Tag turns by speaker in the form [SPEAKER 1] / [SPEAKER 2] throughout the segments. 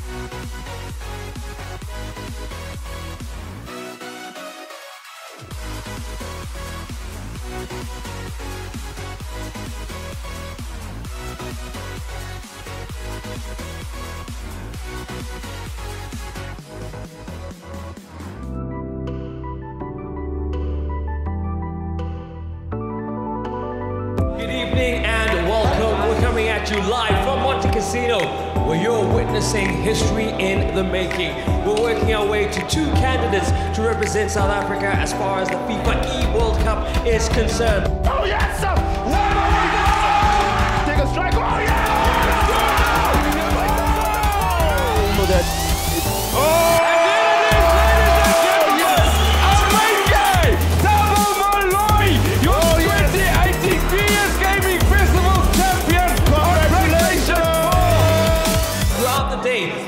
[SPEAKER 1] Good evening and welcome. We're coming at you live from Monte Casino, where you're witnessing history in the making. We're working our way to two candidates to represent South Africa as far as the FIFA World Cup is concerned.
[SPEAKER 2] Oh yes! One more! Take a strike! Oh yeah! Oh!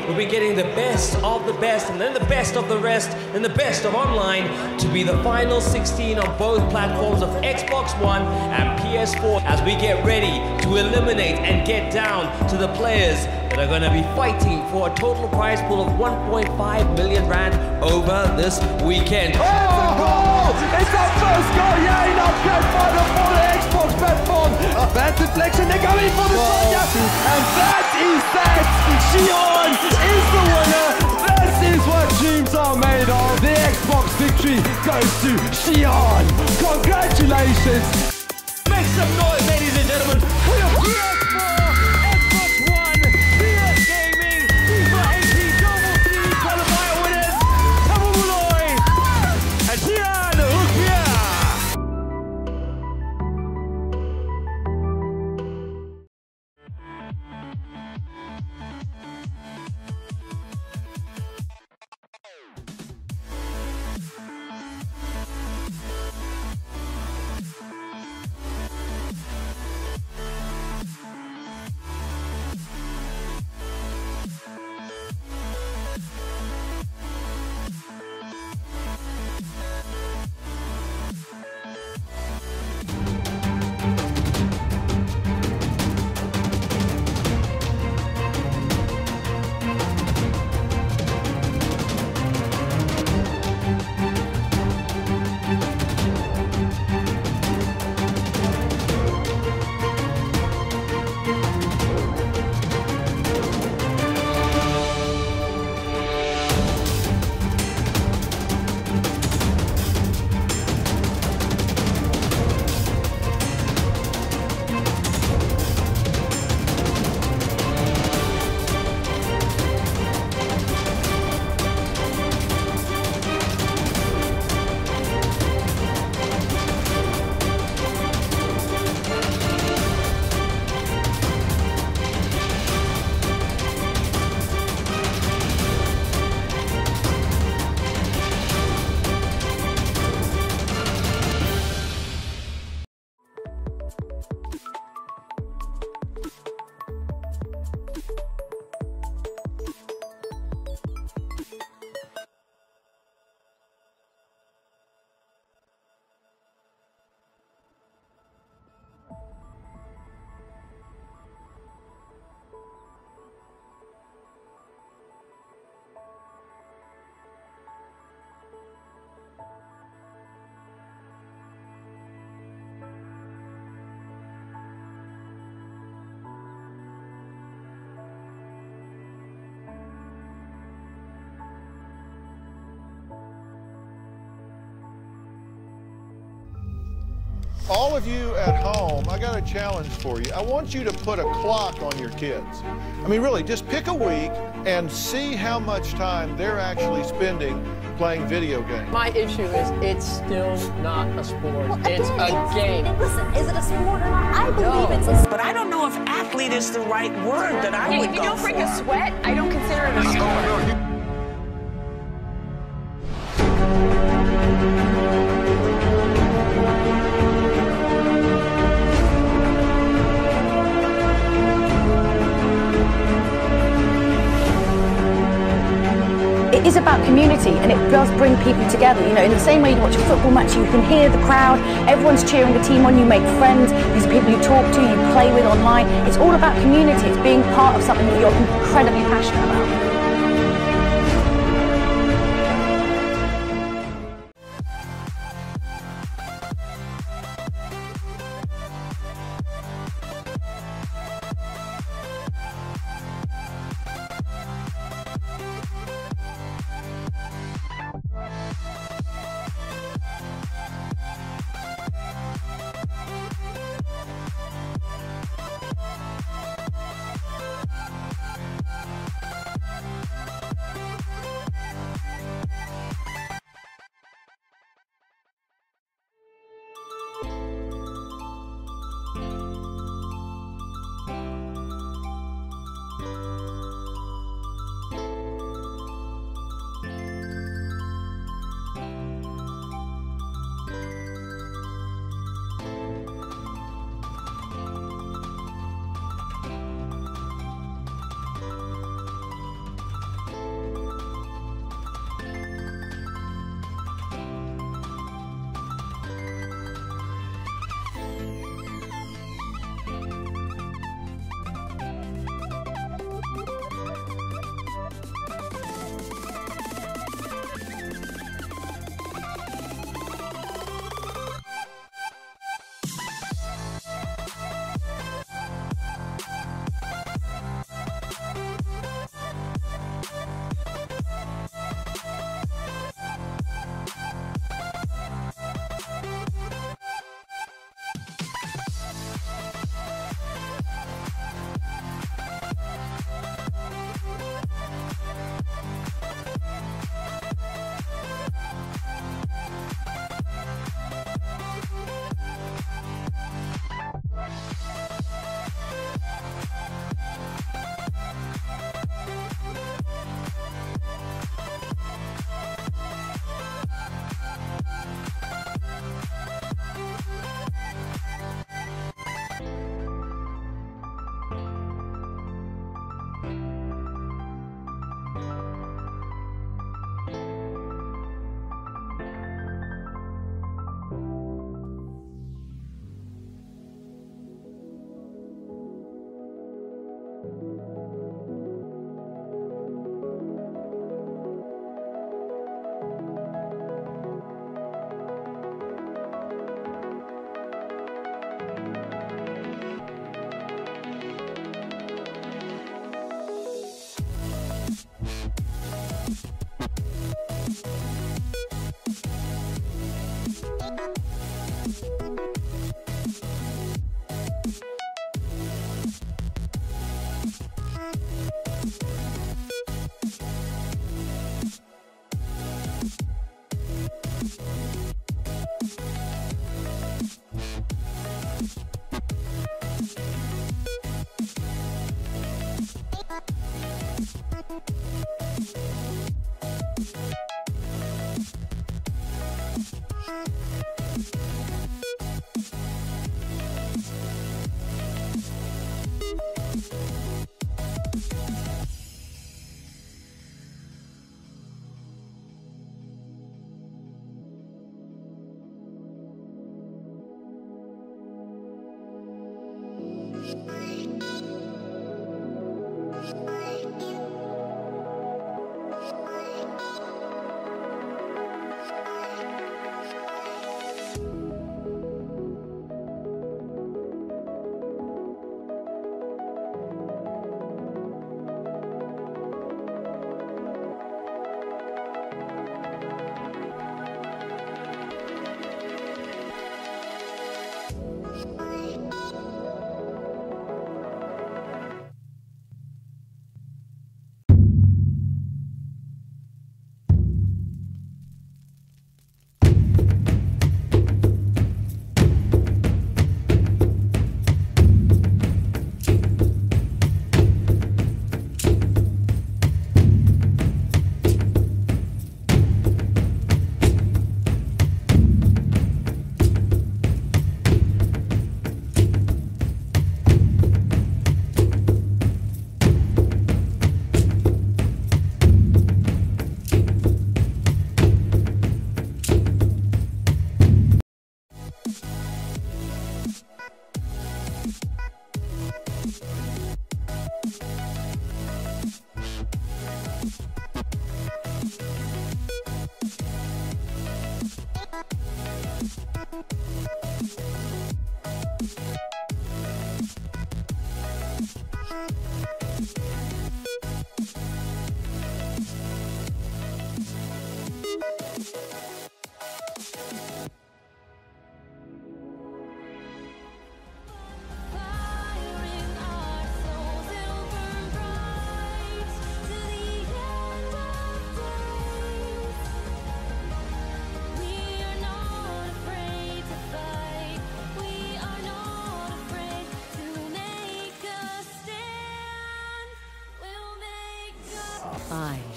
[SPEAKER 1] We'll be getting the best of the best, and then the best of the rest, and the best of online to be the final 16 on both platforms of Xbox One and PS4 as we get ready to eliminate and get down to the players that are going to be fighting for a total prize pool of 1.5 million rand over this weekend.
[SPEAKER 2] Oh! It's our first goal! Yeah, enough great final for the Xbox platform! Bad deflection, they're going for the Sonya! And that is that! Xion is the winner! This is what dreams are made of! The Xbox victory goes to Xion! Congratulations!
[SPEAKER 1] Make some noise, ladies and gentlemen, for your PS4, Xbox One, PS Gaming, FIFA 18 Double C qualifier winners, Thabo Moloi and Xion Rukpia!
[SPEAKER 3] All of you at home, I got a challenge for you. I want you to put a clock on your kids. I mean, really, just pick a week and see how much time they're actually spending playing video games.
[SPEAKER 4] My issue is it's still not a sport. Well, it's a game.
[SPEAKER 5] Listen, is it a sport or not? I believe it's a sport.
[SPEAKER 6] But I don't know if athlete is the right word that I would go for.
[SPEAKER 7] If you don't break a sweat, I don't consider it a sport.
[SPEAKER 5] It is about community, and it does bring people together. You know, in the same way you watch a football match, you can hear the crowd, everyone's cheering the team on, you make friends, these people you talk to, you play with online. It's all about community. It's being part of something that you're incredibly passionate about.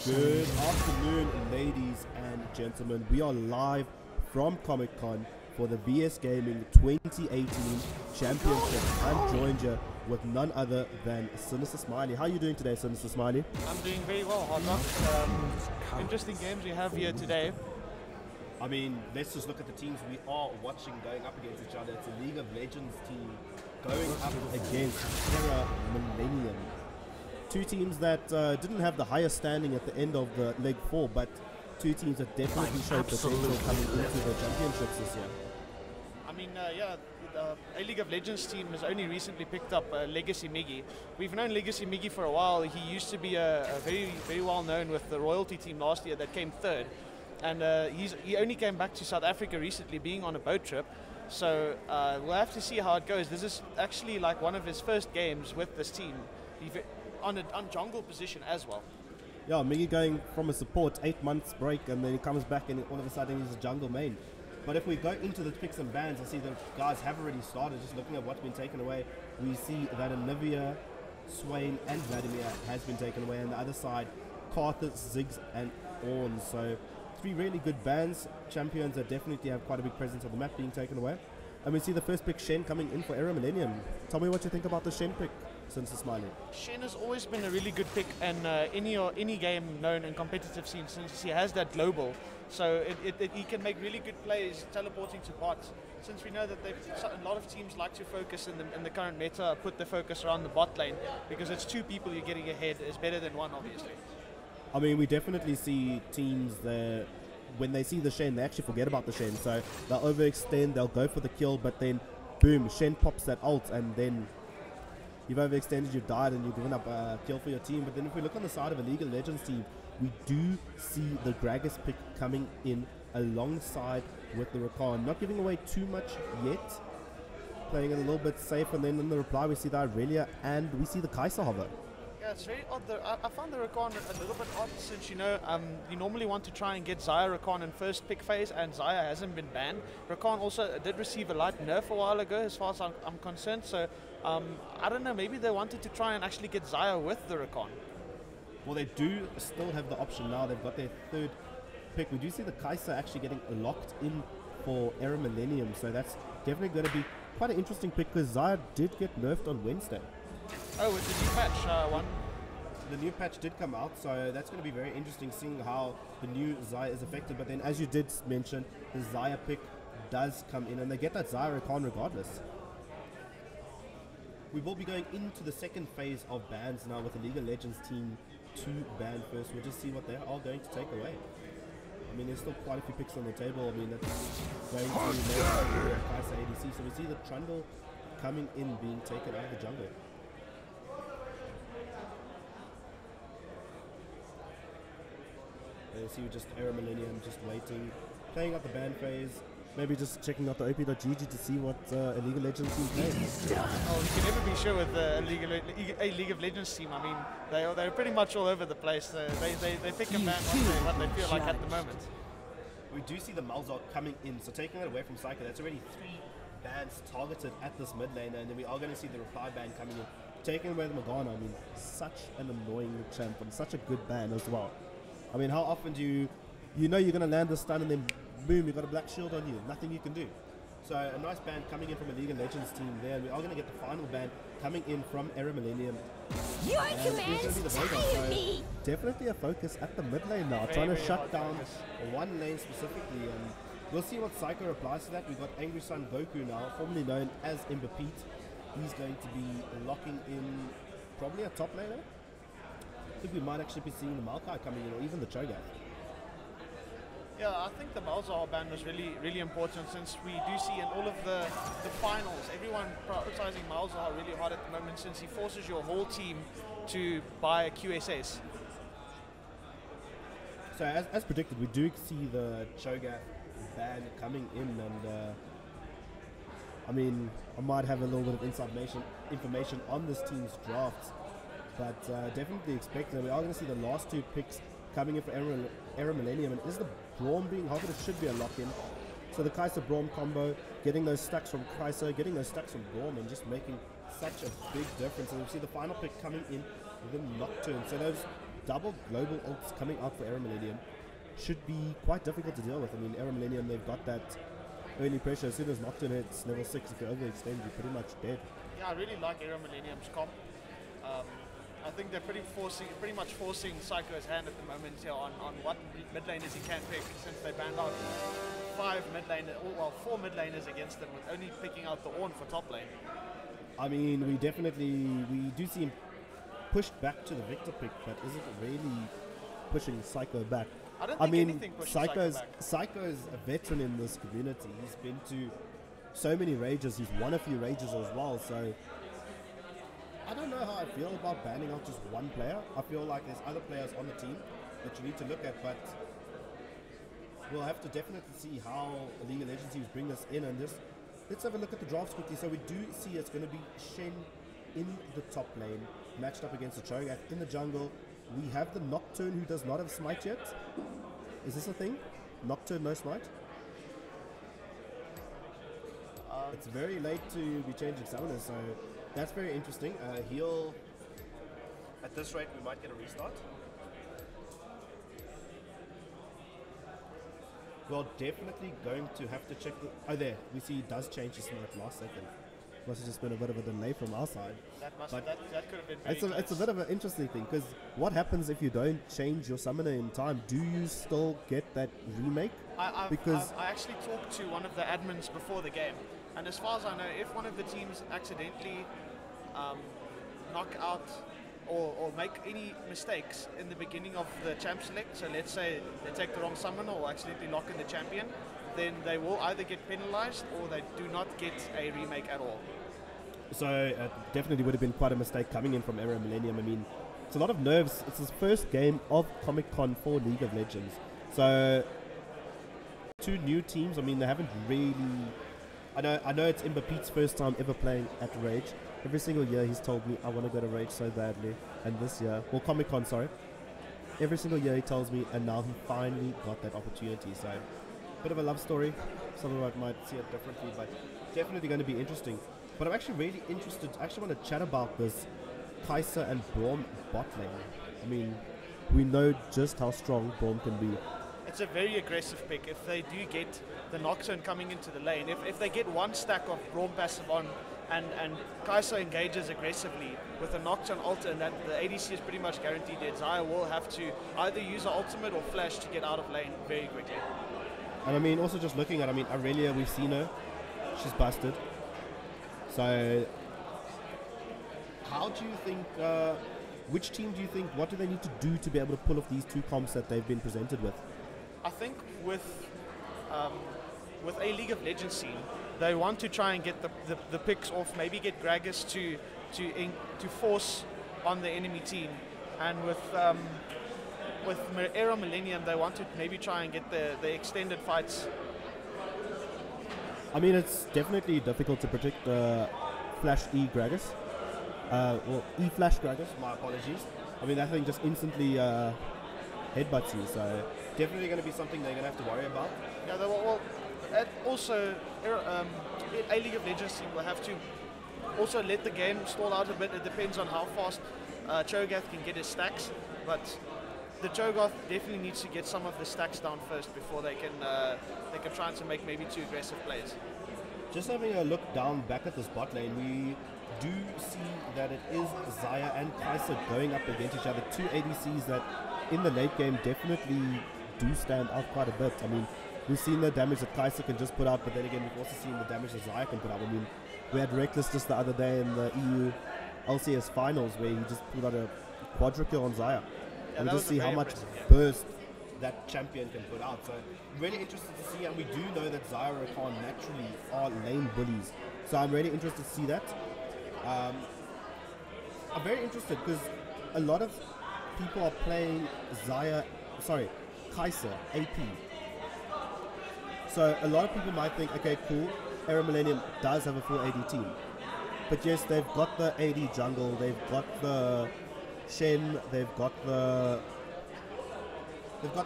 [SPEAKER 8] Good afternoon, ladies and gentlemen. We are live from Comic-Con for the VS Gaming 2018 Championship. I'm joined here with none other than Sinister Smiley. How are you doing today, Sinister Smiley?
[SPEAKER 9] I'm doing very well, Hard Rock. Interesting games we have here today.
[SPEAKER 8] I mean, let's just look at the teams we are watching going up against each other. It's a League of Legends team going up against Terra Millennium. Two teams that didn't have the highest standing at the end of the Leg 4, but two teams that definitely showed potential coming into the championships this year.
[SPEAKER 9] I mean, a League of Legends team has only recently picked up Legacy Miggy. We've known Legacy Miggy for a while. He used to be a very well known with the Royalty team last year that came third. And he only came back to South Africa recently, being on a boat trip. So we'll have to see how it goes. This is actually like one of his first games with this team. On jungle position as well.
[SPEAKER 8] Yeah, Miggy going from a support 8 months break, and then he comes back and all of a sudden he's a jungle main. But if we go into the picks and bans, I see the guys have already started. Just looking at what's been taken away, we see that Olivia, Swain and Vladimir has been taken away. On the other side, Carthus, Ziggs and Orn. So three really good bans. Champions that definitely have quite a big presence on the map being taken away. And we see the first pick, Shen, coming in for Era Millennium. Tell me what you think about the Shen pick, since the Smiley.
[SPEAKER 9] Shen has always been a really good pick in any game known in competitive scenes, since he has that global. So he can make really good plays teleporting to bots. Since we know that a lot of teams like to focus in the current meta, put the focus around the bot lane, because it's two people you're getting ahead is better than one, obviously.
[SPEAKER 8] I mean, we definitely see teams that when they see the Shen, they actually forget about the Shen. So they'll overextend, they'll go for the kill, but then boom, Shen pops that ult, and then you've overextended, you've died, and you've given up a kill for your team. But then if we look on the side of a League of Legends team, we do see the Gragas pick coming in alongside with the Rakan. Not giving away too much yet, playing it a little bit safe, and then in the reply we see the Aurelia and we see the Kai'Sa hover.
[SPEAKER 9] Yeah, it's very odd. I found the Rakan a little bit odd, since you normally want to try and get Xayah Rakan in first pick phase, and Xayah hasn't been banned. Rakan also did receive a light nerf a while ago, as far as I'm concerned. So I don't know. Maybe they wanted to try and actually get Xayah with the Rakan.
[SPEAKER 8] Well, they do still have the option now. They've got their third pick. We do see the Kai'Sa actually getting locked in for Era Millennium, so that's definitely going to be quite an interesting pick, because Xayah did get nerfed on Wednesday.
[SPEAKER 9] Oh, with the new patch one?
[SPEAKER 8] The new patch did come out, so that's going to be very interesting seeing how the new Xayah is affected. But then, as you did mention, the Xayah pick does come in, and they get that Xayah Rakan regardless. We will be going into the second phase of bans now with the League of Legends team to ban first. We'll just see what they are going to take away. I mean, there's still quite a few picks on the table. I mean, that's going to make Kai'Sa ADC. So we see the Trundle coming in, being taken out of the jungle. You see just Era Millennium just waiting, playing out the ban phase, maybe just checking out the op.gg to see what a League of Legends team plays.
[SPEAKER 9] Oh, you can never be sure with a League of Legends team. I mean, they're pretty much all over the place. They pick and ban what they feel like at the moment.
[SPEAKER 8] We do see the Malzahar coming in, so taking it away from Psycho, that's already 3 bans targeted at this mid laner, and then we are going to see the reply ban coming in. Taking away the Morgana, I mean, such an annoying champ, and such a good ban as well. I mean, how often do you know you're going to land the stun and then boom, you've got a black shield on you, nothing you can do. So a nice ban coming in from a League of Legends team there. We are going to get the final ban coming in from Era Millennium.
[SPEAKER 7] Your commands tire me!
[SPEAKER 8] Definitely a focus at the mid lane now, trying to shut down one lane specifically. And we'll see what Psycho replies to that. We've got Angry Sun Goku now, formerly known as Ember Pete. He's going to be locking in probably a top laner. I think we might actually be seeing the Maokai coming in, or even the Cho'Gath.
[SPEAKER 9] Yeah, I think the Malzahar ban was really important, since we do see in all of the finals, everyone prioritizing Malzahar really hard at the moment, since he forces your whole team to buy a QSS.
[SPEAKER 8] So as predicted, we do see the Cho'Gath ban coming in, and I mean, I might have a little bit of inside information on this team's drafts, but definitely expect that we are going to see the last 2 picks coming in for Era Millennium, and is the Braum being hovered? It should be a lock-in. So the Kai'Sa Braum combo, getting those stacks from Kai'Sa, getting those stacks from Braum, and just making such a big difference. And we see the final pick coming in with a Nocturne. So those double global ults coming out for Era Millennium should be quite difficult to deal with. I mean, Era Millennium, they've got that early pressure. As soon as Nocturne hits level 6, if you overextend, you're pretty much dead.
[SPEAKER 9] Yeah, I really like Era Millennium's comp. I think they're pretty much forcing Psycho's hand at the moment here on what mid laners he can pick, since they banned out 4 mid laners against them, with only picking out the Ornn for top lane.
[SPEAKER 8] I mean, we do see him pushed back to the Victor pick, but is it really pushing Psycho back?
[SPEAKER 9] I don't think anything pushes
[SPEAKER 8] Psycho's a veteran in this community. He's been to so many rages. He's won a few rages as well, so I don't know how I feel about banning out just one player. I feel like there's other players on the team that you need to look at, but we'll have to definitely see how League of Legends teams bring this in. And just let's have a look at the drafts quickly. So we do see it's going to be Shen in the top lane, matched up against the Cho'Gath in the jungle. We have the Nocturne, who does not have smite yet. Is this a thing? Nocturne, no smite? It's very late to be changing summoners, so that's very interesting. He'll... At this rate, we might get a restart. Well, definitely going to have to check the... Oh, there. We see he does change his smite last second. Must have just been a bit of a delay from our side.
[SPEAKER 9] That could have been very
[SPEAKER 8] it's a bit of an interesting thing, because what happens if you don't change your summoner in time? Do you still get that remake?
[SPEAKER 9] I actually talked to one of the admins before the game, and as far as I know, if one of the teams accidentally knock out or make any mistakes in the beginning of the champ select, so let's say they take the wrong summoner or accidentally lock in the champion, then they will either get penalized or they do not get a remake at all.
[SPEAKER 8] So definitely would have been quite a mistake coming in from Era Millennium. I mean, it's a lot of nerves. It's his first game of Comic-Con for League of Legends. So 2 new teams. I mean, they haven't really... I know it's Imber Pete's first time ever playing at Rage. Every single year he's told me, I want to go to Rage so badly. And this year, well, Comic-Con, sorry. Every single year he tells me, and now he finally got that opportunity. So, bit of a love story. Some of us might see it differently, but definitely going to be interesting. But I'm actually really interested. I actually want to chat about this Kai'Sa and Braum bot lane. I mean, we know just how strong Braum can be.
[SPEAKER 9] It's a very aggressive pick. If they do get the Nocturne coming into the lane, if they get one stack of Braum passive on, and Kai'Sa engages aggressively with a Nocturne ult, and that the ADC is pretty much guaranteed dead, Xayah will have to either use her ultimate or flash to get out of lane very quickly.
[SPEAKER 8] And I mean, also just looking at, I mean, Aurelia, we've seen her. She's busted. So, how do you think, which team do you think, what do they need to do to be able to pull off these 2 comps that they've been presented with?
[SPEAKER 9] I think with a League of Legends scene, they want to try and get the picks off, maybe get Gragas to force on the enemy team, and with Era Millennium, they want to maybe try and get the extended fights.
[SPEAKER 8] I mean, it's definitely difficult to predict Flash E Gragas. Well, E Flash Gragas, my apologies. I mean, that thing just instantly headbutts you, so definitely going to be something they're going to have to worry about.
[SPEAKER 9] Yeah, well, also, a League of Legends team will have to also let the game stall out a bit. It depends on how fast Cho'Gath can get his stacks, but the Cho'Gath definitely needs to get some of the stacks down first before they can try to make maybe 2 aggressive plays.
[SPEAKER 8] Just having a look down back at this bot lane, we do see that it is Xayah and Kai'Sa going up against each other. 2 ADCs that in the late game definitely do stand out quite a bit. I mean, we've seen the damage that Kai'Sa can just put out, but then again, we've also seen the damage that Xayah can put out. I mean, we had Reckless just the other day in the EU LCS finals where he just put out a quadra kill on Xayah.
[SPEAKER 9] Yeah,
[SPEAKER 8] and we just see how much
[SPEAKER 9] yeah,
[SPEAKER 8] burst that champion can put out. So really interested to see, and we do know that Xayah and Rakan naturally are lane bullies. So I'm really interested to see that. I'm very interested because a lot of people are playing Kai'Sa AP. So a lot of people might think, okay, cool, Era Millennium does have a full AD team. But yes, they've got the AD jungle, they've got the Shen, they've got the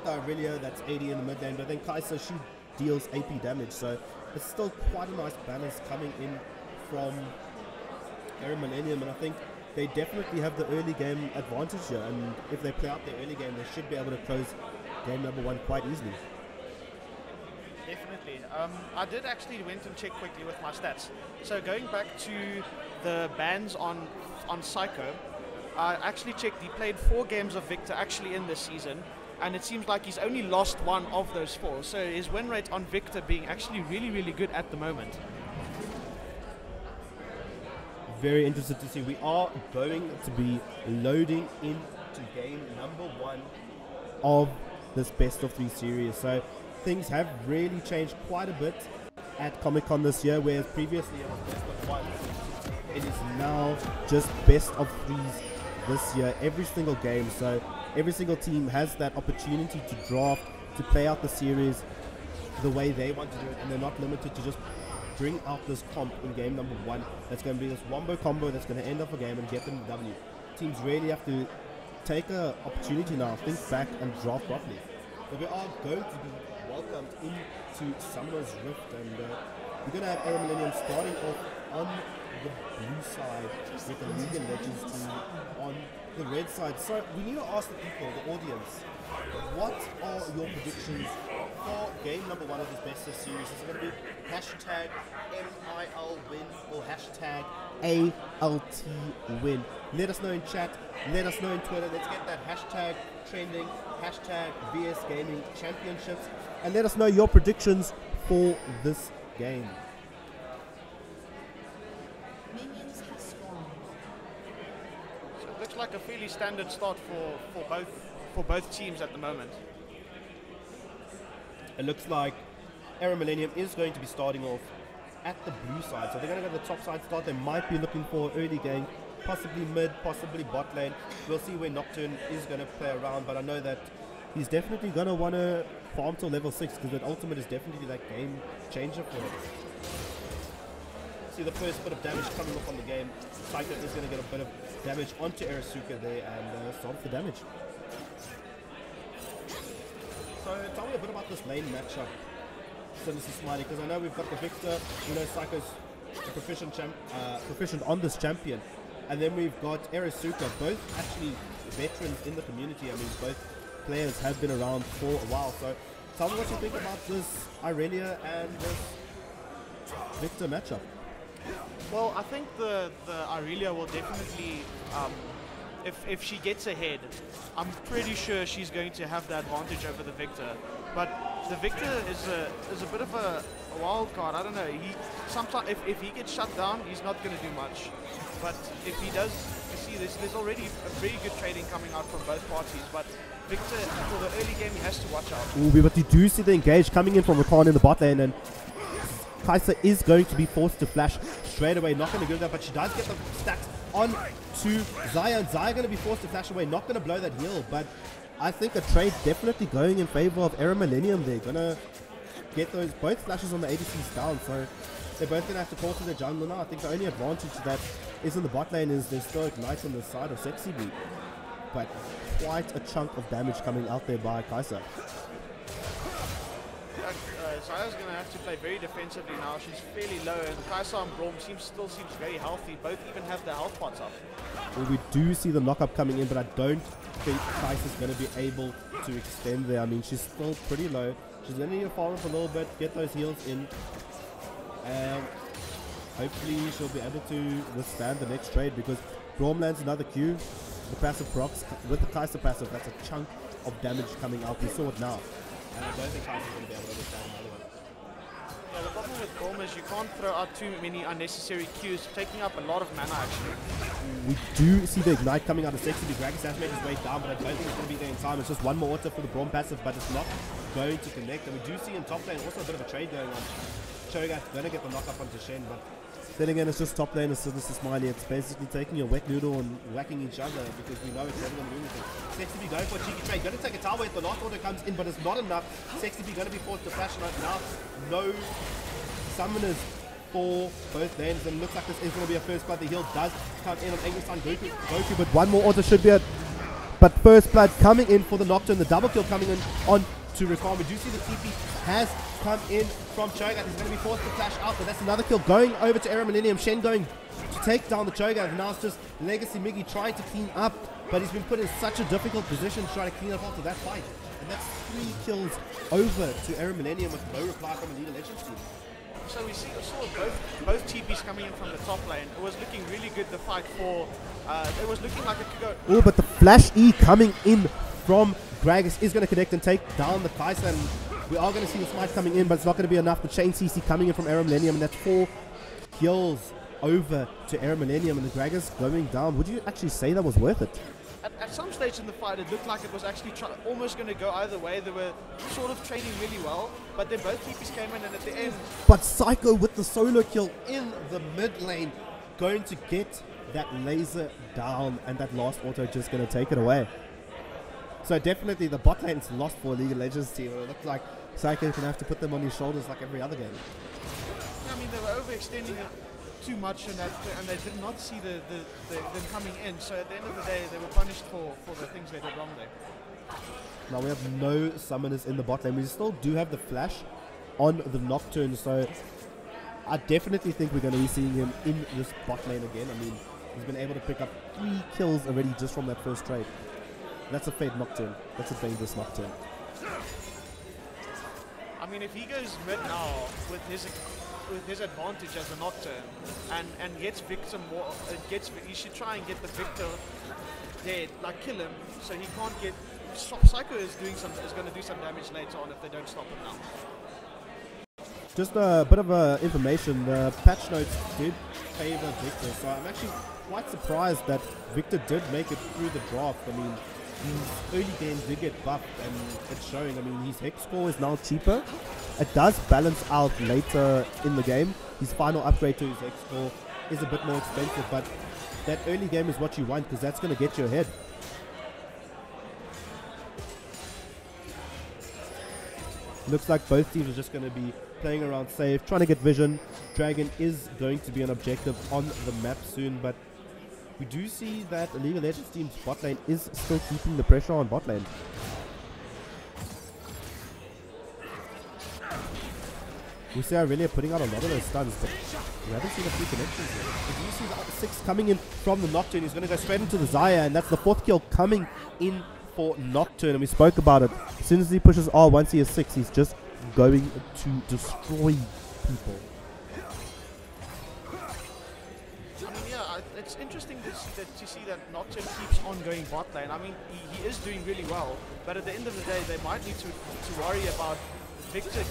[SPEAKER 8] Aurelia that's AD in the mid lane, but then Kai'Sa, she deals AP damage, so it's still quite a nice balance coming in from Era Millennium, and I think they definitely have the early game advantage here, and if they play out their early game, they should be able to close game number 1 quite easily.
[SPEAKER 9] Definitely. I did actually went and check quickly with my stats. So going back to the bans on Psycho, I actually checked. He played 4 games of Victor actually in this season, and it seems like he's only lost 1 of those 4. So his win rate on Victor being actually really, really good at the moment.
[SPEAKER 8] Very interested to see. We are going to be loading into game number 1 of this best of 3 series. So things have really changed quite a bit at Comic-Con this year, whereas previously it was best of 1. It is now just best of 3s this year, every single game. So every single team has that opportunity to draft, to play out the series the way they want to do it, and they're not limited to just bring out this comp in game number 1 that's going to be this wombo combo that's going to end off a game and get them the W. Teams really have to take an opportunity now, think back and draft properly. But we are going to be welcomed into Summer's Rift, and we're going to have Era Millennium starting off on the blue side with the League of Legends team on the red side. So we need to ask the people, the audience, what are your predictions for game number 1 of this best of series? Is it going to be hashtag MIL win or hashtag ALT win? Let us know in chat, let us know in Twitter. Let's get that hashtag trending, hashtag VS Gaming Championships, and let us know your predictions for this game.
[SPEAKER 9] So it looks like a fairly standard start for both teams at the moment.
[SPEAKER 8] It looks like Era Millennium is going to be starting off at the blue side. So they're going to go to the top side start. They might be looking for early game, possibly mid, possibly bot lane. We'll see where Nocturne is going to play around, but I know that he's definitely going to want to farm till level 6, because that ultimate is definitely that game changer for him. See the first bit of damage coming up on the game. Psycho is going to get a bit of damage onto Arasuka there and start off the damage. So tell me a bit about this lane matchup, Sinister Smiley, because I know we've got the Victor, we know Psycho's proficient on this champion, and then we've got Arasuka, both actually veterans in the community. I mean, both players have been around for a while. So tell me what you think about this Irelia and this Victor matchup.
[SPEAKER 9] Well, I think the Irelia will definitely, if she gets ahead, I'm pretty sure she's going to have the advantage over the Victor. But the Victor is a bit of a wild card. I don't know. He sometimes if he gets shut down, he's not going to do much. But if he does, you see, there's already a very good trading coming out from both parties. But Victor, for the early game, he has to watch out.
[SPEAKER 8] Ooh, but you do see the engage coming in from Rakan in the bot lane, and Kai'Sa is going to be forced to flash straight away. Not going to do that, but she does get the stacks on to Xayah. And Xayah going to be forced to flash away. Not going to blow that heal, but I think a trade definitely going in favor of Era Millennium. They're going to get those both flashes on the ADCs down, so they're both going to have to call to their jungler now. I think the only advantage that is in the bot lane is there's still Ignite on the side of Sexy B, but quite a chunk of damage coming out there by Kai'Sa.
[SPEAKER 9] Xayah's going to have to play very defensively now. She's fairly low, and Kai'Sa and Braum still seems very healthy. Both even have their health pots up.
[SPEAKER 8] Well, we do see the knock-up coming in, but I don't think Kai'Sa's going to be able to extend there. I mean, she's still pretty low. She's going to need to farm up a little bit, get those heals in, and hopefully she'll be able to withstand the next trade, because Braum lands another Q. The passive procs with the Kai'Sa passive, that's a chunk of damage coming out. We saw it now. And I don't think Kai'Sa's going to be able to withstand another one.
[SPEAKER 9] Yeah, the problem with Braum is you can't throw out too many unnecessary Qs, taking up a lot of mana actually.
[SPEAKER 8] We do see the Ignite coming out of Sexy B. Greg has made his way down, but I don't think it's going to be there in time. It's just one more auto for the Braum passive, but it's not going to connect. And we do see in top lane also a bit of a trade going on. Cho'Gath's going to get the knock up onto Shen, but then again, it's just top lane, it's Sinister Smiley. It's basically taking your wet noodle and whacking each other, because we know it's never going to do anything. Sexy B going for a cheeky trade. Going to take a tower if the last order comes in, but it's not enough. Sexy B going to be forced to flash now. No summoners for both lanes, and it looks like this is going to be a first blood. The heal does come in on Angry Sun Goku, but one more auto should be it. But first blood coming in for the Nocturne, the double kill coming in on to Rakan. We do see the TP has come in from Cho'Gath. He's going to be forced to flash out, but that's another kill going over to Era Millennium. Shen going to take down the Cho'Gath. Now it's just Legacy Miggy trying to clean up, but he's been put in such a difficult position to try to clean up after that fight. And that's 3 kills over to Era Millennium with no reply from the League of Legends team.
[SPEAKER 9] So we saw both TPs coming in from the top lane. It was looking really good, the fight for... it was looking like it could go...
[SPEAKER 8] Oh, but the Flash E coming in from Gragas is going to connect and take down the Kai'Sa. And we are going to see the smite coming in, but it's not going to be enough. The chain CC coming in from Era Millennium, and that's 4 kills over to Era Millennium, and the Gragas going down. Would you actually say that was worth it?
[SPEAKER 9] At some stage in the fight, it looked like it was actually almost going to go either way. They were sort of trading really well, but then both TPs came in, and at the end...
[SPEAKER 8] But Psycho with the solo kill in the mid lane, going to get that laser down, and that last auto just going to take it away. So definitely the bot lane's lost for a League of Legends team. It looks like Psycho can have to put them on his shoulders like every other game.
[SPEAKER 9] I mean, they were overextending it too much, and they did not see them coming in. So at the end of the day, they were punished for the things they did wrong there.
[SPEAKER 8] Now we have no summoners in the bot lane. We still do have the Flash on the Nocturne, so I definitely think we're going to be seeing him in this bot lane again. I mean, he's been able to pick up 3 kills already just from that first trade. That's a Fade Nocturne. That's a dangerous Nocturne.
[SPEAKER 9] I mean, if he goes mid now with his advantage as a Nocturne and gets Victor more, he should try and get the Victor dead, like kill him, so he can't get. Psycho is going to do some damage later on if they don't stop him now.
[SPEAKER 8] Just a bit of information. The patch notes did favor Victor, so I'm actually quite surprised that Victor did make it through the draft. I mean, his early games did get buffed, and it's showing. I mean, his hex score is now cheaper. It does balance out later in the game. His final upgrade to his hex score is a bit more expensive, but that early game is what you want, because that's going to get you ahead. Looks like both teams are just going to be playing around safe, trying to get vision. Dragon is going to be an objective on the map soon, but we do see that the League of Legends team's bot lane is still keeping the pressure on bot lane. We see Aurelia putting out a lot of those stuns, but we haven't seen a few connections yet. If you see the 6 coming in from the Nocturne, he's going to go straight into the Xayah, and that's the 4th kill coming in for Nocturne, and we spoke about it. As soon as he pushes R, once he has 6, he's just going to destroy people.
[SPEAKER 9] It's interesting to see that Nocturne keeps on going bot lane. I mean, he is doing really well, but at the end of the day, they might need to worry about Victor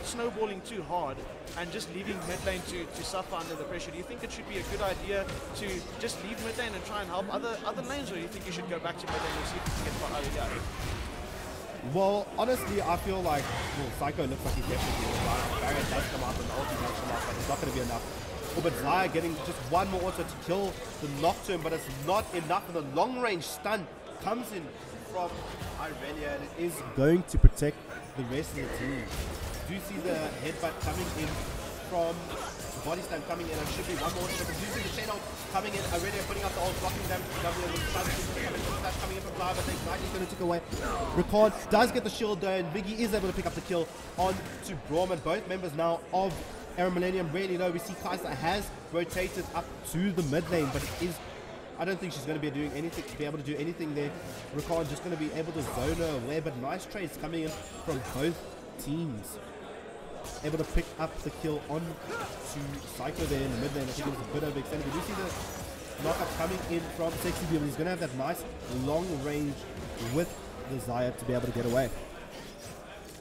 [SPEAKER 9] snowballing too hard and just leaving mid lane to suffer under the pressure. Do you think it should be a good idea to just leave mid lane and try and help other lanes, or do you think you should go back to mid lane and see if you can get Aurelia?
[SPEAKER 8] Well, honestly, I feel like Psycho looks like he's definitely right. Barrier does come out and the ulti does come out, but it's not going to be enough. Oh, but Xayah getting just one more auto to kill the Nocturne, but it's not enough, and the long-range stun comes in from Aurelia, and it is going to protect the rest of the team. Do you see the headbutt coming in from the body stun coming in, and should be one more auto, but do you see the chain out coming in, Aurelia putting up the ult, blocking them, coming in from Xayah, but Ignite is going to take away. Rakan does get the shield down, Biggie is able to pick up the kill on to Brahman. Both members now of Era Millennium really low. We see Kai'Sa has rotated up to the mid lane, but it is, I don't think she's going to be able to do anything there. Rakan just going to be able to zone her away, but nice trades coming in from both teams. Able to pick up the kill on to Psycho there in the mid lane. I think it was a bit of extended. We do see the knockup coming in from Sexy B, but he's going to have that nice long range with the Xayah to be able to get away.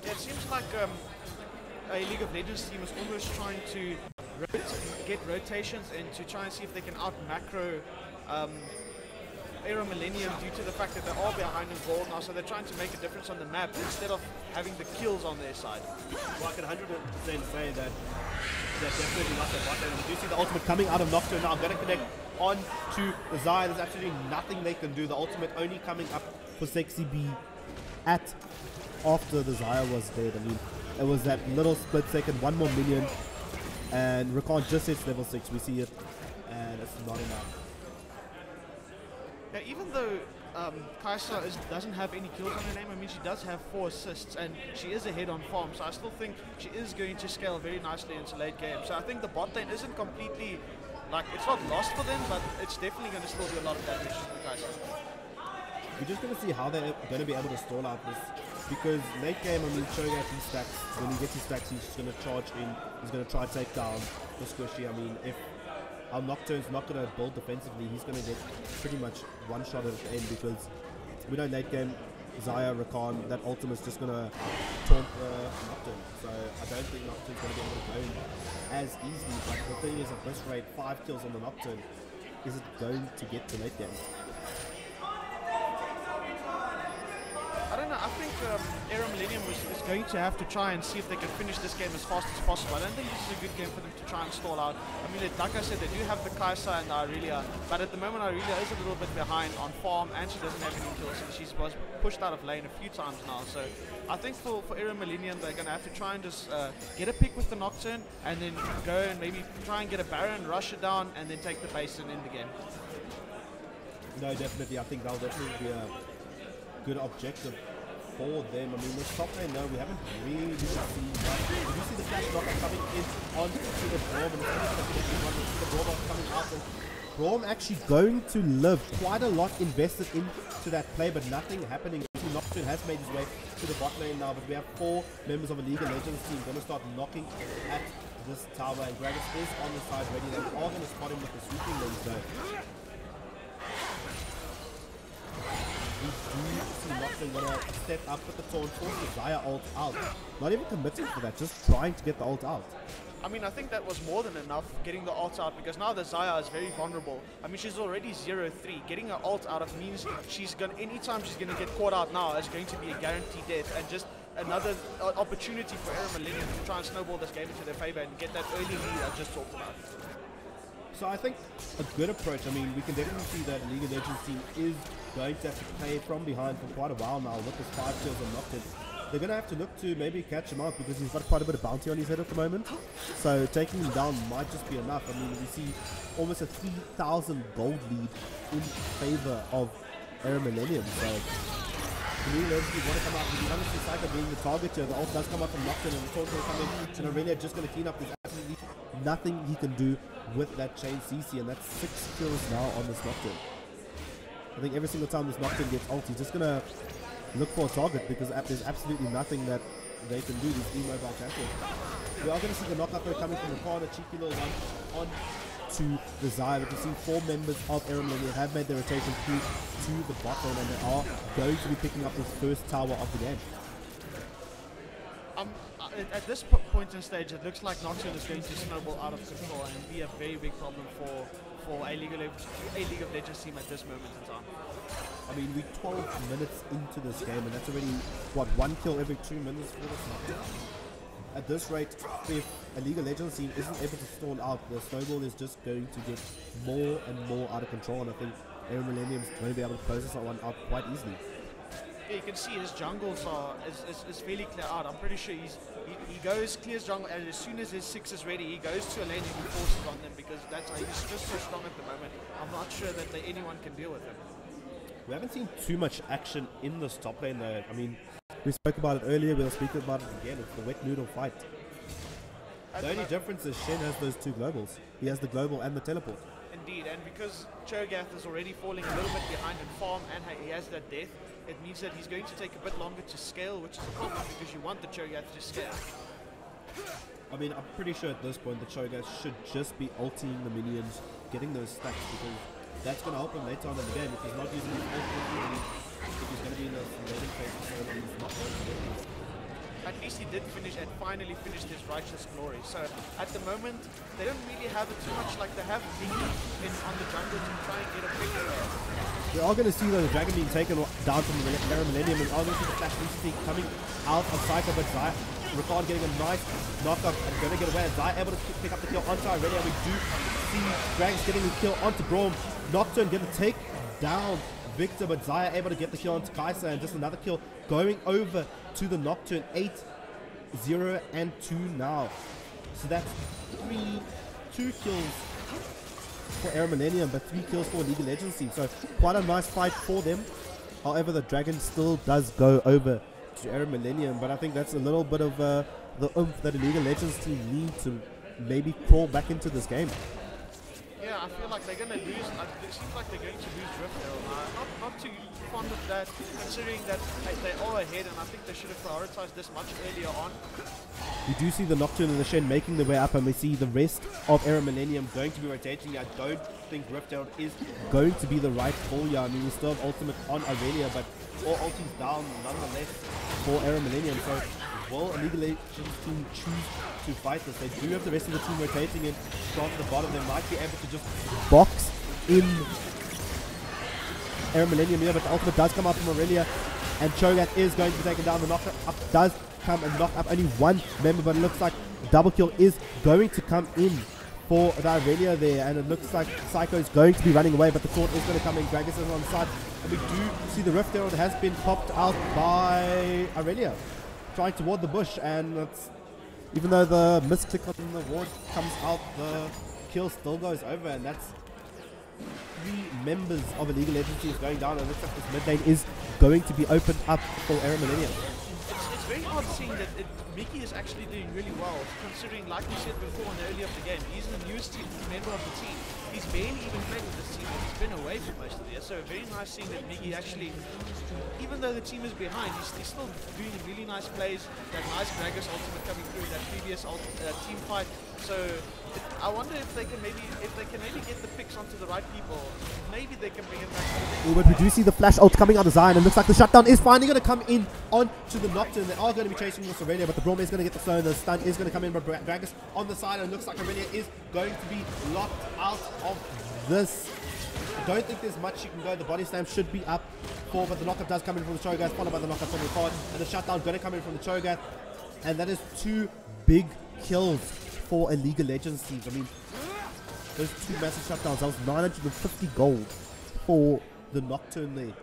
[SPEAKER 9] Yeah, it seems like a League of Legends team is almost trying to get rotations in to try and see if they can out-macro Era Millennium due to the fact that they are behind in gold now, so they're trying to make a difference on the map instead of having the kills on their side.
[SPEAKER 8] Well, I can 100% say that they're definitely not the bot lane. We do see the ultimate coming out of Nocturne now. I'm going to connect on to the Xayah. There's absolutely nothing they can do. The ultimate only coming up for Sexy B after the Xayah was dead. I mean, it was that little split second, 1 more minion, and Rakan just hits level 6. We see it, and it's not enough.
[SPEAKER 9] Now, even though Kaisa doesn't have any kills on her name. I mean, she does have 4 assists, and she is ahead on farm, so I still think she is going to scale very nicely into late game. So I think the bot lane isn't completely, like, it's not lost for them, but it's definitely going to still do a lot of damage to Kaisa.
[SPEAKER 8] We're just going to see how they're going to be able to stall out this, because late game, I mean, showing out these stacks, when he gets his stacks, he's just going to charge in, he's going to try to take down the Squishy. I mean, if our Nocturne's not going to build defensively, he's going to get pretty much one shot at the end, because we know late game, Xayah, Rakan, that ultimate's just going to taunt Nocturne. So I don't think Nocturne's going to be able to go in as easily, but the thing is, at this rate, 5 kills on the Nocturne, is it going to get to late game?
[SPEAKER 9] I don't know, I think Era Millennium is going to have to try and see if they can finish this game as fast as possible. I don't think this is a good game for them to try and stall out. I mean, like I said, they do have the Kaisa and Aurelia, but at the moment Aurelia is a little bit behind on farm, and she doesn't have any kills, and she was pushed out of lane a few times now. So I think for Era Millennium, they're going to have to try and just get a pick with the Nocturne, and then go and maybe try and get a Baron, rush it down, and then take the base and end the game.
[SPEAKER 8] No, definitely. I think that'll definitely be a good objective for them. I mean, this top lane now, we haven't really seen much. Did you see the flash blocker coming in onto the Braum, and the Braum coming out, and Braum actually going to live quite a lot invested into that play, but nothing happening. Nocturne has made his way to the bot lane now, but we have 4 members of a League of Legends team going to start knocking at this tower, and Gragas is on the side ready. They are going to spot him with the sweeping lens though. We do see Nocturne going to step up with the taunt, force the Xayah ult out. Not even committing for that, just trying to get the ult out.
[SPEAKER 9] I mean, I think that was more than enough, getting the ult out, because now the Xayah is very vulnerable. I mean, she's already 0-3. Getting her ult out of means she's going to, anytime she's going to get caught out now, is going to be a guaranteed death, and just another opportunity for Era Millennium to try and snowball this game into their favor and get that early lead I just talked about.
[SPEAKER 8] So I think a good approach, I mean, we can definitely see that League of Legends team is going to have to play from behind for quite a while now with this 5 kills on Nocturne. They're going to have to look to maybe catch him out, because he's got quite a bit of bounty on his head at the moment. So taking him down might just be enough. I mean, we see almost a 3,000 gold lead in favor of Era Millennium. So the League of Legends want to come out. We honestly Psycho being the target here. The ult does come out from Nocturne, and the taunt will come in, and Aurelia just going to clean up. There's absolutely nothing he can do with that chain CC, and that's 6 kills now on this Nocturne. I think every single time this Nocturne gets ult, he's just going to look for a target, because there's absolutely nothing that they can do, these immobile champions. We are going to see the knockout though coming from the corner, cheeky little one on to the Xayah. We can see 4 members of Era Millennium have made their rotation through to the bot lane, and they are going to be picking up this first tower of the game.
[SPEAKER 9] At this point in stage, it looks like Nocturne is going to snowball out of control and be a very big problem for a League of Legends team at this moment in time.
[SPEAKER 8] I mean, we're 12 minutes into this game, and that's already, what, 1 kill every 2 minutes for this Nocturne? At this rate, if a League of Legends team isn't able to stall out, the snowball is just going to get more and more out of control, and I think Era Millennium is going to be able to process that one out quite easily.
[SPEAKER 9] Yeah, you can see his jungles is fairly clear out. I'm pretty sure he goes, clears jungle, and as soon as his 6 is ready, he goes to a lane and he forces on them, because that's how he's just so strong at the moment. I'm not sure that anyone can deal with him.
[SPEAKER 8] We haven't seen too much action in this top lane though. I mean, we spoke about it earlier, we'll speak about it again. It's the wet noodle fight. The only difference is Shen has those 2 globals. He has the global and the teleport.
[SPEAKER 9] Indeed, and because Cho'Gath is already falling a little bit behind in farm, and he has that death, it means that he's going to take a bit longer to scale, which is a problem, because you want the Cho'Gath to scale.
[SPEAKER 8] I mean, I'm pretty sure at this point the Cho'Gath should just be ulting the minions, getting those stacks, because that's going to help him later on in the game. If he's not using his ult, if he's going to be in the laning phase, so he's not going to get it.
[SPEAKER 9] At least he did finally finished his righteous glory. So at the moment, they don't really have it too much. Like, they have Biggie on the jungle to try and get a bigger.
[SPEAKER 8] We are going to see the dragon being taken down from the Era Millennium, and are going to see the flash recently coming out of Psycho, but Ricard getting a nice knockup and going to get away. Xayah able to pick up the kill onto Aurelia. We do see Dragons getting the kill onto Braum. Nocturne going to take down Victor, but Xayah able to get the kill onto Kaisa, and just another kill going over to the Nocturne. 8-0 and 2 now. So that's 2 kills for Era Millennium, but 3 kills for League of Legends team. So quite a nice fight for them. However, the Dragon still does go over to Era Millennium, but I think that's a little bit of the oomph that the League of Legends team need to maybe crawl back into this game.
[SPEAKER 9] Yeah, I feel like they're going to lose. It seems like they're going to lose Drift Arrow. Not too fond of that, considering that they are ahead, and I think they should have prioritized this much earlier on.
[SPEAKER 8] We do see the Nocturne and the Shen making their way up, and we see the rest of Era Millennium going to be rotating. I don't think Rift Herald is going to be the right call here. I mean, we still have Ultimate on Aurelia, but all ultimates down nonetheless for Era Millennium. So will a League of Legends team choose to fight this? They do have the rest of the team rotating in from the bottom. They might be able to just box in Era Millennium here, but the ultimate does come out from Aurelia, and Cho'Gath is going to be taken down. The knock up does come and knock up only one member, but it looks like double kill is going to come in for the Aurelia there, and it looks like Psycho is going to be running away, but the court is going to come in. Gragas is on the side, and we do see the Rift Herald has been popped out by Aurelia, trying to ward the bush, and it's, even though the misclick on the ward comes out, the kill still goes over, and that's 3 members of a League of Legends team is going down, and it looks like this mid lane is going to be opened up for Era Millennium.
[SPEAKER 9] It's very odd seeing that Mickey is actually doing really well, considering, like we said before in the early of the game, he's the newest member of the team. He's barely even played with this team, and he's been away for most of the year. So very nice seeing that Mickey actually, even though the team is behind, he's still doing really nice plays. That nice Gragas ultimate coming through, that previous team fight. So I wonder if they can maybe get the picks onto the right people. Maybe they can bring it back.
[SPEAKER 8] But we do see the flash ult coming out of Zion, and looks like the shutdown is finally going to come in onto the Nocturne. They are going to be chasing this Aurelia, but the Braum is going to get the slow, and the stun is going to come in, but Gragas on the side, and it looks like Aurelia is going to be locked out of this. I don't think there's much you can go. The body slam should be up for, but the knockup does come in from the Cho'Gath, followed by the knockup from the card, and the shutdown going to come in from the Cho'Gath, and that is 2 big kills for a League of Legends team. I mean, those 2 massive shutdowns, that was 950 gold for the Nocturne there.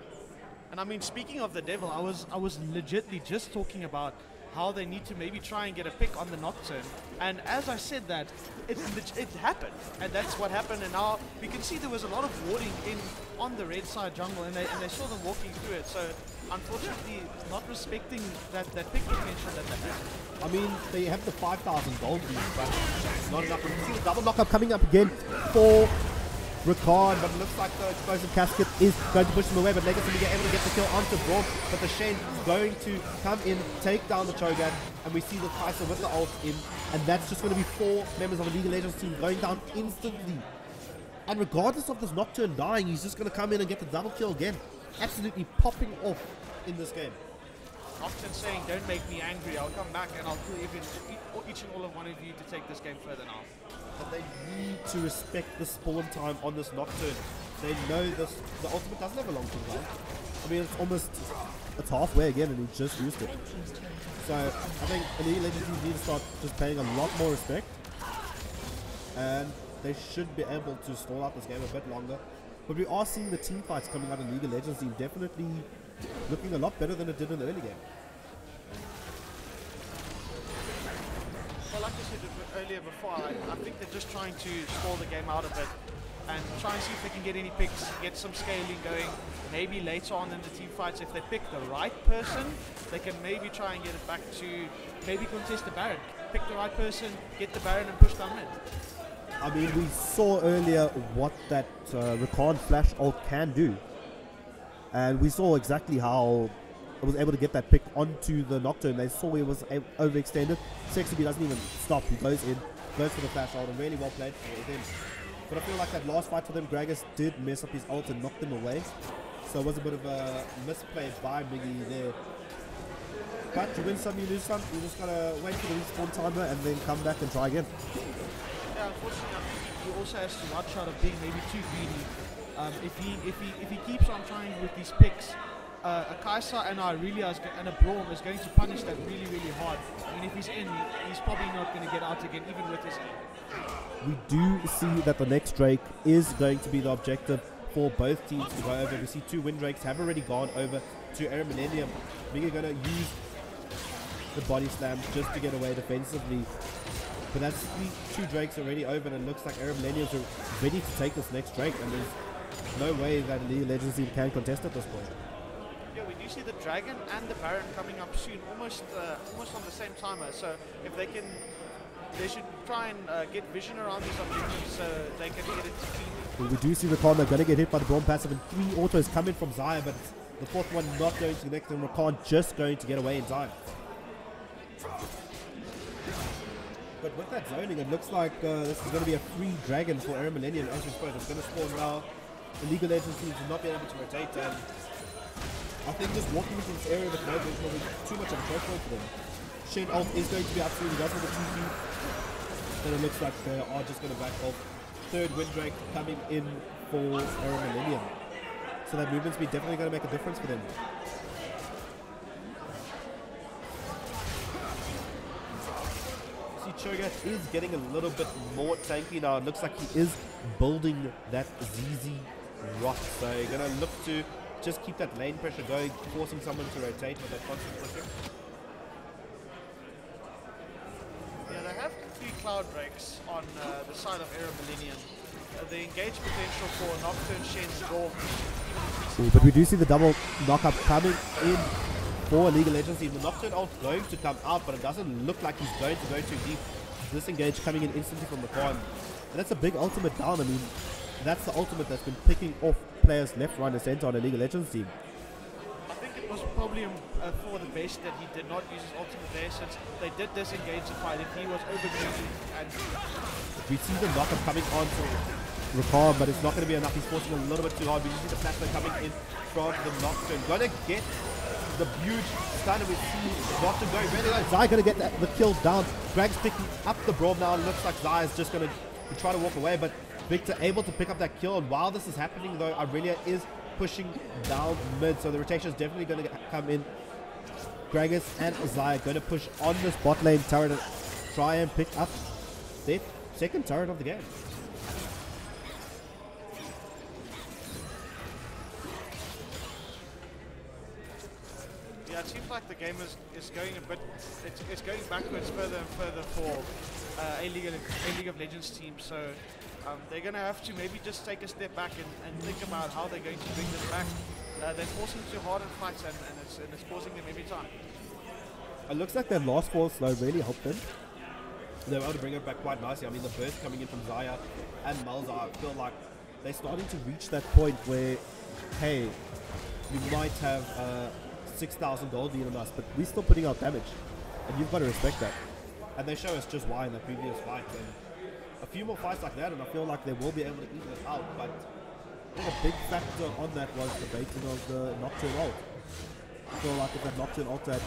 [SPEAKER 9] And I mean, speaking of the devil, I was legitly just talking about how they need to maybe try and get a pick on the Nocturne. And as I said that, it happened. And that's what happened. And now we can see there was a lot of warding in on the red side jungle, and they saw them walking through it. So unfortunately, not respecting that pick potential that they had.
[SPEAKER 8] I mean, they have the 5,000 gold lead, but it's not enough. We can see the double knockup coming up again for Ricard, but it looks like the explosive casket is going to push them away, but Legacy will get able to get the kill onto Braum, but the Shen going to come in, take down the Cho'Gath, and we see the Kai'Sa with the ult in, and that's just going to be 4 members of the League of Legends team going down instantly. And regardless of this Nocturne dying, he's just going to come in and get the double kill again. Absolutely popping off in this game.
[SPEAKER 9] Nocturne saying, don't make me angry, I'll come back and I'll kill each and all of one of you to take this game further now.
[SPEAKER 8] But they need to respect the spawn time on this Nocturne. They know this, the ultimate doesn't have a long cooldown. I mean, it's halfway again, and he just used it. So I think Elite Legends need to start just paying a lot more respect, and they should be able to stall out this game a bit longer. But we are seeing the team fights coming out in League of Legends team definitely looking a lot better than it did in the early game.
[SPEAKER 9] Well, like I said earlier before, I think they're just trying to stall the game out a bit and try and see if they can get any picks, get some scaling going. Maybe later on in the team fights, if they pick the right person, they can maybe try and get it back to maybe contest the Baron. Pick the right person, get the Baron and push down mid.
[SPEAKER 8] I mean, we saw earlier what that Rakan flash ult can do. And we saw exactly how it was able to get that pick onto the Nocturne. They saw he was overextended. Sexy doesn't even stop. He goes in, goes for the flash ult, and really well played for him. But I feel like that last fight for them, Gragas did mess up his ult and knocked them away. So it was a bit of a misplay by Miggy there. But to win some, you lose some. You just gotta wait for the respawn timer and then come back and try again.
[SPEAKER 9] Yeah, unfortunately, I think he also has to watch out of being maybe too greedy. If he keeps on trying with these picks, a Kai'Sa and a Aurelia and a Braum is going to punish that really, really hard. I mean, if he's in, he's probably not going to get out again, even with his
[SPEAKER 8] We do see that the next Drake is going to be the objective for both teams to go over. We see 2 Wind Drakes have already gone over to Era Millennium. We're going to use the body slam just to get away defensively. But that's two Drakes already over, and it looks like Arab Millenniums are ready to take this next Drake, and there's no way that League of Legends team can contest at this point.
[SPEAKER 9] Yeah, we do see the Dragon and the Baron coming up soon, almost on the same timer. So if they can, they should try and get vision around these objectives so they can get it clean.
[SPEAKER 8] Well, we do see Rakan going to get hit by the Braum passive, and 3 autos coming from Xayah, but the 4th one not going to connect, and Rakan just going to get away in time. But with that zoning, it looks like this is going to be a free Dragon for Arab Millennium as we spoke. It's going to spawn now. The League of Legends teams will not be able to rotate, and I think just walking into this area with no vision will be too much of a choke point for them. Shen Ult is going to be absolutely does with the 2P. Then it looks like they are just going to back off. 3rd Windrake coming in for Arab Millennium. So that movement speed definitely going to make a difference for them. See, Cho'Gath is getting a little bit more tanky now. It looks like he is building that ZZ rock. So you're going to look to just keep that lane pressure going, forcing someone to rotate with that constant pressure.
[SPEAKER 9] Yeah, they have 3 Cloud Drakes on the side of Arab Millennium. The engage potential for Nocturne, Shen's Braum.
[SPEAKER 8] But we do see the double knockup coming in for League of Legends team. The Nocturne ult going to come out, but it doesn't look like he's going to go too deep. Disengage coming in instantly from the farm. And that's a big ultimate down. I mean, that's the ultimate that's been picking off players left, right, and center on a League of Legends team.
[SPEAKER 9] I think it was probably for the best that he did not use his ultimate there, since they did disengage the fight. If he was overusing, and
[SPEAKER 8] we see the knockup coming on to Rakan, but it's not going to be enough. He's forcing a little bit too hard. We see the flashback coming in from the Nocturne. Gonna get the huge stun, and we see Nocturne going really low. Xayah going to get the kill down. Greg's picking up the Braum now. It looks like Xayah is just going to try to walk away, but Victor able to pick up that kill. And while this is happening, though, Aurelia is pushing down mid, so the rotation is definitely going to come in. Gragas and Xayah going to push on this bot lane turret and try and pick up their 2nd turret of the game.
[SPEAKER 9] yeah, it seems like the game is going a bit, it's going backwards further and further for a League of Legends team. So they're going to have to maybe just take a step back and think about how they're going to bring this back. They're forcing too hard in fights, and it's causing them every time.
[SPEAKER 8] It looks like that last fall slow really helped them. They were able to bring it back quite nicely. I mean, the burst coming in from Xayah and Malzahar, I feel like they're starting to reach that point where, hey, we might have 6,000 gold lead on us, but we're still putting out damage. And you've got to respect that. And they show us just why in the previous fight. And a few more fights like that, and I feel like they will be able to even it out. But I think a big factor on that was the baiting of the Nocturne ult. I feel like if that Nocturne ult had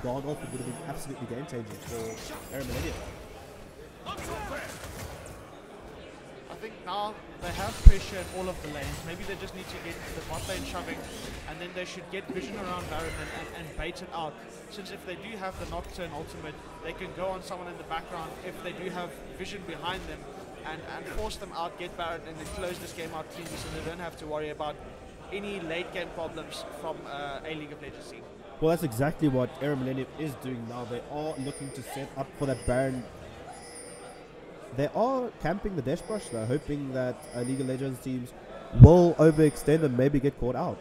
[SPEAKER 8] gone off, it would have been absolutely game-changing for Arab Millennium.
[SPEAKER 9] I think now they have pressure in all of the lanes. Maybe they just need to get the bot lane shoving, and then they should get vision around Baron and bait it out. Since if they do have the Nocturne ultimate, they can go on someone in the background if they do have vision behind them and force them out, get Baron, and then close this game out cleanly, so they don't have to worry about any late game problems from a League of Legends team.
[SPEAKER 8] Well, that's exactly what Arab Millennium is doing now. They are looking to set up for that Baron. They are camping the dash brush though, hoping that League of Legends teams will overextend and maybe get caught out.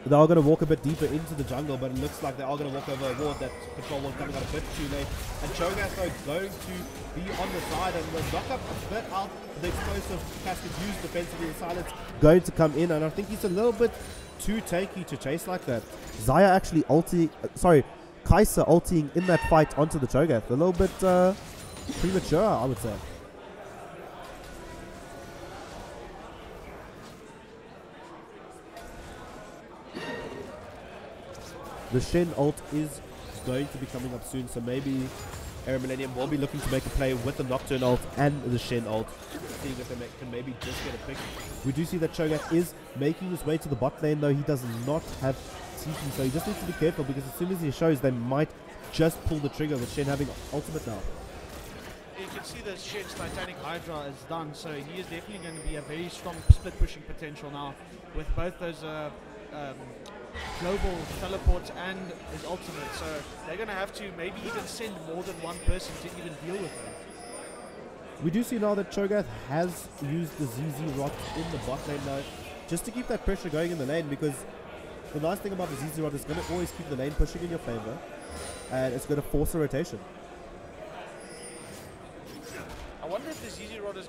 [SPEAKER 8] They are going to walk a bit deeper into the jungle, but it looks like they are going to walk over a ward. That control ward coming out a bit too late. And Cho'Gath though going to be on the side, and the knock up a bit out. The explosive casket used defensively. The silence going to come in, and I think he's a little bit too tanky to chase like that. Xayah actually ulting, Kai'Sa ulting in that fight onto the Cho'Gath. A little bit premature, I would say. The Shen ult is going to be coming up soon, so maybe Arab Millennium will be looking to make a play with the Nocturne ult and the Shen ult, seeing if they can maybe just get a pick. We do see that Cho'Gath is making his way to the bot lane, though he does not have TP, so he just needs to be careful, because as soon as he shows, they might just pull the trigger with Shen having ultimate now.
[SPEAKER 9] You can see that Shen's Titanic Hydra is done, so he is definitely going to be a very strong split pushing potential now, with both those global teleports and his ultimate, so they're going to have to maybe even send more than one person to even deal with him.
[SPEAKER 8] We do see now that Cho'Gath has used the ZZ Rot in the bot lane now, just to keep that pressure going in the lane, because the nice thing about the ZZ Rot is going to always keep the lane pushing in your favor, and it's going to force a rotation.
[SPEAKER 9] I wonder if the ZZ Rod is...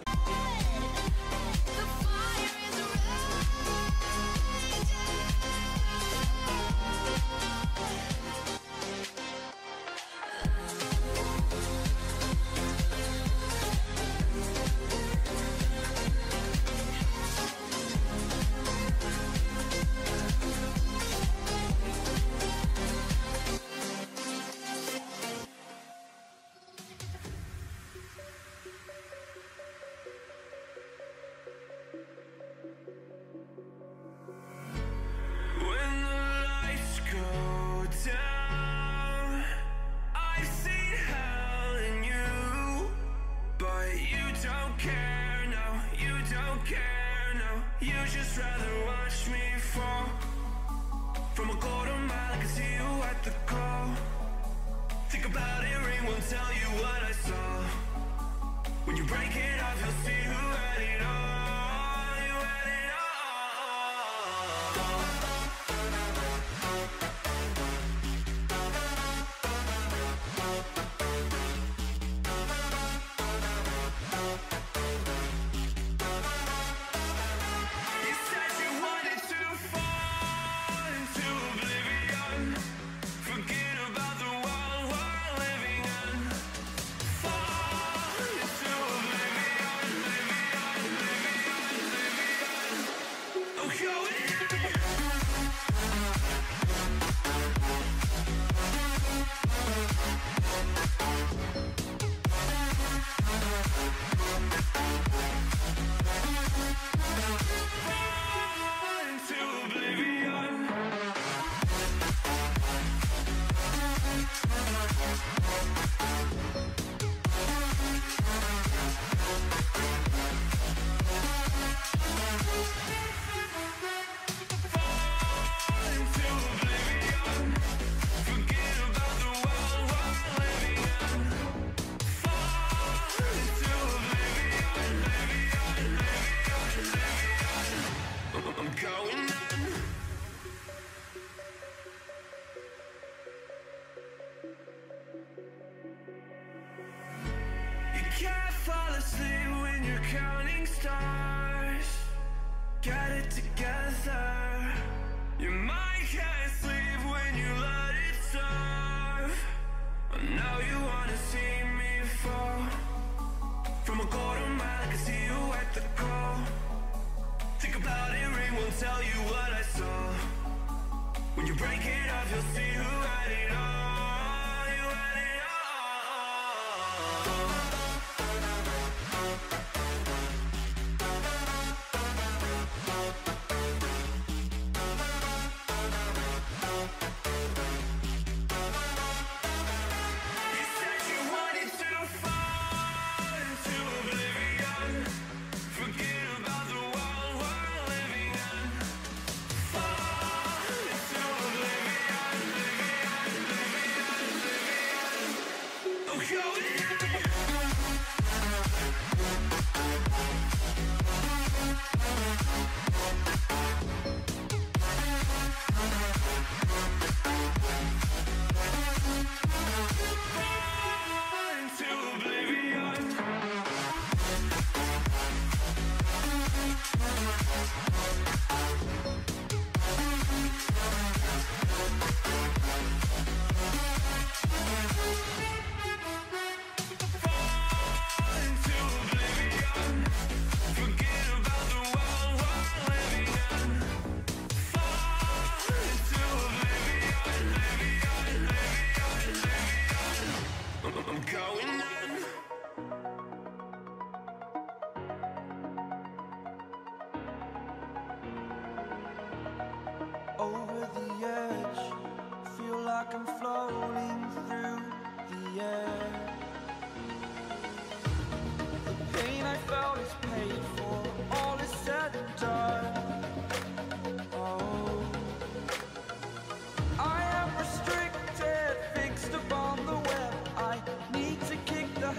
[SPEAKER 10] Forget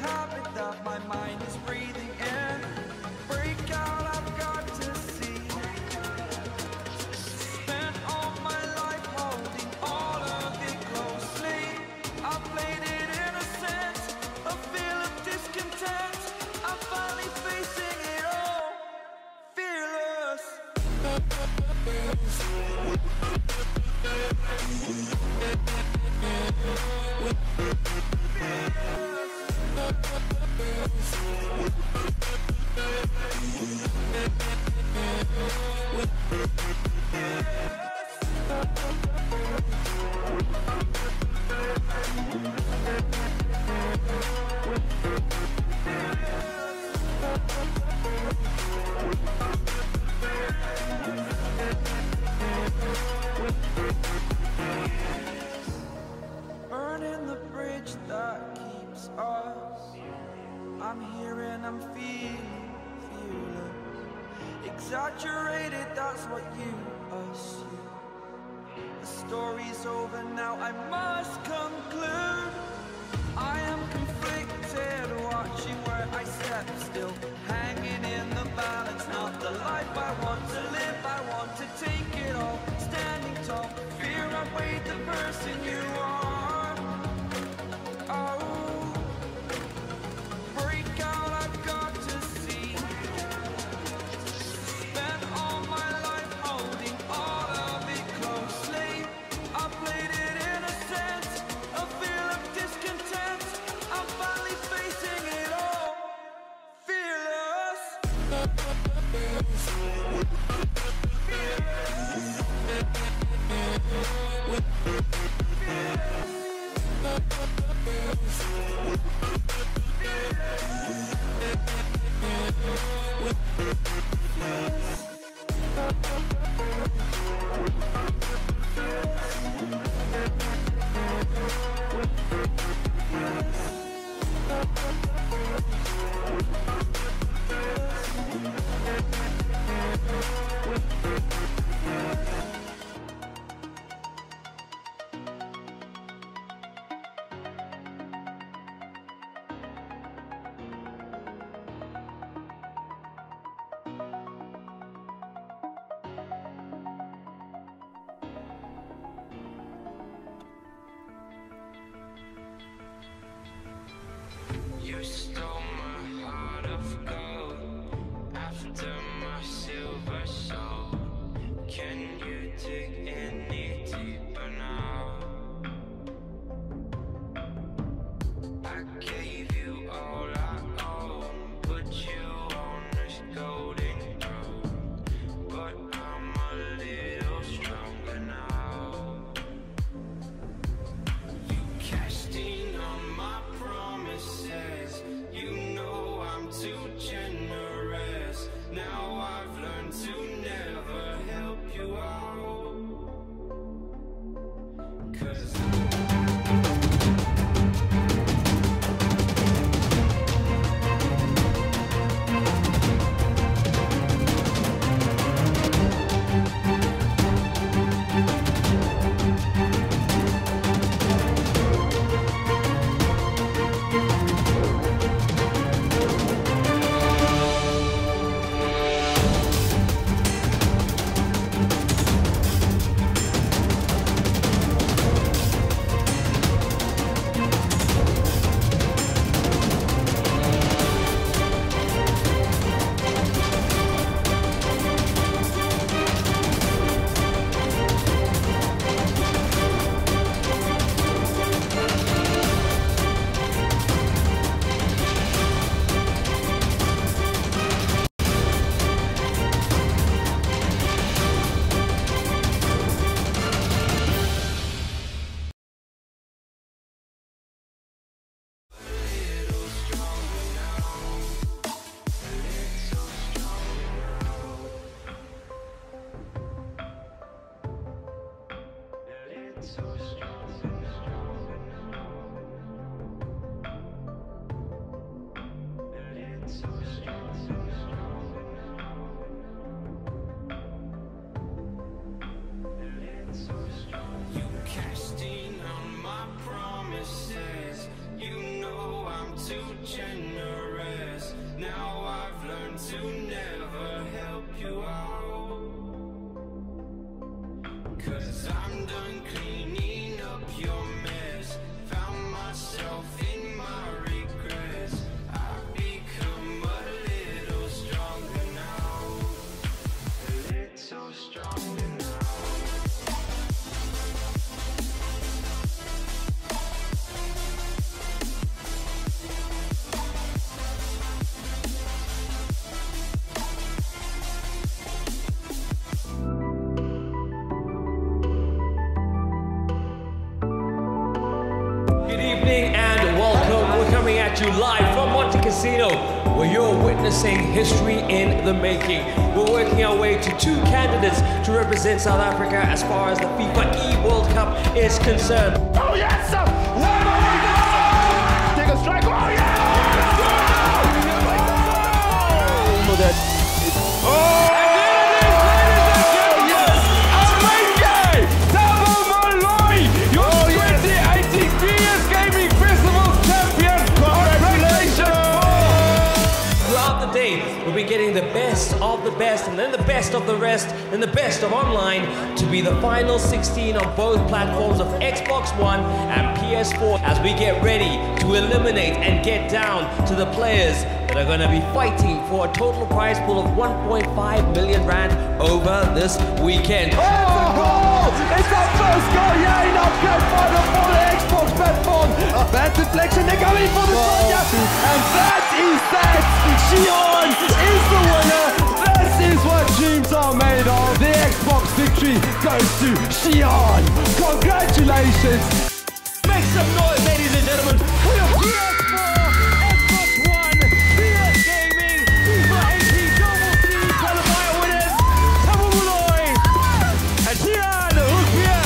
[SPEAKER 2] habit that my mind is breathing in. Break out, I've got to see. Spent all my life holding all of it closely. I played it innocent, a feel of discontent. I'm finally facing it all, fearless. Burning the bridge that keeps us. I'm here and I'm feeling fearless. Exaggerated, that's what you assume. The story's over now, I must conclude. I am conflicted, watching where I step still, hanging in the balance. Not the life I want to live, I want to take it all. Standing tall, fear outweighed the person you are. Oh, break out, I've got to see. Spent all my life holding all of it closely. I played it innocent, a feel of discontent. I'm finally facing it all, fearless.
[SPEAKER 10] You stole my heart of gold after my silver soul. Can you dig any deeper now? I gave you all I own, put you on this golden throne, but I'm a little stronger now. You cashed in on my promises. You know I'm too generous. Now I've learned to never help you out. 'Cause too generous. Now I've learned to never help you out, 'cause I'm done cleaning up your mess. Found myself in my regrets. I've become a little stronger now, a little stronger now.
[SPEAKER 1] Good evening and welcome. We're coming at you live from Monte Casino, where you're witnessing history in the making. We're working our way to two candidates to represent South Africa as far as the FIFA E World Cup is concerned.
[SPEAKER 2] Oh yes, sir! Take a strike. Oh yeah! Oh!
[SPEAKER 1] We'll be getting the best of the best, and then the best of the rest, and the best of online to be the final 16 on both platforms of Xbox One and PS4 as we get ready to eliminate and get down to the players that are going to be fighting for a total prize pool of 1.5 million rand over this weekend.
[SPEAKER 2] Oh! It's our first goal, yeah, in our grand final for the Xbox platform. Bad deflection, they're coming for the Sonya, and that is that. Xion is the winner. This is what dreams are made of. The Xbox victory goes to Xion. Congratulations.
[SPEAKER 1] Make some noise, ladies and gentlemen, for your PS4, Xbox One, PS Gaming, FIFA 18 Global Series qualifier winners, Tabo Muloy and Xion Rupia.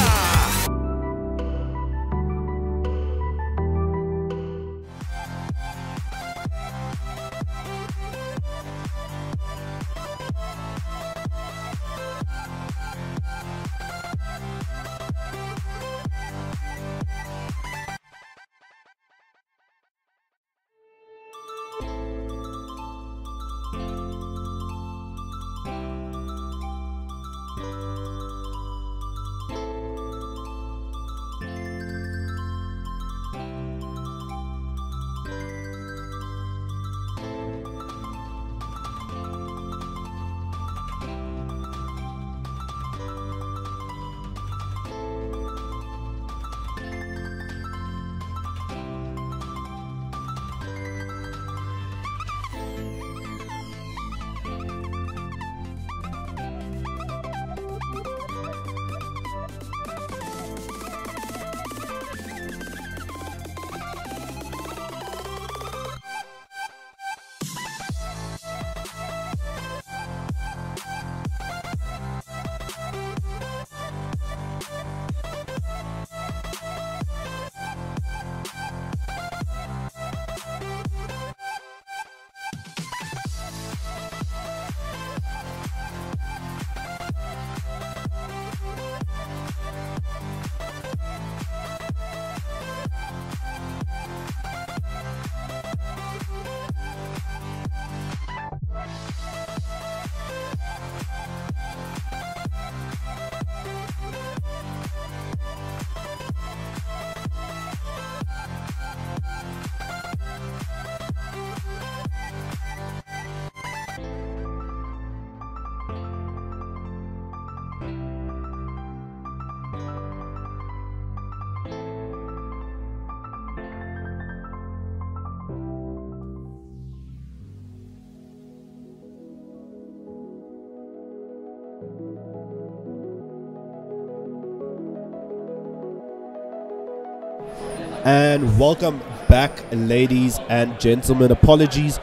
[SPEAKER 8] And welcome back, ladies and gentlemen. Apologies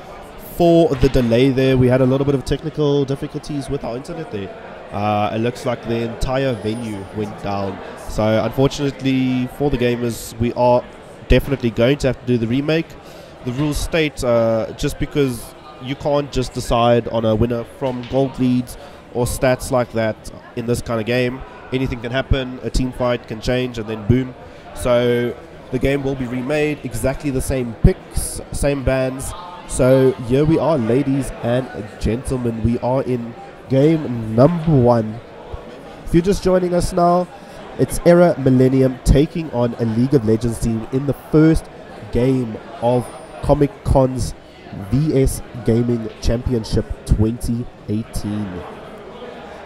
[SPEAKER 8] for the delay there. We had a little bit of technical difficulties with our internet there. It looks like the entire venue went down. So unfortunately for the gamers, we are definitely going to have to do the remake. The rules state just because you can't just decide on a winner from gold leads or stats like that in this kind of game. Anything can happen, a team fight can change, and then boom. So The game will be remade, exactly the same picks, same bands. So here we are, ladies and gentlemen. We are in game number 1. If you're just joining us now, it's Era Millennium taking on a League of Legends team in the first game of Comic Con's VS Gaming Championship 2018.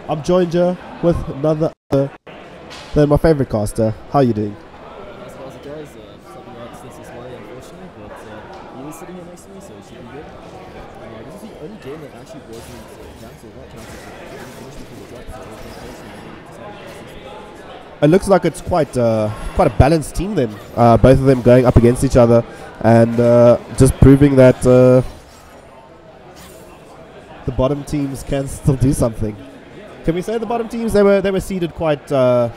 [SPEAKER 8] I'm joined here with another than my favorite caster. How are you doing?
[SPEAKER 11] As it goes, something like this is why, unfortunately, but he was sitting here next to me, so it should be good. This is the only game that actually wasn't cancelled, not cancelled. It didn't finish before the drop, so it was
[SPEAKER 8] it looks like it's quite a balanced team then. Both of them going up against each other and just proving that the bottom teams can still do something. Can we say the bottom teams they were seeded quite? They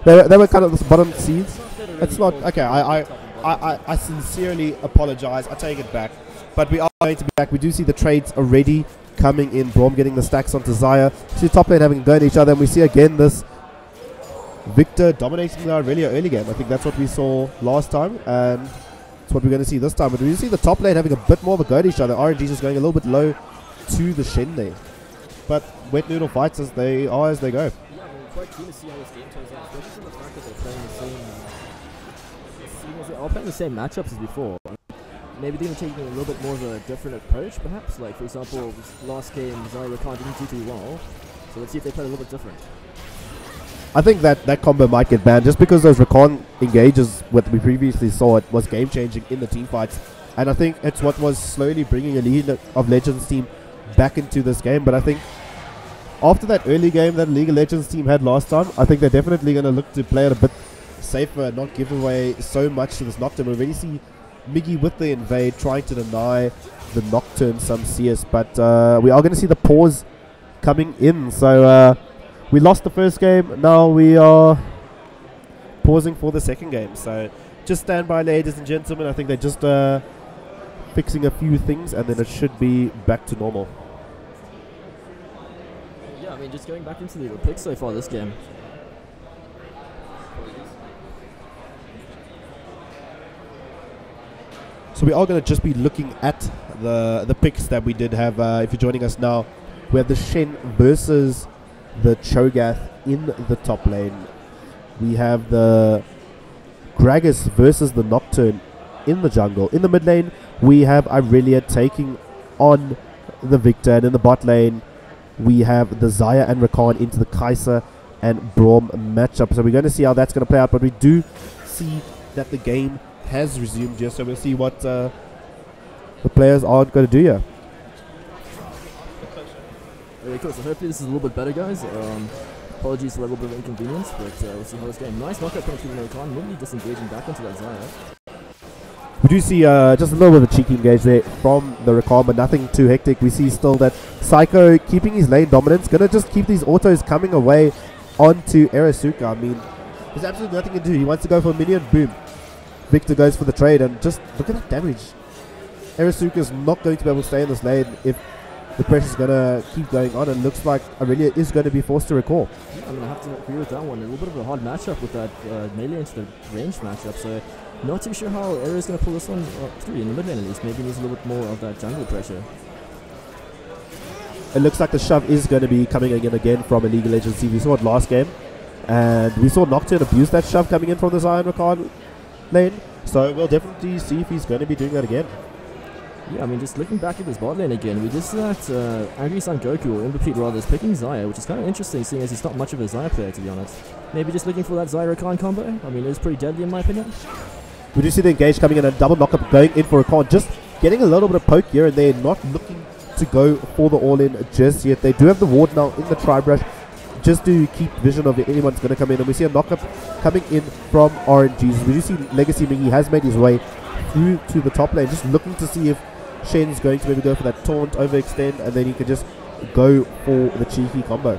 [SPEAKER 8] were kind of the bottom seeds. It's not okay. I sincerely apologize. I take it back. But we are going to be back. We do see the trades already coming in. Braum getting the stacks onto Zaya. We see top lane having going at each other, and we see again this Victor dominating the really early game. I think that's what we saw last time, and it's what we're going to see this time. But we see the top lane having a bit more of a go at each other. RNG is going a little bit low to the Shen there. But Wet Noodle fights as they are as they go.
[SPEAKER 11] Yeah, I'm quite keen to see how this game turns out, especially from the fact that they're playing the same matchups as before. Maybe they're taking a little bit more of a different approach, perhaps. Like, for example, this last game, Zaya Rakan didn't do too well. So let's see if they play a little bit different.
[SPEAKER 8] I think that combo might get banned just because those Rakan engages, what we previously saw, it was game-changing in the team fights. And I think it's what was slowly bringing a League of Legends team back into this game. But I think after that early game that League of Legends team had last time, I think they're definitely going to look to play it a bit safer and not give away so much to this Nocturne. We already see Miggy with the invade trying to deny the Nocturne some CS, but we are going to see the pause coming in. So we lost the first game, now we are pausing for the second game. So just stand by, ladies and gentlemen. I think they're just fixing a few things and then it should be back to normal.
[SPEAKER 11] Yeah, I mean, just going back into the picks so far this game.
[SPEAKER 8] So we are going to just be looking at the picks that we did have. If you're joining us now, we have the Shen versus the Cho'Gath in the top lane. We have the Gragas versus the Nocturne in the jungle. In the mid lane, we have Irelia taking on the Victor. And in the bot lane, we have the Zaya and Rakan into the Kai'Sa and Braum matchup. So we're going to see how that's going to play out. But we do see that the game has resumed here, so we'll see what the players are going to do here.
[SPEAKER 11] Okay, cool. So hopefully this is a little bit better, guys. Apologies for a little bit of inconvenience, but we'll see how this game. Nice knockout penalty from Rakan, really disengaging back into that Zaya.
[SPEAKER 8] We do see just a little bit of a cheeky engage there from the Rakan, but nothing too hectic. We see still that Psycho keeping his lane dominance, going to just keep these autos coming away onto Erasuka. I mean, there's absolutely nothing to do. He wants to go for a minion, boom. Victor goes for the trade, and just look at that damage. Erasuka is not going to be able to stay in this lane if the pressure's going to keep going on, and looks like Irelia is going to be forced to recall.
[SPEAKER 11] Yeah, I'm going to have to agree with that one. A little bit of a hard matchup with that melee into the range matchup, so not too sure how Era is going to pull this one through in the mid lane at least. Maybe needs a little bit more of that jungle pressure.
[SPEAKER 8] It looks like the shove is going to be coming again from a League of Legends team. We saw it last game, and we saw Nocturne abuse that shove coming in from the Zion Rakan lane, so we'll definitely see if he's going to be doing that again.
[SPEAKER 11] Yeah, I mean, just looking back at this bot lane again, we just see that Angry Son Goku, or Imbepeed rather, is picking Zaya, which is kind of interesting, seeing as he's not much of a Zaya player, to be honest. Maybe just looking for that Zaya Rakan combo. I mean, it's pretty deadly in my opinion.
[SPEAKER 8] We do see the engage coming in and double knockup going in for Rakan, just getting a little bit of poke here and there, not looking to go for the all-in just yet. They do have the ward now in the tri-brush, just to keep vision of if anyone's going to come in. And we see a knockup coming in from RNGs. We do see Legacy Miggy has made his way through to the top lane, just looking to see if Shen's going to maybe go for that taunt, overextend, and then he can just go for the cheeky combo.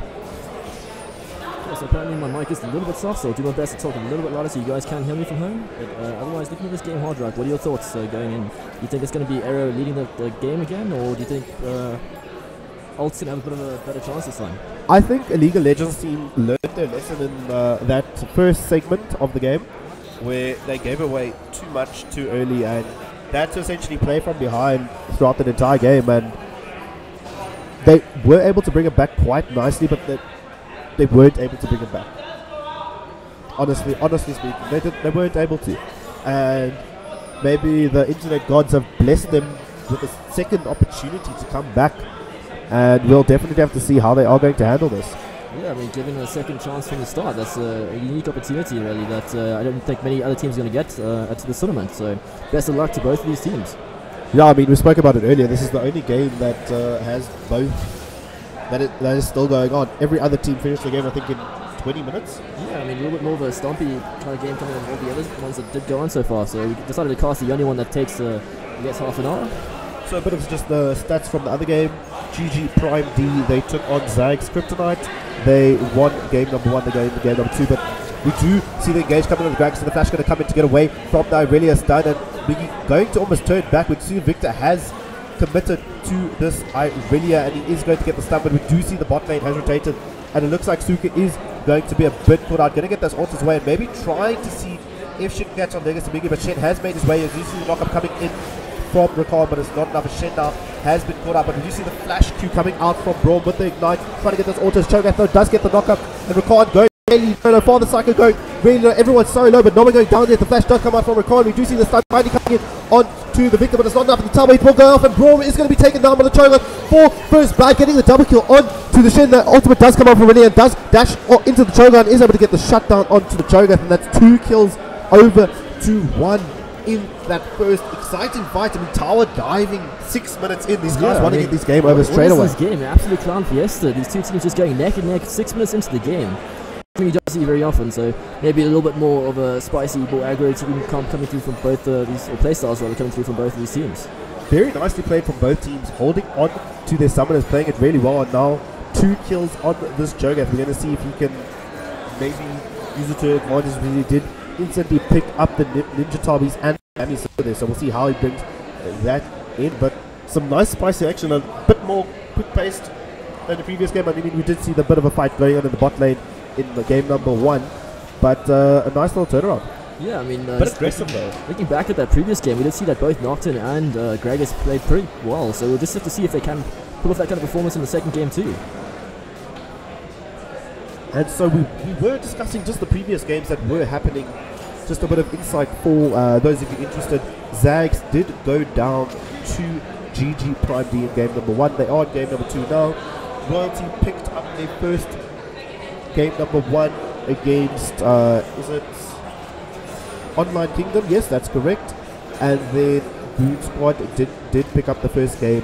[SPEAKER 11] Yes, apparently my mic is a little bit soft, so I'll do my best to talk a little bit louder so you guys can hear me from home. But otherwise, looking at this game hard drive, what are your thoughts going in? You think it's going to be Arrow leading the game again, or do you think Ult's going to have a bit of a better chance this time?
[SPEAKER 8] I think a League of Legends team learned their lesson in that first segment of the game, where they gave away too much too early, and they had to essentially play from behind throughout the entire game, and they were able to bring it back quite nicely, but they weren't able to bring it back. Honestly speaking, they weren't able to, and maybe the internet gods have blessed them with a second opportunity to come back, and we'll definitely have to see how they are going to handle this.
[SPEAKER 11] Yeah, I mean, given a second chance from the start, that's a unique opportunity, really, that I don't think many other teams are going to get to this tournament. So, best of luck to both of these teams.
[SPEAKER 8] Yeah, I mean, we spoke about it earlier. This is the only game that has both, that is still going on. Every other team finished the game, I think, in 20 minutes.
[SPEAKER 11] Yeah, I mean, a little bit more of a stompy kind of game coming on all the other ones that did go on so far. So, we decided to cast the only one that takes, I guess, half an hour.
[SPEAKER 8] So a bit of just the stats from the other game. GG Prime D, they took on Zag's Kryptonite. They won game number 1, they go into game number 2, but we do see the engage coming on the Gragas, so the flash going to come in to get away from the Irelia stun, and Biggie going to almost turn back. We see Victor has committed to this Irelia, and he is going to get the stun, but we do see the bot lane has rotated, and it looks like Suka is going to be a bit caught out, going to get those ults away, and maybe trying to see if she can catch on Legacy Biggie, but Shen has made his way, as you see the knockup coming in from Ricard, but it's not enough. Shen now has been caught up, but you see the flash Q coming out from Braum with the ignite, trying to get those autos. Cho'Gath though does get the knockup, and Ricard going really low, Father Psycho going really low. Everyone's so low, but no one going down there. The flash does come out from Ricard. We do see the stun finally coming in on to the Victor, but it's not enough. The Talbot will go off, and Braum is going to be taken down by the Cho'Gath for first blood, getting the double kill on to the Shen. The ultimate does come out from Renee and does dash into the Cho'Gath, and is able to get the shutdown onto the Cho'Gath, and that's 2 kills over to 1. In that first exciting fight. I mean, tower diving 6 minutes in. These guys want to get this game over straight away.
[SPEAKER 11] This game, absolute clown fiesta. These two teams just going neck and neck 6 minutes into the game. I mean, you don't see very often, so maybe a little bit more of a spicy, more aggro team coming through from both these, or playstyles rather, coming through from both of these teams.
[SPEAKER 8] Very nicely played from both teams, holding on to their summoners, playing it really well, and now 2 kills on this Cho'Gath. We're going to see if he can maybe use it to advantage, because he did instantly pick up the Ninja Tabis and Ami's there, so we'll see how he brings that in, but some nice spicy action, a bit more quick-paced than the previous game. I mean, we did see the bit of a fight going on in the bot lane in the game number 1, but a nice little turnaround.
[SPEAKER 11] Yeah, I mean,
[SPEAKER 8] but aggressive though.
[SPEAKER 11] Looking back at that previous game, we did see that both Nocturne and Gragas played pretty well, so we'll just have to see if they can pull off that kind of performance in the second game too.
[SPEAKER 8] And so we were discussing just the previous games that were happening. Just a bit of insight for those of you interested. Zags did go down to GG Prime D in game number 1. They are in game number 2 now. Royalty picked up their first game number 1 against, is it Online Kingdom? Yes, that's correct. And then Boot Squad did pick up the first game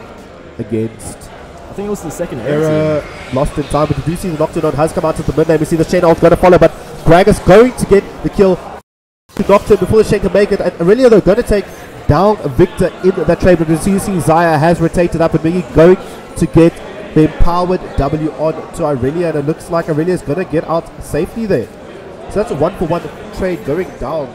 [SPEAKER 8] against,
[SPEAKER 11] I think it was the second
[SPEAKER 8] Error. Lost in time, but you do see the Nocturne has come out at the mid lane. We see the Shen ult going to follow, but Gragas going to get the kill to Nocturne before the Shen can make it, and Aurelia though going to take down Victor in that trade, but you see Zaya has rotated up, and Miggy going to get the empowered W on to Aurelia, and it looks like Aurelia is going to get out safely there. So that's a 1-for-1 trade going down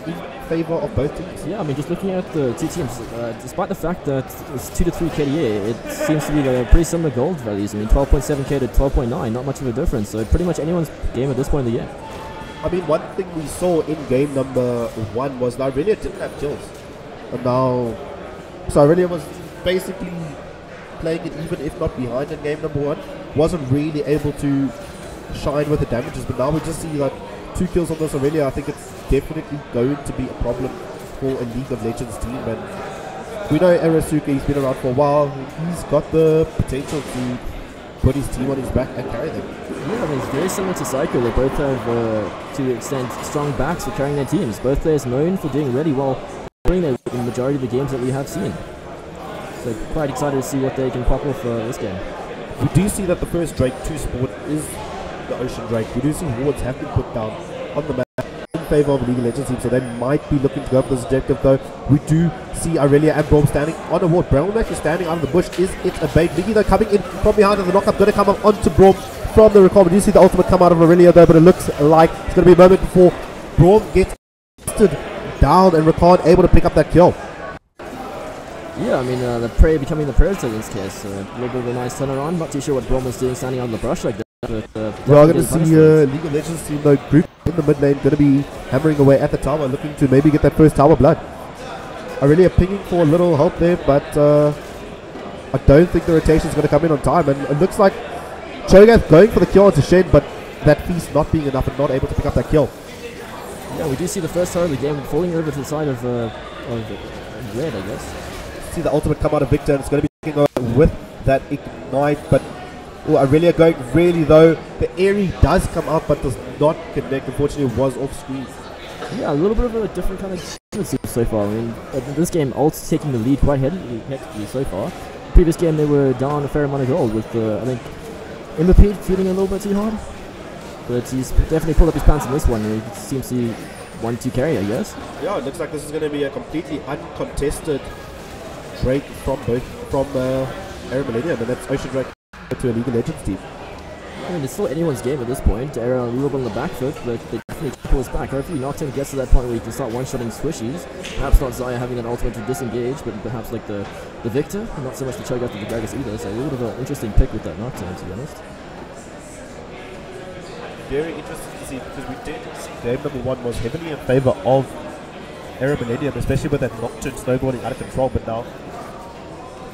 [SPEAKER 8] in favor of both teams.
[SPEAKER 11] Yeah, I mean, just looking at the two teams, despite the fact that it's 2 to 3 KDA, it seems to be pretty similar gold values. I mean, 12.7k to 12.9, not much of a difference, so pretty much anyone's game at this point in the game.
[SPEAKER 8] I mean, one thing we saw in game number 1 was that Aurelia didn't have kills. And now, so Aurelia was basically playing it even if not behind in game number 1. Wasn't really able to shine with the damages, but now we just see like 2 kills on this Aurelia. I think it's definitely going to be a problem for a League of Legends team. And we know Arasuka, he's been around for a while. He's got the potential to put his team on his back and carry them.
[SPEAKER 11] Yeah, I mean, it's very similar to Psycho. They both have, to an extent, strong backs for carrying their teams. Both players known for doing really well in the majority of the games that we have seen. So quite excited to see what they can pop off this game.
[SPEAKER 8] We do see that the first Drake 2 support is the Ocean Drake. We do see wards have been put down on the map in favor of the League of Legends team, so they might be looking to go for this objective though. We do see Aurelia and Braum standing on a ward. Braum actually standing out of the bush. Is it a bait? Miggy though coming in from behind, and the knockup going to come up onto Braum from the recovery. We do see the ultimate come out of Aurelia though, but it looks like it's going to be a moment before Braum gets down and Ricard able to pick up that kill.
[SPEAKER 11] Yeah, I mean, the prey becoming the predator in this case. A little bit of a nice turnaround. Not too sure what Braum was doing standing on the brush like that.
[SPEAKER 8] We are going to see League of Legends team though group in the mid lane, going to be hammering away at the tower, looking to maybe get that first tower blood. I really am pinging for a little help there, but I don't think the rotation is going to come in on time, and it looks like Cho'Gath going for the kill onto Shen, but that feast not being enough and not able to pick up that kill.
[SPEAKER 11] Yeah, we do see the first tower of the game falling over to the side of red, I guess.
[SPEAKER 8] See the ultimate come out of Victor, and it's going to be taking over with that ignite, but Aurelia going really though. The Aerie does come out, but does not connect. Unfortunately, it was off screen.
[SPEAKER 11] Yeah, a little bit of a different kind of so far. I mean, in this game, Alt's taking the lead quite heavily so far. Previous game, they were down a fair amount of gold with, I think, Impede feeling a little bit too hard. But he's definitely pulled up his pants in this one. He seems to want to carry, I guess.
[SPEAKER 8] Yeah, it looks like this is going to be a completely uncontested break from Era Millennium, and that's Ocean Drake to a League of Legends team.
[SPEAKER 11] I mean, it's still anyone's game at this point. Era a little bit on the back foot, but they definitely pull us back. Hopefully Nocturne gets to that point where you can start one-shotting swishies. Perhaps not Xayah having an ultimate to disengage, but perhaps like the Victor, not so much the Cho'Gath to the Gragas either, so a little bit of an interesting pick with that Nocturne, to be honest.
[SPEAKER 8] Very interesting to see, because we did see game number 1 was heavily in favour of Era Millennium, especially with that Nocturne snowboarding out of control, but now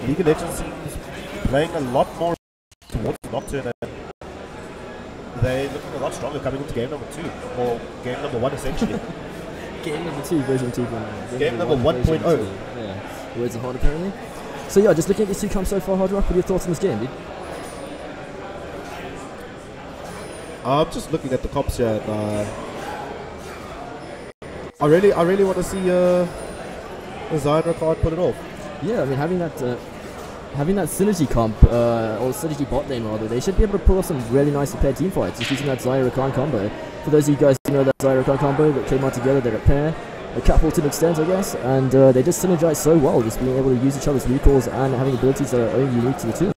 [SPEAKER 8] League of Legends seems playing a lot more towards Nocturne, and they're looking a lot stronger coming into game number 2, or game number 1 essentially.
[SPEAKER 11] Game number 2, version 2.
[SPEAKER 8] Game number 1.0.
[SPEAKER 11] Yeah, words are hard apparently. So yeah, just looking at these two comps so far, Hard Rock, what are your thoughts on this game, dude?
[SPEAKER 8] I'm just looking at the comps here, and I really want to see Xayah and Rakan put it off.
[SPEAKER 11] Yeah, I mean, having that synergy comp, or synergy bot lane rather, they should be able to pull off some really nice paired team fights, just using that Xayah Rakan combo. For those of you guys who know that Xayah Rakan combo that came out together, they're a pair, a couple to an extent I guess, and they just synergize so well, just being able to use each other's recalls and having abilities that are only unique to the two.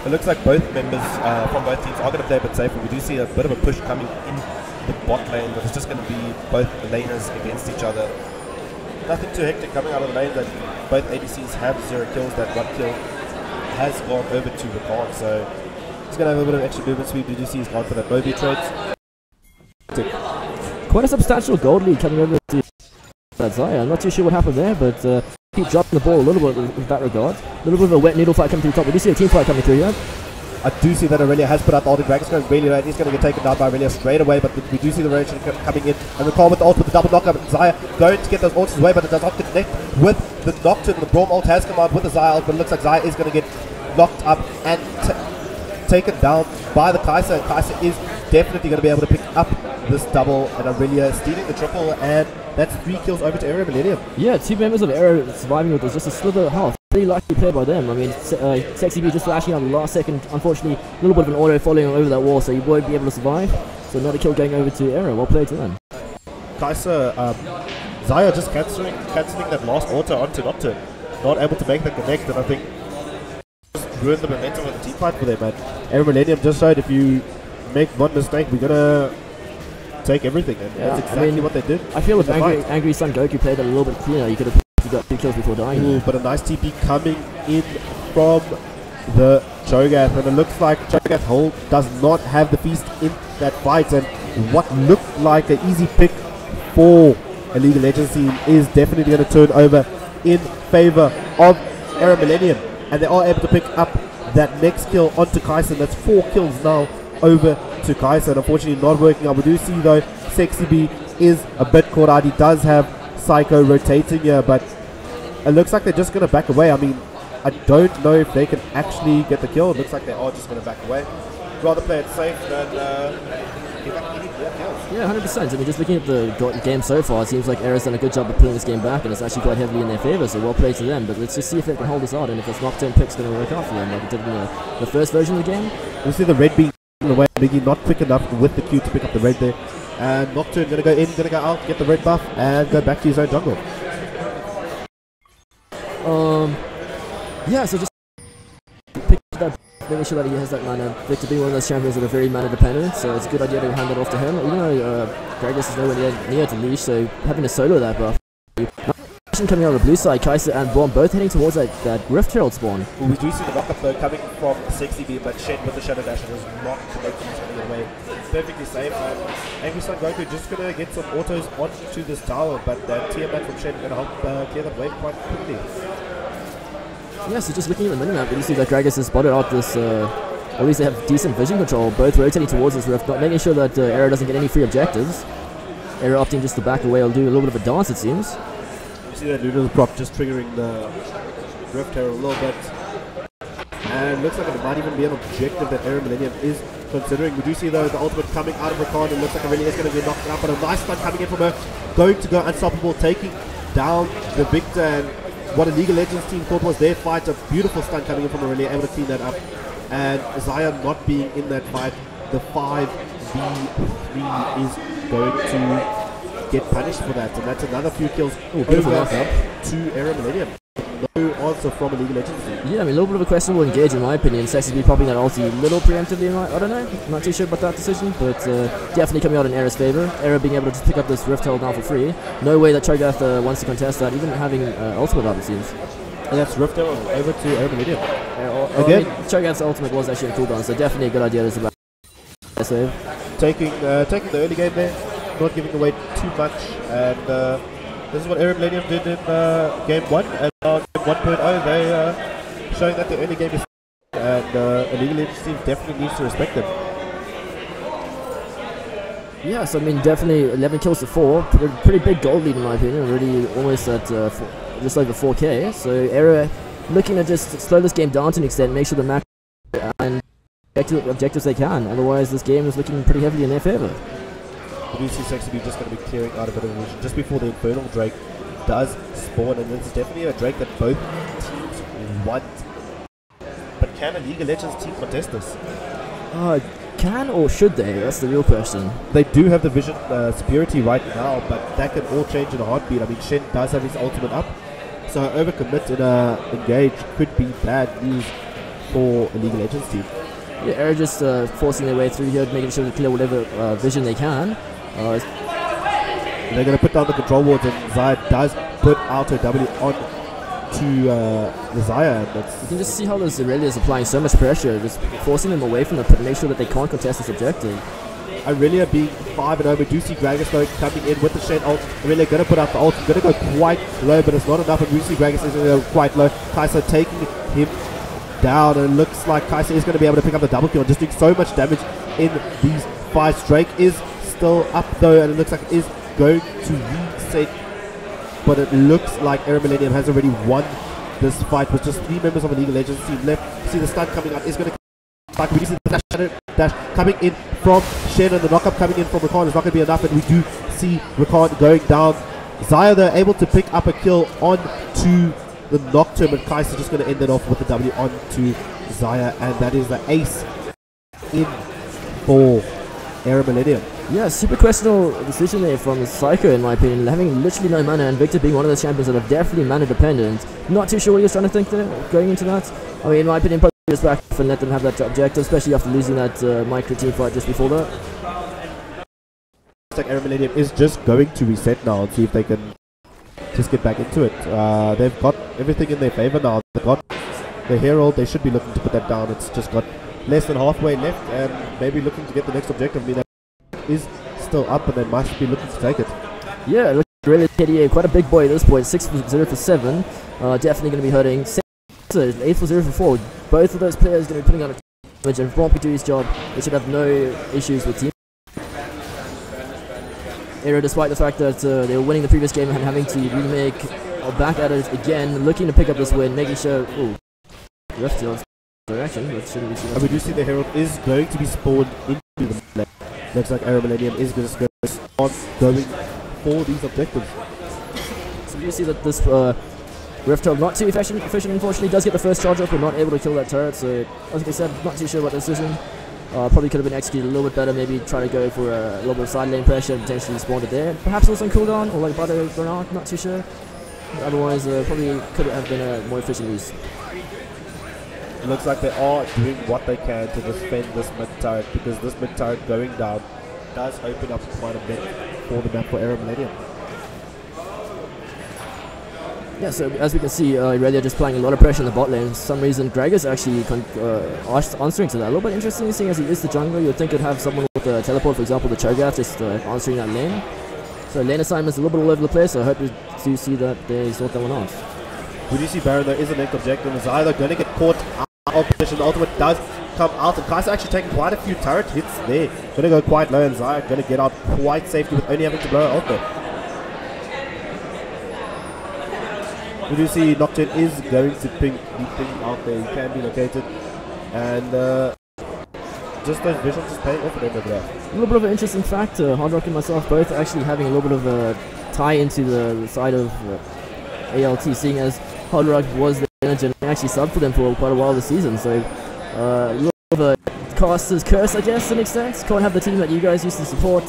[SPEAKER 8] It looks like both members from both teams are going to play a bit safer. We do see a bit of a push coming in the bot lane, but it's just going to be both laners against each other. Nothing too hectic coming out of the lane, that both ADCs have 0 kills. That 1 kill has gone over to Rakan, so he's going to have a bit of extra movement speed. We do see he's gone for that Moby trades.
[SPEAKER 11] Quite a substantial gold lead coming over to that Xayah. I'm not too sure what happened there, but keep dropping the ball a little bit in that regard. A little bit of a wet noodle fight coming through the top. We do see a team fight coming through here.
[SPEAKER 8] I do see that Aurelia has put out the ult. Dragon's going really late. He's going to get taken down by Aurelia straight away, but we do see the rotation coming in. And Rakan with the ult with the double knockup. Xayah going to get those ults away, but it does not connect with the Nocturne. The Braum ult has come out with the Xayah ult, but it looks like Xayah is going to get locked up and taken down by the Kai'Sa. And Kai'Sa is definitely going to be able to pick up this double, and Aurelia stealing the triple, and that's 3 kills over to Era Millennium.
[SPEAKER 11] Yeah, 2 members of Era surviving with just a sliver of health. Pretty lucky play by them. I mean, Sexy B just flashing out the last second. Unfortunately, a little bit of an auto following over that wall, so he won't be able to survive. So another kill going over to Era. Well played to them.
[SPEAKER 8] Kai'Sa, Xayah just cancelling that last auto onto Nocturne. Not able to make the connect, and I think just ruined the momentum of the team fight for them, man. Era Millennium just showed if you make one mistake, we're gonna take everything, and that's exactly what they did.
[SPEAKER 11] I feel if Angry Son Goku played that a little bit cleaner, you could have got 2 kills before dying.
[SPEAKER 8] Ooh, but a nice TP coming in from the Cho'Gath, and it looks like Cho'Gath Hold does not have the feast in that fight, and what looked like an easy pick for a League of Legends team is definitely going to turn over in favor of Era Millennium, and they are able to pick up that next kill onto Kai'Sa, and that's 4 kills now over to Kai'Sa, and unfortunately not working out. We do see though Sexy B is a bit caught out. He does have Psycho rotating here, but it looks like they're just going to back away. I mean, I don't know if they can actually get the kill. It looks like they are just going to back away. Rather play it safe than give up any more kills.
[SPEAKER 11] Yeah, 100%. I mean, just looking at the game so far, it seems like Era's done a good job of pulling this game back, and it's actually quite heavily in their favour, so well played to them. But let's just see if they can hold this out, and if this Nocturne pick's going to work out for them, like it did in the first version of the game.
[SPEAKER 8] We see the red being away, Biggie not quick enough with the Q to pick up the red there. And Nocturne going to go in, going to go out, get the red buff, and go back to his own jungle.
[SPEAKER 11] Yeah, so just pick that, making sure that he has that mana. Victor being one of those champions that are very mana dependent, so it's a good idea to hand it off to him. Even though Gragas is nowhere near to leash, so having to solo that buff. coming out of the blue side, Kaiser and Braun both heading towards that Rift Herald spawn.
[SPEAKER 8] Well, we do see the knockup though coming from 60 beam, but Shen with the Shadow Dash is not connecting him away. Perfectly safe. Angry Sun Goku just going to get some autos onto this tower, but that Tiamat from Shen going to help clear that wave quite quickly.
[SPEAKER 11] Yeah, so just looking at the minimap, we do see that Gragas has spotted out this, at least they have decent vision control, both rotating towards this Rift, not making sure that Arrow doesn't get any free objectives. Arrow opting just to back away, will do a little bit of a dance it seems.
[SPEAKER 8] You see that Luna's prop just triggering the Rift Herald a little bit. And looks like it might even be an objective that Arrow Millennium is considering. We do see though the ultimate coming out of Rakan, and looks like it really is going to be knocked out, but a nice stun coming in from her, going to go unstoppable, taking down the Victor, and what a League of Legends team thought was their fight. A beautiful stun coming in from Aurelia, able to clean that up. And Zaya not being in that fight, the 5v3 is going to get punished for that, and that's another few kills over to Arrow Millennium. No answer from a League of Legends team.
[SPEAKER 11] Yeah, I mean, a little bit of a questionable engage in my opinion. Sexy popping that ulti a little preemptively, I don't know. I'm not too sure about that decision, but definitely coming out in Arrow's favor. Arrow being able to just pick up this Rift Herald now for free. No way that Cho'Gath wants to contest that, even having ultimate up, it seems.
[SPEAKER 8] And that's Rift Herald over to Arrow Millennium.
[SPEAKER 11] Again, Cho'Gath's ultimate was actually a cooldown, so definitely a good idea. This about save.
[SPEAKER 8] Taking the early game there, not giving away too much, and this is what Arrow Millennium did in game 1, and now in 1.0 they showing that the early game is, and a League of Legends team definitely needs to respect them.
[SPEAKER 11] Yeah, so I mean, definitely 11 kills to 4, pretty big gold lead in my opinion, already almost at just over 4k. So Arrow looking to just slow this game down to an extent, make sure the match and objectives they can. Otherwise, this game is looking pretty heavily in their favor.
[SPEAKER 8] We do see Sexy B just going to be clearing out a bit of vision just before the Infernal Drake does spawn, and it's definitely a Drake that both teams want. But can a League of Legends team contest this?
[SPEAKER 11] Can or should they? That's the real question.
[SPEAKER 8] They do have the vision superiority right now, but that can all change in a heartbeat. I mean, Shen does have his ultimate up, so overcommit in a engage could be bad news for a League of Legends team.
[SPEAKER 11] Yeah, Arrow just forcing their way through here, making sure to clear whatever vision they can.
[SPEAKER 8] They're going to put down the control wards, and Zaya does put out her W on to the Zaya.
[SPEAKER 11] You can just see how this Aurelia is applying so much pressure, just forcing them away from the pit, make sure that they can't contest this objective.
[SPEAKER 8] Aurelia being 5-0, we do see Gragas though coming in with the Shen ult. Aurelia going to put out the ult, going to go quite low, but it's not enough, and we see Gragas is quite low. Kaiser taking him down, and it looks like Kaiser is going to be able to pick up the double kill, just doing so much damage in these fights. Drake is still up though, and it looks like it is going to reset, but it looks like Arrow Millennium has already won this fight with just 3 members of the League of Legends team left. See the stun coming out is going to back. We see the dash coming in from Shen, and the knockup coming in from Rakan is not going to be enough, and we do see Rakan going down. Zaya they're able to pick up a kill onto the Nocturne, but Kaiser just going to end it off with the W onto Zaya, and that is the ace in for Arrow Millennium.
[SPEAKER 11] Yeah, super questionable decision there from Psycho in my opinion, having literally no mana, and Victor being one of those champions that are definitely mana dependent. Not too sure what he was trying to think there going into that. I mean, in my opinion, probably just back and let them have that objective, especially after losing that micro team fight just before that.
[SPEAKER 8] Looks like Arrow Millennium is just going to reset now and see if they can just get back into it. They've got everything in their favor now. They've got the Herald, they should be looking to put that down. It's just got less than halfway left, and maybe looking to get the next objective. I mean, that is still up, and they must be looking to take it.
[SPEAKER 11] Yeah, look, really KDA, quite a big boy at this point. 6 for 0 for 7, definitely going to be hurting. 8 for 0 for 4. Both of those players going to be putting on a damage, and if Braun can do his job, they should have no issues with team. Arrow, despite the fact that they were winning the previous game and having to remake, back at it again, looking to pick up this win, making sure. Ooh, Rift direction, but shouldn't be too much.
[SPEAKER 8] And we do see the Herald is going to be spawned into the lane. Looks like Arrow Millennium is going to start going for these objectives.
[SPEAKER 11] So you see that this Rift Herald not too efficient, unfortunately, does get the first charge up, but not able to kill that turret. So as I said, not too sure about the decision. Probably could have been executed a little bit better, maybe try to go for a little bit of side lane pressure and potentially spawned it there. Perhaps also on cooldown, or like butter Bernard, not too sure. Otherwise, probably could have been a more efficient use.
[SPEAKER 8] It looks like they are doing what they can to defend this mid turret, because this mid turret going down does open up quite a bit for the map for Arrow Millennium.
[SPEAKER 11] Yeah, so as we can see, Aurelia just applying a lot of pressure in the bot lane. For some reason, Greg is actually answering to that. A little bit interesting, seeing as he is the jungler. You would think you'd have someone with a teleport, for example, the Cho'Gath, just answering that lane. So lane assignments a little bit all over the place, so I hope you do see that they sort that one out.
[SPEAKER 8] We do see Baron, though, is a linked objective. Is either going to get caught out of position. The ultimate does come out, and Kai'Sa actually taking quite a few turret hits there. Going to go quite low, and Zaya going to get out quite safely with only having to blow her ult there. We do see Nocturne is going to ping out there. He can be located, and just those visions is paying off at the end of that.
[SPEAKER 11] A little bit of an interesting fact, Hard Rock and myself both actually having a little bit of a tie into the side of ALT, seeing as Hard Rock was the manager and actually subbed for them for quite a while this season. So a little bit of a caster's curse, I guess, to an extent. Can't have the team that you guys used to support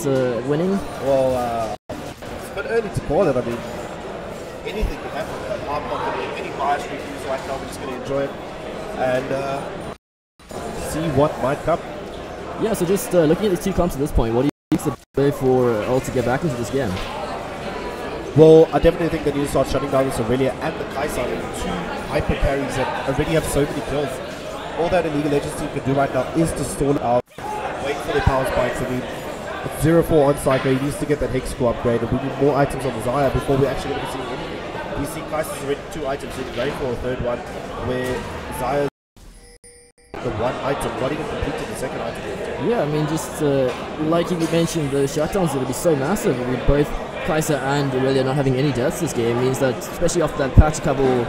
[SPEAKER 11] winning.
[SPEAKER 8] Well, it's a bit early to call it. I mean, anything can happen. I'm not going to any bias reviews right now. We're just going to enjoy it and see what might come.
[SPEAKER 11] Yeah, so just looking at these two comps at this point, what do you think is the way for Ult to get back into this game?
[SPEAKER 8] Well, I definitely think they need to start shutting down this Aurelia and the Kai'Sa, two hyper carries that already have so many kills. All that a League of Legends team can do right now is to stall out, wait for their power spikes. I mean, it's 0-4 on Psycho. He needs to get that Hex score upgraded. We need more items on the Zaya before we're actually going to be seeing anything. We see Kai'Sa's already 2 items, he's going for a third one, where Zaya's the 1 item, not even completed the second item.
[SPEAKER 11] Yeah, I mean, just like you mentioned, the shutdowns are going to be so massive. I mean, both Kai'Sa and Aurelia not having any deaths this game means that, especially after that patch a couple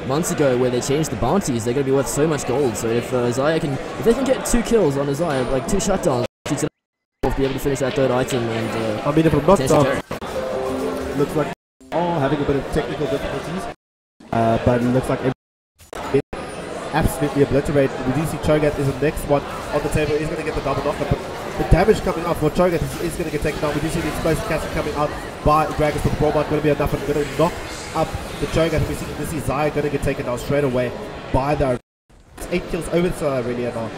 [SPEAKER 11] months ago where they changed the bounties, they're going to be worth so much gold. So if Zaya if they can get 2 kills on a Zaya, like 2 shutdowns, she's going to be able to finish that third item. And
[SPEAKER 8] I mean, if I'm not wrong, looks like having a bit of technical difficulties, but it looks like absolutely obliterated. We do see Cho'Gath is the next one on the table. He's going to get the double knocker, but the damage coming out for Cho'Gath is going to get taken down. We do see the explosive castle coming out by Dragons, but the brawl going to be enough and going to knock up the Cho'Gath. We see Zaya going to get taken down straight away by the 8 kills over Zaya really now,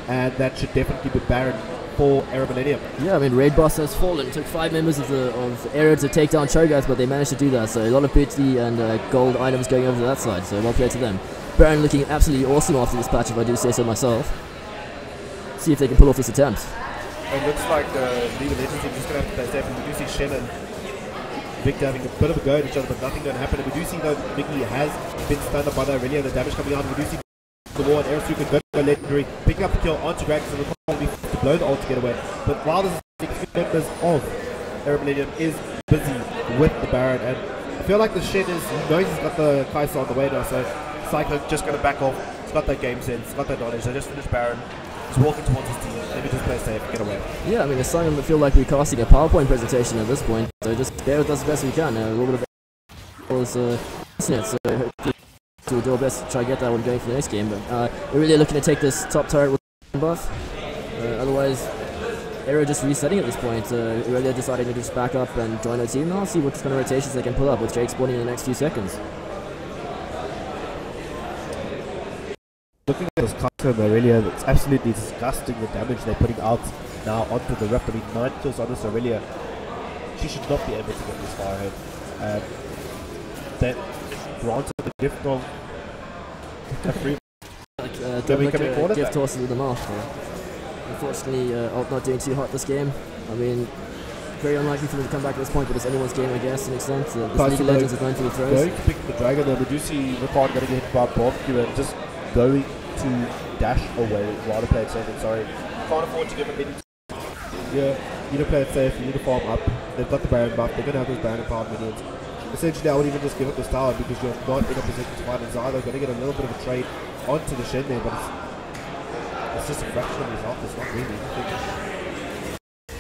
[SPEAKER 8] and that should definitely be Baron for Era Millennium.
[SPEAKER 11] Yeah, I mean, Raid Boss has fallen. It took 5 members of Era to take down Cho'Gath, but they managed to do that. So a lot of booty and gold items going over to that side. So well played to them. Baron looking absolutely awesome after this patch, if I do say so myself. See if they can pull off this attempt.
[SPEAKER 8] It looks like the League of Legends team just going to have to play safe. We do see Shen and Victor having a bit of a go at each other, but nothing going to happen. And we do see though Mickey has been stunned up by the Aurelia, the damage coming out. And we do see the wall and Aerosuke go legendary, picking up the kill onto Gragas, and will probably to blow the ult to get away. But while this members of Era Millennium is busy with the Baron, and I feel like the Shen he knows he's got the Kai'Sa on the way now, so Cyclone just going to back off. He's got that game sense, he's got that knowledge. They just finished Baron. He's walking towards his team. Maybe just play safe, get away.
[SPEAKER 11] Yeah, I mean, it's starting to feel like we're casting a PowerPoint presentation at this point. So just bear with us as best we can. A little bit of so we'll do our best to try to get that one going for the next game. But we're really looking to take this top turret with buff. Otherwise, Era just resetting at this point. Aurelia deciding to just back up and join our team now. See what kind of rotations they can pull up with Jake spawning in the next few seconds.
[SPEAKER 8] Looking at this Kai'Sa and Aurelia, it's absolutely disgusting the damage they're putting out now onto the Rift. I mean, 9 kills on this Aurelia. She should not be able to get this far ahead. That granted the gift of a free
[SPEAKER 11] gift horse in the mouth. Unfortunately, Alt not doing too hot this game. I mean, very unlikely for them to come back at this point, but it's anyone's game, I guess, to an extent. This League of Legends is going for the throws.
[SPEAKER 8] Going to pick the dragon, though, we do see Ricard going to get hit by barbecue and just going to dash away while the play it safe. And sorry, can't afford to give him any. Yeah, you need to play it safe, you need to farm up. They've got the Baron buff, they're going to have those Baron empowered minions. Essentially, I would even just give up this tower because you're not in a position to fight Zaya. They're going to get a little bit of a trade onto the Shen there, but it's just a fraction of his health. It's not really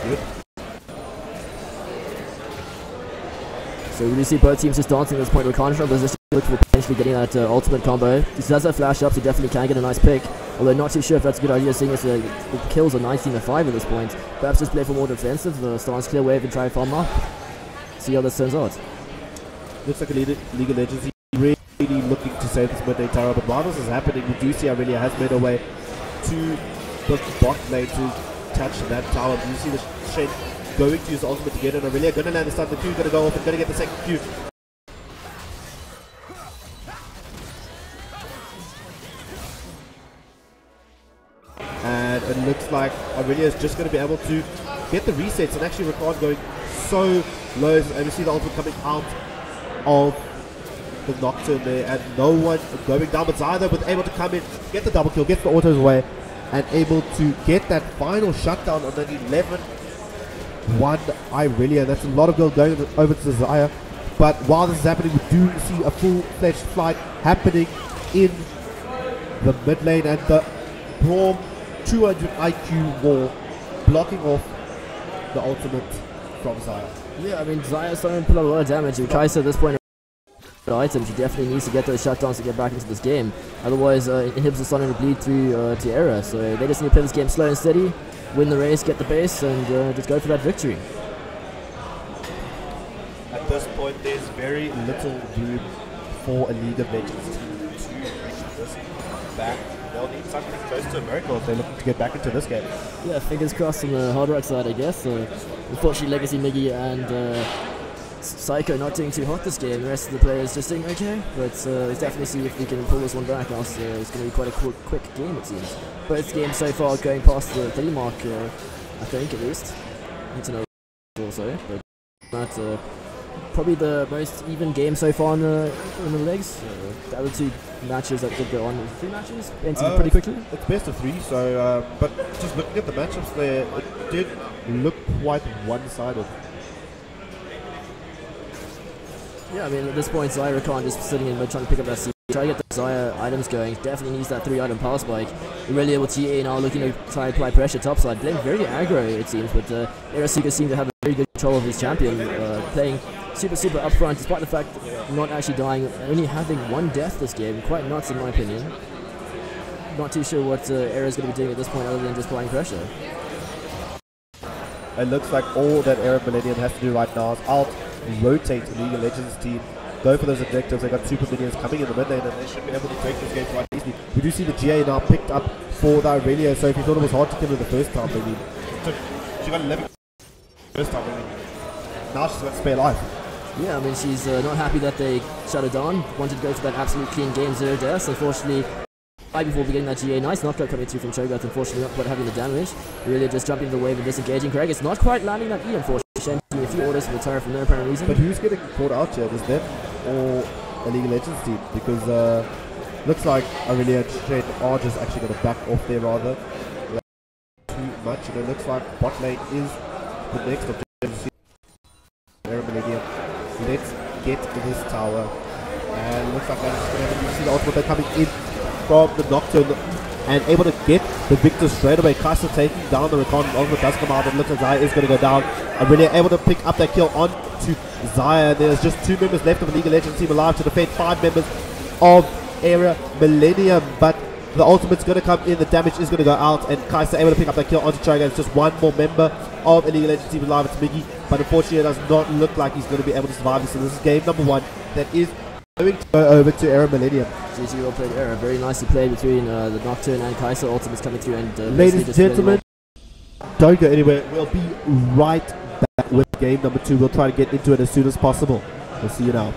[SPEAKER 8] good.
[SPEAKER 11] So we do see both teams just dancing at this point. Rakantra position looking for potentially getting that ultimate combo. He does have flash up, so definitely can get a nice pick. Although not too sure if that's a good idea, seeing as the kills are 19-5 at this point. Perhaps just play for more defensive, stance clear wave and try and farm up. See how this turns out.
[SPEAKER 8] Looks like a League of Legends really looking to save this mid-lane tower, but while this is happening, we do see Aurelia has made her way to the bot lane to touch that tower. You see the Shen going to use the ultimate to get in. Aurelia going to land the stun, the Q going to go off and going to get the second Q. looks like Aurelia is just going to be able to get the resets, and actually Rakan going so low, and we see the ultimate coming out of the Nocturne there, and no one going down, but Zyther was able to come in, get the double kill, gets the autos away, and able to get that final shutdown on an 11-1 Irelia. That's a lot of gold going over to Zaya. But while this is happening, we do see a full-fledged fight happening in the mid lane, and the Braum 200 IQ wall blocking off the ultimate from Zaya.
[SPEAKER 11] Yeah, I mean, Zaya's starting to put a lot of damage. Kaisa at this point, items, she definitely needs to get those shutdowns to get back into this game. Otherwise, inhibitors are starting to bleed through to Era. So they just need to play this game slow and steady, win the race, get the base, and just go for that victory.
[SPEAKER 8] At this point, there's very little room for a League of Legends team to reach this back. They'll need something close to a miracle if they're looking to get back into this game.
[SPEAKER 11] Yeah, fingers crossed on the Hard Rock side, I guess. Unfortunately, Legacy Miggy and Psycho not doing too hot this game. The rest of the players just doing okay, but let's definitely see if we can pull this one back. Else it's going to be quite a quick game, it seems. Both games so far going past the 30 mark, I think, at least. Need to know also, but not probably the most even game so far in the legs. The other two matches that did go on, 3 matches, ended pretty quickly.
[SPEAKER 8] It's best of 3, so but just looking at the matchups there, it did look quite one-sided.
[SPEAKER 11] Yeah, I mean, at this point, Zyra can't just sitting in mid trying to pick up that seed. Try to get the Zyra items going. Definitely needs that 3-item power spike. Really able to GA now looking to try and apply pressure topside. Playing very aggro, it seems, but Erasuka seems to have a very good control of his champion. Playing super upfront, despite the fact that not actually dying, only having 1 death this game. Quite nuts, in my opinion. Not too sure what Era's going to be doing at this point other than just applying pressure.
[SPEAKER 8] It looks like all that Era Millennium has to do right now is out, rotate the League of Legends team, go for those objectives. They got super minions coming in the mid lane, and they should be able to take this game quite easily. We do see the GA now picked up for the Irelia, so if you thought it was hard to kill her the first time, maybe she got 11 first time, maybe. Now she's got to spare life.
[SPEAKER 11] Yeah, I mean, she's not happy that they shut her down. Wanted to go for that absolute clean game, 0 deaths. Unfortunately, right before beginning that GA, nice knockout coming through from Cho'Gath. Unfortunately, not quite having the damage. Really just jumping the wave and disengaging. Craig, it's not quite landing that E, unfortunately. Shen doing a few orders for the turret for no apparent reason.
[SPEAKER 8] But who's getting caught out here? Was them or a League of Legends team? Because looks like Aurelia and Shen are just actually going to back off there rather. Too much, and it looks like bot lane is the next objective. Era Millennium. Let's get this tower. And looks like that's going to happen. You see the ultimate coming in from the Nocturne and able to get the victor straight away. Kaisa taking down the Rakan. Ultimate does come out, and looks like Zaya is going to go down. And really able to pick up that kill on to Zaya. There's just 2 members left of the League of Legends team alive to defend 5 members of Era Millennium. But the ultimate's going to come in, the damage is going to go out, and Kaisa able to pick up that kill onto Cho'Gath. It's just 1 more member of the League of Legends team alive. It's Miggy, but unfortunately it does not look like he's going to be able to survive this. So this is game number 1 that is going to go over to Era Millennium.
[SPEAKER 11] GG, well played Era. Very nicely played between the Nocturne and Kaisa. Ultimates coming through, and
[SPEAKER 8] ladies and gentlemen, don't go anywhere. We'll be right back with game number 2. We'll try to get into it as soon as possible. We'll see you now.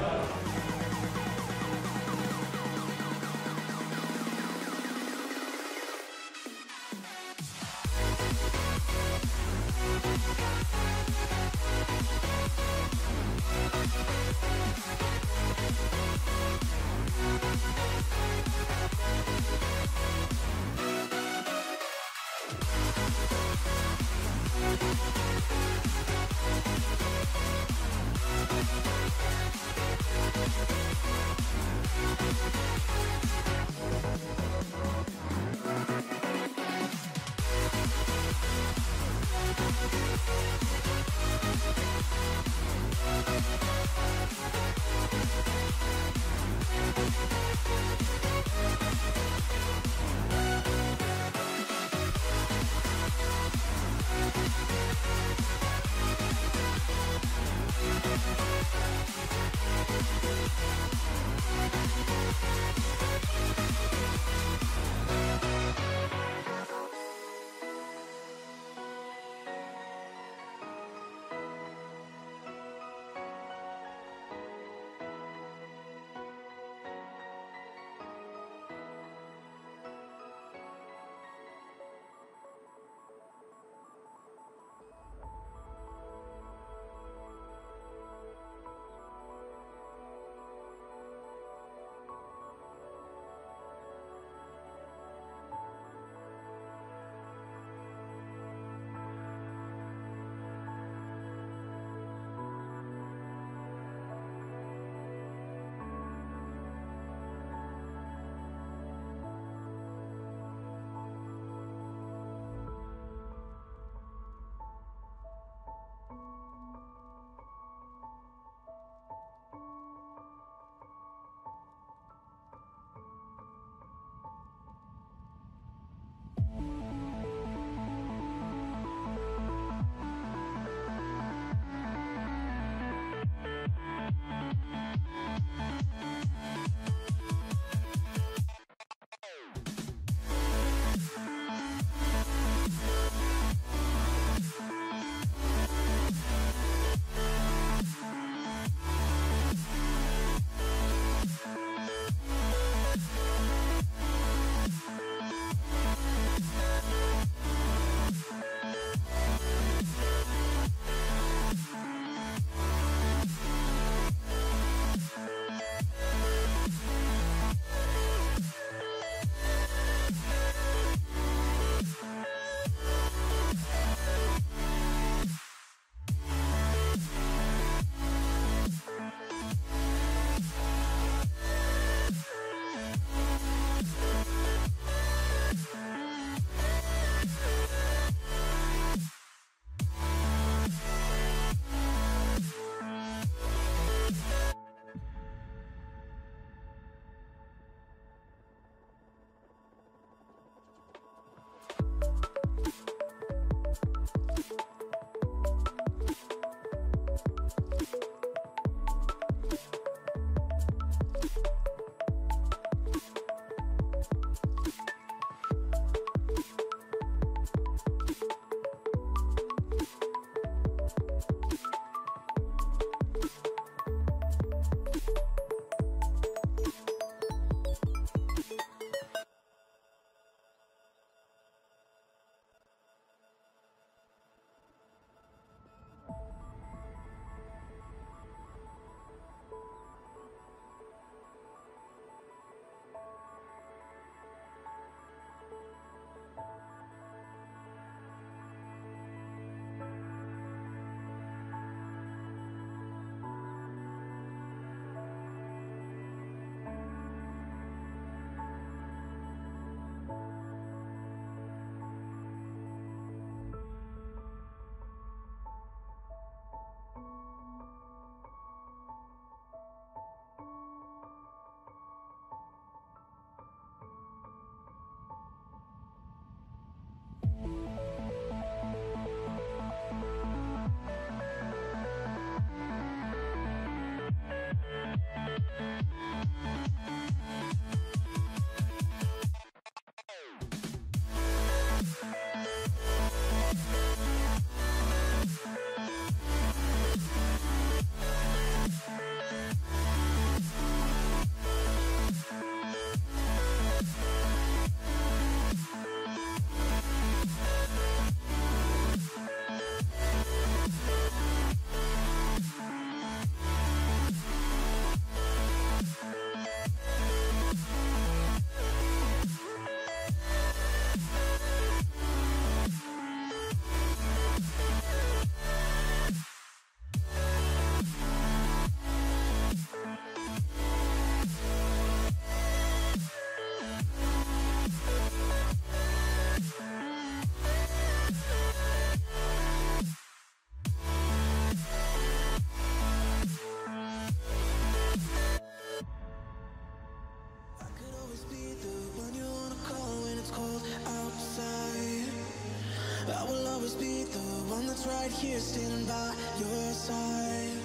[SPEAKER 10] here standing by your side.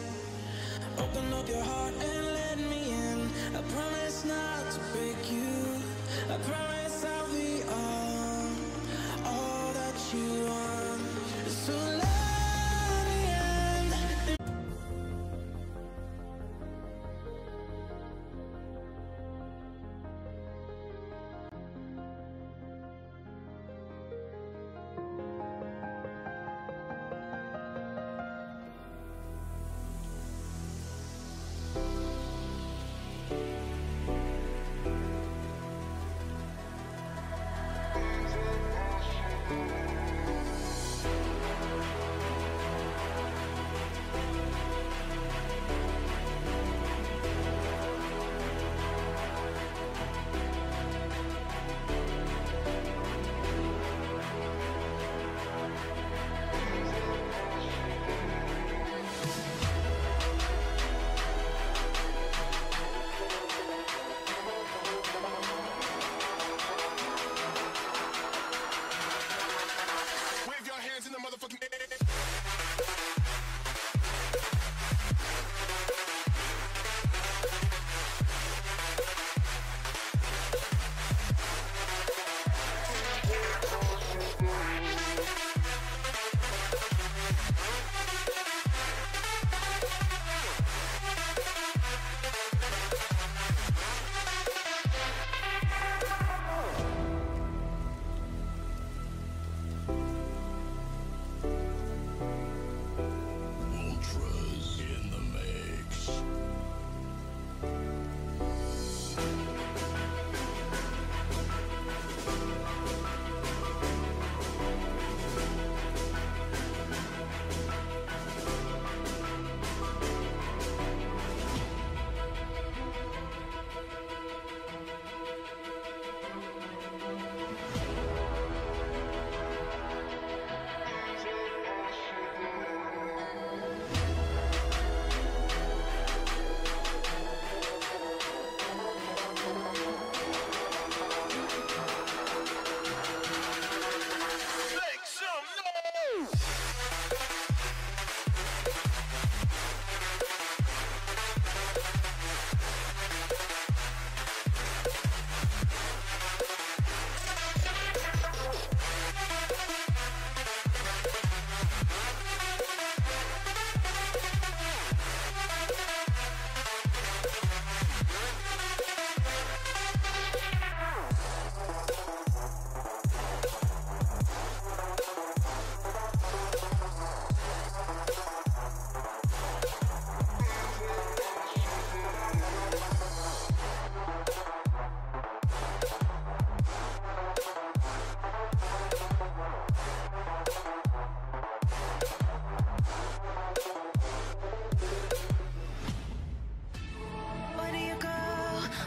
[SPEAKER 10] Open up your heart and let me in. I promise not to break you. I promise I'll be all that you want. So let me end.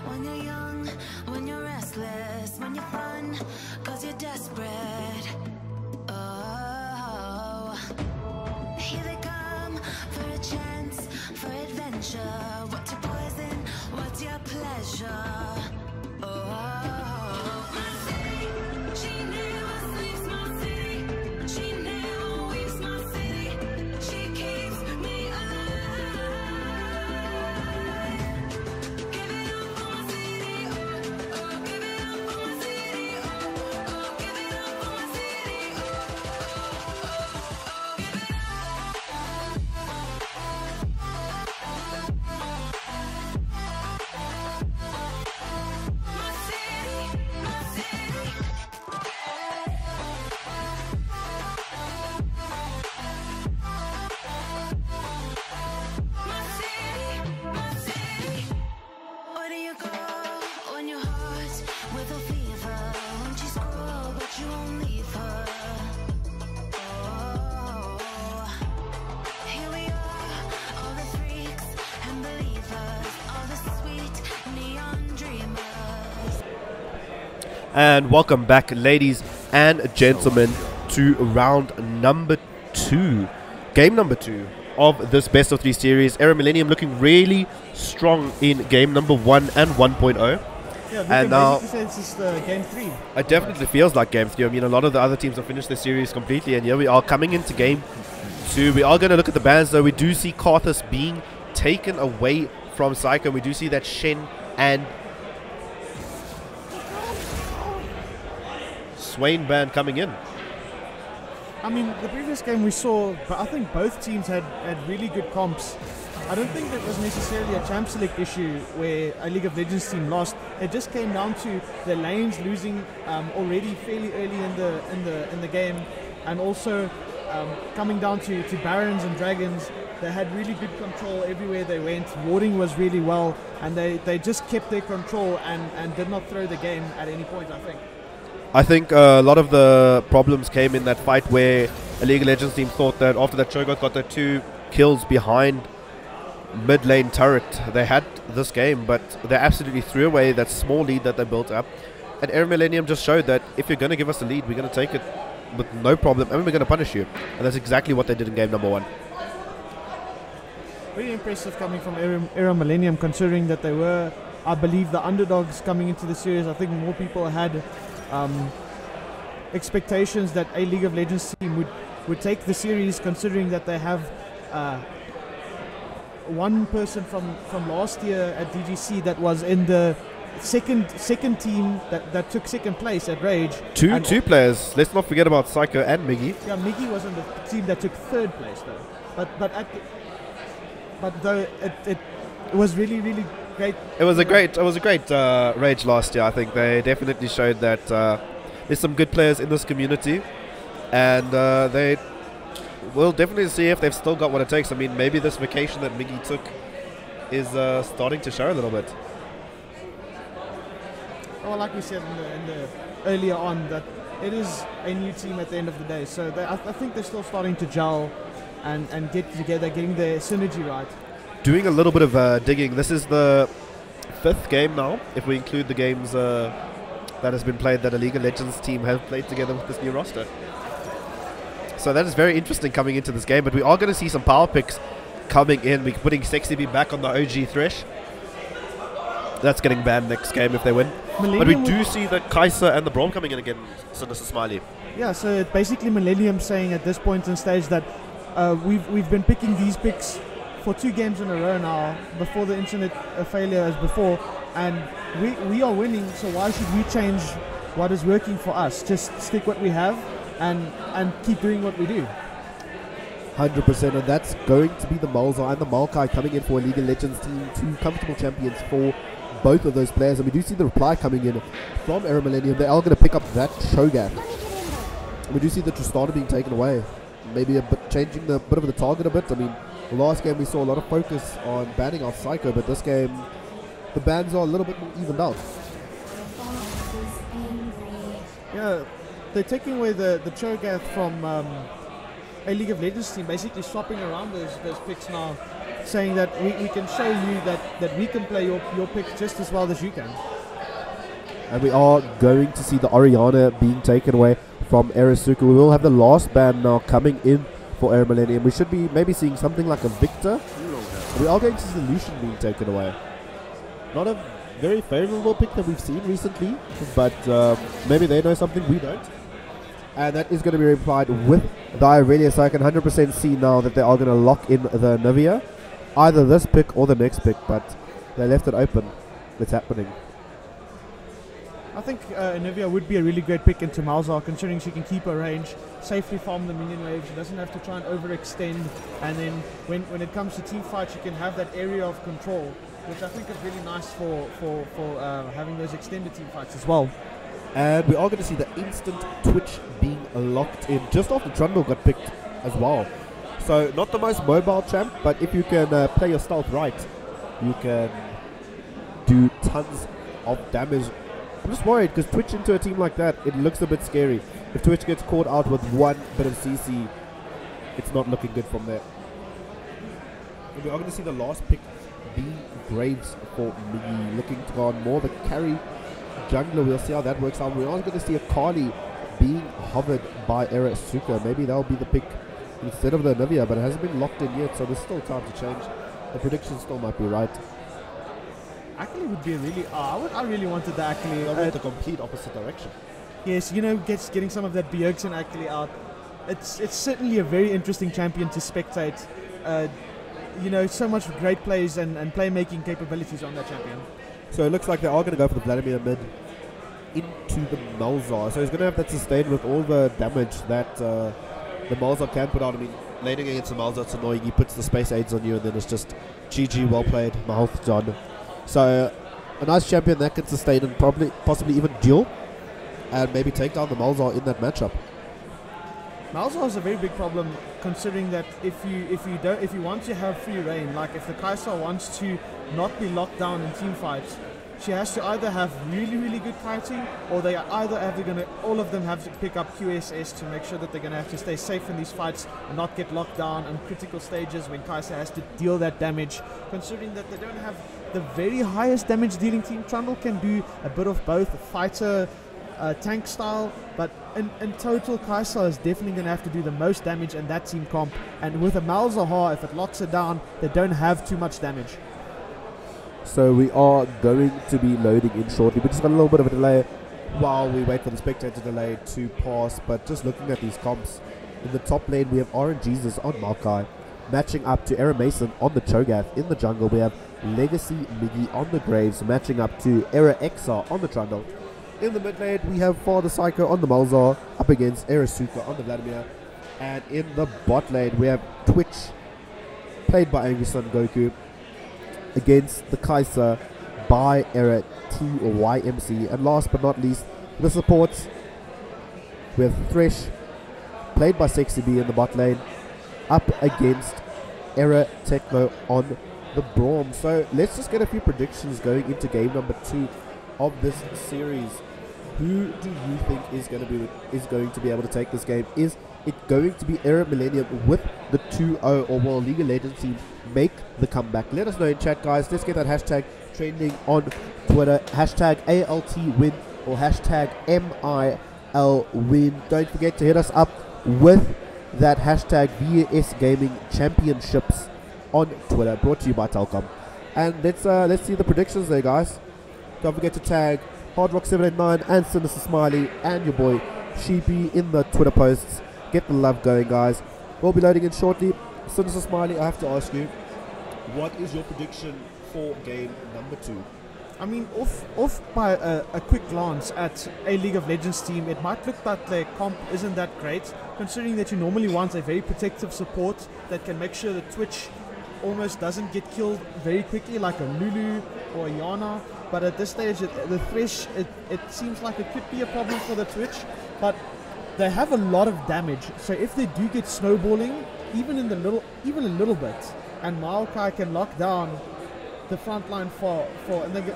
[SPEAKER 10] When you're young, when you're restless, when you're fun, cause you're desperate. Oh, here they come for a chance, for adventure. What's your poison? What's your pleasure? Oh, my city, she never sleeps, my city. She never weeps, my city. She keeps me alive. Give it up for my city, oh, oh, give it up for my city, oh, oh, give it up for my city, oh, oh, oh, give it
[SPEAKER 12] And welcome back, ladies and gentlemen, to round number 2, game number 2 of this best of 3 series. Era Millennium looking really strong in game number 1 and 1.0.
[SPEAKER 9] Yeah,
[SPEAKER 12] and now
[SPEAKER 9] it's just game 3.
[SPEAKER 12] It definitely feels like game 3. I mean, a lot of the other teams have finished their series completely, and here we are coming into game 2. We are going to look at the bans though. We do see Karthus being taken away from Psycho. We do see that Shen and Swain ban coming in.
[SPEAKER 9] I mean, the previous game we saw, but I think both teams had really good comps. I don't think it was necessarily a champ select issue where a League of Legends team lost. It just came down to the lanes losing already fairly early in the game, and also coming down to Barons and Dragons. They had really good control everywhere they went. Warding was really well, and they just kept their control and did not throw the game at any point, I think.
[SPEAKER 12] A lot of the problems came in that fight where a League of Legends team thought that after that Cho'Gath got the 2 kills behind mid lane turret, they had this game, but they absolutely threw away that small lead that they built up. And Era Millennium just showed that if you're going to give us a lead, we're going to take it with no problem, and we're going to punish you. And that's exactly what they did in game number 1.
[SPEAKER 9] Very impressive coming from Era Millennium, considering that they were, I believe, the underdogs coming into the series. I think more people had expectations that a League of Legends team would take the series, considering that they have one person from last year at DGC that was in the second team that took second place at Rage.
[SPEAKER 12] Two players. Let's not forget about Psycho and Miggy.
[SPEAKER 9] Yeah, Miggy was in the team that took third place though. But though it was really great.
[SPEAKER 12] It was a great Rage last year. I think they definitely showed that there's some good players in this community, and they will definitely see if they've still got what it takes. I mean, maybe this vacation that Miggy took is starting to show a little bit.
[SPEAKER 9] Well, like we said in the earlier on, that it is a new team at the end of the day. So I think they're still starting to gel and get together, getting their synergy right.
[SPEAKER 12] Doing a little bit of digging. This is the 5th game now, if we include the games that has been played that a League of Legends team have played together with this new roster. So that is very interesting coming into this game, but we are going to see some power picks coming in. We're putting Sexy B back on the OG Thresh. That's getting banned next game if they win. But we do see the Kaiser and the Braum coming in again, so this is Smiley.
[SPEAKER 9] Yeah, so basically Millennium saying at this point in stage that we've been picking these picks for 2 games in a row now, before the internet failure as before, and we are winning, so why should we change what is working for us? Just stick what we have and keep doing what we do.
[SPEAKER 8] 100%, and that's going to be the Malzahar and the Maokai coming in for a League of Legends team, 2 comfortable champions for both of those players. And we do see the reply coming in from Era Millennium. They are going to pick up that Shogun. We do see the Tristana being taken away, maybe a bit changing the bit of the target a bit. I mean, last game we saw a lot of focus on banning off Psycho, but this game the bans are a little bit more evened out.
[SPEAKER 9] Yeah, they're taking away the Cho'Gath from a League of Legends team, basically swapping around those picks now, saying that we can show you that we can play your picks just as well as you can.
[SPEAKER 8] And we are going to see the Orianna being taken away from Erasuka. We will have the last ban now coming in for Era Millennium. We should be maybe seeing something like a Victor. We are going to see the Lucian being taken away. Not a very favorable pick that we've seen recently, but maybe they know something we don't. And that is going to be replied with the Irelia, so I can 100% see now that they are going to lock in the Nivea. Either this pick or the next pick, but they left it open. It's happening.
[SPEAKER 9] I think Nivea would be a really great pick into Malzahar, considering she can keep her range, safely farm the minion wave. She doesn't have to try and overextend, and then when it comes to team fights, she can have that area of control, which I think is really nice for having those extended team fights as well.
[SPEAKER 8] And we are going to see the instant Twitch being locked in just after Trundle got picked as well. So not the most mobile champ, but if you can play your stealth right, you can do tons of damage. I'm just worried because Twitch into a team like that, it looks a bit scary. If Twitch gets caught out with one bit of CC, it's not looking good from there. And we are going to see the last pick be Graves for Miggy, looking to go on more the carry jungler. We'll see how that works out. We are going to see a Kali being hovered by Erasuka. Maybe that'll be the pick instead of the Nivea, but it hasn't been locked in yet, so there's still time to change. The prediction still might be right.
[SPEAKER 9] Akali would be a really... I really wanted the Akali.
[SPEAKER 8] I went the complete opposite direction.
[SPEAKER 9] Yes, you know, getting some of that Bjergsen Akali out. it's certainly a very interesting champion to spectate. So much great plays and playmaking capabilities on that champion.
[SPEAKER 12] So it looks like they are going to go for the Vladimir mid into the Malzar. So he's going to have that sustained with all the damage that the Malzar can put out. I mean, laning against the Malzar, it's annoying. He puts the space aids on you and then it's just GG, well played, my health done. So a nice champion that can sustain and possibly even duel and maybe take down the Malzar in that matchup.
[SPEAKER 9] Malzar is a very big problem, considering that if you want to have free reign, like if the Kai'Sa wants to not be locked down in team fights, she has to either have really good kiting, or they are either all of them have to pick up QSS to make sure that they're gonna have to stay safe in these fights and not get locked down on critical stages when Kai'Sa has to deal that damage. Considering that they don't have the very highest damage dealing team, Trundle can do a bit of both, fighter, tank style, but in total Kai'Sa is definitely going to have to do the most damage in that team comp, and with a Malzahar, if it locks her down, they don't have too much damage.
[SPEAKER 12] So we are going to be loading in shortly. We just got a little bit of a delay while we wait for the spectator delay to pass, but just looking at these comps, in the top lane we have RNGesus on Maokai matching up to Era Mason on the Cho'Gath. In the jungle we have Legacy Miggy on the Graves matching up to Era Exar on the Trundle. In the mid lane, we have Father Psycho on the Malzar up against Erasuka on the Vladimir. And in the bot lane, we have Twitch, played by Angry Son Goku, against the Kai'Sa by Era TYMC. And last but not least, the supports, we have Thresh, played by Sexy B in the bot lane, up against Era Techno on the Braum. So let's just get a few predictions going into game number 2 of this series. Who do you think is going to be able to take this game? Is it going to be Era Millennium with the 2-0, or will League of Legends team make the comeback? Let us know in chat, guys. Let's get that hashtag trending on Twitter. Hashtag ALTWin or hashtag MILWin. Don't forget to hit us up with that hashtag VS Gaming Championships on Twitter. Brought to you by Telkom. And let's see the predictions there, guys. Don't forget to tag HardRock789 and Sinister Smiley and your boy Sheepy in the Twitter posts. Get the love going, guys. We'll be loading in shortly. Sinister Smiley, I have to ask you, what is your prediction for game number 2?
[SPEAKER 9] I mean, off by a quick glance at a League of Legends team, it might look that their comp isn't that great, considering that you normally want a very protective support that can make sure that Twitch almost doesn't get killed very quickly, like a Lulu or a Yana. But at this stage, the Thresh, it seems like it could be a problem for the Twitch, but they have a lot of damage. So if they do get snowballing, even a little bit, and Maokai can lock down the front line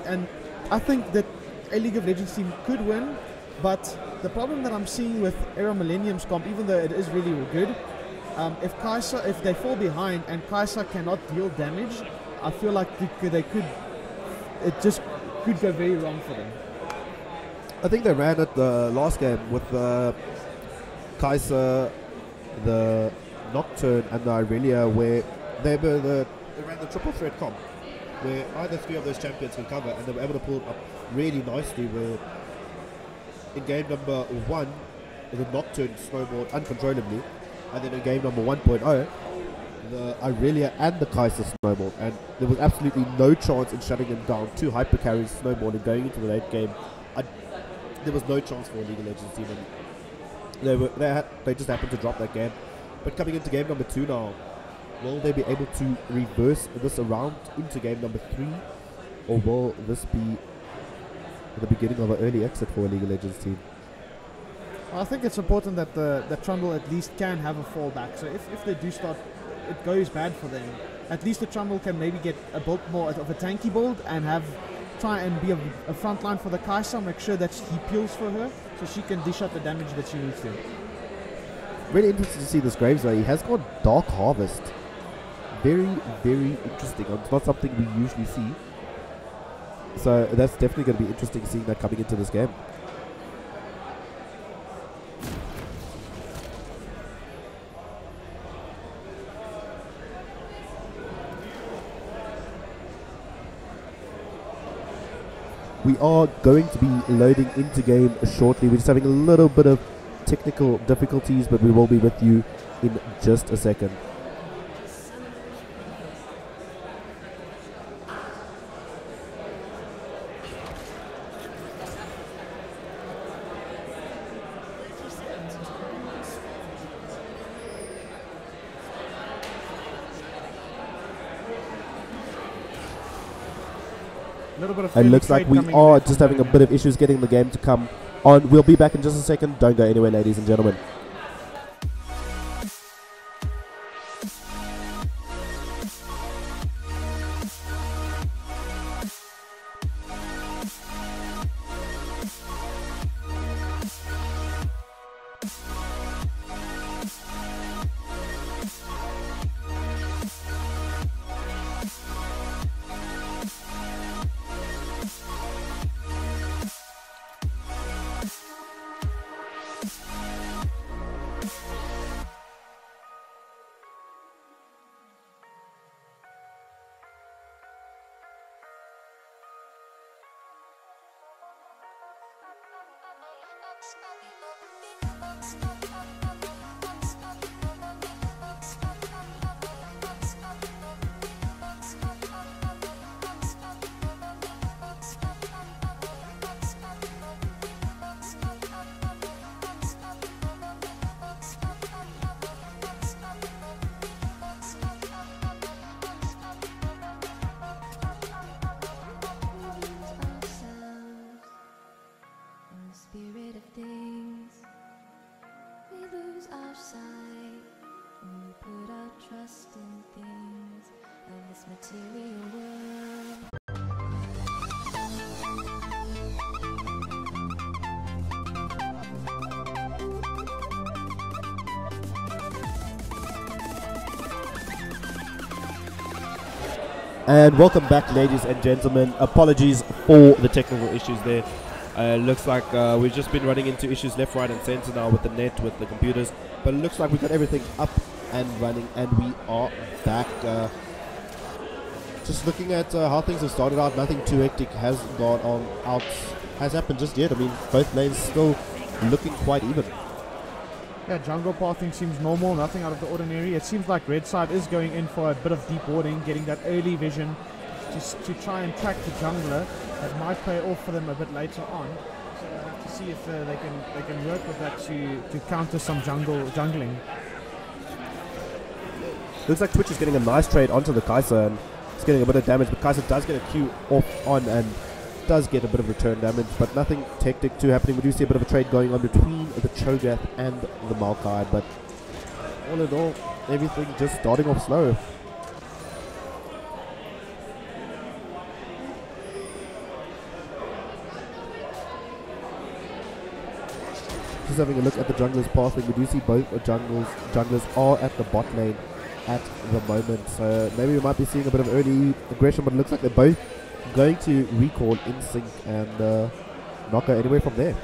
[SPEAKER 9] and I think that a League of Legends team could win. But the problem that I'm seeing with Era Millennium's comp, even though it is really good, if they fall behind and Kai'Sa cannot deal damage, I feel like it just could go very wrong for them.
[SPEAKER 12] I think they ran it the last game with the Kai'Sa, the Nocturne and the Irelia, where they ran the triple threat comp, where either three of those champions can cover, and they were able to pull it up really nicely, where in game number 1 the Nocturne snowballed uncontrollably, and then in game number 1.0 the Irelia and the Kai'Sa snowballed, and there was absolutely no chance in shutting them down. 2 hyper carries snowballing going into the late game. There was no chance for a League of Legends team, and they just happened to drop that game. But coming into game number 2 now, will they be able to reverse this around into game number 3, or will this be the beginning of an early exit for a League of Legends team?
[SPEAKER 9] I think it's important that the Trundle at least can have a fallback. So if they do start, it goes bad for them, at least the Trundle can maybe get a bit more of a tanky build and try and be a front line for the Kai'Sa, make sure that he peels for her so she can dish out the damage that she needs to.
[SPEAKER 12] Really interesting to see this Graves though. He has got Dark Harvest. Very, very interesting. It's not something we usually see. So that's definitely going to be interesting seeing that coming into this game. We are going to be loading into game shortly. We're just having a little bit of
[SPEAKER 8] technical difficulties, but we will be with you in just a second. It looks like we are just having a bit of issues getting the game to come on. We'll be back in just a second. Don't go anywhere, ladies and gentlemen.
[SPEAKER 13] Spirit of things, we lose our sight when we put our trust in things of this material world.
[SPEAKER 12] And welcome back, ladies and gentlemen. Apologies for the technical issues there. Looks like we've just been running into issues left, right and center now with the net, with the computers, but it looks like we've got everything up and running and we are back. Just looking at how things have started out, nothing too hectic has happened just yet. I mean, both lanes still looking quite even.
[SPEAKER 9] Yeah, jungle pathing seems normal, nothing out of the ordinary. It seems like red side is going in for a bit of deep warding, getting that early vision just to try and track the jungler. That might pay off for them a bit later on. So we'll have to see if they can work with that to counter some jungling.
[SPEAKER 8] Looks like Twitch is getting a nice trade onto the Kaiser and it's getting a bit of damage, but Kaiser does get a Q off on and does get a bit of return damage, but nothing tactic too happening. We do see a bit of a trade going on between the Cho'Gath and the Maokai, but all in all, everything just starting off slow. Just having a look at the junglers pathing, we do see both junglers are at the bot lane at the moment, so maybe we might be seeing a bit of early aggression, but it looks like they're both going to recall in sync and not go anywhere from there.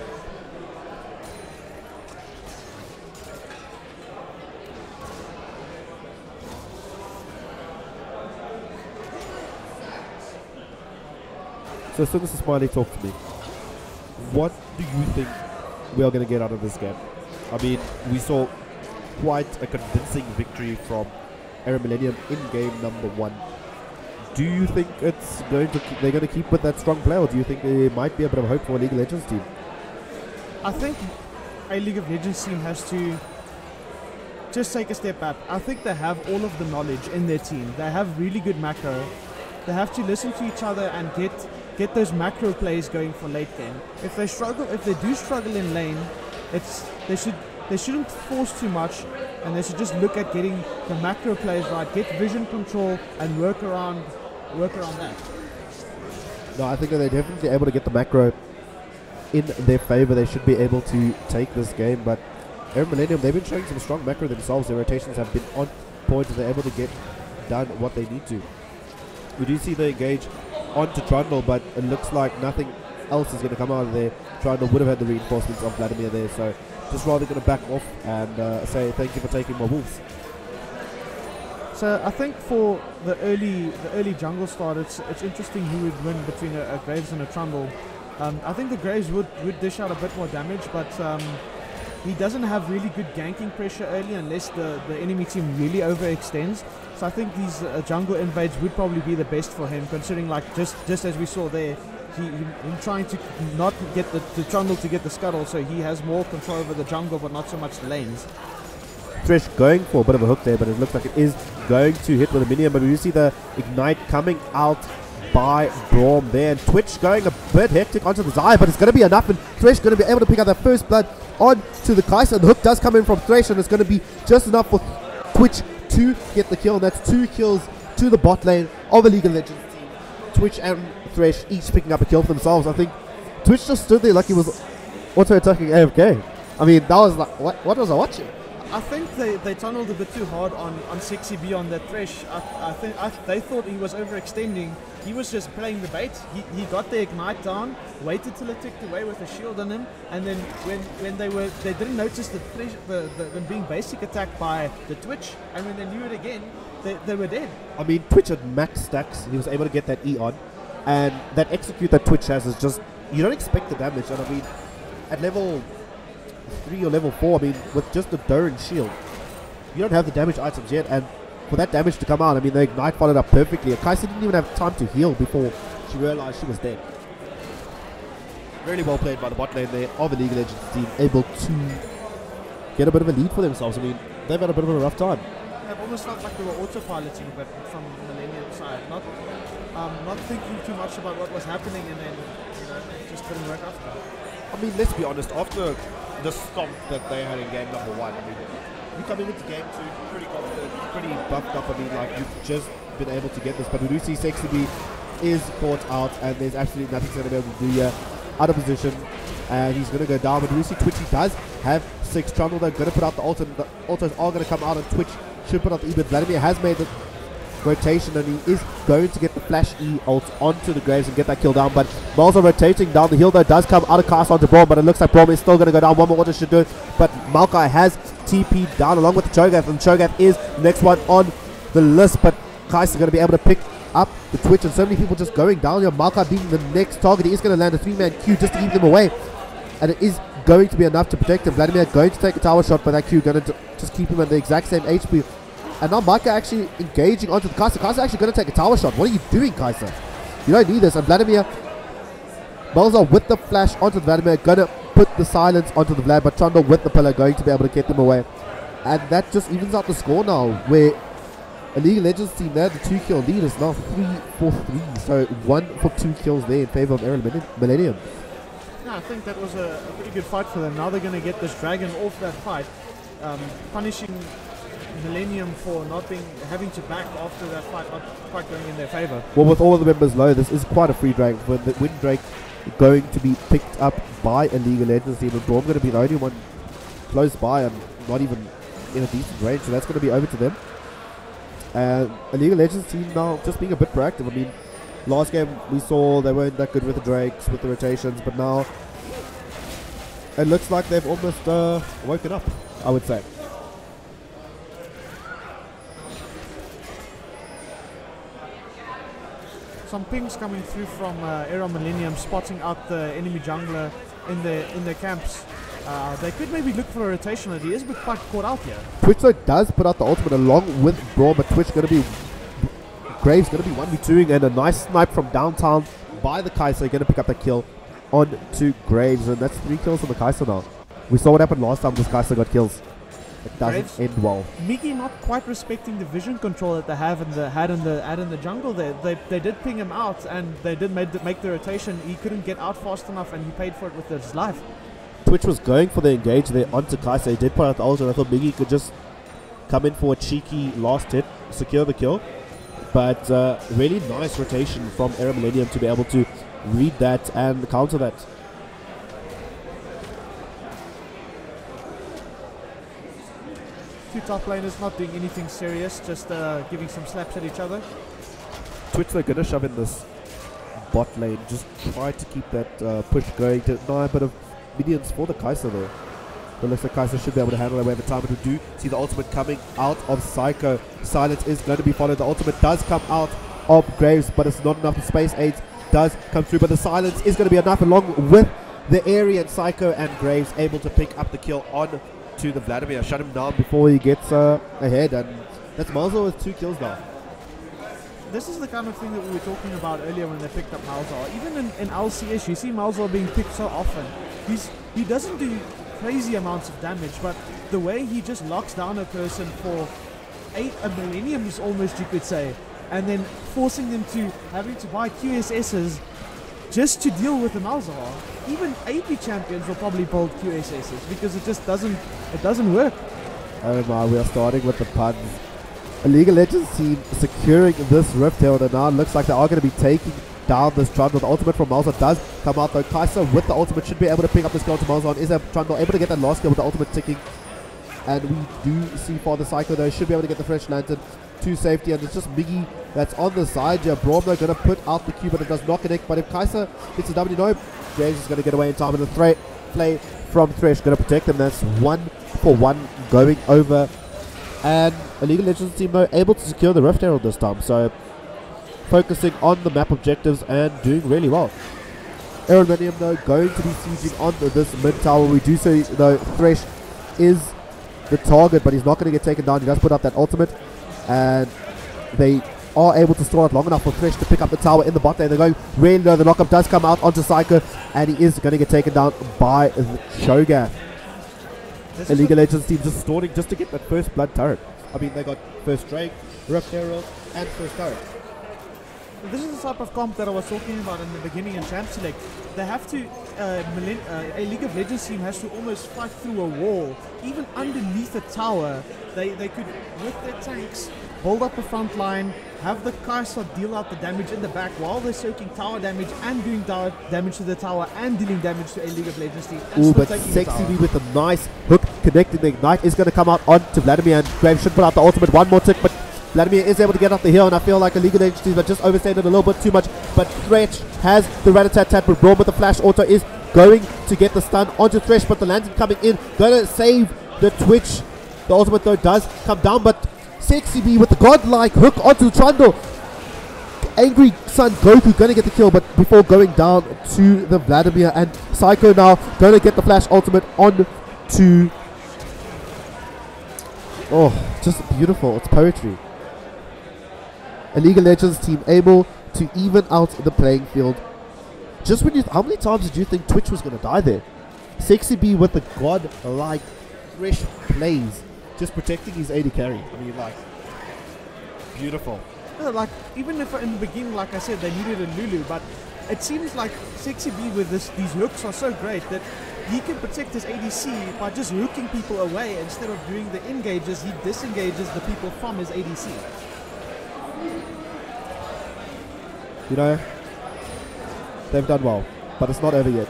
[SPEAKER 8] So as soon as the Smiley talk to me, what do you think we are going to get out of this game? I mean, we saw quite a convincing victory from Era Millennium in game number 1. Do you think it's they're going to keep with that strong play, or do you think there might be a bit of hope for a League of Legends team?
[SPEAKER 9] I think a League of Legends team has to just take a step back. I think they have all of the knowledge in their team. They have really good macro. They have to listen to each other and get those macro plays going for late game. If they do struggle in lane, they shouldn't force too much, and they should just look at getting the macro plays right, get vision control, and work around that.
[SPEAKER 8] No, I think that they're definitely able to get the macro in their favor. They should be able to take this game, but Era Millennium, they've been showing some strong macro themselves. Their rotations have been on point, and they're able to get done what they need to. We do see they engage onto Trundle, but it looks like nothing else is going to come out of there. Trundle would have had the reinforcements of Vladimir there, so just rather going to back off and say thank you for taking my wolves.
[SPEAKER 9] So I think for the early jungle start, it's interesting who would win between a Graves and a Trundle. I think the Graves would dish out a bit more damage, but he doesn't have really good ganking pressure early unless the enemy team really overextends. So I think these jungle invades would probably be the best for him, considering like just as we saw there, him trying to not get the Trundle to get the scuttle, so he has more control over the jungle but not so much the lanes.
[SPEAKER 12] Thresh going for a bit of a hook there, but it looks like it is going to hit with a minion. But we see the ignite coming out by Braum there, and Twitch going a bit hectic onto the Zaya, but it's going to be enough, and Thresh going to be able to pick up that first blood onto the Kai'Sa. The hook does come in from Thresh, and it's going to be just enough for Twitch to get the kill, and that's 2 kills to the bot lane of the League of Legends team. Twitch and Thresh each picking up a kill for themselves. I think Twitch just stood there like he was auto-attacking AFK. I mean, that was like, what was I watching?
[SPEAKER 9] I think they tunneled a bit too hard on Sexy B on that Thresh. They thought he was overextending. He was just playing the bait. He got the ignite down, waited till it ticked away with a shield on him, and then when they didn't notice them being basic attacked by the Twitch, and when they knew it again, they were dead.
[SPEAKER 12] I mean, Twitch had max stacks. He was able to get that E on, and that execute that Twitch has is just, you don't expect the damage. And I mean, at level 3 or level 4, I mean, with just the Durin shield, you don't have the damage items yet, and for that damage to come out, I mean, the ignite followed up perfectly. Kai'Sa didn't even have time to heal before she realized she was dead. Really well played by the bot lane there of the League of Legends team, able to get a bit of a lead for themselves. I mean, they've had a bit of a rough time.
[SPEAKER 9] It almost felt like they were autopiloting, but from the Millennium side, not thinking too much about what was happening, and then it just didn't work after.
[SPEAKER 12] I mean, let's be honest, after the stomp that they had in game number 1, I mean, you coming into game 2 pretty confident, pretty buffed up. I mean, like, you've just been able to get this, but we do see Sexy B is caught out, and there's absolutely nothing he's going to be able to do here. Out of position, and he's going to go down, but we see Twitchy does have 6 Trundle. They're going to put out the ult, and the ultos are going to come out, and Twitch should put out the E, but Vladimir has made the rotation, and he is going to get the flash E ult onto the Graves and get that kill down. But Miles are rotating down the hill, though. Does come out of cast onto Braum, but it looks like Braum is still going to go down. One more auto should do it, but Maokai has TP down along with the Cho'Gath, and Cho'Gath is the next one on the list, but Kai'Sa going to be able to pick up the Twitch, and so many people just going down here. Maokai being the next target. He is going to land a 3-man Q just to keep them away, and it is going to be enough to protect him. Vladimir going to take a tower shot, but that Q going to just keep him at the exact same HP. And now Maokai actually engaging onto the Kai'Sa. Kai'Sa actually going to take a tower shot. What are you doing, Kai'Sa? You don't need this. And Vladimir, Balzar with the flash onto the Vladimir, going to put the silence onto the Vlad, but Trundle with the pillar going to be able to get them away. And that just evens out the score now, where a League of Legends team there, the 2-kill lead is now 3-for-3. So 1 for 2 kills there in favor of Era Millennium.
[SPEAKER 9] Yeah, I think that was a pretty good fight for them. Now they're going to get this dragon off that fight, punishing Millennium for not having to back after that fight, not quite going in their favor.
[SPEAKER 12] Well, with all of the members low, this is quite a free drag. With the Wind Drake going to be picked up by a League of Legends team, and Braum going to be the only one close by and not even in a decent range, so that's going to be over to them. And a League of Legends team now just being a bit proactive. I mean, last game we saw they weren't that good with the Drakes, with the rotations, but now it looks like they've almost woken up, I would say.
[SPEAKER 9] Some pings coming through from Era Millennium, spotting out the enemy jungler in the camps. They could maybe look for a rotation, but he is quite caught out here.
[SPEAKER 12] Twitch though does put out the ultimate along with Braum, but Twitch going to be, Graves going to be 1v2ing, and a nice snipe from downtown by the Kai'Sa, going to pick up the kill on to Graves, and that's 3 kills on the Kai'Sa now. We saw what happened last time this Kai'Sa got kills. It doesn't end well.
[SPEAKER 9] Miggy not quite respecting the vision control that they have in the jungle there. They did ping him out, and they did make the rotation. He couldn't get out fast enough, and he paid for it with his life.
[SPEAKER 12] Twitch was going for the engage there onto Kai'Sa. He did put out the ult, and I thought Miggy could just come in for a cheeky last hit, secure the kill. But really nice rotation from Era Millennium to be able to read that and counter that.
[SPEAKER 9] Two top laners not doing anything serious, just giving some slaps at each other.
[SPEAKER 12] Twitch, they're going to shove in this bot lane, just try to keep that push going, to deny a bit of minions for the Kai'Sa though. But looks like Kai'Sa should be able to handle away the time, but we do see the ultimate coming out of Psycho. Silence is going to be followed. The ultimate does come out of Graves, but it's not enough. The space aids does come through, but the silence is going to be enough, along with the area, and Psycho and Graves able to pick up the kill on to the Vladimir. Shut him down before he gets ahead, and that's Malzahar with 2 kills now.
[SPEAKER 9] This is the kind of thing that we were talking about earlier when they picked up Malzahar. Even in LCS, you see Malzahar being picked so often. He doesn't do crazy amounts of damage, but the way he just locks down a person for a millenniums almost, you could say, and then forcing them to having to buy QSSs just to deal with the Malzahar. Even AP champions will probably build QSSs because it just doesn't work.
[SPEAKER 12] Oh my, we are starting with the puns. A League of Legends team securing this Rift Herald, and now it looks like they are going to be taking down this Trundle. The ultimate from Malzahar does come out though. Kaiser with the ultimate should be able to pick up this kill to Malzahar. Is Trundle able to get that last kill with the ultimate ticking? And we do see Father Psycho though, should be able to get the Fresh Lantern to safety, and it's just Miggy that's on the side here. Braum though going to put out the Q, but it does not connect. But if Kaiser gets a W, no, James is going to get away in time, and the play from Thresh going to protect them. That's 1-for-1 going over, and a League of Legends team though able to secure the Rift Herald this time, so focusing on the map objectives and doing really well. Aerodanium though going to be sieging on this mid tower. We do see though Thresh is the target, but he's not going to get taken down. He does put up that ultimate, and they are able to store it long enough for Thresh to pick up the tower in the bot lane. They're going really low. The knockup does come out onto Psycho, and he is going to get taken down by the Shogath. The League of Legends team just stalling just to get that first blood turret. I mean, they got first Drake, Rift Herald, and first turret.
[SPEAKER 9] This is the type of comp that I was talking about in the beginning in Champ Select. They have to, a League of Legends team has to almost fight through a wall. Even underneath a tower, they could, with their tanks, build up a front line, have the Kai'Sa deal out the damage in the back while they're soaking tower damage and doing damage to the tower and dealing damage to a League of Legends team.
[SPEAKER 12] Ooh, but Sexy B with a nice hook connecting the Ignite is going to come out onto Vladimir, and Graves should put out the ultimate. One more tick, but Vladimir is able to get up the hill, and I feel like a League of Legends team have just overstayed it a little bit too much. But Thresh has the rat-a-tat-tat, but Braum with the flash auto is going to get the stun onto Thresh, but the Lantern coming in, going to save the Twitch. The ultimate though does come down, but Sexy B with the godlike hook onto the Trundle. Angry Son Goku going to get the kill, but before going down to the Vladimir, and Psycho now going to get the flash ultimate on to... Oh, just beautiful. It's poetry. A League of Legends team able to even out the playing field. Just when you... How many times did you think Twitch was going to die there? Sexy B with the god-like fresh plays. Just protecting his AD carry. I mean, like... Beautiful.
[SPEAKER 9] Yeah, like, even if in the beginning, like I said, they needed a Lulu, but it seems like Sexy B with these hooks are so great that he can protect his ADC by just hooking people away. Instead of doing the engages, he disengages the people from his ADC.
[SPEAKER 12] You know, they've done well, but it's not over yet.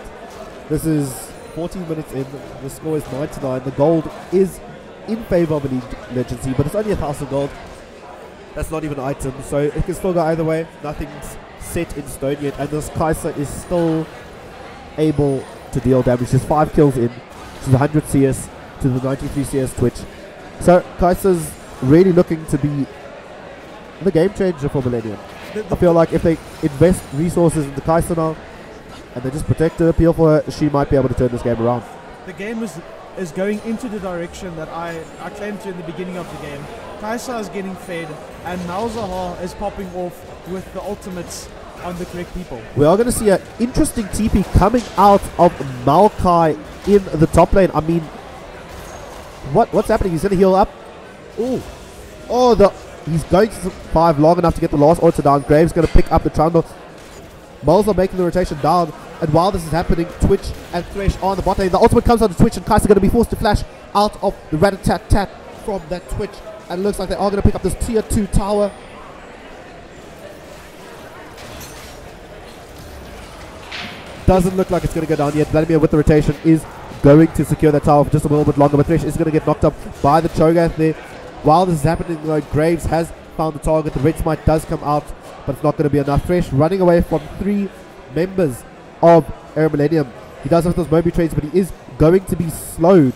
[SPEAKER 12] This is 14 minutes in, the score is 99, the gold is in favor of a League Legends team, but it's only 1,000 gold. That's not even an item, so it can still go either way. Nothing's set in stone yet, and this Kai'Sa is still able to deal damage. There's 5 kills in, to the 100 CS, to the 93 CS Twitch. So Kai'Sa's really looking to be the game changer for Millennium. I feel like if they invest resources in the Kai'Sa now, and they just protect her, appeal for her, she might be able to turn this game around.
[SPEAKER 9] The game is going into the direction that I claimed to in the beginning of the game. Kai'Sa is getting fed, and Malzahar is popping off with the ultimates on the correct people.
[SPEAKER 12] We are going to see an interesting TP coming out of Maokai in the top lane. I mean, what's happening? He's going to heal up. Ooh. Oh, he's going to survive long enough to get the last auto down. Graves going to pick up the Trundle. Malzahar making the rotation down, and while this is happening, Twitch and Thresh on the bot lane. The ultimate comes on to Twitch, and Kai'Sa going to be forced to flash out of the rat-a-tat-tat from that Twitch. And it looks like they are going to pick up this tier 2 tower. Doesn't look like it's going to go down yet. Vladimir with the rotation is going to secure that tower for just a little bit longer, but Thresh is going to get knocked up by the Cho'Gath there. While this is happening, Graves has found the target. The Red Smite does come out, but it's not going to be enough. Thresh running away from 3 members of Air Millennium. He does have those Moby trades, but he is going to be slowed.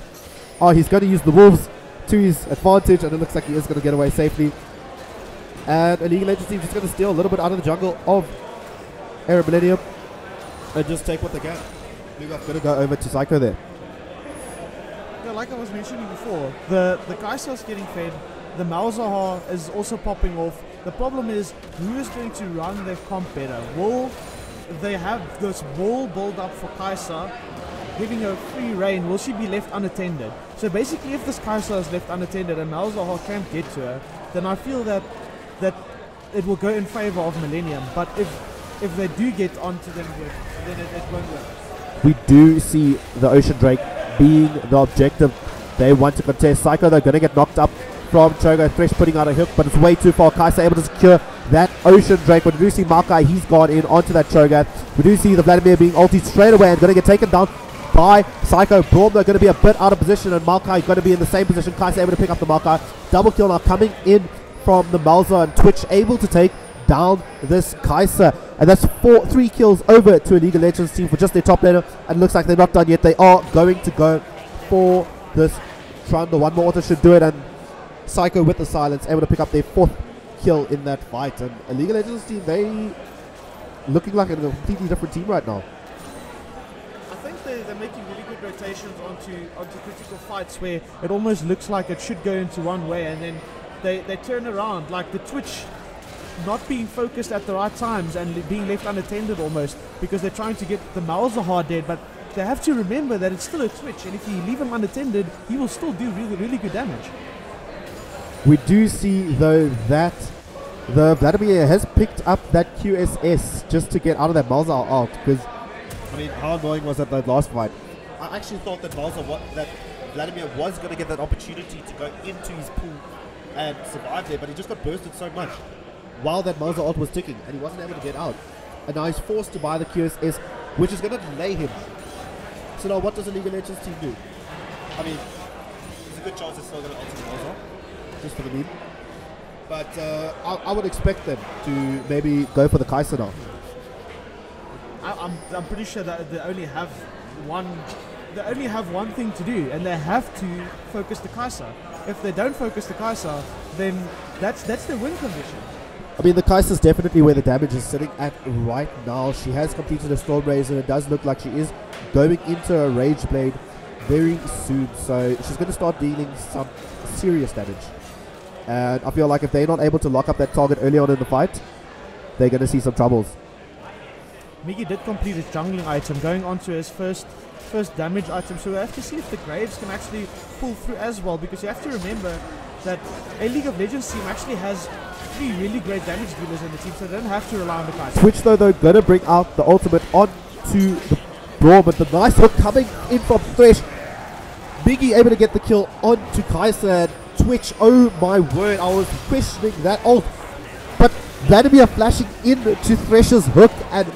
[SPEAKER 12] Oh, he's going to use the Wolves to his advantage, and it looks like he is going to get away safely. And a League of Legends team just going to steal a little bit out of the jungle of Air Millennium and just take what they can.
[SPEAKER 8] We're going to go over to Psycho there.
[SPEAKER 9] Yeah, like I was mentioning before, the Kaiser's getting fed, the Malzahar is also popping off. The problem is, who is going to run their comp better? Will they have this wall build up for Kaiser, giving her free reign? Will she be left unattended? So basically, if this Kaiser is left unattended and Malzahar can't get to her, then I feel that it will go in favor of Millennium. But if they do get onto them, then it won't work.
[SPEAKER 8] We do see the Ocean Drake being the objective. They want to contest. Psycho, they're going to get knocked up from Chogo. Thresh putting out a hook, but it's way too far. Kaiser able to secure that Ocean Drake. But we do see Makai, he's gone in onto that Chogo. We do see the Vladimir being ulted straight away and going to get taken down by Psycho. Braum, they're going to be a bit out of position, and Makai going to be in the same position. Kaiser able to pick up the Makai. Double kill now coming in from the Malza, and Twitch able to take down this Kaiser. And that's 3 kills over to a League of Legends team for just their top laner. And looks like they're not done yet. They are going to go for this Trundle. One more auto should do it, and Psycho with the silence able to pick up their 4th kill in that fight. And a League of Legends team, they looking like a completely different team right now.
[SPEAKER 9] I think they're making really good rotations onto critical fights where it almost looks like it should go into one way, and then they turn around, like the Twitch not being focused at the right times and being left unattended almost, because they're trying to get the Malzahar dead, but they have to remember that it's still a Twitch, and if you leave him unattended, he will still do really, really good damage.
[SPEAKER 8] We do see though that the Vladimir has picked up that QSS just to get out of that Malzahar out, because I mean, how annoying was that last fight? I actually thought that that Vladimir was going to get that opportunity to go into his pool and survive there, but he just got bursted so much while that Malza ult was ticking, and he wasn't able to get out. And now he's forced to buy the QSS, which is going to delay him. So now what does the League of Legends team do? I mean, there's a good chance they're still going to ult the Malza, just for the meme. But I would expect them to maybe go for the Kaiser now.
[SPEAKER 9] I'm pretty sure that they only have one thing to do, and they have to focus the Kaiser. If they don't focus the Kaiser, then that's their win condition.
[SPEAKER 8] I mean, the Kaiser is definitely where the damage is sitting at right now. She has completed a Storm Raise, and it does look like she is going into a Rage Blade very soon. So she's going to start dealing some serious damage. And I feel like if they're not able to lock up that target early on in the fight, they're going to see some troubles.
[SPEAKER 9] Miggy did complete his jungling item, going on to his first damage item, so we have to see if the Graves can actually pull through as well, because you have to remember that a League of Legends team actually has 3 really great damage dealers in the team, so they don't have to rely on the Kaiser.
[SPEAKER 8] Twitch though, they're going to bring out the ultimate onto the Braum, but the nice hook coming in from Thresh. Miggy able to get the kill onto Kaiser, and Twitch, oh my word, I was questioning that ult, but Vladimir flashing into Thresh's hook, and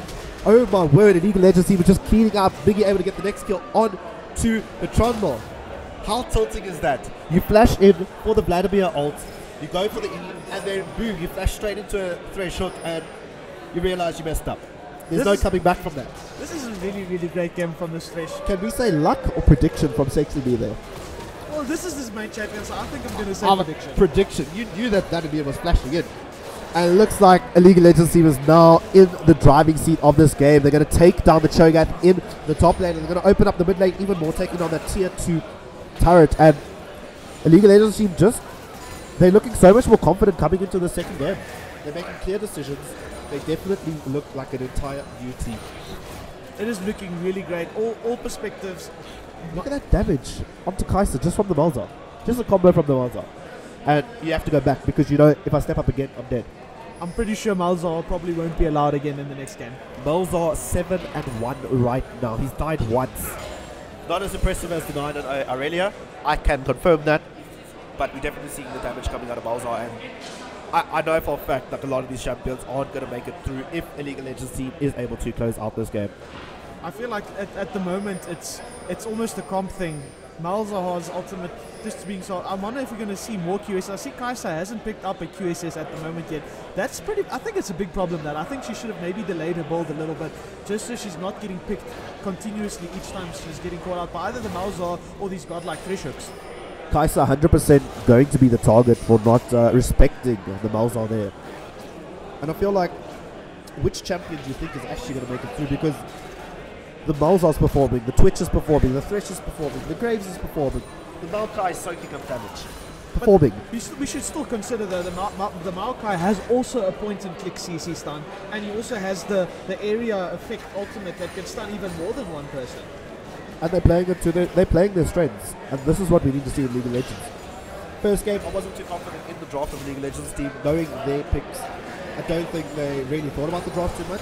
[SPEAKER 8] oh my word, the League of Legends team was just cleaning up. Miggy able to get the next kill on to the Trundle. How tilting is that? You flash in for the Vladimir ult, you go for the E, and then boom, you flash straight into a Thresh hook, and you realize you messed up. There's no coming back from that.
[SPEAKER 9] This is a really, really great game from this Thresh.
[SPEAKER 8] Can we say luck or prediction from Sexy B there?
[SPEAKER 9] Well, this is his main champion, so I think I'm going to say prediction.
[SPEAKER 8] Prediction. You knew that Vladimir was flashing in. And it looks like a League of Legends team is now in the driving seat of this game. They're going to take down the Cho'Gath in the top lane, and they're going to open up the mid lane even more, taking on that tier 2 turret. And a League of Legends team they're looking so much more confident coming into the second game. They're making clear decisions. They definitely look like an entire new team.
[SPEAKER 9] It is looking really great. All perspectives.
[SPEAKER 8] Look at that damage onto Kaiser just from the Malza. Just a combo from the Malza. And you have to go back because you know if I step up again, I'm dead.
[SPEAKER 9] I'm pretty sure Malzahar probably won't be allowed again in the next game.
[SPEAKER 8] Malzahar 7-1 right now. He's died once. Not as impressive as the 9 and Aurelia. I can confirm that. But we're definitely seeing the damage coming out of Malzahar. And I know for a fact that a lot of these champions aren't going to make it through if a League of Legends team is able to close out this game.
[SPEAKER 9] I feel like at the moment it's almost a comp thing. Malzahar's ultimate just being so. I wonder if we're going to see more QSS. I see Kaiser hasn't picked up a QSS at the moment yet. That's pretty. I think it's a big problem. That I think she should have maybe delayed her build a little bit, just so she's not getting picked continuously each time she's getting caught out by either the Malzahar or these godlike Thresh hooks.
[SPEAKER 8] Kaiser 100% going to be the target for not respecting the Malzahar there. And I feel like which champion do you think is actually going to make it through? Because The Malzar's performing, the Twitch is performing, the Thresh is performing, the Graves is performing, the Maokai is soaking up damage. Performing.
[SPEAKER 9] We should still consider though the Maokai has also a point and click CC stun, and he also has the area effect ultimate that can stun even more than one person.
[SPEAKER 8] And they're playing it to they're playing their strengths, and this is what we need to see in League of Legends. First game, I wasn't too confident in the draft of the League of Legends team, knowing their picks. I don't think they really thought about the draft too much,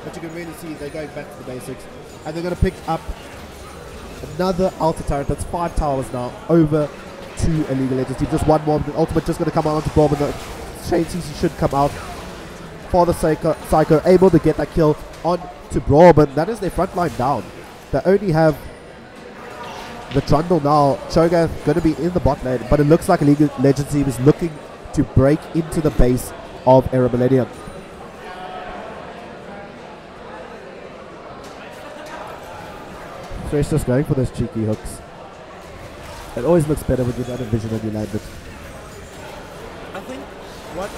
[SPEAKER 8] but you can really see they're going back to the basics, and they're going to pick up another Alta turret. That's 5 towers now over to a League of Legends team. Just one more, the ultimate just going to come out onto Braum, and the Shane CC should come out for the Psycho, able to get that kill on to Braum, and that is their front line down. They only have the Trundle now. Cho'Gath going to be in the bot lane, but it looks like a League of Legends team is looking to break into the base of Era Millennium. Thresh just going for those cheeky hooks. It always looks better when you have vision and you land it.
[SPEAKER 9] I think what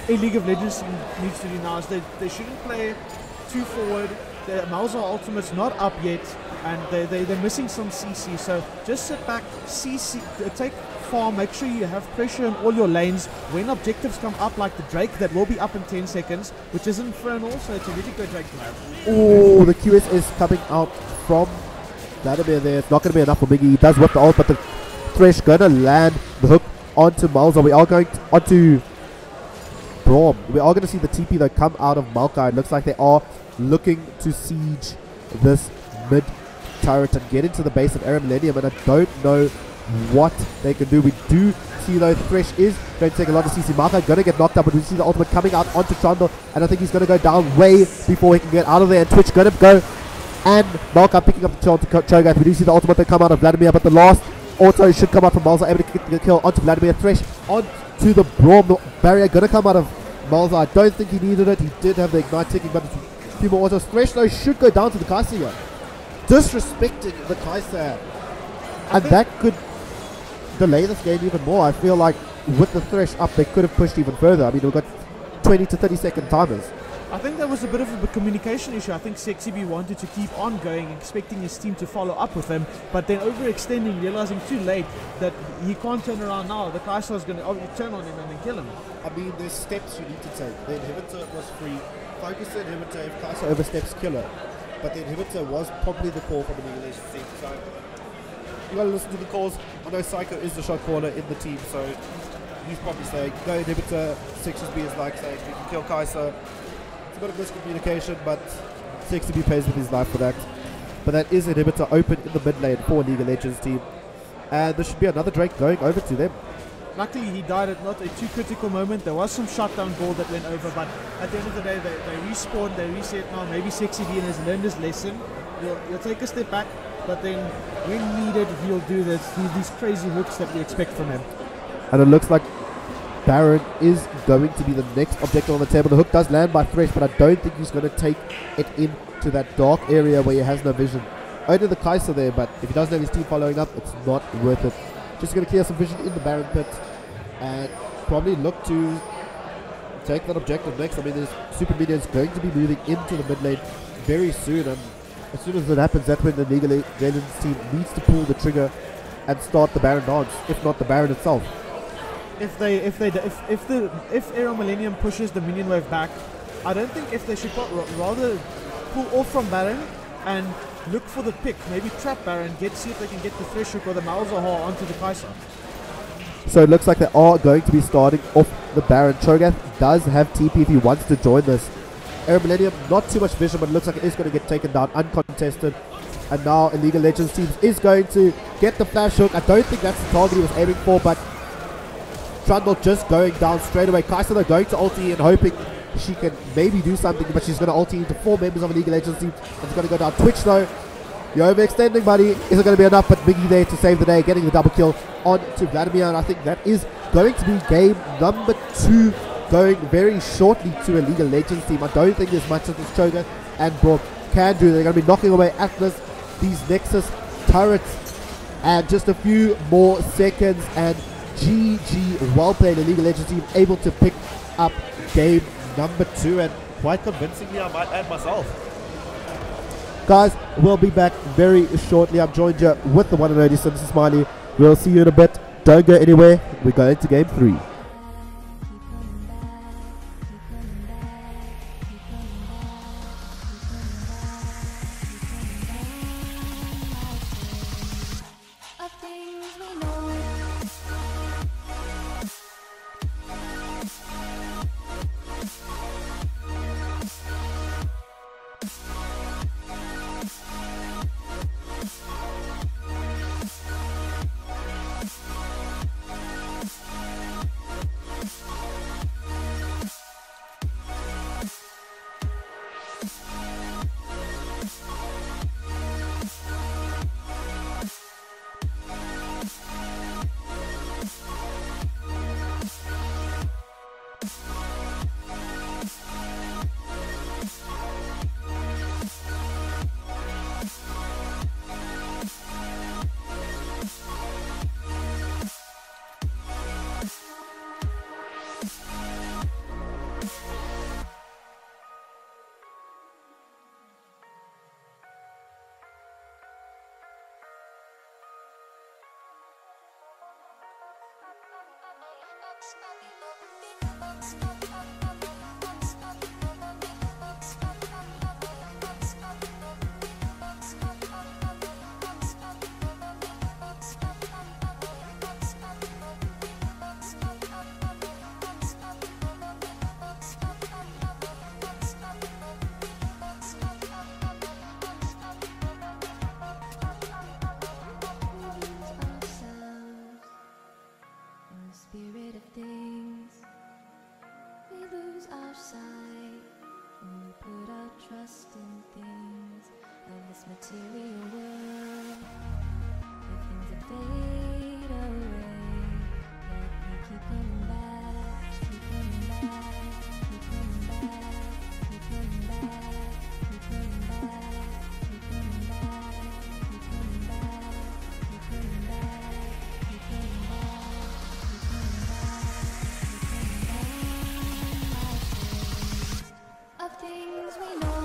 [SPEAKER 9] a League of Legends team needs to do now is they shouldn't play too forward. The Malzar ultimate's not up yet, and they're missing some CC, so just sit back, CC, take farm, make sure you have pressure in all your lanes. When objectives come up like the Drake, that will be up in 10 seconds, which is infernal, so it's a really good Drake to have.
[SPEAKER 8] Oh, the QS is coming out from Vladimir there. It's not going to be enough for Miggy. He does whip the ult, but the Thresh going to land the hook onto Malzar. We are going onto Braum. We are going to see the TP though come out of Maokai. It looks like they are looking to siege this mid turret and get into the base of Era Millennium, and I don't know what they can do. We do see though Thresh is going to take a lot of CC. Maokai going to get knocked up, but we see the ultimate coming out onto Trundle, and I think he's going to go down way before he can get out of there, and Twitch going to go, and Maokai picking up the kill onto Cho'Gath. We do see the ultimate that come out of Vladimir, but the last auto should come out from Malzar, able to get the kill onto Vladimir. Thresh onto the Braum. The barrier going to come out of Malzar. I don't think he needed it. He did have the ignite ticking, but a few more autos. Thresh though should go down to the Kai'Sa here. Disrespecting the Kai'Sa, and that could delay this game even more. I feel like with the Thresh up, they could have pushed even further. I mean, we've got 20 to 30 second timers.
[SPEAKER 9] I think there was a bit of a communication issue. I think SexyB wanted to keep on going, expecting his team to follow up with him, but then overextending, realizing too late that he can't turn around now. The Kai'Sa is going to turn on him and then kill him.
[SPEAKER 8] I mean, there's steps you need to take. The inhibitor was free. Focus the inhibitor. If Kai'Sa oversteps, kill her. But the inhibitor was probably the call from the League of Legends team. So you got to listen to the calls. I know Psycho is the shot caller in the team, so he's probably saying go inhibitor. 6SB is like saying we can kill Kai'Sa. It's a bit of miscommunication, but 6SB pays with his life for that. But that is inhibitor open in the mid lane for League of Legends team, and there should be another Drake going over to them.
[SPEAKER 9] Luckily he died at not a too critical moment. There was some shutdown ball that went over, but at the end of the day they respawned, they reset now. Maybe SexyB has learned his lesson. He'll take a step back, but then when needed he'll do these crazy hooks that we expect from him.
[SPEAKER 8] And it looks like Baron is going to be the next objective on the table. The hook does land by Thresh, but I don't think he's going to take it into that dark area where he has no vision. Only the Kai'Sa there, but if he doesn't have his team following up, it's not worth it. Just going to clear some vision in the Baron pit and probably look to take that objective next. I mean, this Super Media is going to be moving into the mid lane very soon, and as soon as it happens, that's when the League of Legends team needs to pull the trigger and start the Baron dance, if not the Baron itself.
[SPEAKER 9] If Era Millennium pushes the minion wave back, I don't think if they should rather pull off from Baron and look for the pick, maybe trap Baron, see if they can get the Thresh hook or the Malzar onto the Kai'Sa.
[SPEAKER 8] So it looks like they are going to be starting off the Baron. Cho'Gath does have TP if he wants to join this. Era Millennium, not too much vision, but it looks like it is going to get taken down uncontested. And now a League of Legends team is going to get the flash hook. I don't think that's the target he was aiming for, but Trundle just going down straight away. Kai'Sa though going to ulti and hoping she can maybe do something, but she's going to ulti into 4 members of a League of Legends team. It's going to go down. Twitch though, you're overextending, buddy. Isn't going to be enough, but Miggy there to save the day, getting the double kill on to Vladimir, and I think that is going to be game number 2 going very shortly to a League of Legends team. I don't think there's much that this Cho'Gath and Braum can do. They're going to be knocking away Atlas, these Nexus turrets, and just a few more seconds, and GG, well played. The League of Legends team able to pick up game number 2, and quite convincingly I might add myself. Guys, we'll be back very shortly. I'm joined here with the one and only Simpson Smiley. We'll see you in a bit. Don't go anywhere. We're going to game 3.
[SPEAKER 13] Spirit of things, we lose our sight when we put our trust in things of this material world. The things that fade away, yet we keep coming back, keep coming back, keep coming back, keep coming back, keep coming back, keep coming back, keep coming back, keep coming back, keep coming back. Of things we know,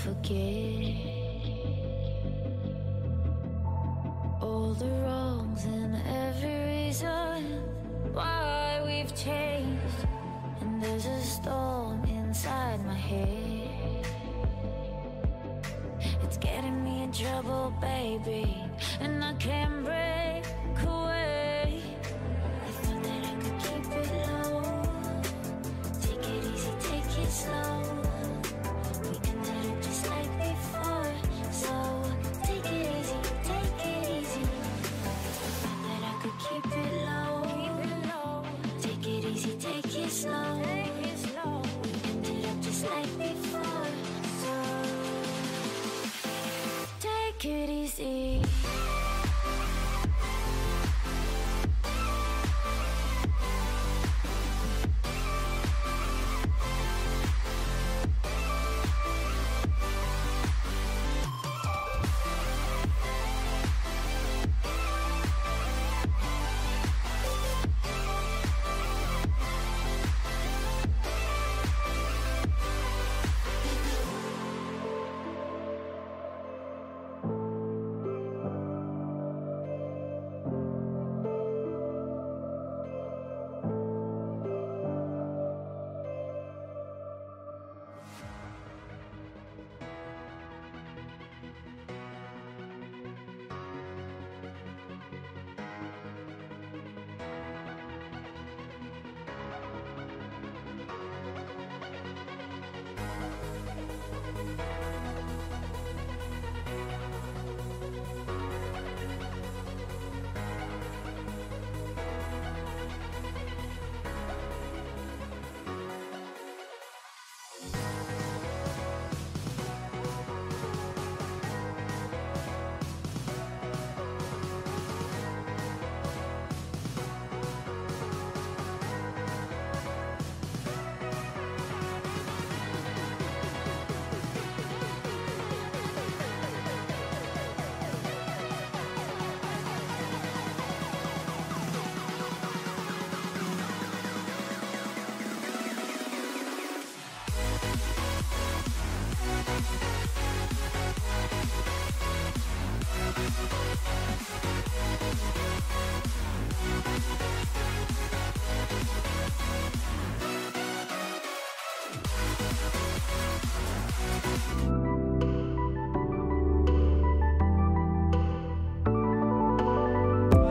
[SPEAKER 13] forget all the wrongs and every reason why we've changed. And there's a storm inside my head. It's getting me in trouble, baby, and I can't break away. I thought that I could keep it low. Take it easy, take it slow. We can do it just like before. So take it easy, take it easy. I thought that I could keep it low. Take it easy, take it slow. We can do it just like before. So take it easy.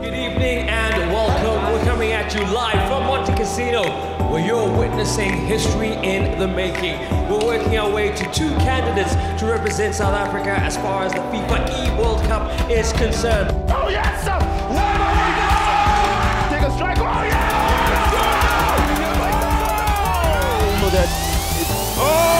[SPEAKER 1] Good evening and welcome. We're coming at you live from Monte Casino, where you're witnessing history in the making. We're working our way to two candidates to represent South Africa as far as the FIFA E World Cup is concerned.
[SPEAKER 2] Oh yes, sir! Take a strike. Oh yeah! Oh!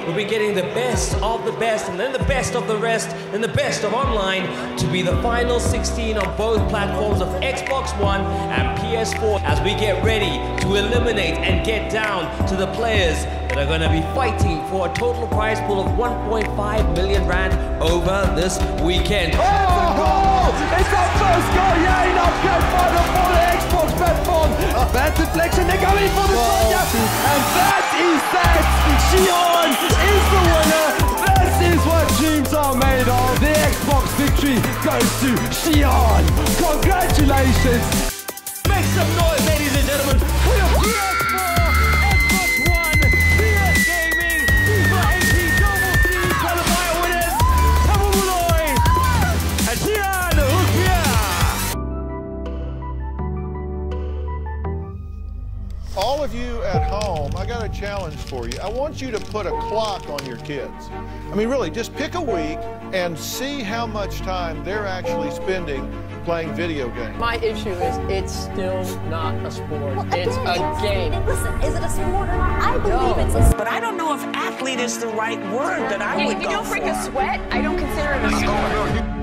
[SPEAKER 1] We'll be getting the best of the best, and then the best of the rest, and the best of online to be the final 16 on both platforms of Xbox One and PS4 as we get ready to eliminate and get down to the players that are going to be fighting for a total prize pool of 1.5 million rand over this weekend.
[SPEAKER 2] Oh! It's our first goal, yeah, enough game final for the Xbox platform. Bad deflection, they're going for the Sonya, and that is that. Shion is the winner. This is what dreams are made of. The Xbox victory goes to Shion. Congratulations.
[SPEAKER 1] Make some noise, ladies and gentlemen, for your PS4, Xbox One, PS Gaming, FIFA 18 Double C qualifier winners, Tabu Muloy, and Shion Ukpia.
[SPEAKER 3] All of you at home, I got a challenge for you. I want you to put a clock on your kids. I mean, really, just pick a week and see how much time they're actually spending playing video games.
[SPEAKER 4] My issue is it's still not a sport. It's a game.
[SPEAKER 7] Listen, is it a sport or not? I believe it's a sport.
[SPEAKER 6] But I don't know if athlete is the right word that I would
[SPEAKER 14] if you
[SPEAKER 6] go
[SPEAKER 14] don't break
[SPEAKER 6] for.
[SPEAKER 14] a sweat, I don't consider it a sport.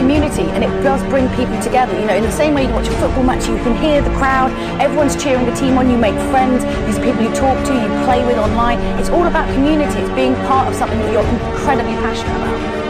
[SPEAKER 5] community, and it does bring people together. You know, in the same way you watch a football match, you can hear the crowd, everyone's cheering the team on, you make friends, these are people you talk to, you play with online. It's all about community. It's being part of something that you're incredibly passionate about.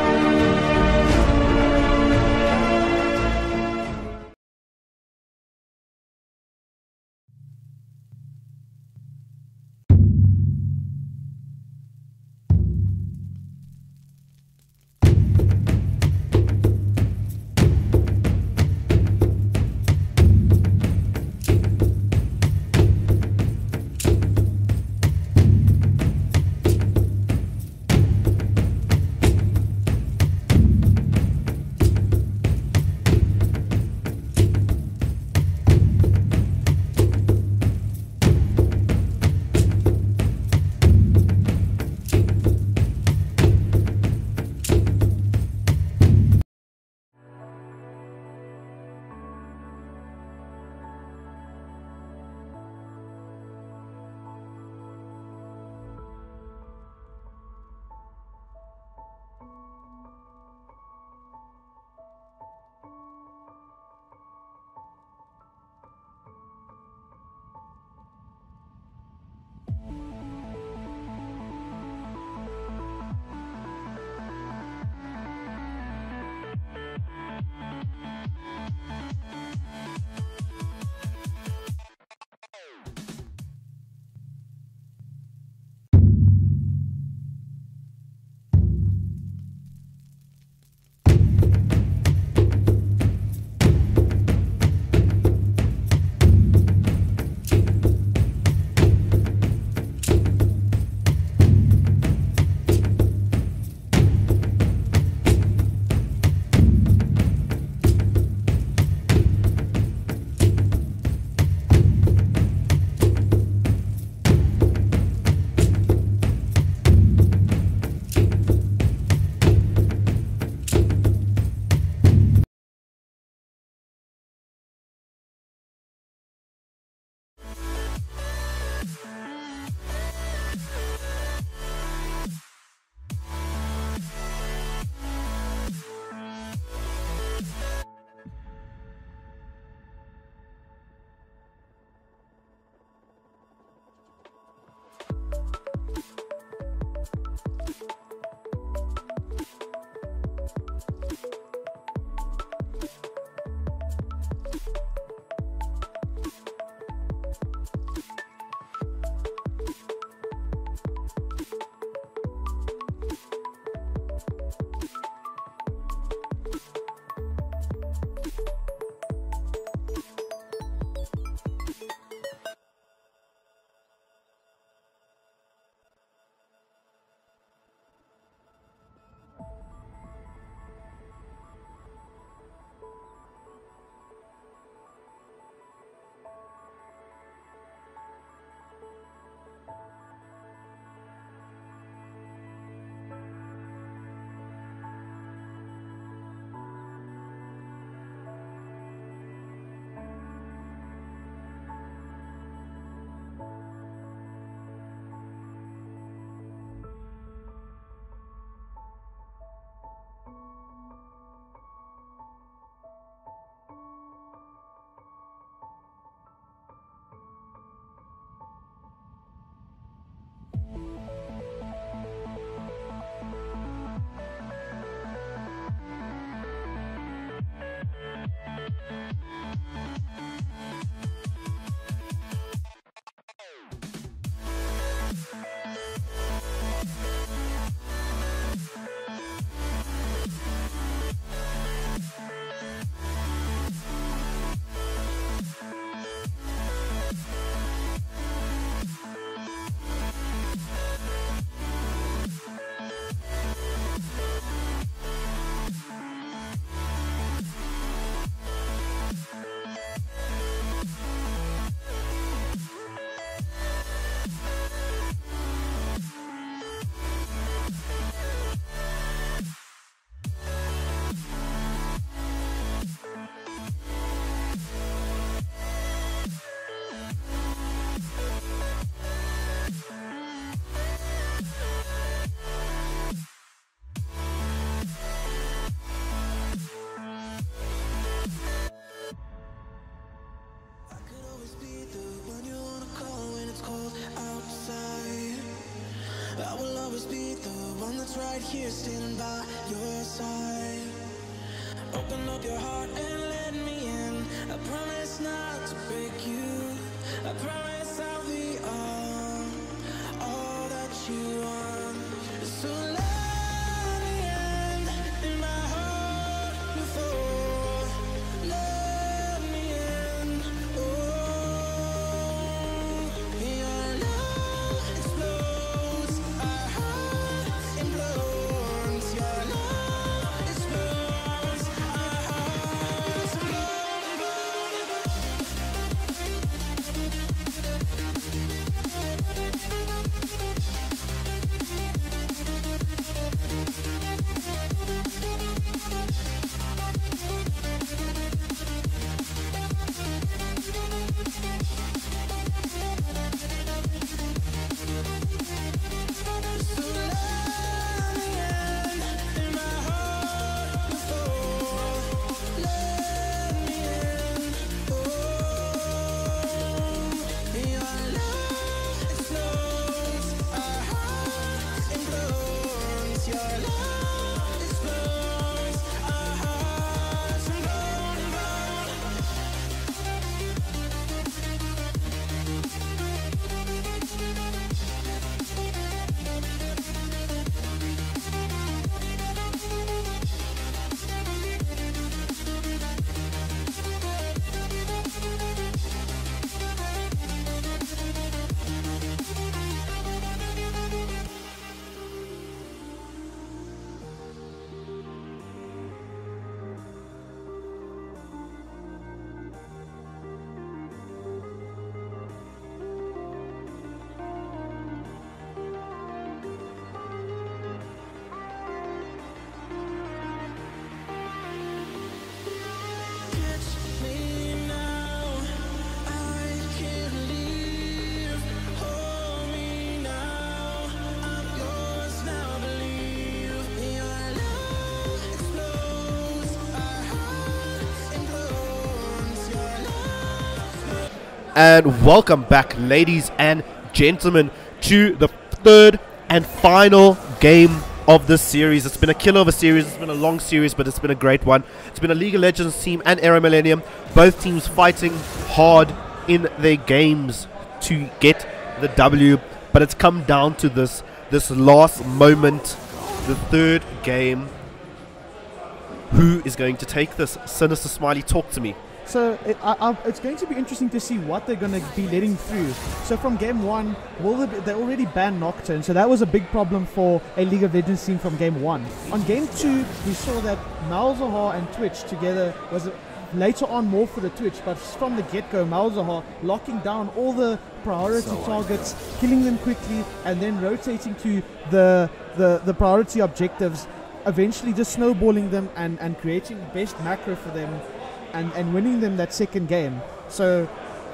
[SPEAKER 10] here standing by your side. Open up your heart and let me in. I promise not to break you. I promise I'll be all that you want. So let me in my heart before. Let me in. Oh, your love explodes. Our heart implodes. Your love explodes. Our hearts
[SPEAKER 12] And welcome back, ladies and gentlemen, to the third and final game of this series. It's been a killer of a series. It's been a long series, but it's been a great one. It's been a League of Legends team and Era Millennium, both teams fighting hard in their games to get the W. But it's come down to this last moment, the third game. Who is going to take this? Sinister Smiley, talk to me.
[SPEAKER 9] So it's going to be interesting to see what they're going to be letting through. So from game one, they already banned Nocturne, so that was a big problem for a League of Legends team from game one. On game two, we saw that Malzahar and Twitch together was later on more for the Twitch, but from the get-go, Malzahar locking down all the priority targets, killing them quickly, and then rotating to the priority objectives, eventually just snowballing them and creating the best macro for them. And winning them that second game. So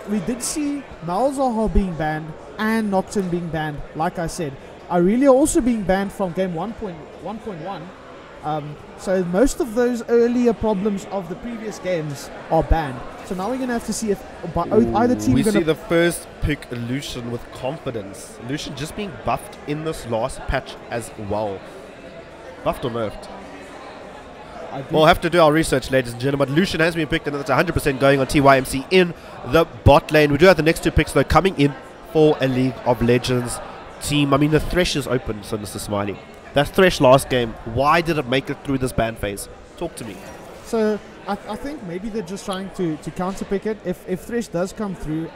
[SPEAKER 9] we did see Malzahar being banned and Nocturne being banned, like I said. Aurelia also being banned from game 1.1. So most of those earlier problems of the previous games are banned. So now we're going to have to see if either team...
[SPEAKER 12] We see the first pick Lucian with confidence. Lucian just being buffed in this last patch as well. Buffed or nerfed? We'll have to do our research, ladies and gentlemen. But Lucian has been picked, and that's 100% going on TYMC in the bot lane. We do have the next two picks, though, coming in for a League of Legends team. I mean, the Thresh is open, so Mr. Smiley. That Thresh last game, why did it make it through this ban phase? Talk to me.
[SPEAKER 9] So I think maybe they're just trying to counterpick it. If Thresh does come through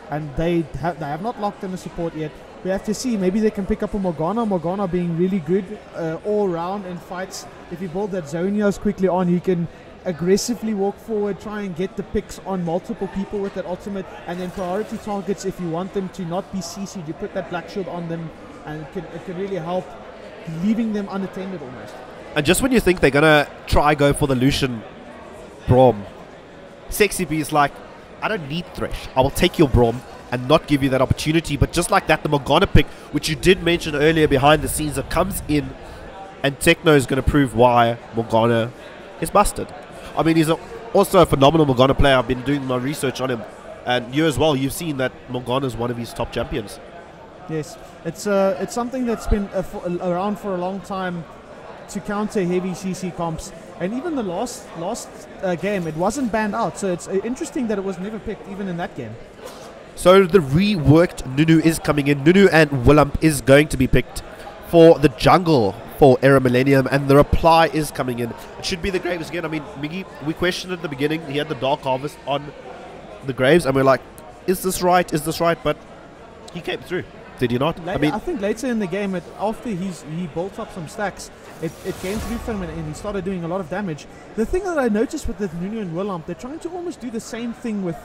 [SPEAKER 9] and they have not locked in the support yet, we have to see. Maybe they can pick up a Morgana being really good all round in fights. If you build that Zonias quickly on, you can aggressively walk forward, try and get the picks on multiple people with that ultimate, and then priority targets, if you want them to not be CC'd, you put that black shield on them, and it can really help leaving them unattended almost.
[SPEAKER 12] And just when you think they're gonna go for the Lucian Braum, Sexy B is like, I don't need Thresh, I will take your Braum and not give you that opportunity. But just like that, the Morgana pick, which you did mention earlier behind the scenes, that comes in, and Techno is going to prove why Morgana is busted. I mean, he's also a phenomenal Morgana player. I've been doing my research on him, and you as well, you've seen that Morgana is one of his top champions.
[SPEAKER 9] Yes, it's something that's been around for a long time. to counter heavy CC comps. And even the last game, it wasn't banned out. So it's interesting that it was never picked even in that game.
[SPEAKER 12] So the reworked Nunu is coming in. Nunu and Willump is going to be picked for the jungle for Era Millennium, and the reply is coming in. It should be the Graves again. I mean, Miggy, we questioned at the beginning. He had the Dark Harvest on the Graves, and we're like, is this right? Is this right? But he came through. Did he not?
[SPEAKER 9] I think later in the game, after he built up some stacks, it came through for him and he started doing a lot of damage. The thing that I noticed with the Nunu and Willump, they're trying to almost do the same thing with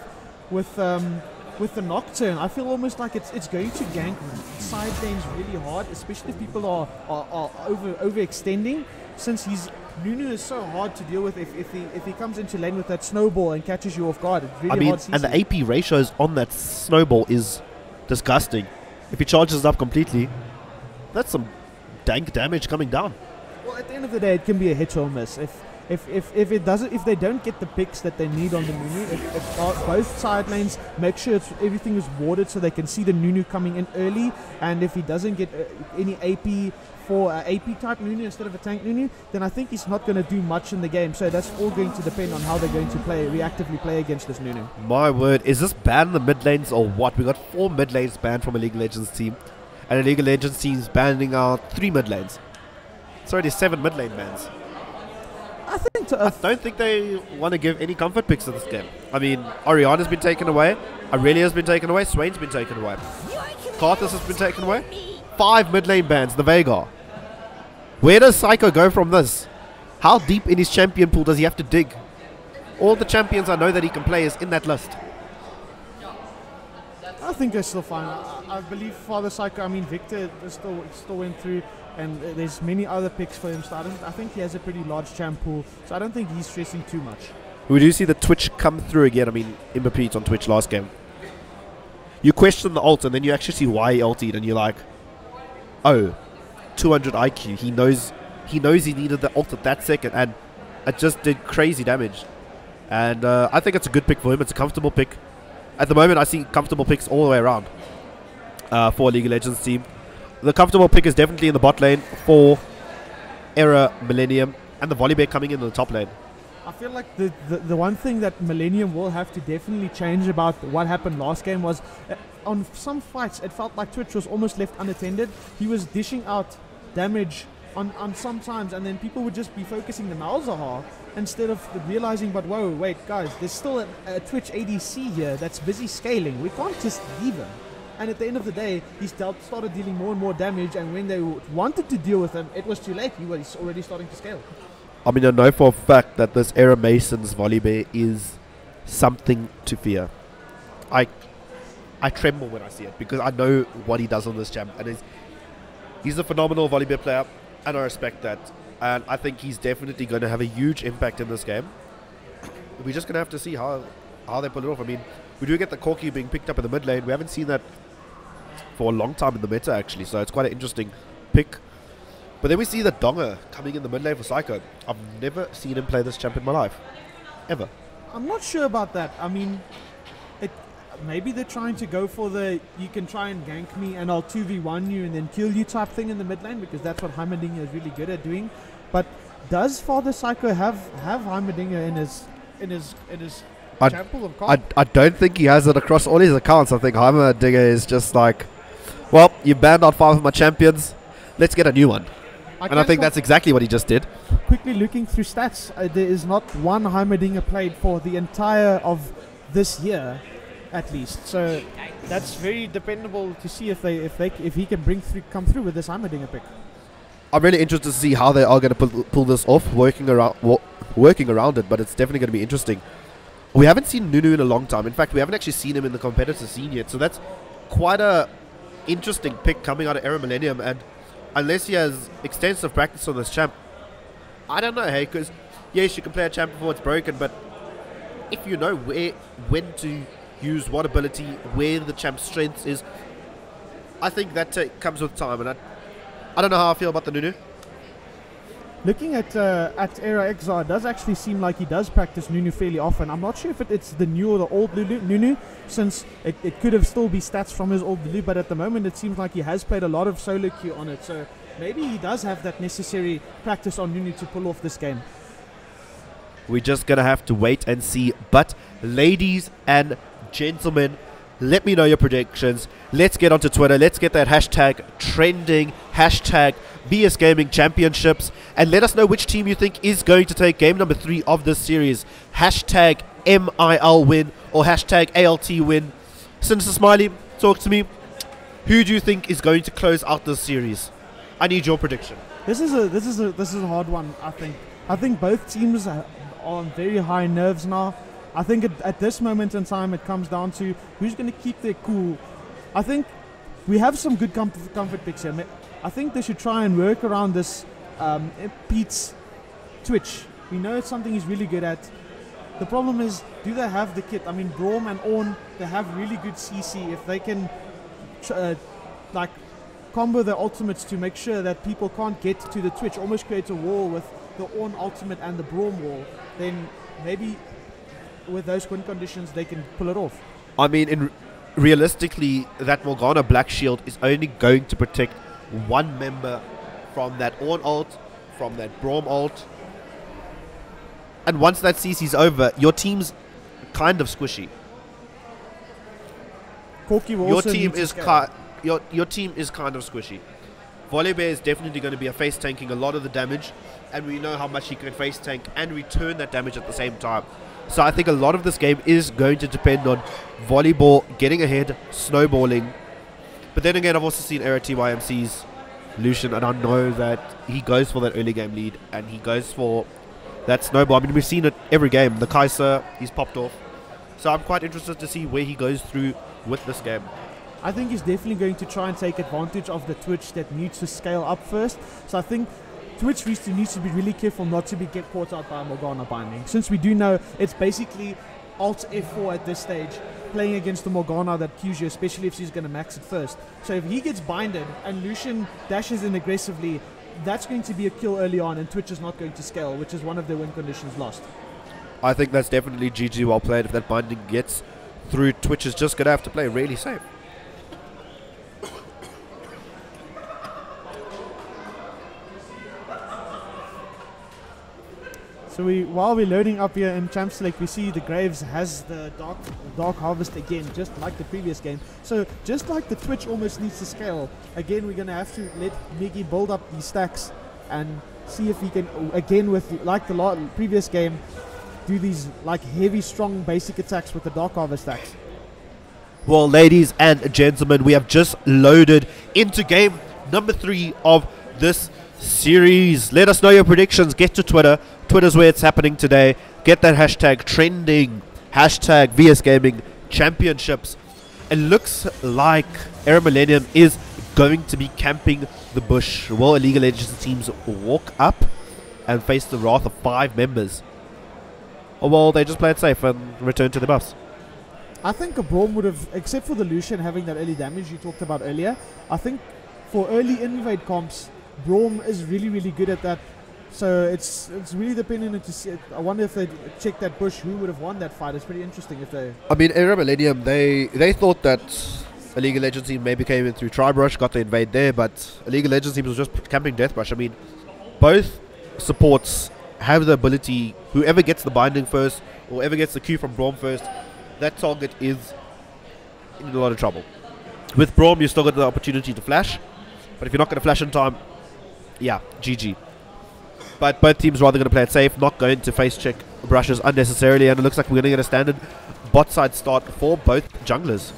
[SPEAKER 9] the Nocturne. I feel almost like it's going to gank side lanes really hard, especially if people are overextending. Since Nunu is so hard to deal with, if he comes into lane with that snowball and catches you off guard, it's really hard to see.
[SPEAKER 12] And the AP ratios on that snowball is disgusting. If he charges up completely, that's some dank damage coming down.
[SPEAKER 9] Well, at the end of the day, it can be a hit or miss. If they don't get the picks that they need on the Nunu, if both side lanes make sure everything is warded so they can see the Nunu coming in early, and if he doesn't get any AP for AP type Nunu instead of a tank Nunu, then I think he's not going to do much in the game. So that's all going to depend on how they're going to reactively play against this Nunu.
[SPEAKER 12] My word, is this ban the mid lanes or what? We got 4 mid lanes banned from a League of Legends team, and a League of Legends team's banning out 3 mid lanes. It's already 7 mid lane bans. I don't think they want to give any comfort picks in this game. I mean, Oriana's been taken away, Aurelia's been taken away, Swain's been taken away, Karthus has been taken away. 5 mid lane bans, the Veigar. Where does Psycho go from this? How deep in his champion pool does he have to dig? All the champions I know that he can play is in that list.
[SPEAKER 9] I think they're still fine. I believe Father Psycho, Victor still went through, and there's many other picks for him. So I think he has a pretty large champ pool, so I don't think he's stressing too much.
[SPEAKER 12] We do see the Twitch come through again. Imbepeat on Twitch last game. You question the ult, and then you actually see why he ulted, and you're like, oh, 200 IQ. He knows he needed the ult at that second, and it just did crazy damage. And I think it's a good pick for him. It's a comfortable pick. At the moment, I see comfortable picks all the way around for a League of Legends team. The comfortable pick is definitely in the bot lane for Era Millennium, and the Volibear coming in the top lane.
[SPEAKER 9] I feel like the one thing that Millennium will have to definitely change about what happened last game was on some fights it felt like Twitch was almost left unattended. He was dishing out damage on some times, and then people would just be focusing the Malzahar instead of realizing, but whoa, wait guys, there's still a Twitch ADC here that's busy scaling. We can't just leave him. And at the end of the day, he started dealing more and more damage, and when they wanted to deal with him, it was too late. He was already starting to scale.
[SPEAKER 12] I know for a fact that this Era Mason's Volibear is something to fear. I tremble when I see it, because I know what he does on this champ, and he's a phenomenal Volibear player, and I respect that. And I think he's definitely going to have a huge impact in this game. We're just going to have to see how they pull it off. We do get the Corki being picked up in the mid lane. We haven't seen that for a long time in the meta, actually, so it's quite an interesting pick. But then we see the Donga coming in the mid lane for Psycho. I've never seen him play this champ in my life. Ever.
[SPEAKER 9] I'm not sure about that. Maybe they're trying to go for you can try and gank me and I'll 2v1 you and then kill you type thing in the mid lane, because that's what Heimerdinger is really good at doing. But does Father Psycho have Heimerdinger in his champ pool of cards?
[SPEAKER 12] I don't think he has it across all his accounts. I think Heimerdinger is just like, well, you banned out 5 of my champions, let's get a new one. And I think that's exactly what he just did.
[SPEAKER 9] Quickly looking through stats, there is not one Heimerdinger played for the entire of this year, at least. So that's very dependable to see if he can come through with this Heimerdinger pick.
[SPEAKER 12] I'm really interested to see how they are going to pull this off, working around it. But it's definitely going to be interesting. We haven't seen Nunu in a long time. In fact, we haven't actually seen him in the competitor scene yet. So that's quite a interesting pick coming out of Era Millennium, and unless he has extensive practice on this champ, I don't know, hey, because yes, you can play a champ before it's broken, but if you know when to use what ability, where the champ's strength is, I think that comes with time. And I don't know how I feel about the Nunu.
[SPEAKER 9] Looking at Era XR, it does actually seem like he does practice Nunu fairly often. I'm not sure if it's the new or the old Nunu, since it could have still be stats from his old Lulu, but at the moment it seems like he has played a lot of solo queue on it. So maybe he does have that necessary practice on Nunu to pull off this game.
[SPEAKER 12] We're just going to have to wait and see. But ladies and gentlemen, let me know your predictions. Let's get onto Twitter. Let's get that hashtag trending, hashtag BS Gaming Championships, and let us know which team you think is going to take game number 3 of this series. Hashtag MIL win or hashtag ALT win. Sinister Smiley, talk to me. Who do you think is going to close out this series? I need your prediction.
[SPEAKER 9] This is a hard one. I think both teams are on very high nerves now. I think at this moment in time it comes down to who's going to keep their cool. I think we have some good comfort picks here. I think they should try and work around this Pete's Twitch. We know it's something he's really good at. The problem is, do they have the kit? I mean, Braum and Orn, they have really good CC. If they can like combo their ultimates to make sure that people can't get to the Twitch, almost create a wall with the Orn ultimate and the Braum wall, then maybe with those win conditions they can pull it off.
[SPEAKER 12] I mean, realistically, that Morgana Black Shield is only going to protect one member from that Orn ult, from that Braum ult. And once that CC's over, your team's kind of squishy.
[SPEAKER 9] Corky will
[SPEAKER 12] Your
[SPEAKER 9] also
[SPEAKER 12] team
[SPEAKER 9] need to
[SPEAKER 12] is
[SPEAKER 9] scale.
[SPEAKER 12] your team is kind of squishy. Volibear is definitely going to be a face tanking a lot of the damage, and we know how much he can face tank and return that damage at the same time. So I think a lot of this game is going to depend on Volleyball getting ahead, snowballing. But then again, I've also seen Era TYMC's Lucian, and I know that he goes for that early game lead, and he goes for that snowball. I mean, we've seen it every game. The Kaiser, he's popped off. So I'm quite interested to see where he goes through with this game.
[SPEAKER 9] I think he's definitely going to try and take advantage of the Twitch that needs to scale up first. So I think Twitch needs to be really careful not to get caught out by Morgana binding. Since we do know it's basically Alt F4 at this stage, playing against the Morgana that queues you, especially if she's going to max it first. So if he gets binded and Lucian dashes in aggressively, that's going to be a kill early on, and Twitch is not going to scale, which is one of the win conditions lost.
[SPEAKER 12] I think that's definitely GG well played. If that binding gets through, Twitch is just going to have to play really safe.
[SPEAKER 9] So while we're loading up here in Champ Select, we see the Graves has the Dark Harvest again, just like the previous game. So just like the Twitch almost needs to scale, again we're going to have to let Miggy build up these stacks and see if he can, again with like the previous game, do these like heavy, strong basic attacks with the Dark Harvest stacks.
[SPEAKER 12] Well, ladies and gentlemen, we have just loaded into game number 3 of this series. Let us know your predictions. Get to Twitter. Twitter's where it's happening today. Get that hashtag trending, hashtag VS Gaming Championships. It looks like Era Millennium is going to be camping the bush. Will Illegal Legends teams walk up and face the wrath of 5 members? Or will they just play it safe and return to the buffs?
[SPEAKER 9] I think a Braum would have, except for the Lucian having that early damage you talked about earlier, I think for early invade comps, Braum is really, really good at that. So it's really dependent to see. I wonder if they check that bush, who would have won that fight. It's pretty interesting if they.
[SPEAKER 12] I mean, Era Millennium, they thought that a League of Legends team maybe came in through Tribrush, got the invade there, but a League of Legends team was just camping Deathbrush. I mean, both supports have the ability. Whoever gets the binding first, or whoever gets the Q from Braum first, that target is in a lot of trouble. With Braum, you still got the opportunity to flash, but if you're not going to flash in time, yeah, GG. But both teams rather going to play it safe, not going to face check brushes unnecessarily, and it looks like we're going to get a standard bot side start for both junglers.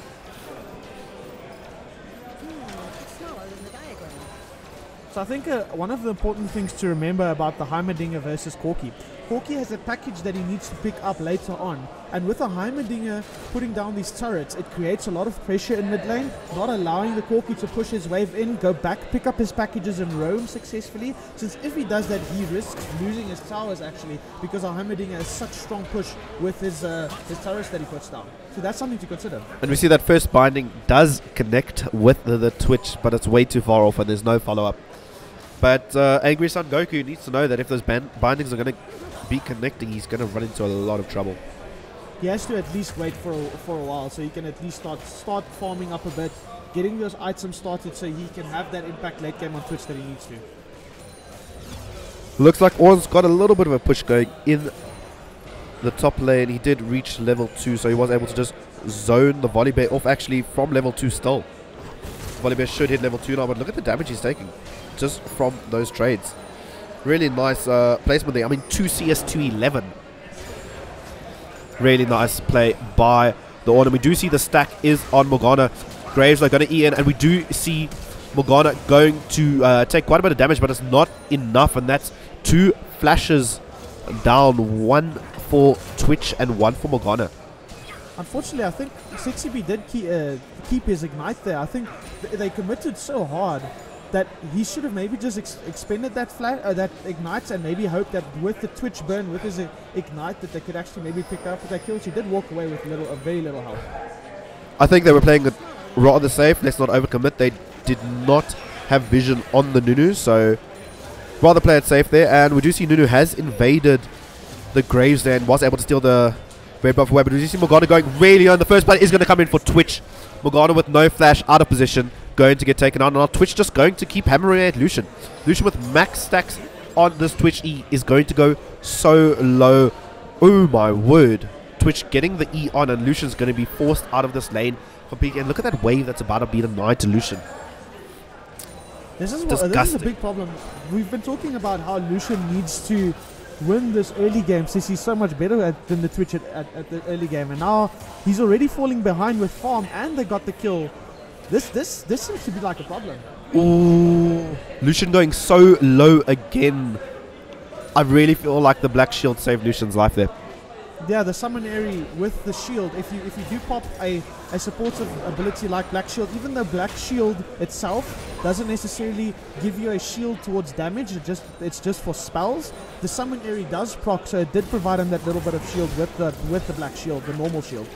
[SPEAKER 9] So I think one of the important things to remember about the Heimerdinger versus Corky. Corky has a package that he needs to pick up later on, and with a Heimerdinger putting down these turrets, it creates a lot of pressure in mid lane, not allowing the Corky to push his wave in, go back, pick up his packages and roam successfully, since if he does that he risks losing his towers actually, because our Heimerdinger has such strong push with his turrets that he puts down. So that's something to consider.
[SPEAKER 12] And we see that first binding does connect with the Twitch, but it's way too far off and there's no follow-up. But Angry Sun Goku needs to know that if those bindings are going to be connecting, he's going to run into a lot of trouble.
[SPEAKER 9] He has to at least wait for a while, so he can at least start farming up a bit, getting those items started so he can have that impact late game on Twitch that he needs to.
[SPEAKER 12] Looks like Orn's got a little bit of a push going in the top lane. He did reach level 2, so he was able to just zone the Volibear off actually from level 2 still. Volibear should hit level 2 now, but look at the damage he's taking just from those trades. Really nice placement there. I mean, 2 CS, 211. Really nice play by the Orn. And we do see the stack is on Morgana. Graves are going to E in, and we do see Morgana going to take quite a bit of damage, but it's not enough, and that's 2 flashes down, 1 for Twitch and 1 for Morgana.
[SPEAKER 9] Unfortunately, I think 6CB did keep his ignite there. I think they committed so hard that he should have maybe just expended that that ignite, and maybe hope that with the Twitch burn, with his ignite, that they could actually maybe pick up with that kill. He did walk away with very little health.
[SPEAKER 12] I think they were playing it rather safe. Let's not overcommit. They did not have vision on the Nunu, so rather play it safe there. And we do see Nunu has invaded the Graves there and was able to steal the red buff away. But we do see Morgana going really on. The first blood is going to come in for Twitch. Morgana with no flash, out of position, going to get taken out. And now Twitch just going to keep hammering at Lucian. Lucian with max stacks on this Twitch E is going to go so low. Oh my word. Twitch getting the E on, and Lucian's going to be forced out of this lane completely. And look at that wave that's about to be denied to Lucian.
[SPEAKER 9] This is a big problem. We've been talking about how Lucian needs to win this early game since he's so much better than the Twitch at the early game, and now he's already falling behind with farm, and they got the kill. This seems to be like a problem.
[SPEAKER 12] Ooh, Lucian going so low again. I really feel like the black shield saved Lucian's life there.
[SPEAKER 9] Yeah, the summon Airy with the shield. If you do pop a supportive ability like Black Shield, even though Black Shield itself doesn't necessarily give you a shield towards damage, it's just for spells. The summon Airy does proc, so it did provide him that little bit of shield with the Black Shield, the normal shield.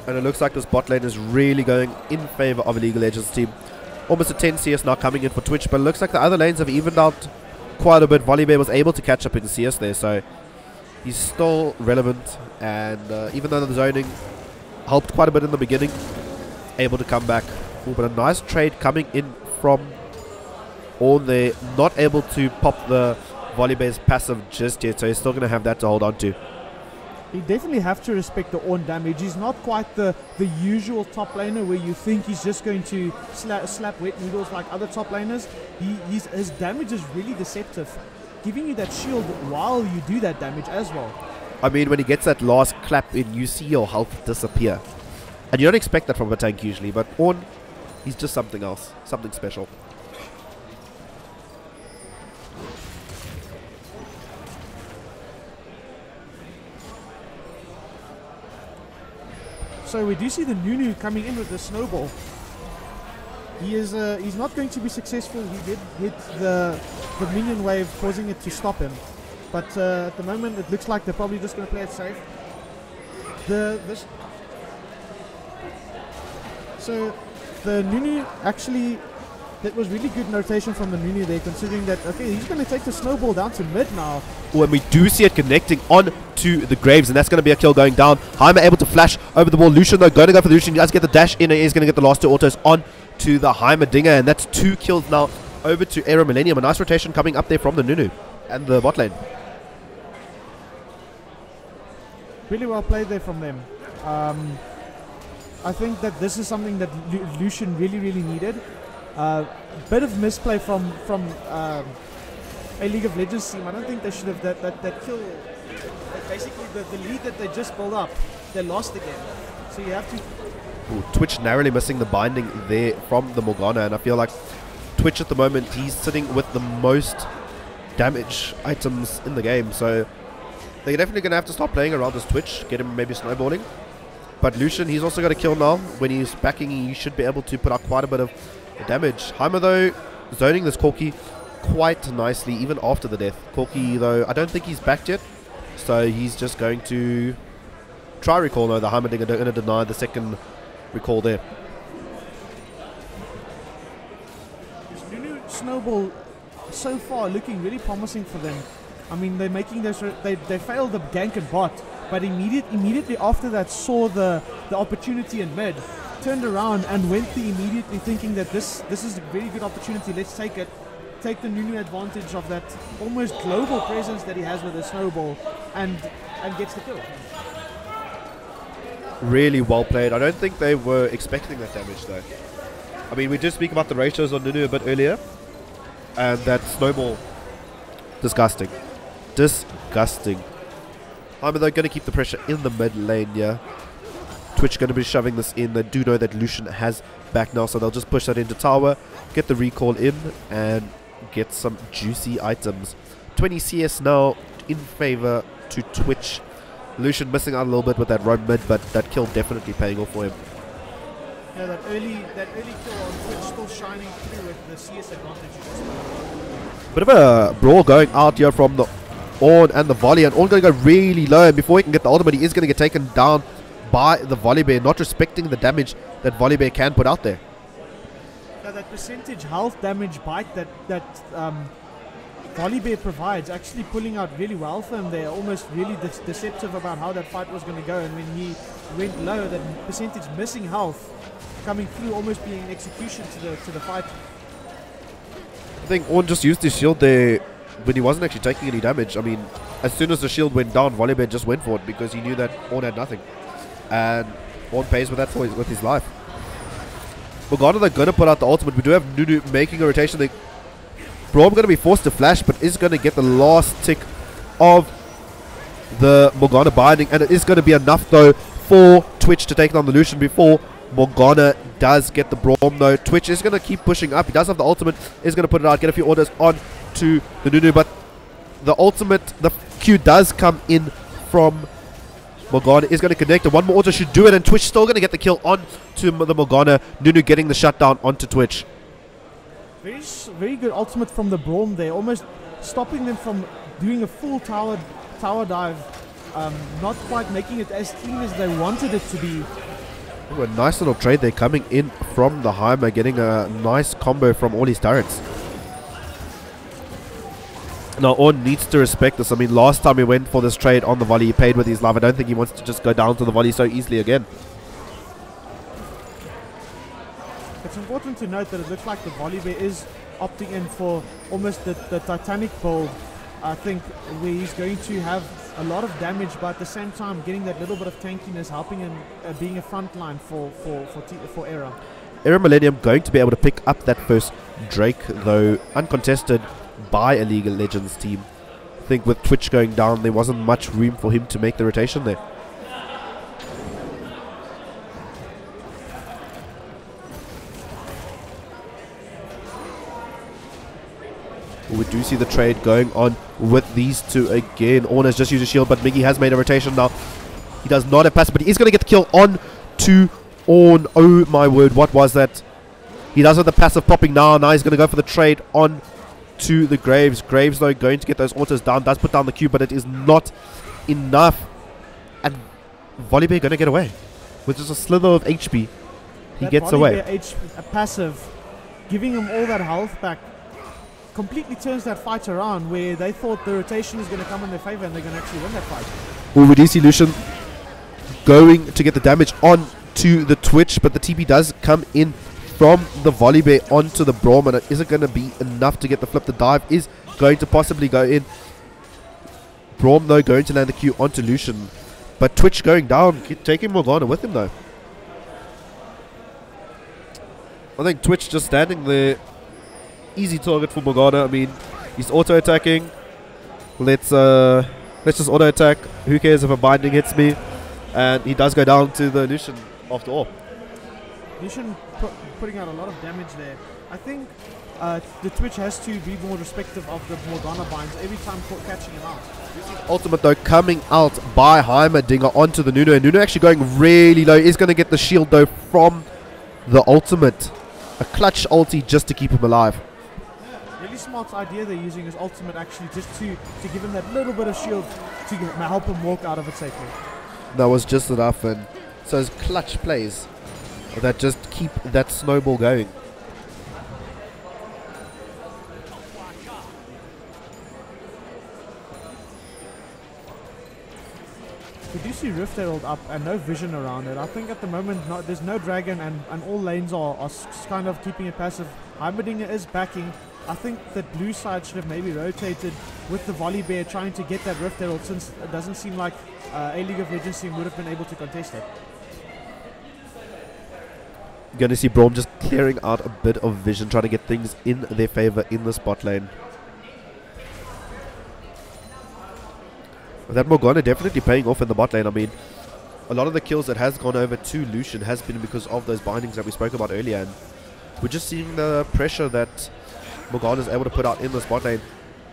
[SPEAKER 12] And it looks like this bot lane is really going in favor of a League of Legends team. Almost a 10 CS now coming in for Twitch, but it looks like the other lanes have evened out quite a bit. Volibear was able to catch up in CS there, so he's still relevant. And even though the zoning helped quite a bit in the beginning, able to come back. Ooh, but a nice trade coming in from Orn there. Not able to pop the Volibear's passive just yet, so he's still going to have that to hold on to.
[SPEAKER 9] You definitely have to respect the Orn damage. He's not quite the usual top laner where you think he's just going to slap wet noodles like other top laners. His damage is really deceptive, giving you that shield while you do that damage as well.
[SPEAKER 12] I mean, when he gets that last clap in, you see your health disappear. And you don't expect that from a tank usually, but Orn, he's just something else, something special.
[SPEAKER 9] So we do see the Nunu coming in with the snowball. He's not going to be successful. He did hit the minion wave, causing it to stop him. But at the moment, it looks like they're probably just going to play it safe. So the Nunu actually, that was really good notation from the Nunu there, considering that, okay, he's going to take the snowball down to mid now.
[SPEAKER 12] When we do see it connecting on to the Graves, and that's going to be a kill going down. Heimer able to flash over the wall. Lucian though going to go for the Lucian. He does get the dash in, and he's going to get the last 2 autos on to the Heimerdinger, and that's 2 kills now over to Aero Millennium. A nice rotation coming up there from the Nunu and the bot lane.
[SPEAKER 9] Really well played there from them. I think that this is something that Lucian really needed. Bit of misplay from a League of Legends team. I don't think they should have that kill. Basically, the lead that they just built up, they lost again. So you have to.
[SPEAKER 12] Ooh, Twitch narrowly missing the binding there from the Morgana, and I feel like Twitch at the moment, he's sitting with the most damage items in the game. So they're definitely going to have to start playing around this Twitch, get him maybe snowballing. But Lucian, he's also got a kill now. When he's backing, he should be able to put out quite a bit of damage. Heimer though, zoning this Corki quite nicely even after the death. Corki though, I don't think he's backed yet, so he's just going to try recall. No, the Heimerdinger going to deny the second recall there.
[SPEAKER 9] Nunu snowball so far looking really promising for them. I mean, they're making this. They failed the gank and bot, but immediately after that saw the opportunity in mid, turned around and went to immediately thinking that this is a very good opportunity, let's take it, take the Nunu advantage of that almost global presence that he has with the snowball, and gets the kill.
[SPEAKER 12] Really well played. I don't think they were expecting that damage though. I mean, we did speak about the ratios on Nunu a bit earlier, and that snowball, disgusting. Disgusting. I mean, they're going to keep the pressure in the mid lane, yeah. Twitch going to be shoving this in. They do know that Lucian has back now, so they'll just push that into tower, get the recall in, and get some juicy items. 20 CS now in favor to Twitch. Lucian missing out a little bit with that roam mid, but that kill definitely paying off for him.
[SPEAKER 9] Yeah, that early kill on Twitch still shining through with the CS advantage.
[SPEAKER 12] Bit of a brawl going out here from the Orn and the volley, and Orn going to go really low, and before he can get the ultimate, he is going to get taken down by the volley bear, not respecting the damage that volley bear can put out there.
[SPEAKER 9] Yeah, that percentage health damage bite that volley bear provides, actually pulling out really well for him there, almost really deceptive about how that fight was going to go, and when he went low, that percentage missing health coming through, almost being an execution to the fight.
[SPEAKER 12] I think Orn just used his shield there when he wasn't actually taking any damage. I mean, as soon as the shield went down, Volleybear just went for it because he knew that Orn had nothing. And Orn pays with that with his life. Morgana, they're going to put out the ultimate. We do have Nunu making a rotation. Braum going to be forced to flash, but is going to get the last tick of the Morgana binding. And it is going to be enough, though, for Twitch to take down the Lucian before Morgana does get the Braum, though. Twitch is going to keep pushing up. He does have the ultimate. Is going to put it out, get a few orders on to the Nunu, but the ultimate, the Q does come in from Morgana, is going to connect, and one more auto should do it, and Twitch still going to get the kill on to the Morgana. Nunu getting the shutdown onto Twitch.
[SPEAKER 9] Very good ultimate from the Braum there, almost stopping them from doing a full tower dive, not quite making it as clean as they wanted it to be.
[SPEAKER 12] Ooh, a nice little trade there coming in from the Heimer, getting a nice combo from all his turrets. Now, Orn needs to respect this. I mean, last time he went for this trade on the volley, he paid with his life. I don't think he wants to just go down to the volley so easily again.
[SPEAKER 9] It's important to note that it looks like the volley bear is opting in for almost the Titanic build, I think, where he's going to have a lot of damage, but at the same time getting that little bit of tankiness, helping him being a front line for Era.
[SPEAKER 12] Era Millennium going to be able to pick up that first Drake, though uncontested by a League of Legends team. I think with Twitch going down, there wasn't much room for him to make the rotation there. We do see the trade going on with these two again. Orn has just used a shield, but Miggy has made a rotation now. He does not have passive, but he is going to get the kill on to Orn. Oh my word, what was that? He does have the passive popping now. Now he's going to go for the trade on to the Graves. Graves, though, going to get those autos down. Does put down the Q, but it is not enough. And Volleybear going to get away with just a slither of HP. He gets away.
[SPEAKER 9] A passive, giving him all that health back, completely turns that fight around, where they thought the rotation is going to come in their favor and they're going to actually win that fight.
[SPEAKER 12] Well, we do see Lucian going to get the damage on to the Twitch, but the TP does come in from the Volleybear onto the Braum, and it isn't going to be enough to get the flip. The dive is going to possibly go in. Braum, though, going to land the Q onto Lucian, but Twitch going down, taking Morgana with him, though. I think Twitch just standing there, easy target for Morgana. I mean, he's auto attacking. Let's just auto attack. Who cares if a binding hits me? And he does go down to the Lucian after all.
[SPEAKER 9] Lucian putting out a lot of damage there. I think the Twitch has to be more respective of the Morgana binds every time catching him out.
[SPEAKER 12] Ultimate, though, coming out by Heimerdinger onto the Nunu, and Nunu actually going really low. Is going to get the shield, though, from the ultimate. A clutch ulti just to keep him alive.
[SPEAKER 9] Really smart idea they're using his ultimate, actually, just to give him that little bit of shield to help him walk out of it safely.
[SPEAKER 12] That was just enough, and so his clutch plays that just keep that snowball going.
[SPEAKER 9] we do see Rift Herald up and no vision around it. I think at the moment there's no dragon and all lanes are kind of keeping it passive. Heimerdinger is backing. I think that blue side should have maybe rotated with the volley bear trying to get that Rift Herald, since it doesn't seem like a League of Legends team would have been able to contest it.
[SPEAKER 12] Going to see Braum just clearing out a bit of vision, trying to get things in their favor in the spot lane. That Morgana definitely paying off in the bot lane. I mean, a lot of the kills that has gone over to Lucian has been because of those bindings that we spoke about earlier, and we're just seeing the pressure that Morgana is able to put out in the spot lane.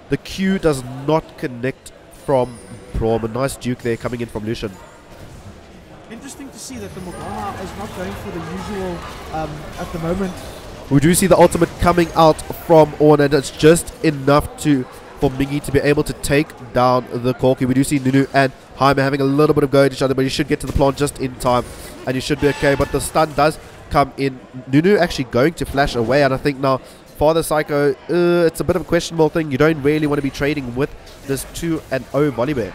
[SPEAKER 12] The Q does not connect from Braum. A nice duke there coming in from Lucian.
[SPEAKER 9] Interesting to see that the Morgana is not going for the usual at the moment.
[SPEAKER 12] We do see the ultimate coming out from Ornn, and it's just enough for Miggy to be able to take down the Corki. We do see Nunu and Jaime having a little bit of go at each other, but you should get to the plant just in time and you should be okay. But the stun does come in. Nunu actually going to flash away, and I think now Father Psycho, it's a bit of a questionable thing. You don't really want to be trading with this 2-0 volley bear.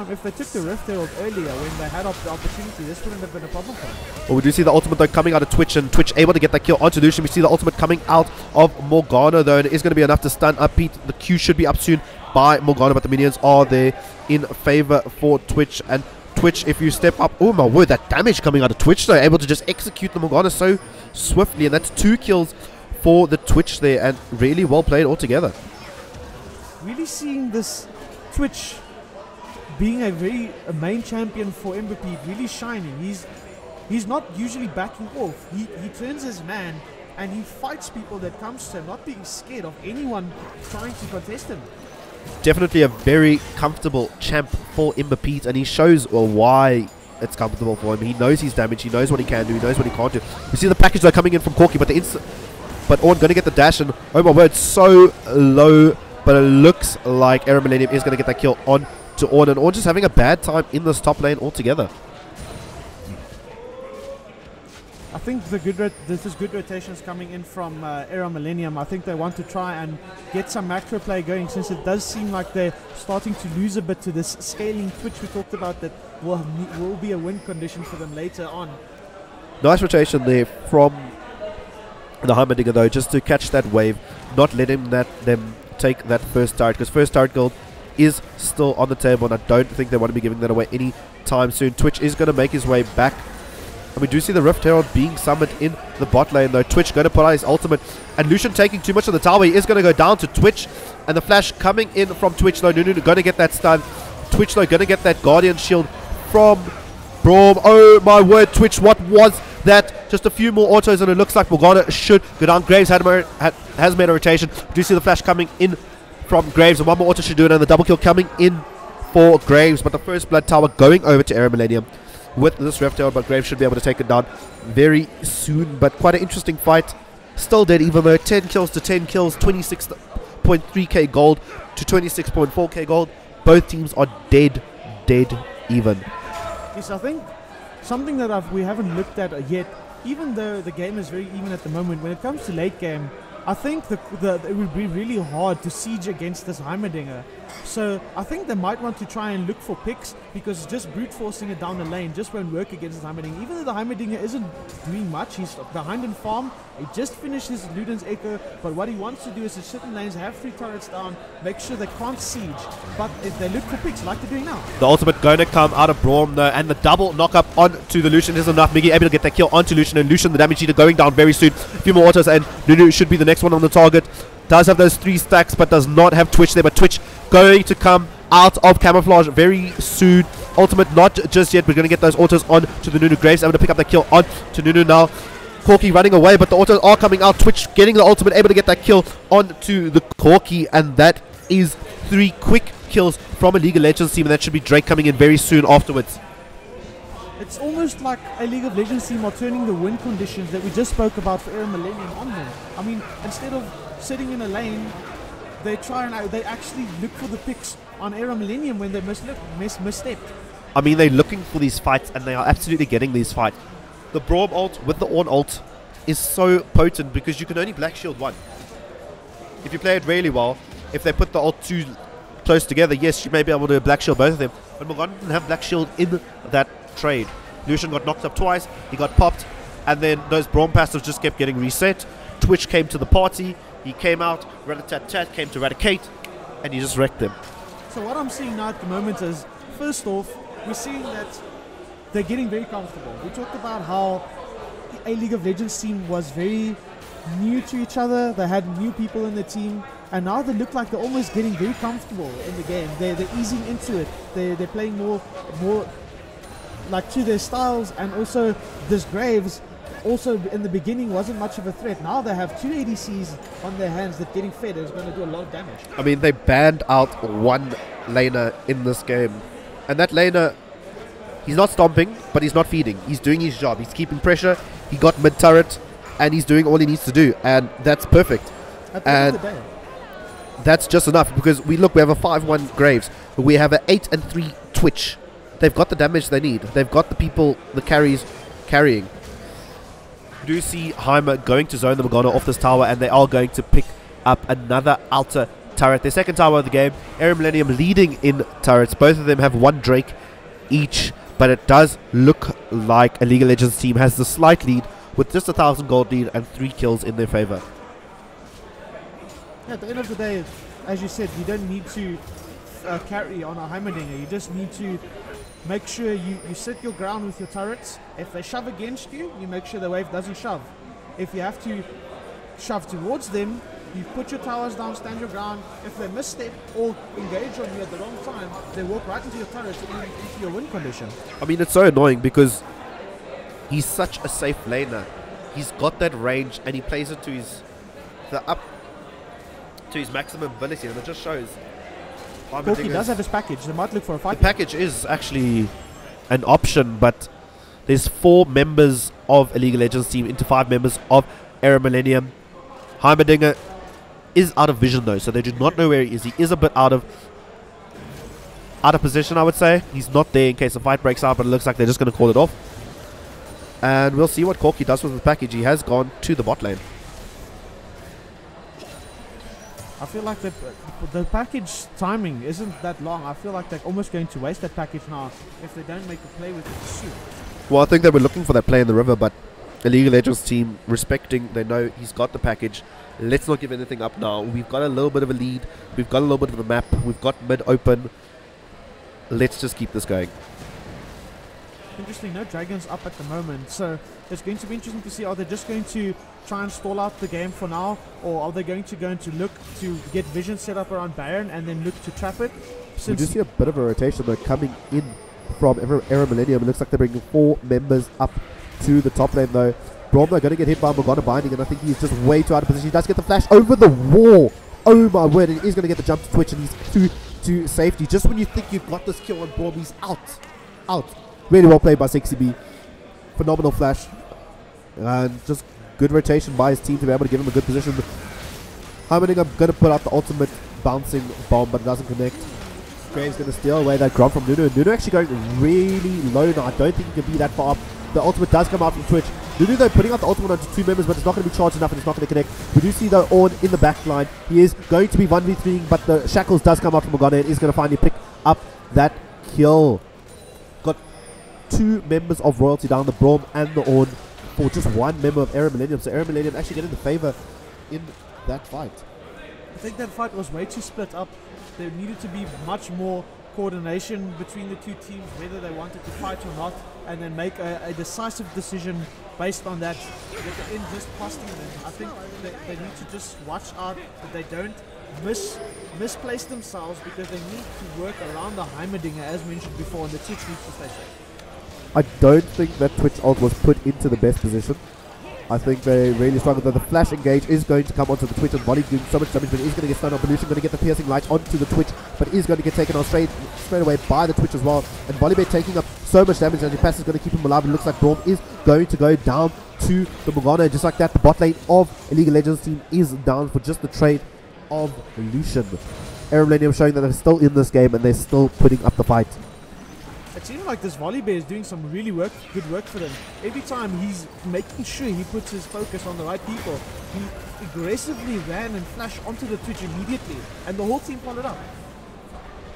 [SPEAKER 9] If they took the Rift Herald earlier when they had the opportunity, this wouldn't have been a problem for them.
[SPEAKER 12] Well, we do see the ultimate though coming out of Twitch, and Twitch able to get that kill onto Lucian. We see the ultimate coming out of Morgana though, and it is going to be enough to stun up Pete. The Q should be up soon by Morgana, but the minions are there in favor for Twitch. And Twitch, if you step up, oh my word, that damage coming out of Twitch though, able to just execute the Morgana so swiftly, and that's 2 kills for the Twitch there, and really well played altogether.
[SPEAKER 9] Really seeing this Twitch being a main champion for MVP, really shining. He's not usually backing off. He turns his man and he fights people that comes to him, not being scared of anyone trying to contest him.
[SPEAKER 12] Definitely a very comfortable champ for MVP, and he shows why it's comfortable for him. He knows his damage, he knows what he can do, he knows what he can't do. We see the package though coming in from Corki, but Ornn going to get the dash, and oh my word, so low, but it looks like Era Millennium is going to get that kill on to Ornn, and Ornn just having a bad time in this top lane altogether.
[SPEAKER 9] I think this is good rotations coming in from Era Millennium. I think they want to try and get some macro play going, since it does seem like they're starting to lose a bit to this scaling Twitch we talked about that will be a win condition for them later on.
[SPEAKER 12] Nice rotation there from the Heimerdinger though, just to catch that wave, not letting them take that first turret, because first turret gold is still on the table, and I don't think they want to be giving that away any time soon. Twitch is going to make his way back, and we do see the Rift Herald being summoned in the bot lane though. Twitch going to put out his ultimate, and Lucian taking too much of the tower. He is going to go down to Twitch, and the flash coming in from Twitch though. Nunu going to get that stun. Twitch though going to get that Guardian Shield from Braum. Oh my word, Twitch, what was that? Just a few more autos and it looks like Morgana should go down. Graves has made a rotation. We do see the flash coming in from Graves, and one more auto should do it, and the double kill coming in for Graves. But the first blood tower going over to Era Millennium with this Rift Herald, but Graves should be able to take it down very soon. But quite an interesting fight. Still dead, even though 10 kills to 10 kills, 26.3k gold to 26.4k gold. Both teams are dead even.
[SPEAKER 9] Yes, I think something that we haven't looked at yet, even though the game is very even at the moment, when it comes to late game, I think it would be really hard to siege against this Heimerdinger. So I think they might want to try and look for picks, because just brute forcing it down the lane just won't work against the Heimerdinger. Even though the Heimerdinger isn't doing much, he's behind in farm. He just finished his Luden's Echo, but what he wants to do is to sit in lanes, have 3 turrets down, make sure they can't siege. But if they look for picks like they're doing now.
[SPEAKER 12] The ultimate going to come out of Braum though, and the double knock up onto the Lucian is enough. Miggy able to get that kill onto Lucian, and Lucian the damage meter going down very soon. A few more autos and Nunu should be the next one on the target. Does have those 3 stacks, but does not have Twitch there. But Twitch going to come out of camouflage very soon. Ultimate not just yet. We're going to get those autos on to the Nunu. Graves able to pick up the kill on to Nunu now. Corki running away, but the autos are coming out. Twitch getting the ultimate, able to get that kill onto the Corki, and that is 3 quick kills from a League of Legends team, and that should be Drake coming in very soon afterwards.
[SPEAKER 9] It's almost like a League of Legends team are turning the win conditions that we just spoke about for Era Millennium on them. I mean, instead of sitting in a lane, they actually look for the picks on Era Millennium when they misstepped.
[SPEAKER 12] I mean, they're looking for these fights, and they are absolutely getting these fights. The Braum ult with the Ornn ult is so potent, because you can only black shield 1. If you play it really well, if they put the ult too close together, yes, you may be able to Black Shield both of them. But Morgana didn't have Black Shield in that trade. Lucian got knocked up twice, he got popped, and then those Braum passives just kept getting reset. Twitch came to the party, he came out, Rat-a-tat-tat came to Eradicate, and he just wrecked them.
[SPEAKER 9] So what I'm seeing now at the moment is, first off, we're seeing that they're getting very comfortable. We talked about how a League of Legends team was very new to each other, they had new people in the team, and now they look like they're almost getting very comfortable in the game. They're easing into it. They're playing more like to their styles, and also this Graves also in the beginning wasn't much of a threat. Now they have 2 ADCs on their hands that getting fed is going to do a lot of damage.
[SPEAKER 12] I mean, they banned out one laner in this game, and that laner, he's not stomping, but he's not feeding. He's doing his job. He's keeping pressure. He got mid turret, and he's doing all he needs to do, and that's perfect.
[SPEAKER 9] At the end of the day.
[SPEAKER 12] That's just enough, because we have a 5-1 Graves, but we have an 8-3 Twitch. They've got the damage they need. They've got the people, the carries, carrying. We do see Heimer going to zone the Morgana off this tower, and they are going to pick up another outer turret. Their second tower of the game. Era Millennium leading in turrets. Both of them have 1 Drake each, but it does look like a League of Legends team has the slight lead with just 1,000 gold lead and 3 kills in their favor.
[SPEAKER 9] At the end of the day, as you said, you don't need to carry on a Heimerdinger. You just need to make sure you set your ground with your turrets. If they shove against you, you make sure the wave doesn't shove. If you have to shove towards them, you put your towers down, stand your ground. If they misstep or engage on you at the wrong time, they walk right into your turrets and into your win condition.
[SPEAKER 12] I mean, it's so annoying because he's such a safe laner. He's got that range and he plays it to his maximum ability, and it just shows.
[SPEAKER 9] Corky does have his package. They might look for a fight.
[SPEAKER 12] The package is actually an option, but there's 4 members of a League of Legends team into 5 members of Era Millennium. Heimerdinger is out of vision though, so they do not know where he is. He is a bit out of position, I would say. He's not there in case a fight breaks out, but it looks like they're just going to call it off. And we'll see what Corky does with the package. He has gone to the bot lane.
[SPEAKER 9] I feel like the package timing isn't that long. I feel like they're almost going to waste that package now if they don't make a play with it soon.
[SPEAKER 12] Well, I think they were looking for that play in the river, but the League of Legends team respecting, they know he's got the package. Let's not give anything up now. We've got a little bit of a lead. We've got a little bit of the map. We've got mid open. Let's just keep this going.
[SPEAKER 9] Interesting, no dragons up at the moment, so it's going to be interesting to see, are they just going to try and stall out the game for now, or are they going to look to get vision set up around Baron and then look to trap it?
[SPEAKER 12] We do see a bit of a rotation though coming in from Era Millennium. It looks like they're bringing 4 members up to the top lane though. Braum though going to get hit by Morgana binding, and I think he's just way too out of position. He does get the flash over the wall. Oh my word, and he's going to get the jump to Twitch, and he's through to safety. Just when you think you've got this kill on Braum, he's out. Really well played by 60B. Phenomenal flash. And just good rotation by his team to be able to give him a good position. Heimerdinger going to put out the ultimate bouncing bomb, but it doesn't connect. Graves going to steal away that grab from Nuno. Nuno actually going really low now. I don't think he can be that far up. The ultimate does come out from Twitch. Nuno though putting out the ultimate onto 2 members, but it's not going to be charged enough and it's not going to connect. We do see though Ornn in the back line. He is going to be 1v3ing, but the shackles does come out from Morgana and is going to finally pick up that kill. Got 2 members of Royalty down, the Braum and the Ornn, for just 1 member of Era Millennium. So Era Millennium actually getting the favor in that fight.
[SPEAKER 9] I think that fight was way too split up. There needed to be much more coordination between the 2 teams, whether they wanted to fight or not, and then make a decisive decision based on that, with the end just costing them. I think they need to just watch out that they don't misplace themselves, because they need to work around the Heimerdinger, as mentioned before, and the Twitch needs to stay safe.
[SPEAKER 12] I don't think that Twitch ult was put into the best position. I think they really struggled. The flash engage is going to come onto the Twitch, and Volley doing so much damage, but he's going to get stunned on. Lucian going to get the piercing light onto the Twitch, but is going to get taken on straight away by the Twitch as well. And Volleybait taking up so much damage, and the pass is going to keep him alive. It looks like Braum is going to go down to the Morgana. Just like that, the bot lane of a League of Legends team is down for just the trade of Lucian. Era Millennium showing that they're still in this game and they're still putting up the fight.
[SPEAKER 9] It seems like this Volley Bear is doing some really good work for them. Every time he's making sure he puts his focus on the right people. He aggressively ran and flashed onto the Twitch immediately, and the whole team followed up.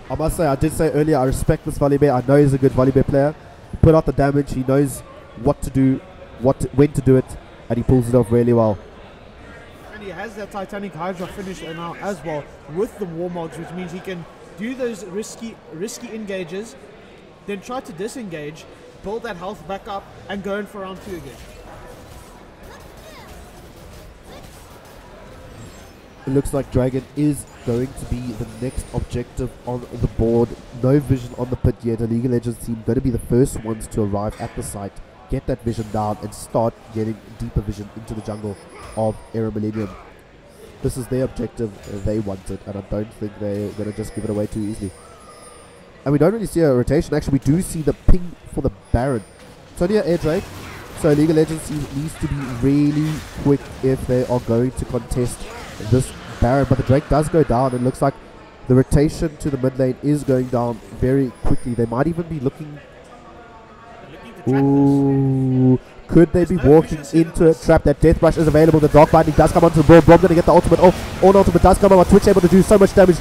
[SPEAKER 8] I must say, I did say earlier, I respect this Volibear. I know he's a good Volibear player. He put out the damage. He knows what to do, when to do it, and he pulls it off really well.
[SPEAKER 9] And he has that Titanic Hydra finish now as well with the Warmogs, which means he can do those risky engages, then try to disengage, build that health back up, and go in for round 2 again.
[SPEAKER 8] It looks like Dragon is going to be the next objective on the board. No vision on the pit yet. The League of Legends team going to be the first ones to arrive at the site, get that vision down, and start getting deeper vision into the jungle of Era Millennium. This is their objective. They want it, and I don't think they're going to just give it away too easily. And we don't really see a rotation. Actually, we do see the ping for the Baron. It's only an air Drake, so League of Legends team needs to be really quick if they are going to contest this Baron. But the Drake does go down, and it looks like the rotation to the mid lane is going down very quickly. They might even be looking... Ooh, could they be walking into a trap? That Death Rush is available. The Dark Binding does come onto the Braum. Braum going to get the ultimate off. On ultimate does come on. Twitch able to do so much damage.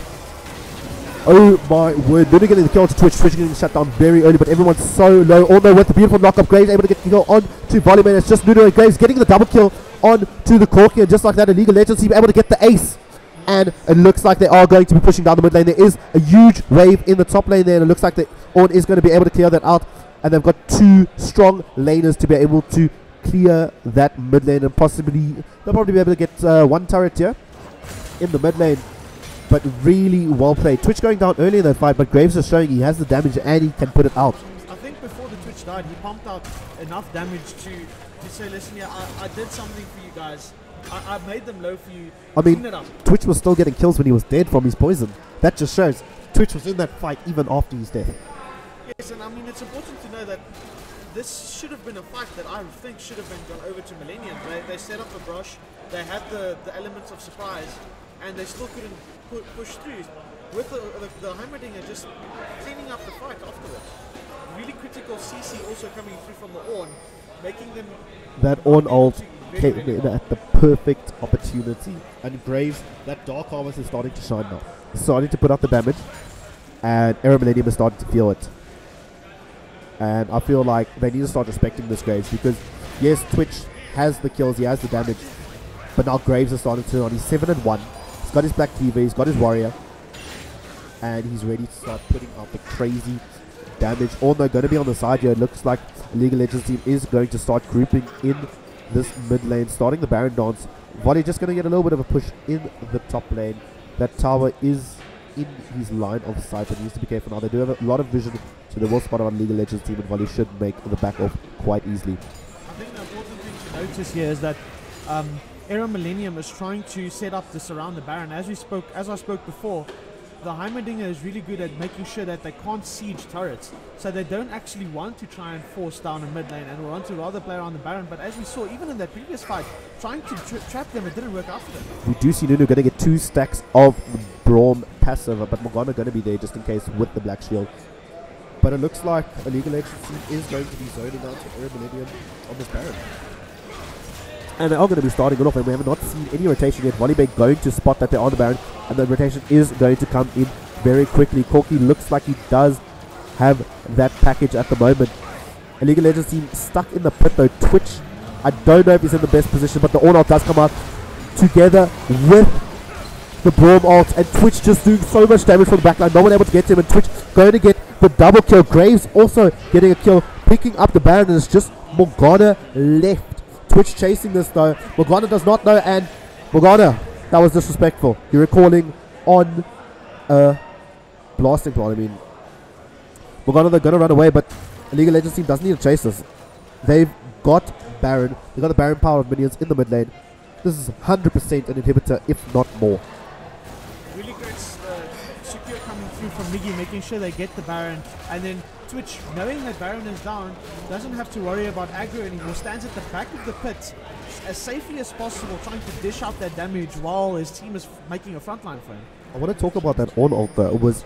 [SPEAKER 8] Oh my word. Literally getting the kill onto Twitch. Twitch getting shut down very early, but everyone's so low. Oh no, with the beautiful knock-up. Graves able to get the kill on to Volleyman. It's just Nuno and Graves getting the double kill on to the Corki, and just like that, a League of Legends team able to get the ace. And it looks like they are going to be pushing down the mid lane. There is a huge wave in the top lane there, and it looks like the Ornn is going to be able to clear that out. And they've got 2 strong laners to be able to clear that mid lane, and possibly they'll probably be able to get 1 turret here in the mid lane. But really well played. Twitch going down early in that fight, but Graves is showing he has the damage and he can put it out.
[SPEAKER 9] I think before the Twitch died, he pumped out enough damage to say, listen, yeah, I did something for you guys. I made them low for you.
[SPEAKER 8] I mean, Twitch was still getting kills when he was dead from his poison. That just shows Twitch was in that fight even after his death.
[SPEAKER 9] Yes, and I mean, it's important to know that this should have been a fight that I think should have been gone over to Millennium. They set up a brush, they had the elements of surprise, and they still couldn't push through. With the Heimerdinger just cleaning up the fight afterwards. Really critical CC also coming through from the Ornn, making them...
[SPEAKER 8] That Ornn ult came in at the perfect opportunity. And Graves, that Dark Harvest is starting to shine now. It's starting to put out the damage, and Era Millennium is starting to feel it. And I feel like they need to start respecting this Graves, because yes, Twitch has the kills, he has the damage, but now Graves is starting to turn on. He's 7-1. He's got his Black Cleaver, he's got his Warrior, and he's ready to start putting out the crazy damage. Although going to be on the side here, it looks like the League of Legends team is going to start grouping in this mid lane, starting the Baron dance. Volley just going to get a little bit of a push in the top lane. That tower is in his line of sight, but he needs to be careful now. They do have a lot of vision, so they will spot out on League of Legends team, and Volley should make the back off quite easily.
[SPEAKER 9] I think the important thing to notice here is that Era Millennium is trying to set up to surround the Baron. As I spoke before, the Heimerdinger is really good at making sure that they can't siege turrets, so they don't actually want to try and force down a mid lane and want to rather play around the Baron. But as we saw even in that previous fight, trying to trap them, it didn't work out for them.
[SPEAKER 8] We do see Nuno going to get 2 stacks of Braum passive, but Morgana going to be there just in case with the Black Shield. But it looks like a League of Legends team is going to be zoning out to Era Millennium on this Baron. And they are going to be starting it off, and we have not seen any rotation yet. Volleyball going to spot that they're on the Baron, and the rotation is going to come in very quickly. Corki looks like he does have that package at the moment. A League of Legends team stuck in the pit though. Twitch, I don't know if he's in the best position, but the Ornn ult does come out together with the Braum ult, and Twitch just doing so much damage from the backline. No one able to get to him, and Twitch going to get the double kill. Graves also getting a kill, picking up the Baron, and it's just Morgana left. Twitch chasing this though. Morgana does not know, and Morgana, that was disrespectful. You're recalling on a blasting plan. I mean, Morgana, they're going to run away, but the League of Legends team doesn't need to chase this. They've got Baron. They've got the Baron power of minions in the mid lane. This is 100% an inhibitor, if not more.
[SPEAKER 9] Really great secure coming through from Miggy, making sure they get the Baron, and then Twitch, knowing that Baron is down, doesn't have to worry about aggro anymore, stands at the back of the pit as safely as possible, trying to dish out that damage while his team is making a frontline for him.
[SPEAKER 8] I want to talk about that Ornn ult though. It was,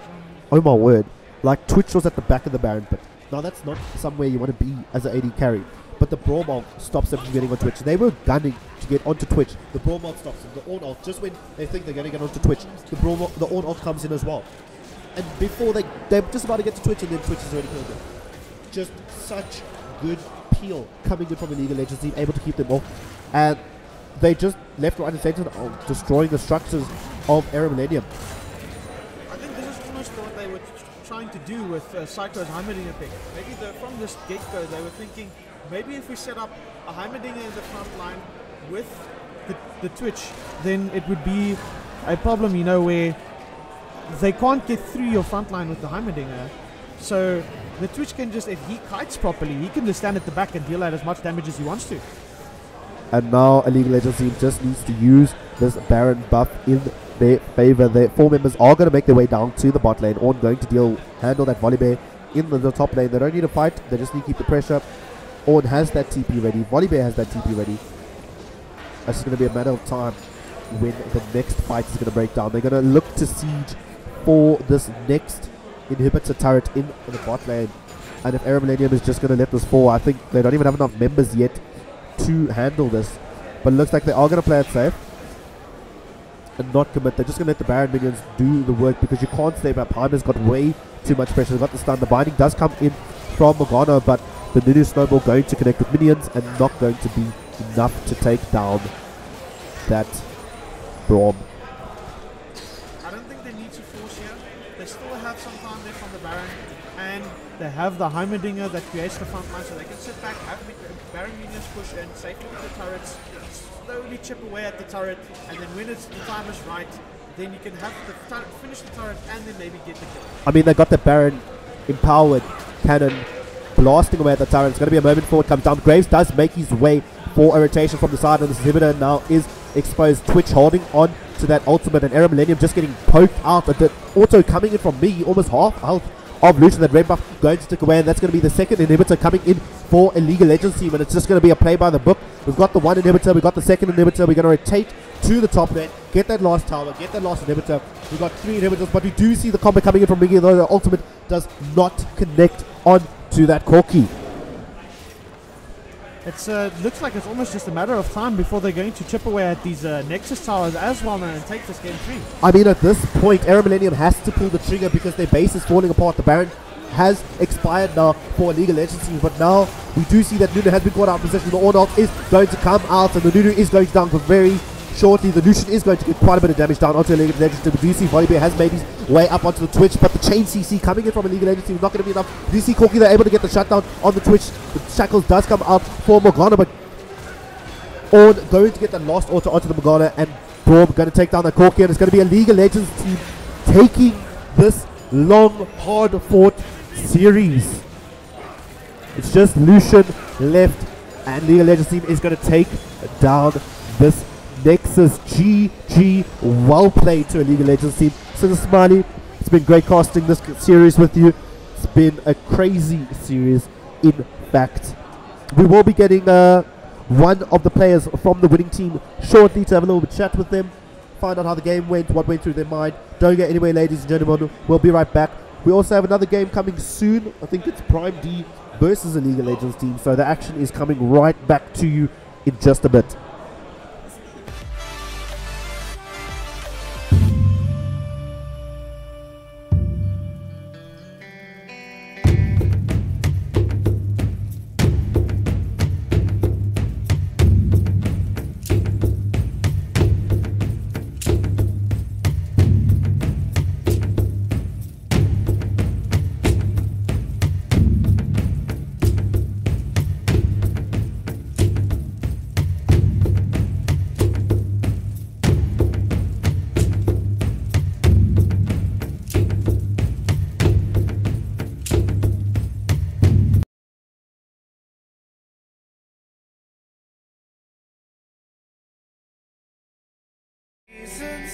[SPEAKER 8] oh my word, like Twitch was at the back of the Baron pit. Now that's not somewhere you want to be as an AD carry, but the Braum ult stops them from getting on Twitch. They were gunning to get onto Twitch. The Braum ult stops them. The Ornn ult, just when they think they're going to get onto Twitch, the Ornn ult comes in as well. And before they're just about to get to Twitch, and then Twitch is already killed them. Just such good peel coming in from the League of Legends team, able to keep them off. And they just left, right, and center destroying the structures of Era Millennium.
[SPEAKER 9] I think this is almost what they were trying to do with Psycho's Heimerdinger pick. Maybe from this get-go, they were thinking, maybe if we set up a Heimerdinger in the front line with the Twitch, then it would be a problem, you know, where they can't get through your front line with the Heimerdinger. So the Twitch can just, if he kites properly, he can just stand at the back and deal out as much damage as he wants to.
[SPEAKER 8] And now a League of Legends team just needs to use this Baron buff in their favor. Their 4 members are going to make their way down to the bot lane, or going to handle that Volibear in the top lane. They don't need to fight, they just need to keep the pressure. Orn has that TP ready, Volibear has that TP ready. It's just going to be a matter of time when the next fight is going to break down. They're going to look to siege for this next inhibitor turret in the bot lane. And if Era Millennium is just going to let this fall, I think they don't even have enough members yet to handle this. But it looks like they are going to play it safe and not commit. They're just going to let the Baron minions do the work, because you can't stay back. Heimer's got way too much pressure. They've got the stun. The binding does come in from Morgana, but the Nunu Snowball going to connect with minions and not going to be enough to take down that Braum.
[SPEAKER 9] I don't think they need to force here. They still have some time left on the Baron, and they have the Heimerdinger that creates the front line, so they can sit back, have Baron minions push in, safely with the turrets, slowly chip away at the turret, and then when the time is right, then you can have the turret, finish the turret, and then maybe get the kill.
[SPEAKER 8] I mean, they got the Baron empowered cannon blasting away at the turret. It's going to be a moment before it comes down. Graves does make his way for a rotation from the side, and this inhibitor now is exposed. Twitch holding on to that ultimate, and Era Millennium just getting poked out. The auto coming in from Miggy, almost half health of Lucian. That red buff going to stick away, and that's going to be the second inhibitor coming in for a League of Legends team, and it's just going to be a play by the book. We've got the one inhibitor, we've got the second inhibitor. We're going to rotate to the top lane, get that last tower, get that last inhibitor. We've got 3 inhibitors, but we do see the combo coming in from Miggy, though the ultimate does not connect on to that Corki.
[SPEAKER 9] It looks like it's almost just a matter of time before they're going to chip away at these Nexus towers as well and take this game 3.
[SPEAKER 8] I mean, at this point, Era Millennium has to pull the trigger because their base is falling apart. The Baron has expired now for a League of Legends team, but now we do see that Nunu has been caught out of position. The Ornalt is going to come out, and the Nunu is going to down for very shortly. The Lucian is going to get quite a bit of damage down onto a League of Legends team. We do see Volibear has made his way up onto the Twitch, but the chain CC coming in from a League of Legends team is not going to be enough. We do see Corki, they're able to get the shutdown on the Twitch. The Shackles does come out for Morgana, but Orn going to get the last auto onto the Morgana, and Braum going to take down the Corki, and it's going to be a League of Legends team taking this long, hard-fought series. It's just Lucian left, and League of Legends team is going to take down this Nexus. GG, well played to a League of Legends team. So Smiley, it's been great casting this series with you. It's been a crazy series, in fact. We will be getting one of the players from the winning team shortly to have a little bit chat with them, find out how the game went, what went through their mind. Don't get anywhere, ladies and gentlemen. We'll be right back. We also have another game coming soon. I think it's Prime D versus a League of Legends team, so the action is coming right back to you in just a bit.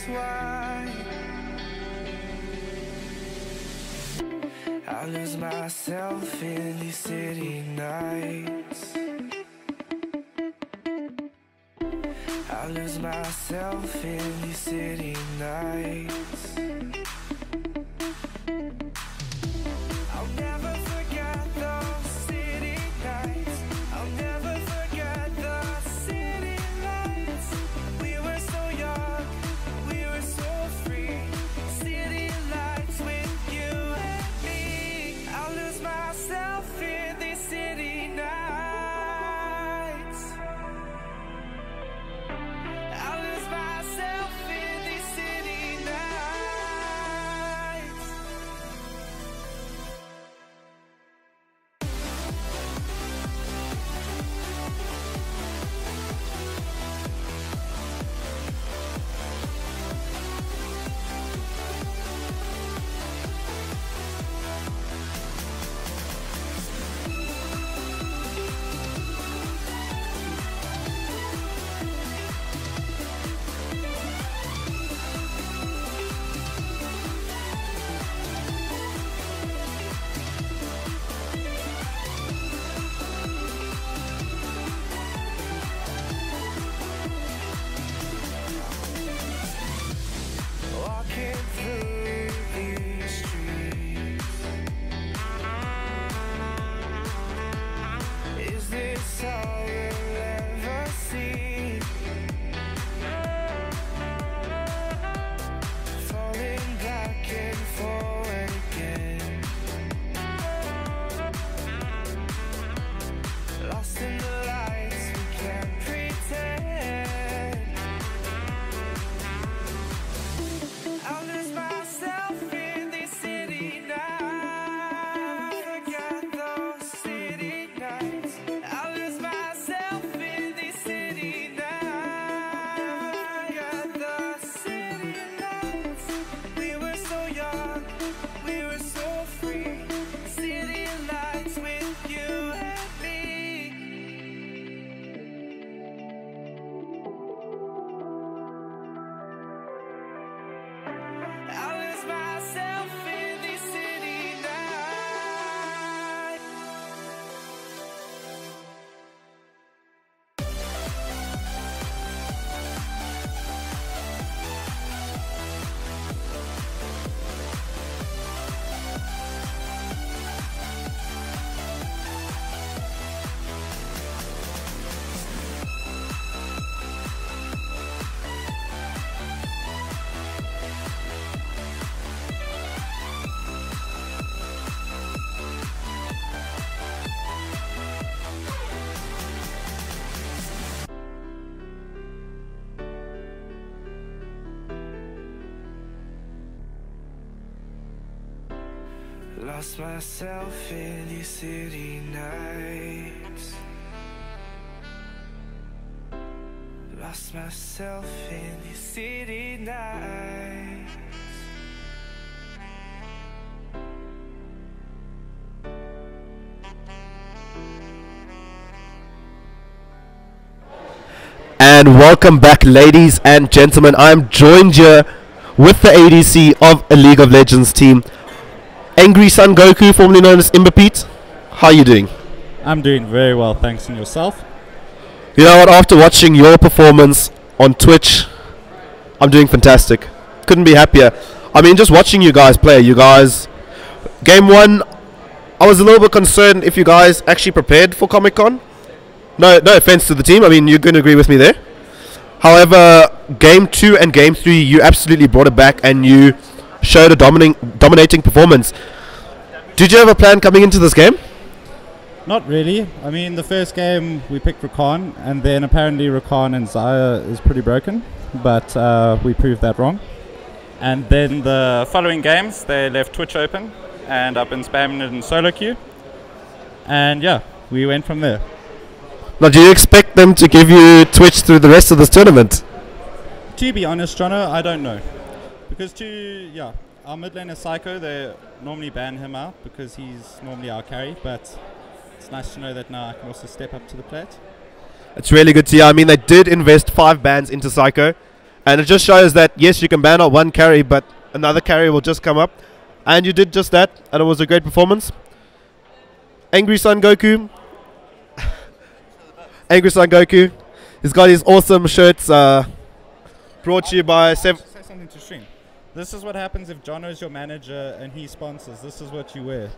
[SPEAKER 10] Why I lose myself in these city nights. I lose myself in these city nights. I'll never forget those city nights. I'll never forget the city lights. We were so young, we were so free. City lights with Lost myself in your city nights. Lost myself in your city nights.
[SPEAKER 12] And welcome back, ladies and gentlemen. I'm joined here with the ADC of a League of Legends team, Angry Sun Goku, formerly known as Imberpete. How are you doing?
[SPEAKER 15] I'm doing very well, thanks. And yourself?
[SPEAKER 12] You know what, after watching your performance on Twitch, I'm doing fantastic. Couldn't be happier. I mean, just watching you guys play, game one, I was a little bit concerned if you guys actually prepared for Comic-Con. No offense to the team, I mean, you're going to agree with me there. However, game 2 and game 3, you absolutely brought it back and you showed a dominating performance. Did you have a plan coming into this game?
[SPEAKER 15] Not really. I mean, the first game we picked Rakan, and then apparently Rakan and Zaya is pretty broken, but we proved that wrong. And then the following games, they left Twitch open, and I've been spamming it in solo queue. And yeah, we went from there.
[SPEAKER 12] Now, do you expect them to give you Twitch through the rest of this tournament?
[SPEAKER 15] To be honest, Jono, I don't know. Because our mid laner Psycho, they normally ban him out because he's normally our carry, but it's nice to know that now I can also step up to the plate.
[SPEAKER 12] It's really good to hear. I mean, they did invest 5 bans into Psycho, and it just shows that, yes, you can ban out one carry, but another carry will just come up. And you did just that, and it was a great performance. Angry Sun Goku. Angry Sun Goku. He's got his awesome shirts brought to you by...
[SPEAKER 15] Say something to stream. This is what happens if Jono's your manager and he sponsors. This is what you wear.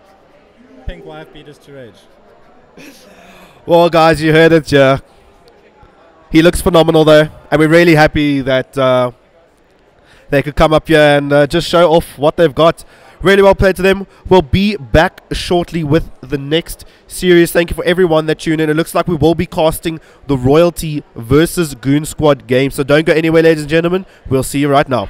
[SPEAKER 15] Pink wife beaters to rage.
[SPEAKER 12] Well, guys, you heard it, yeah. He looks phenomenal, though. And we're really happy that they could come up here and just show off what they've got. Really well played to them. We'll be back shortly with the next series. Thank you for everyone that tuned in. It looks like we will be casting the Royalty versus Goon Squad game. So don't go anywhere, ladies and gentlemen. We'll see you right now.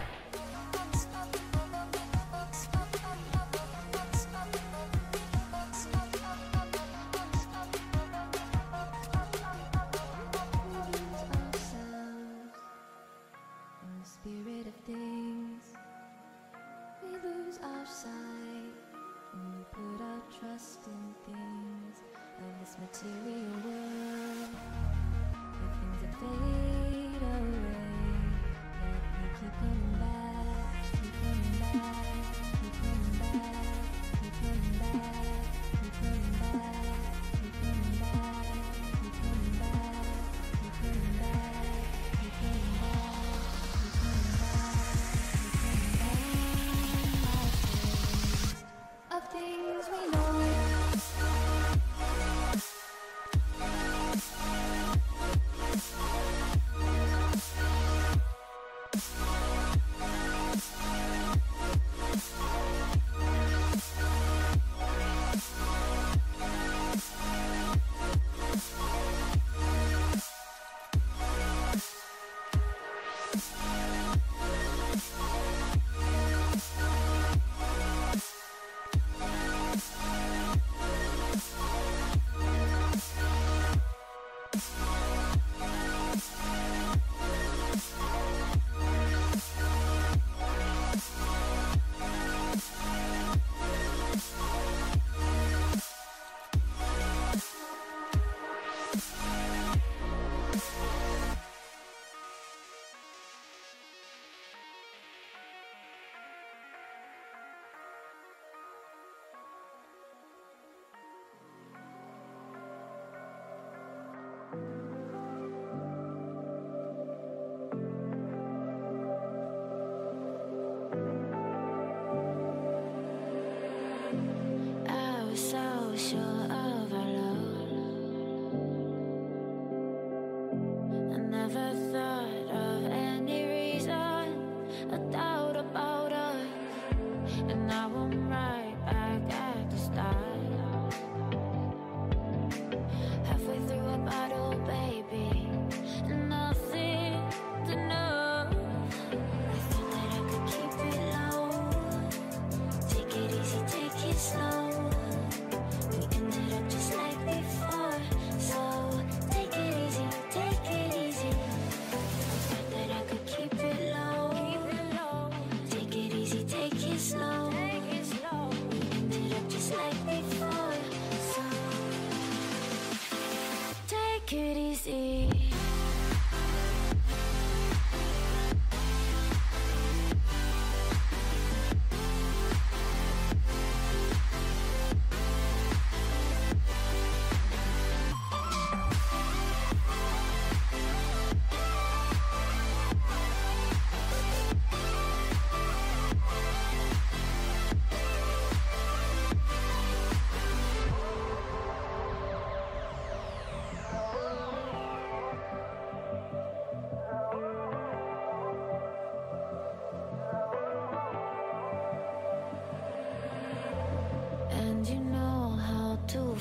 [SPEAKER 13] Slow.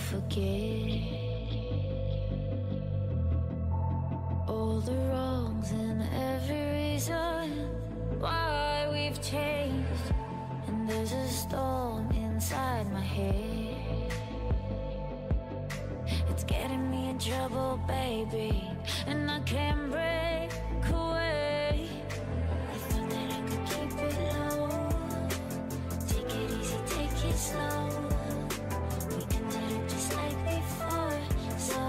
[SPEAKER 13] forget all the wrongs and every reason why we've changed. And there's a storm inside my head. It's getting me in trouble, baby, and I can't break away. I thought that I could keep it low. Take it easy, take it slow. We ended up just like before, so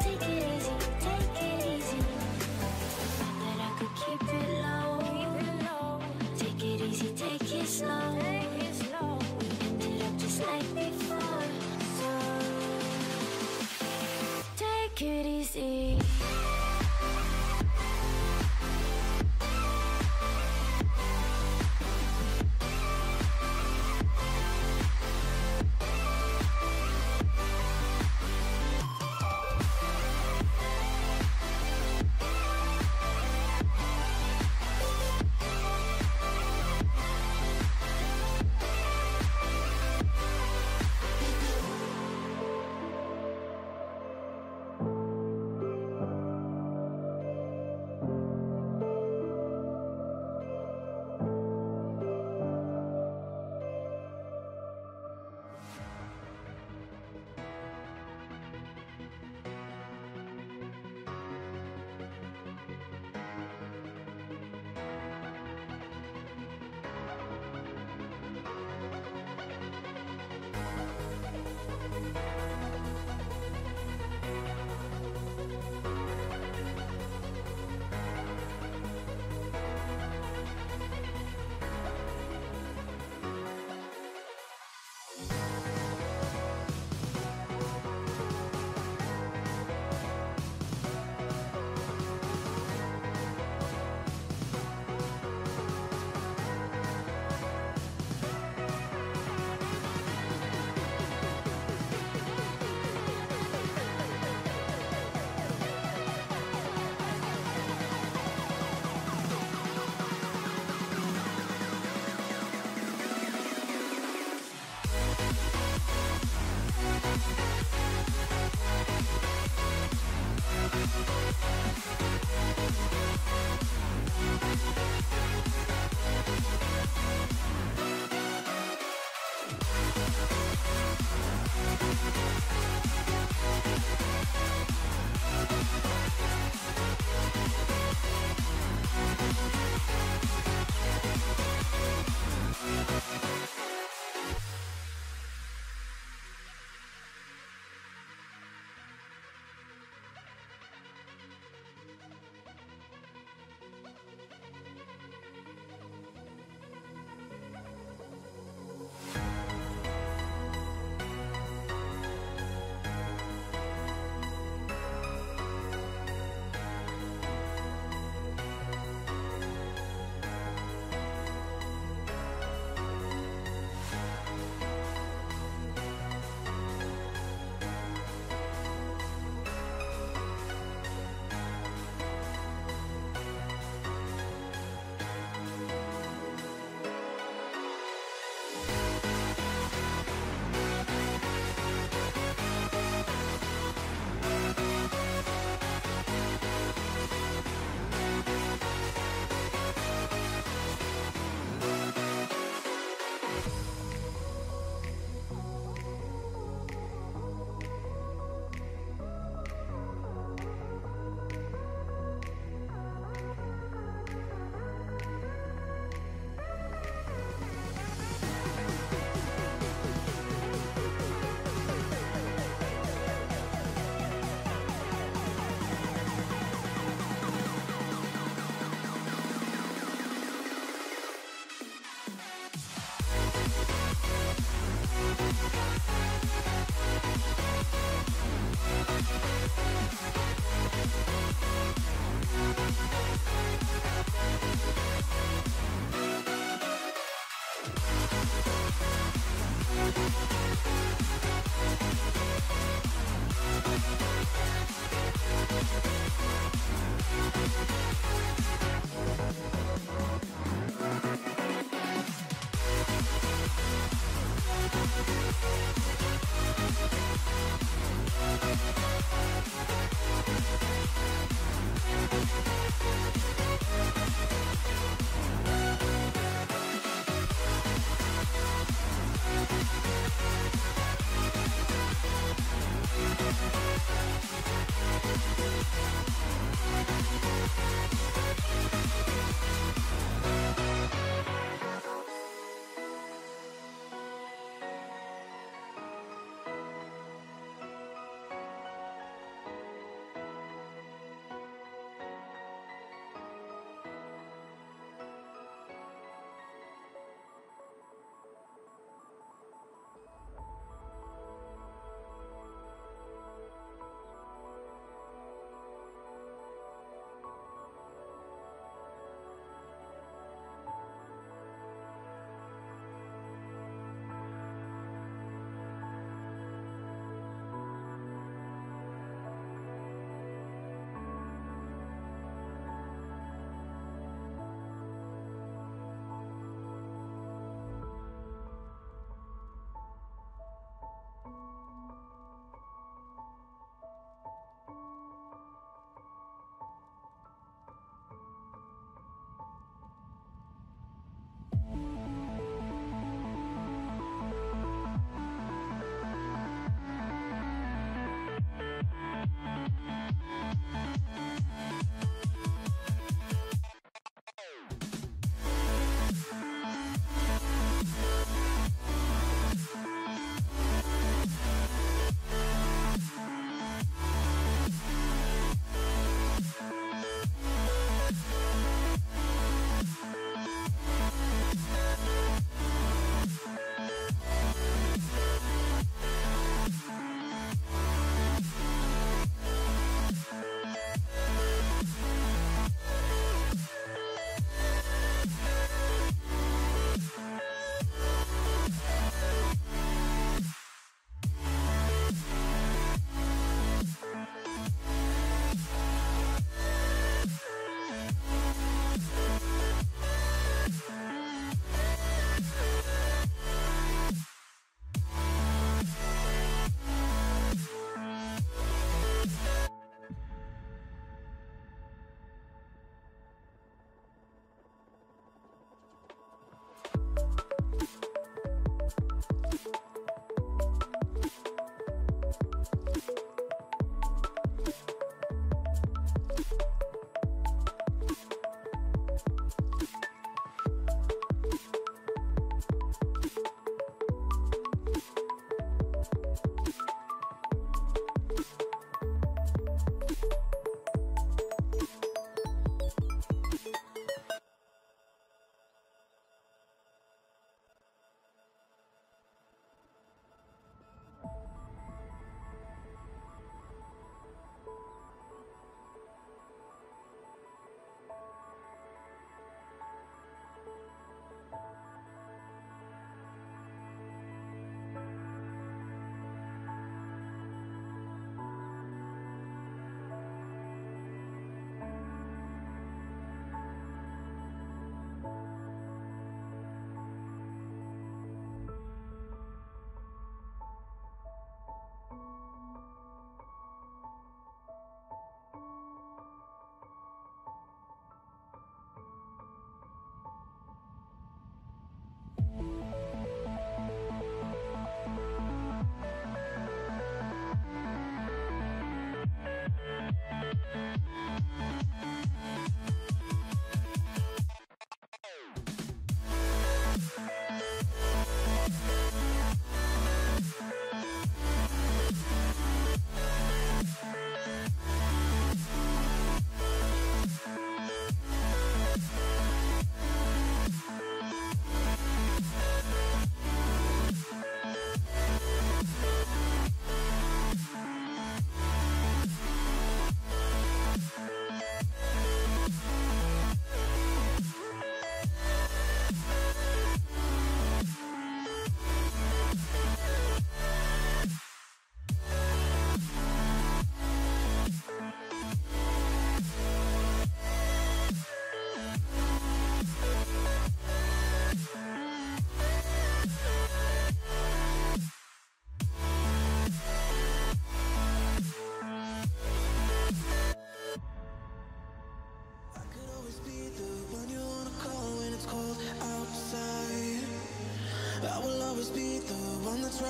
[SPEAKER 13] take it easy, take it easy. I thought that I could keep it low. Take it easy, take it slow. We ended up just like before, so take it easy.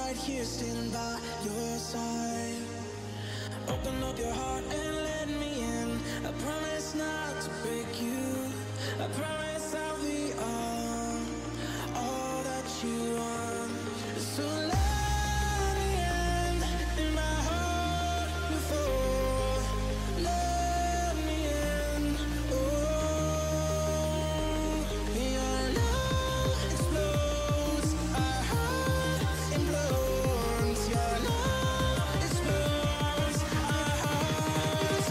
[SPEAKER 10] right here standing by your side. Open up your heart and let me in. I promise not to break you. I promise I'll be all that you want. So let me in my heart before. Let me in. Oh, your love explodes. Our heart implodes. Your love explodes. Our hearts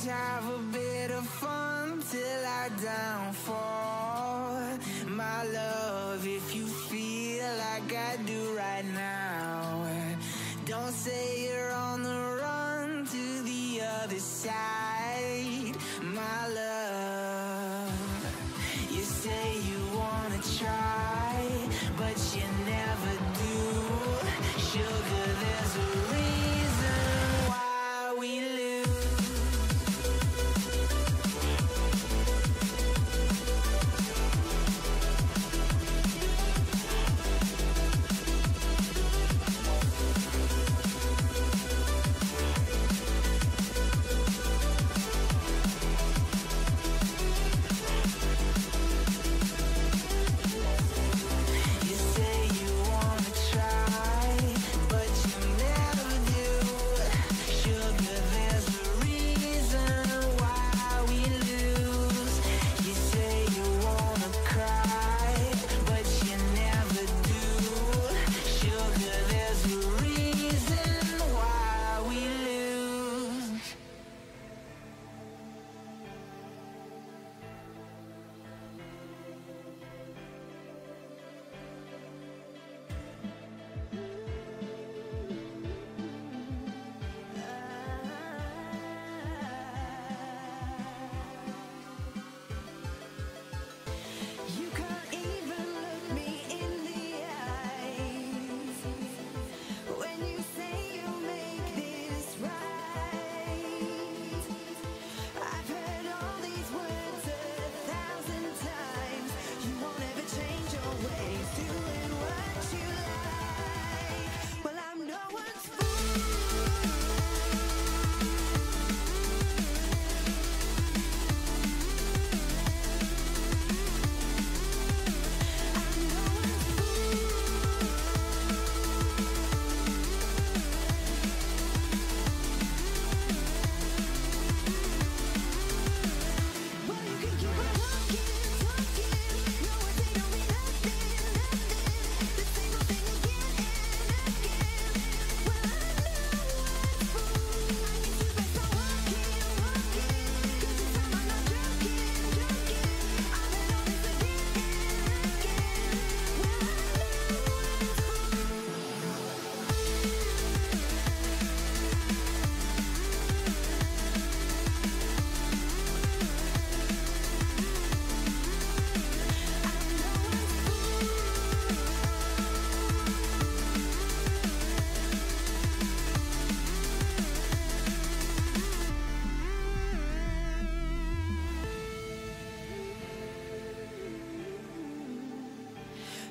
[SPEAKER 10] have a bit of fun till I downfall. My love, if you feel like I do right now, don't say you're on the run to the other side. My love, you say you wanna try, but you never do. Sugar, there's a reason why we lose.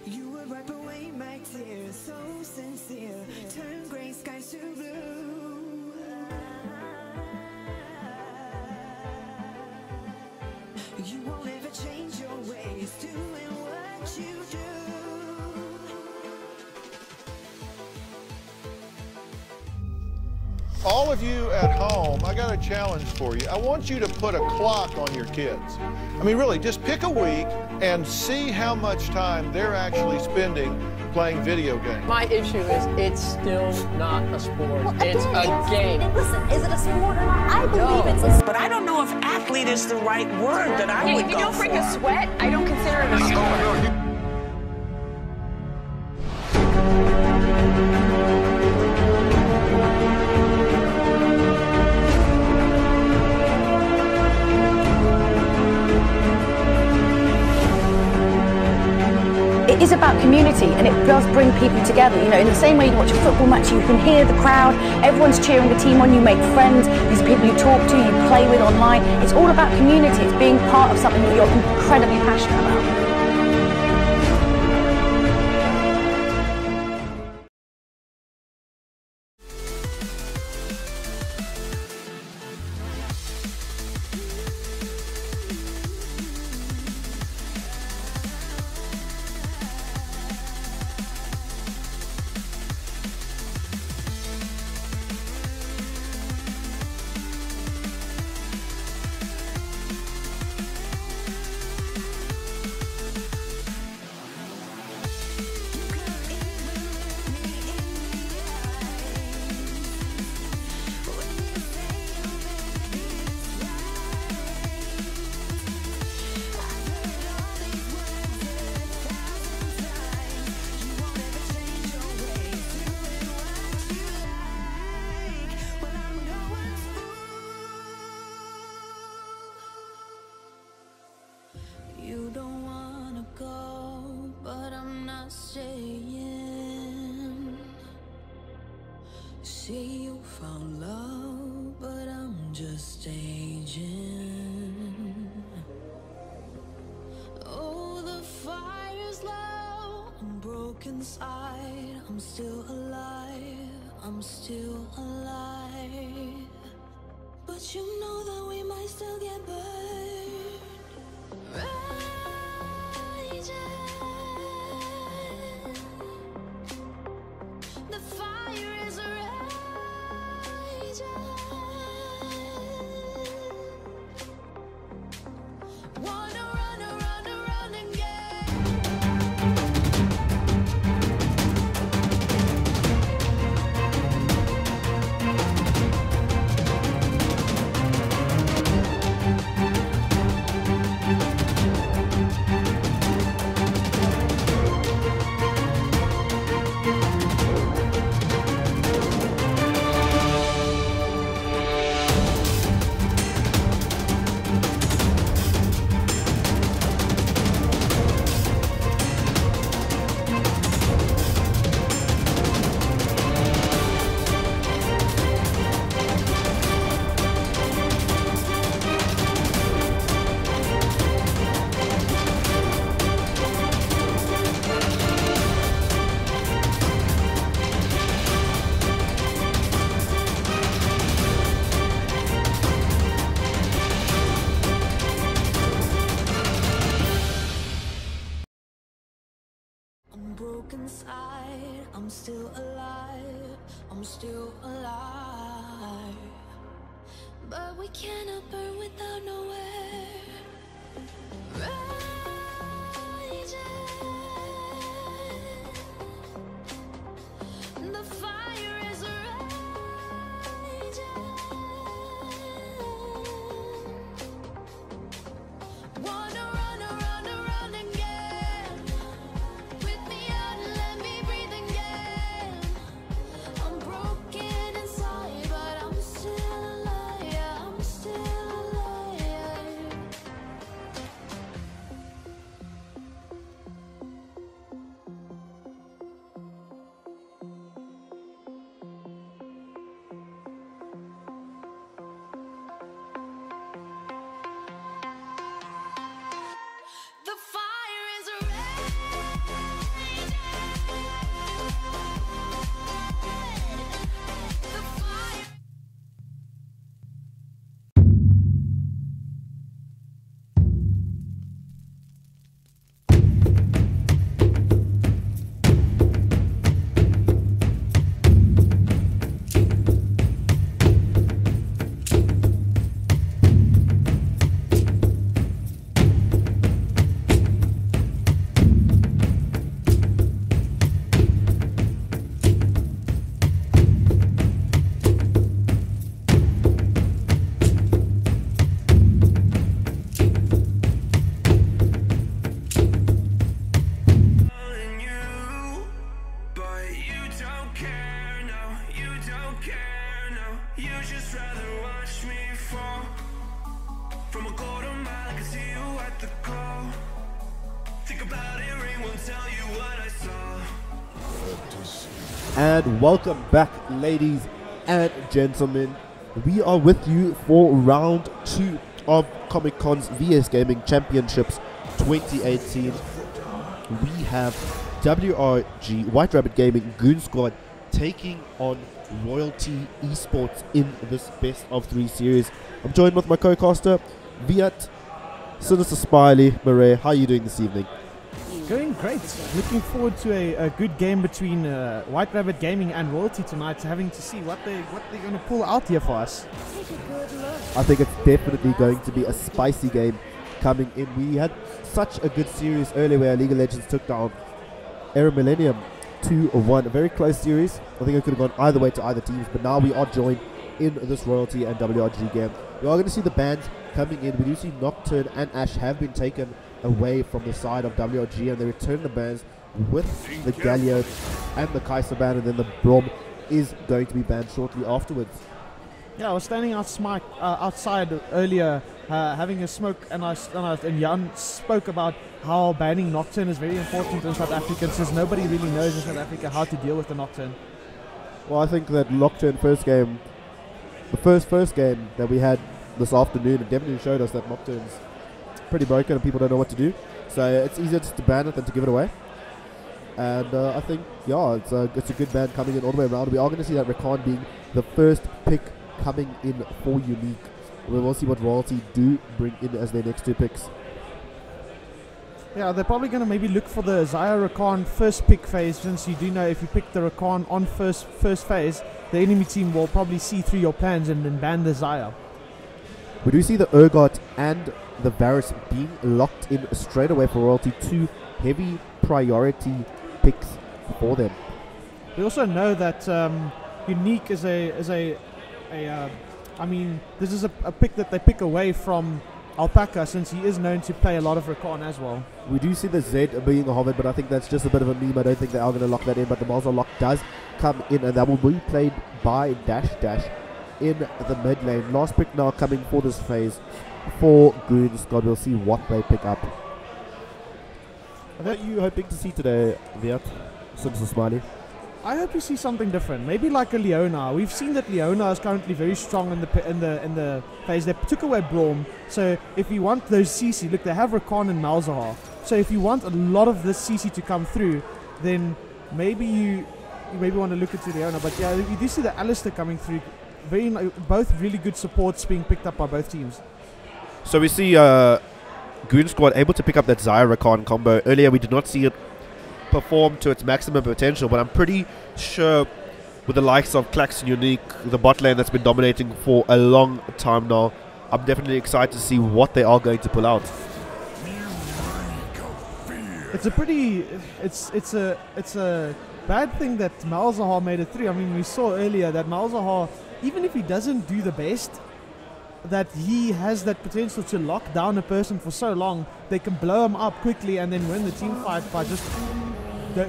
[SPEAKER 16] You would wipe away my tears, so sincere. Turn gray skies to blue. You won't ever change your ways, doing what you do.
[SPEAKER 3] All of you at home, I got a challenge for you. I want you to put a clock on your kids. I mean, really, just pick a week and see how much time they're actually spending playing video games.
[SPEAKER 4] My issue is it's still not a sport. It's a game.
[SPEAKER 7] Listen, is it a sport or not? I believe it's a sport.
[SPEAKER 6] But I don't know if athlete is the right word that I would
[SPEAKER 14] If
[SPEAKER 6] go
[SPEAKER 14] you don't break
[SPEAKER 6] for.
[SPEAKER 14] a sweat, I don't consider it a sport.
[SPEAKER 5] It is about community, and it does bring people together. You know, in the same way you watch a football match, you can hear the crowd, everyone's cheering the team on, you make friends, these are people you talk to, you play with online. It's all about community, it's being part of something that you're incredibly passionate about.
[SPEAKER 16] Say you found love, but I'm just aging. Oh, the fire's low, I'm broken inside. I'm still alive, I'm still alive. But you know that we might still get burned. Raging. The fire is raging. Wanna run again. I'm broken inside, I'm still alive, I'm still alive. But we cannot burn without nowhere. Raging. The fire is raging. Wanna run again. With me out and let me breathe again. I'm broken inside, but I'm still alive. I'm still alive. The fire is the fire.
[SPEAKER 10] But you don't care, no, you don't care, no. You just rather watch me fall from a quarter mile. I can see you at the call. Think about it, ring won't tell you what I saw.
[SPEAKER 12] And welcome back, ladies and gentlemen. We are with you for round 2 of Comic Con's VS Gaming Championships 2018. We have WRG, White Rabbit Gaming Goon Squad, taking on Royalty Esports in this best of 3 series. I'm joined with my co-caster, Viat, Sinister Smiley, Murray. How are you doing this evening?
[SPEAKER 9] Going great. Looking forward to a good game between White Rabbit Gaming and Royalty tonight, having to see what they're going to pull out here for us.
[SPEAKER 12] I think it's definitely going to be a spicy game coming in. We had such a good series earlier where League of Legends took down Era Millennium 2-1. A very close series. I think it could have gone either way to either teams, but now we are joined in this Royalty and WRG game. We are going to see the bans coming in. We do see Nocturne and Ash have been taken away from the side of WRG, and they return the bans with the Galio and the Kaiser ban, and then the Brom is going to be banned shortly afterwards.
[SPEAKER 9] Yeah, I was standing outside earlier having a smoke, and Jan spoke about how banning Nocturne is very important in South Africa, since nobody really knows in South Africa how to deal with the Nocturne.
[SPEAKER 8] Well, I think that Nocturne first game, the first game that we had this afternoon, it definitely showed us that Nocturne's pretty broken and people don't know what to do. So it's easier just to ban it than to give it away. And I think, yeah, it's a good ban coming in all the way around. We are going to see that Rakan being the first pick coming in for Unique. We will see what Royalty do bring in as their next 2 picks.
[SPEAKER 17] Yeah, they're probably going to maybe look for the Xayah Rakan first pick phase, since you do know if you pick the Rakan on first phase, the enemy team will probably see through your plans and then ban the Xayah.
[SPEAKER 8] We do see the Urgot and the Varus being locked in straight away for Royalty, 2 heavy priority picks for them.
[SPEAKER 17] We also know that Unique is I mean, this is a pick that they pick away from Alpaca, since he is known to play a lot of Rakan as well.
[SPEAKER 8] We do see the Z being hovered, but I think that's just a bit of a meme. I don't think they are going to lock that in, but the Malzahar lock does come in, and that will be played by Dash in the mid lane. Last pick now coming for this phase for Goon Squad. We'll see what they pick up. What are you hoping to see today, Viat, since the Smiley?
[SPEAKER 17] I hope we see something different. Maybe like a Leona. We've seen that Leona is currently very strong in the phase. They took away Braum. So if you want those CC, look, they have Rakan and Malzahar. So if you want a lot of this CC to come through, then maybe you want to look into Leona. But yeah, you do see the Alistair coming through. Both really good supports being picked up by both teams.
[SPEAKER 12] So we see Goon Squad able to pick up that Xayah Rakan combo. Earlier we did not see it perform to its maximum potential, but I'm pretty sure with the likes of Klaxon Unique, the bot lane that's been dominating for a long time now, I'm definitely excited to see what they are going to pull out.
[SPEAKER 17] It's a bad thing that Malzahar made it through. I mean, we saw earlier that Malzahar, even if he doesn't do the best, that he has that potential to lock down a person for so long, they can blow him up quickly and then win the team fight by just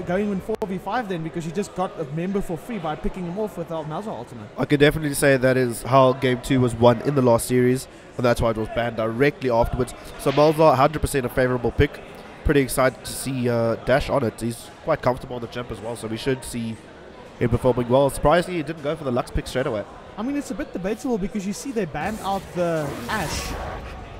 [SPEAKER 17] going in 4v5 then, because you just got a member for free by picking him off with our Malzahar ultimate.
[SPEAKER 12] I could definitely say that is how Game 2 was won in the last series, and that's why it was banned directly afterwards. So Malzahar, 100% a favorable pick. Pretty excited to see Dash on it. He's quite comfortable on the jump as well, so we should see him performing well. Surprisingly, he didn't go for the Lux pick straight away.
[SPEAKER 17] I mean, it's a bit debatable because you see they banned out the Ashe.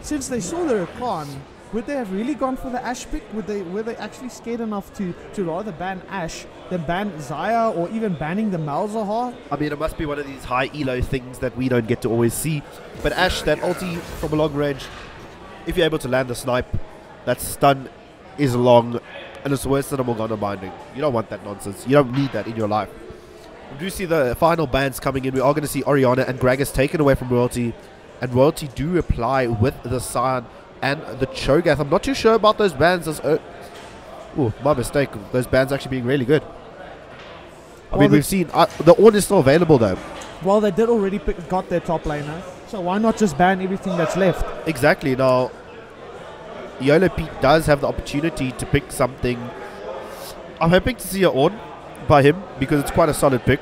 [SPEAKER 17] Since they saw the Rakan, would they have really gone for the Ashe pick? Were they actually scared enough to rather ban Ashe than ban Xayah, or even banning the Malzahar?
[SPEAKER 12] I mean, it must be one of these high elo things that we don't get to always see. But Ashe, that ulti from a long range, if you're able to land the snipe, that stun is long, and it's worse than a Morgana binding. You don't want that nonsense. You don't need that in your life. We do see the final bans coming in. We are going to see Orianna and Gragas taken away from Royalty, and Royalty do reply with the Scion and the Cho'Gath. I'm not too sure about those bans. Oh, my mistake. Those bans actually being really good. I mean, we've seen the Ornn is still available though.
[SPEAKER 17] Well, they did already got their top laner, so why not just ban everything that's left?
[SPEAKER 12] Exactly. Now, YOLO Pete does have the opportunity to pick something. I'm hoping to see an Ornn by him, because it's quite a solid pick,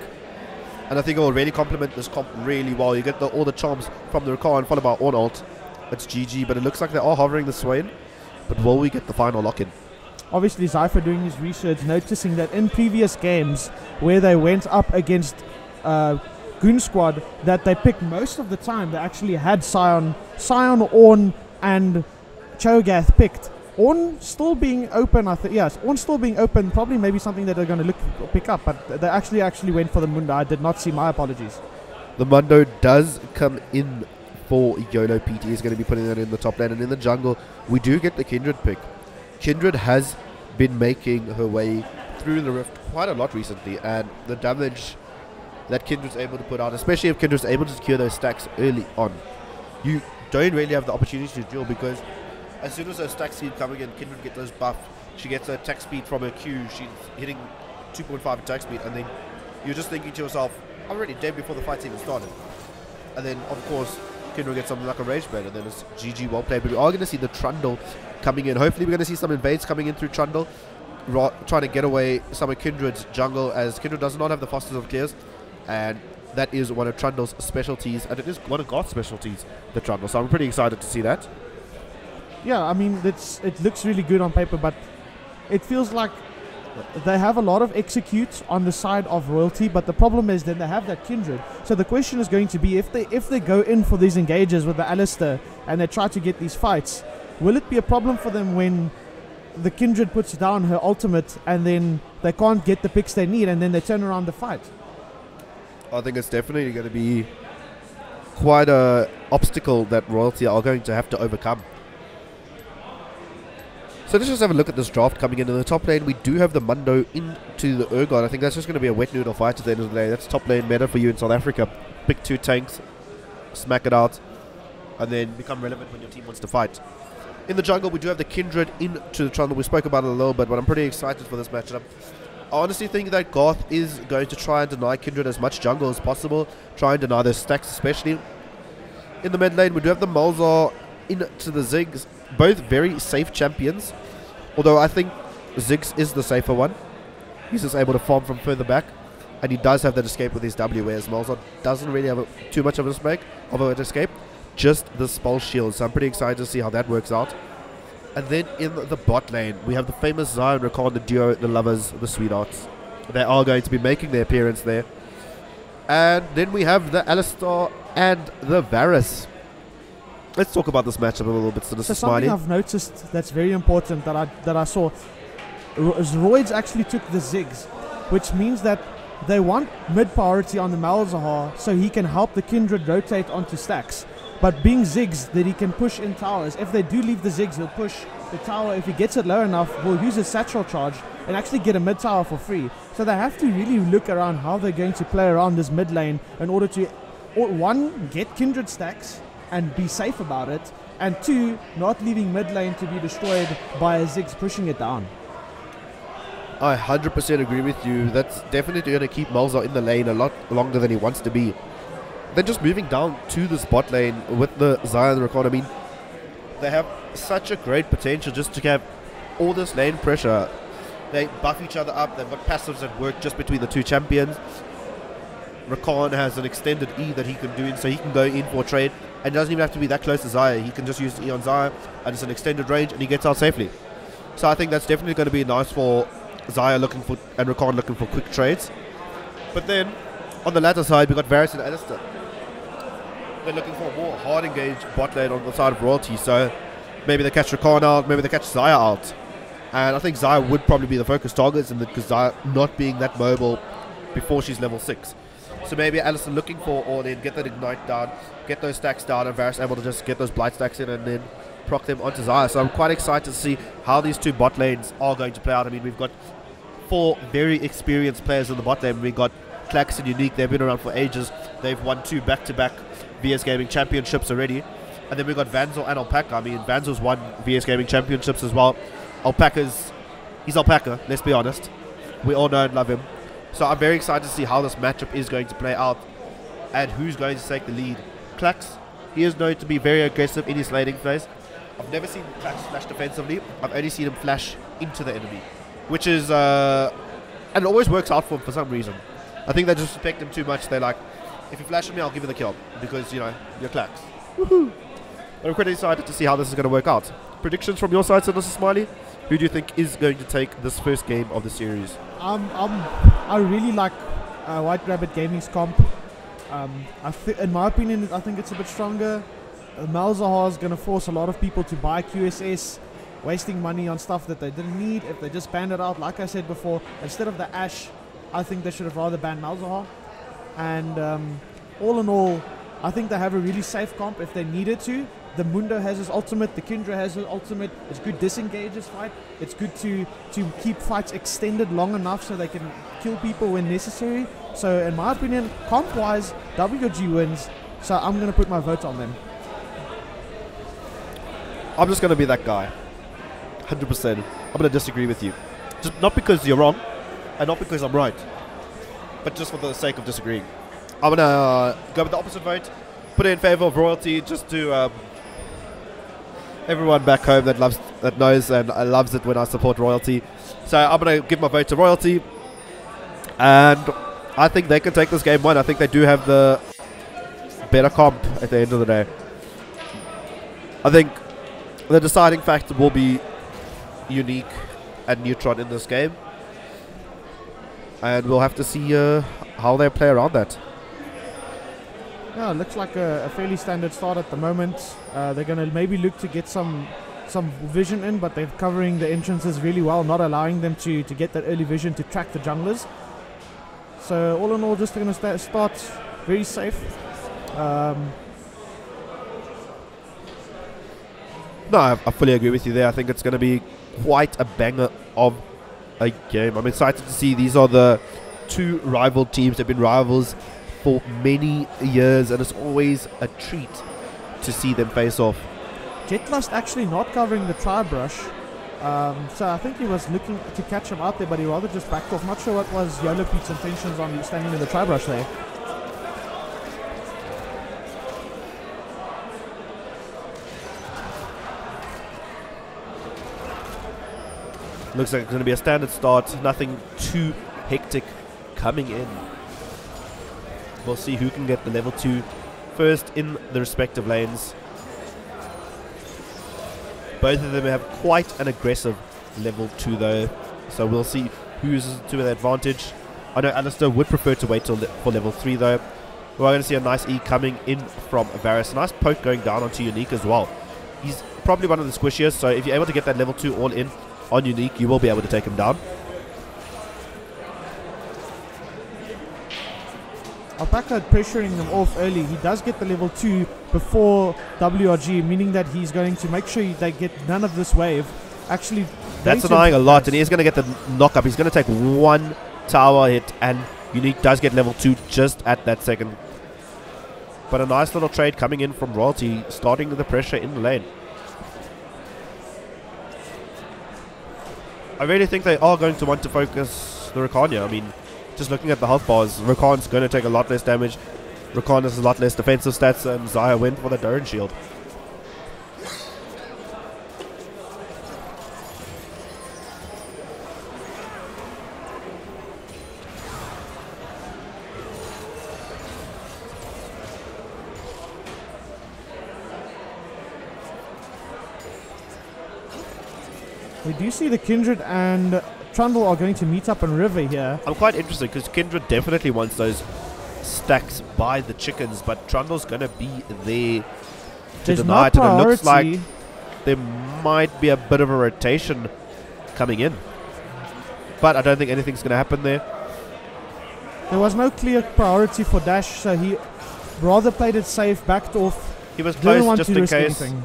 [SPEAKER 12] and I think it will really complement this comp really well. You get all the charms from the Rakan followed by Ornn ult. It's GG, but it looks like they are hovering the Swain. But will we get the final lock-in?
[SPEAKER 17] Obviously, Zypher doing his research, noticing that in previous games where they went up against Goon Squad, that they picked most of the time, they actually had Scion, Ornn, and Cho'Gath picked. Ornn still being open, I think. Yes, Ornn still being open. Probably maybe something that they're going to pick up, but they actually went for the Mundo. I did not see. My apologies.
[SPEAKER 12] The Mundo does come in for YOLO PT. He's going to be putting that in the top lane, and in the jungle we do get the Kindred pick. Kindred has been making her way through the rift quite a lot recently, and the damage that Kindred's able to put out, especially if Kindred's able to secure those stacks early on, you don't really have the opportunity to duel, because as soon as her stacks keep coming in, Kindred gets those buff. She gets her attack speed from her Q. She's hitting 2.5 attack speed, and then you're just thinking to yourself, I'm already dead before the fight's even started. And then, of course, Kindred gets something like a Rage Blade, and then it's GG, well played. But we are going to see the Trundle coming in. Hopefully we're going to see some invades coming in through Trundle, trying to get away some of Kindred's jungle, as Kindred does not have the fastest of clears, and that is one of Trundle's specialties, and it is one of God's specialties, the Trundle. So I'm pretty excited to see that.
[SPEAKER 17] Yeah, I mean, it looks really good on paper, but it feels like they have a lot of execute on the side of Royalty, but the problem is then they have that Kindred. So the question is going to be, if they go in for these engages with the Alistair and they try to get these fights, will it be a problem for them when the Kindred puts down her ultimate and then they can't get the picks they need and then they turn around the fight?
[SPEAKER 12] I think it's definitely going to be quite a obstacle that Royalty are going to have to overcome. So let's just have a look at this draft coming in. In the top lane, we do have the Mundo into the Urgot. I think that's just going to be a wet noodle fight at the end of the day. That's top lane meta for you in South Africa. Pick 2 tanks, smack it out, and then become relevant when your team wants to fight. In the jungle, we do have the Kindred into the jungle. We spoke about it a little bit, but I'm pretty excited for this matchup. I honestly think that Garth is going to try and deny Kindred as much jungle as possible. Try and deny their stacks especially. In the mid lane, we do have the Malzahar into the Ziggs. Both very safe champions. Although I think Ziggs is the safer one. He's just able to farm from further back. And he does have that escape with his W, whereas Malzahar doesn't really have too much of an escape. Just the Spell Shield. So I'm pretty excited to see how that works out. And then in the bot lane, we have the famous Xayah and Rakan, the duo, the lovers, the sweethearts. They are going to be making their appearance there. And then we have the Alistar and the Varus. Let's talk about this matchup a little bit. So
[SPEAKER 17] something I've noticed that's very important that I saw. Roids actually took the Ziggs, which means that they want mid priority on the Malzahar so he can help the Kindred rotate onto stacks. But being Ziggs, that he can push in towers. If they do leave the Ziggs, he'll push the tower. If he gets it low enough, we'll use his satchel charge and actually get a mid tower for free. So they have to really look around how they're going to play around this mid lane in order to, one, get Kindred stacks and be safe about it, and 2, not leaving mid lane to be destroyed by a Ziggs pushing it down.
[SPEAKER 12] I 100% agree with you. That's definitely going to keep Malzahar in the lane a lot longer than he wants to be. Then just moving down to the spot lane with the Xayah and the Rakan, I mean, they have such a great potential just to have all this lane pressure. They buff each other up. They've got passives that work just between the 2 champions. Rakan has an extended E that he can do in, so he can go in for a trade. And it doesn't even have to be that close to Xayah. He can just use the E on Xayah, and it's an extended range, and he gets out safely. So I think that's definitely going to be nice for Xayah looking for, and Rakan looking for quick trades. But then, on the latter side, we've got Varus and Alistair. They're looking for a more hard engaged bot lane on the side of Royalty. So maybe they catch Rakan out, maybe they catch Xayah out. And I think Xayah would probably be the focus targets, and because Xayah not being that mobile before she's level 6. So maybe Alistair looking for all in, get that ignite down, get those stacks down, and Varus able to just get those blight stacks in and then proc them onto Xayah. So I'm quite excited to see how these 2 bot lanes are going to play out. I mean, we've got 4 very experienced players in the bot lane. We've got Klax and Unique. They've been around for ages. They've won 2 back-to-back VS Gaming championships already. And then we've got Vanzel and Alpaca. I mean, Vanzel's won VS Gaming championships as well. He's Alpaca, let's be honest. We all know and love him. So I'm very excited to see how this matchup is going to play out and who's going to take the lead. Klax, he is known to be very aggressive in his laning phase. I've never seen Klax flash defensively. I've only seen him flash into the enemy, which is, and it always works out for him for some reason. I think they just respect him too much. They're like, if you flash at me, I'll give you the kill because, you know, you're Klax. Woohoo! I'm quite excited to see how this is going to work out. Predictions from your side, Mr. Smiley? Who do you think is going to take this first game of the series?
[SPEAKER 17] I really like White Rabbit Gaming's comp. In my opinion, I think it's a bit stronger. Malzahar is going to force a lot of people to buy QSS, wasting money on stuff that they didn't need. If they just banned it out, like I said before, instead of the Ashe, I think they should have rather banned Malzahar. And all in all, I think they have a really safe comp if they needed to. The Mundo has his ultimate, the Kindra has his ultimate. It's good disengages fight. It's good to keep fights extended long enough so they can kill people when necessary. So in my opinion, comp-wise, WG wins. So I'm going to put my vote on them.
[SPEAKER 12] I'm just going to be that guy. 100%. I'm going to disagree with you. Just not because you're wrong, and not because I'm right, but just for the sake of disagreeing. I'm going to go with the opposite vote, put it in favor of Royalty, just to everyone back home that knows and loves it when I support Royalty. So I'm going to give my vote to Royalty, and I think they can take this game 1. I think they do have the better comp at the end of the day. I think the deciding factor will be Unique and Neutron in this game. and we'll have to see how they play around that.
[SPEAKER 17] Yeah, it looks like a fairly standard start at the moment. They're going to maybe look to get some vision in, but they're covering the entrances really well, not allowing them to get that early vision to track the junglers. So all in all, just going to start very safe.
[SPEAKER 12] No, I fully agree with you there. I think it's going to be quite a banger of a game. I'm excited to see these are the two rival teams. They've been rivals for many years, and it's always a treat to see them face off.
[SPEAKER 17] Jetlust actually not covering the tri-brush, so I think he was looking to catch him out there, but he rather just backed off. Not sure what was Yolo Pete's intentions on standing in the tri-brush there.
[SPEAKER 12] Looks like it's going to be a standard start, nothing too hectic coming in. We'll see who can get the level 2 first in the respective lanes. Both of them have quite an aggressive level 2 though, so we'll see who's to the advantage. I know Alistair would prefer to wait till for level 3 though. We're going to see a nice E coming in from Varus. Nice poke going down onto Unique as well. He's probably one of the squishiest, so if you're able to get that level 2 all in on Unique, you will be able to take him down.
[SPEAKER 17] Alpaca pressuring them off early. He does get the level 2 before WRG, meaning that he's going to make sure they get none of this wave. Actually,
[SPEAKER 12] that's annoying a lot, and he's going to get the knock up. He's going to take one tower hit, and Unique does get level 2 just at that second. But a nice little trade coming in from Royalty, starting the pressure in the lane. I really think they are going to want to focus the Rakan here. I mean, just looking at the health bars, Rakan's going to take a lot less damage. Rakan has a lot less defensive stats, and Zaya went for the Doran shield.
[SPEAKER 17] We do see the Kindred and Trundle are going to meet up in River here.
[SPEAKER 12] I'm quite interested because Kindred definitely wants those stacks by the chickens, but Trundle's going to be there to deny it. And it looks like there might be a bit of a rotation coming in, but I don't think anything's going to happen there.
[SPEAKER 17] There was no clear priority for Dash, so he rather played it safe, backed off.
[SPEAKER 12] He was close just in case,
[SPEAKER 17] anything.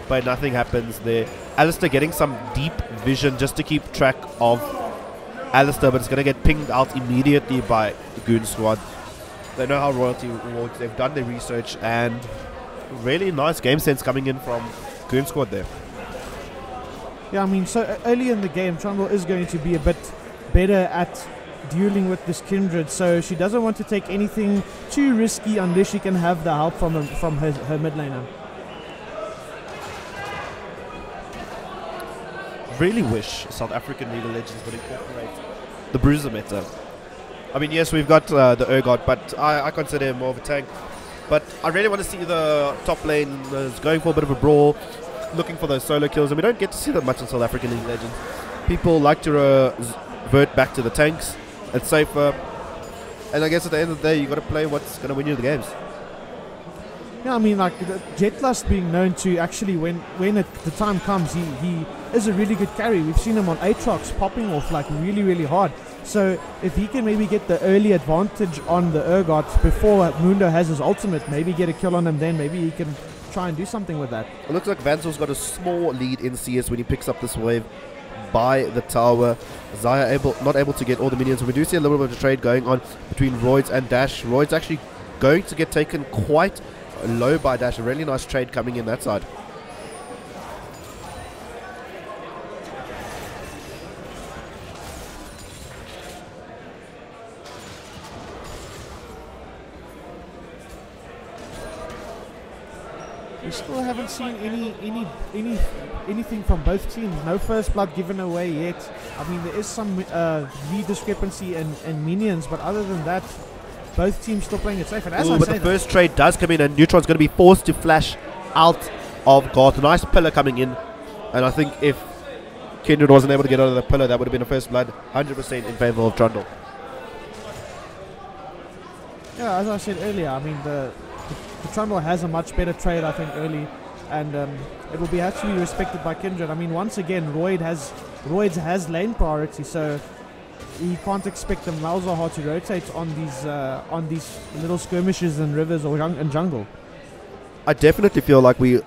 [SPEAKER 12] But nothing happens there. Alistair getting some deep vision just to keep track of Alistair, but it's going to get pinged out immediately by the Goon Squad. They know how Royalty works. They've done their research, and really nice game sense coming in from Goon Squad there.
[SPEAKER 17] Yeah, I mean, so early in the game, Trundle is going to be a bit better at dealing with this Kindred, so she doesn't want to take anything too risky unless she can have the help from her mid laner.
[SPEAKER 12] Really wish South African League of Legends would incorporate the Bruiser meta. I mean, yes, we've got the Urgot, but I consider him more of a tank. But I really want to see the top lane going for a bit of a brawl, looking for those solo kills, and we don't get to see that much in South African League of Legends. People like to revert back to the tanks. It's safer, and I guess at the end of the day, you got to play what's going to win you the games.
[SPEAKER 17] Yeah, I mean, like Jetlust being known to actually, when the time comes, he is a really good carry. We've seen him on Aatrox popping off like really, really hard. So if he can maybe get the early advantage on the Urgot before Mundo has his ultimate, maybe get a kill on him, then maybe he can try and do something with that.
[SPEAKER 12] It looks like Vansel's got a small lead in CS when he picks up this wave by the tower. Zaya not able to get all the minions. We do see a little bit of a trade going on between Roids and Dash. Roids actually going to get taken quite low by Dash. A really nice trade coming in that side.
[SPEAKER 17] We still haven't seen anything from both teams. No first blood given away yet. I mean, there is some lead discrepancy in minions, but other than that, both teams still playing it safe. And as
[SPEAKER 12] but the first trade does come in, and Neutron's going to be forced to flash out of Garth. A nice pillar coming in, and I think if Kindred wasn't able to get out of the pillar, that would have been a first blood 100% in favor of Trundle.
[SPEAKER 17] Yeah, as I said earlier, I mean the Trundle has a much better trade, I think, early, and it will have to be respected by Kindred. I mean, once again, Royd has lane priority, so he can't expect the Malzahar to rotate on these little skirmishes in rivers or in jungle.
[SPEAKER 12] I definitely feel like we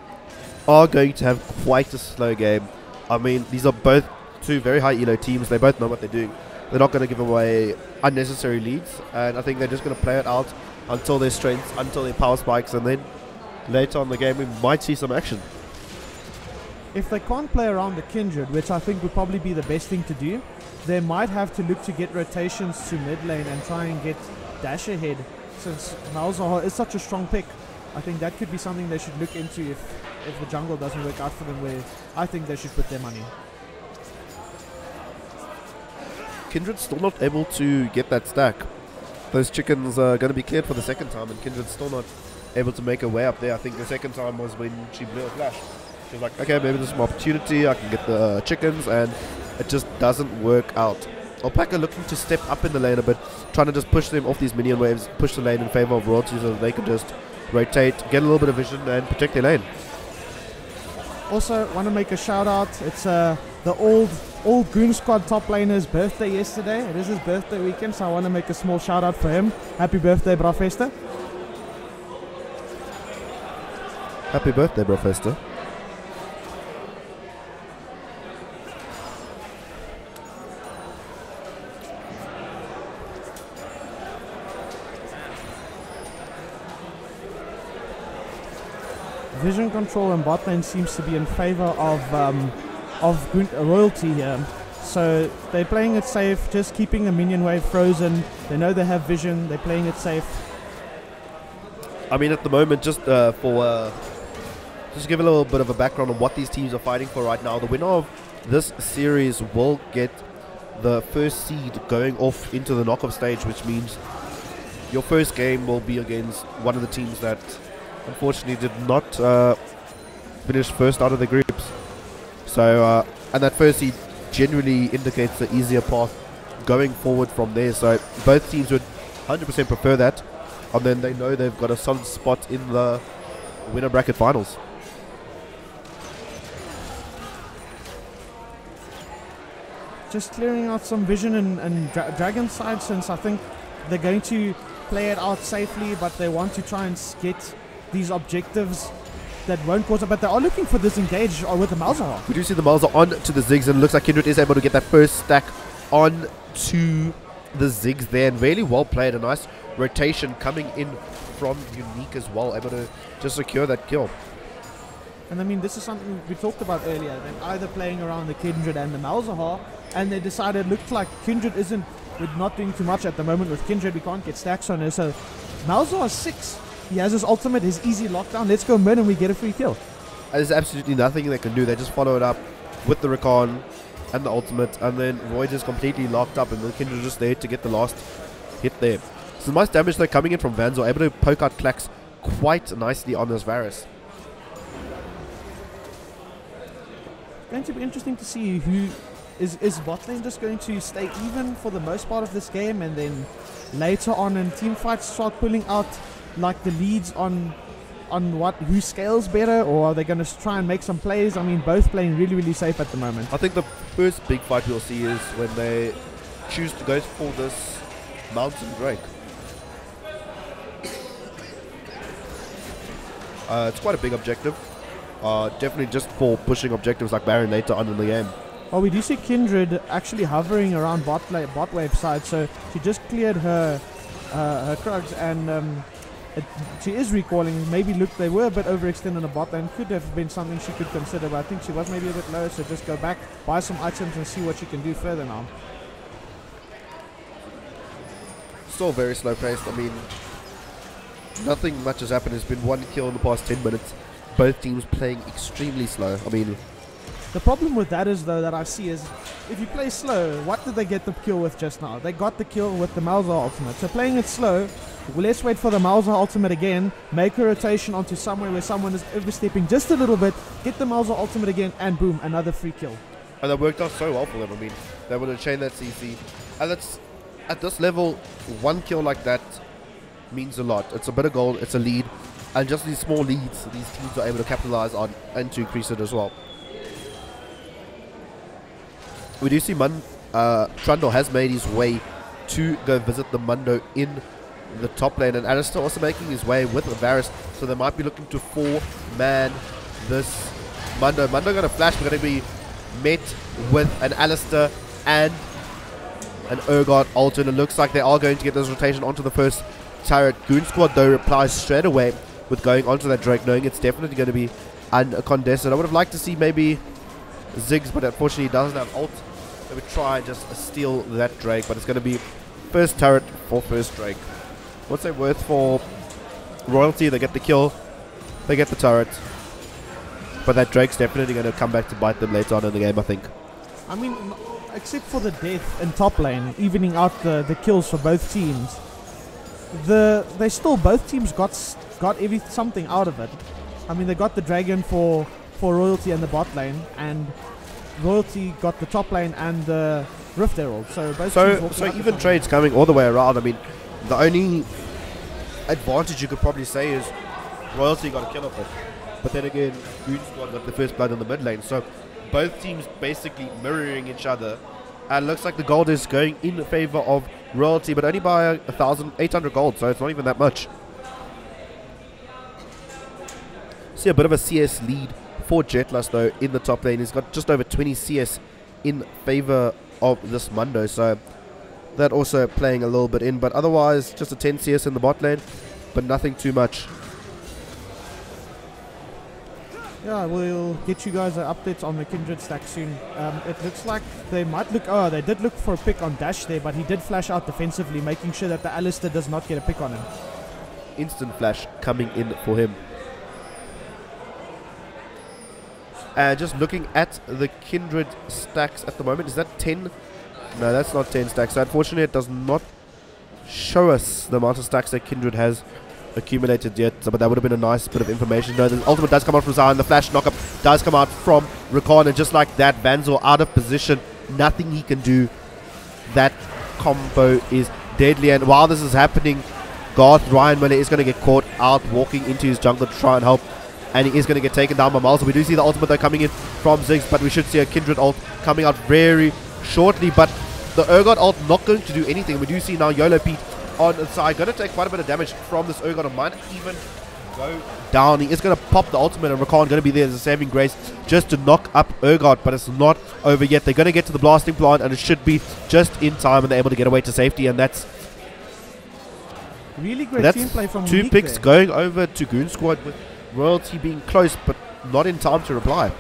[SPEAKER 12] are going to have quite a slow game. I mean, these are both two very high elo teams. They both know what they're doing. They're not going to give away unnecessary leads, and I think they're just going to play it out until their strengths, until their power spikes, and then later on in the game we might see some action.
[SPEAKER 17] If they can't play around the Kindred, which I think would probably be the best thing to do, they might have to look to get rotations to mid lane and try and get dash ahead, since Malzahar is such a strong pick. I think that could be something they should look into if the jungle doesn't work out for them, where I think they should put their money.
[SPEAKER 12] Kindred's still not able to get that stack. Those chickens are going to be cleared for the second time, and Kindred's still not able to make her way up there. I think the second time was when she blew a flash. She was like, okay, maybe there's some opportunity, I can get the chickens, and it just doesn't work out. Alpaca looking to step up in the lane a bit, trying to just push them off these minion waves, push the lane in favor of Royalty so that they can just rotate, get a little bit of vision, and protect their lane.
[SPEAKER 17] Also, want to make a shout out. It's the all Goon Squad top laner's birthday yesterday. It is his birthday weekend, so I want to make a small shout out for him. Happy birthday, Brafester.
[SPEAKER 12] Happy birthday, Brafester.
[SPEAKER 17] Vision control and bot lane seems to be in favor of Royalty here. So they're playing it safe, just keeping the minion wave frozen. They know they have vision, they're playing it safe.
[SPEAKER 12] I mean, at the moment, just to give a little bit of a background on what these teams are fighting for right now, the winner of this series will get the first seed going off into the knockoff stage, which means your first game will be against one of the teams that unfortunately did not finish first out of the groups. So, and that first seed generally indicates the easier path going forward from there. So both teams would 100% prefer that, and then they know they've got a solid spot in the winner bracket finals.
[SPEAKER 17] Just clearing out some vision and Dragon side, since I think they're going to play it out safely, but they want to try and get these objectives that won't cause it, but they are looking for this engage with the Malzahar.
[SPEAKER 12] We do see the Malzahar on to the Ziggs, and it looks like Kindred is able to get that first stack on to the Ziggs there, and really well played. A nice rotation coming in from Unique as well, able to just secure that kill.
[SPEAKER 17] And I mean, this is something we talked about earlier. They're either playing around the Kindred and the Malzahar, and they decided, looked like Kindred we're not doing too much at the moment with Kindred. We can't get stacks on her, so Malzahar 6. He has his ultimate, his easy lockdown. Let's go mid and we get a free kill.
[SPEAKER 12] There's absolutely nothing they can do. They just follow it up with the Recon and the ultimate, and then Royd is completely locked up, and the Kindred is just there to get the last hit there. Some nice damage though coming in from Vanzo, able to poke out Klax quite nicely on this Varus.
[SPEAKER 17] Going to be interesting to see who is bot lane just going to stay even for the most part of this game, and then later on in team fights start pulling out like the leads on who scales better, or are they going to try and make some plays? I mean, both playing really, really safe at the moment.
[SPEAKER 12] I think the first big fight we'll see is when they choose to go for this Mountain Drake. It's quite a big objective. Definitely just for pushing objectives like Baron later on in the game.
[SPEAKER 17] Well, we do see Kindred actually hovering around bot wave side, so she just cleared her Krugs, and she is recalling. Maybe look, they were a bit overextended on the bot lane. Could have been something she could consider, but I think she was maybe a bit low, so just go back, buy some items and see what she can do further now.
[SPEAKER 12] Still very slow paced. I mean, nothing much has happened. There's been one kill in the past 10 minutes. Both teams playing extremely slow. I mean,
[SPEAKER 17] the problem with that is, though, that I see is, if you play slow, what did they get the kill with just now? They got the kill with the Malzahar ultimate. So playing it slow, let's wait for the Malzahar ultimate again, make a rotation onto somewhere where someone is overstepping just a little bit, get the Malzahar ultimate again, and boom, another free kill.
[SPEAKER 12] And that worked out so well for them. I mean, they were able to chain that CC. And that's, at this level, one kill like that means a lot. It's a bit of gold, it's a lead, and just these small leads, these teams are able to capitalize on and to increase it as well. We do see Trundle has made his way to go visit the Mundo in the top lane, and Alistair also making his way with Varus, so they might be looking to 4-man this Mundo. Mundo going to flash, we're going to be met with an Alistair and an Urgot ult, and it looks like they are going to get this rotation onto the first turret. Goon Squad though replies straight away with going onto that Drake, knowing it's definitely going to be uncontested. I would have liked to see maybe Ziggs, but unfortunately he doesn't have ult. They would try and just steal that Drake, but it's going to be first turret for first Drake. What's it worth for Royalty? They get the kill, they get the turret, but that Drake's definitely going to come back to bite them later on in the game, I think.
[SPEAKER 17] I mean, except for the death in top lane, evening out the kills for both teams, they still, both teams got something out of it. I mean, they got the dragon for Royalty and the bot lane, and Royalty got the top lane and the Rift Herald. So both teams
[SPEAKER 12] so even trades coming all the way around. I mean, the only advantage you could probably say is Royalty got a kill off it, but then again, Goon Squad got the first blood in the mid lane. So both teams basically mirroring each other, and looks like the gold is going in favor of Royalty, but only by 1,800 gold, so it's not even that much. See a bit of a CS lead for Jetlust though in the top lane. He's got just over 20 CS in favor of this Mundo, so that also playing a little bit in, but otherwise just a 10 CS in the bot lane, but nothing too much.
[SPEAKER 17] Yeah, we'll get you guys updates on the Kindred stack soon. It looks like they might look... Oh, they did look for a pick on Dash there, but he did flash out defensively, making sure that the Alistair does not get a pick on him.
[SPEAKER 12] Instant flash coming in for him. And just looking at the Kindred stacks at the moment, is that 10? No, that's not 10 stacks. So unfortunately, it does not show us the amount of stacks that Kindred has accumulated yet, but that would have been a nice bit of information. No, the ultimate does come out from Zion, the flash knockup does come out from Rakan, and just like that, Vanzel out of position, nothing he can do. That combo is deadly, and while this is happening, Garth Ryan Miller is going to get caught out walking into his jungle to try and help, and he is going to get taken down by Miles. So we do see the ultimate though coming in from Ziggs, but we should see a Kindred ult coming out very shortly, but the Urgot ult not going to do anything. We do see now YOLO Pete on the side, going to take quite a bit of damage from this Urgot, and might even go down. He is going to pop the ultimate, and Rakan going to be there as a saving grace just to knock up Urgot, but it's not over yet. They're going to get to the blasting plant, and it should be just in time, and they're able to get away to safety, and that's
[SPEAKER 17] really great team play from
[SPEAKER 12] two picks there. Going over to Goon Squad with Royalty being close, but not in time to reply.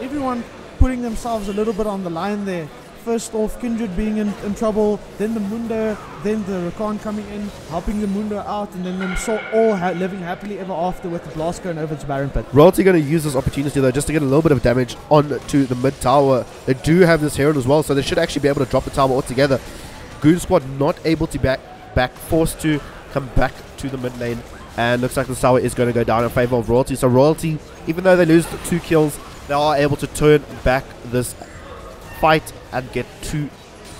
[SPEAKER 17] Everyone putting themselves a little bit on the line there. First off, Kindred being in trouble, then the Mundo, then the Rakan coming in, helping the Mundo out, and then them all living happily ever after with the blast going over to Baron Pit.
[SPEAKER 12] Royalty going to use this opportunity though just to get a little bit of damage onto the mid tower. They do have this Herald as well, so they should actually be able to drop the tower altogether. Goon Squad not able to back, forced to come back to the mid lane, and looks like the tower is going to go down in favor of Royalty. So Royalty, even though they lose 2 kills, they are able to turn back this fight and get 2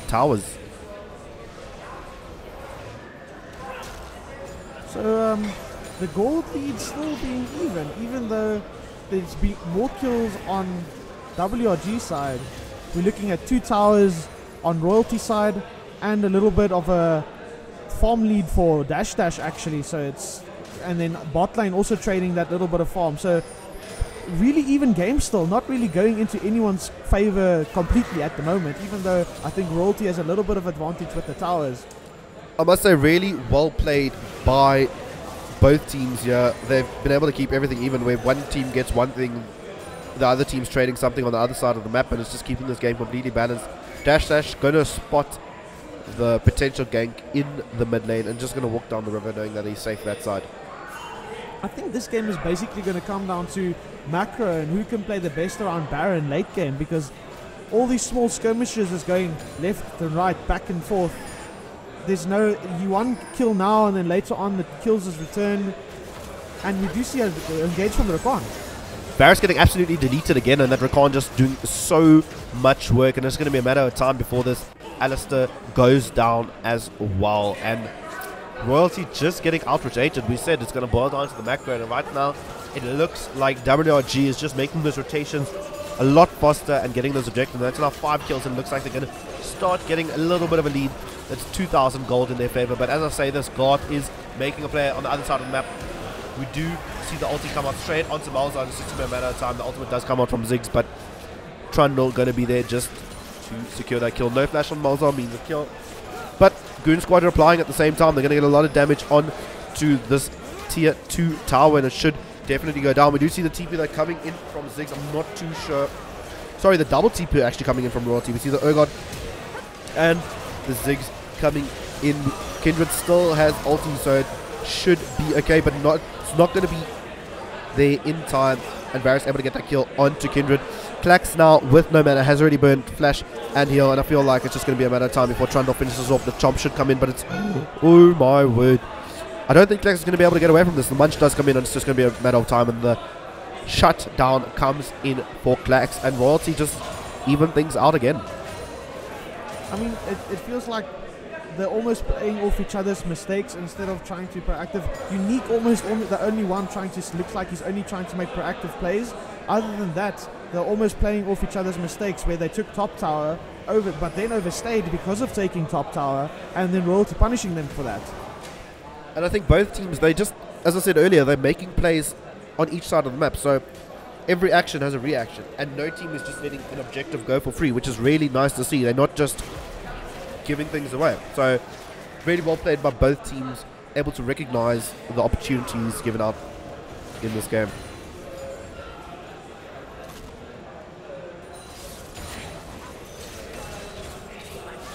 [SPEAKER 12] towers.
[SPEAKER 17] So the gold lead still being even though there's been more kills on WRG side. We're looking at 2 towers on Royalty side and a little bit of a farm lead for Dash actually. So it's, and then bot lane also trading that little bit of farm. So really even game still, not really going into anyone's favor completely at the moment, even though I think Royalty has a little bit of advantage with the towers.
[SPEAKER 12] I must say really well played by both teams here. They've been able to keep everything even, where one team gets one thing, the other team's trading something on the other side of the map, and it's just keeping this game completely balanced. Dash going to spot the potential gank in the mid lane and just going to walk down the river knowing that he's safe that side.
[SPEAKER 17] I think this game is basically going to come down to macro and who can play the best around Baron late game, because all these small skirmishes is going left and right, back and forth. There's no, you one kill now and then later on the kills is returned, and you do see a engage from the Rakan.
[SPEAKER 12] Varus getting absolutely deleted again, and that Rakan just doing so much work, and it's going to be a matter of time before this Alistair goes down as well. And Royalty just getting out-rotated. We said it's going to boil down to the macro, and right now it looks like WRG is just making those rotations a lot faster and getting those objectives. That's now 5 kills, and it looks like they're going to start getting a little bit of a lead. That's 2,000 gold in their favor. But as I say, this guard is making a play on the other side of the map. We do see the ulti come out straight onto Malzahar in a 60-minute matter of time. The ultimate does come out from Ziggs, but Trundle going to be there just to secure that kill. No flash on Malzahar means a kill. But Goon Squad are applying at the same time. They're going to get a lot of damage on to this tier 2 tower, and it should definitely go down. We do see the TP that coming in from Ziggs. I'm not too sure. Sorry, the double TP actually coming in from Royalty. We see the Urgot and the Ziggs coming in. Kindred still has ulti, so it should be okay, but it's not going to be there in time. And Varus able to get that kill onto Kindred. Klax now with no mana has already burned flash and heal, and I feel like it's just going to be a matter of time before Trundle finishes off. The chomp should come in, but it's oh my word. I don't think Klax is going to be able to get away from this. The munch does come in, and it's just going to be a matter of time, and the shutdown comes in for Klax, and Royalty just even things out again.
[SPEAKER 17] I mean, it feels like they're almost playing off each other's mistakes instead of trying to be proactive. Unique almost the only one trying to, looks like he's only trying to make proactive plays. Other than that, they're almost playing off each other's mistakes, where they took top tower over, but then overstayed because of taking top tower, and then Royalty punishing them for that.
[SPEAKER 12] And I think both teams, they just, as I said earlier, they're making plays on each side of the map. So every action has a reaction, and no team is just letting an objective go for free, which is really nice to see. They're not just giving things away. So really well played by both teams, able to recognize the opportunities given out in this game.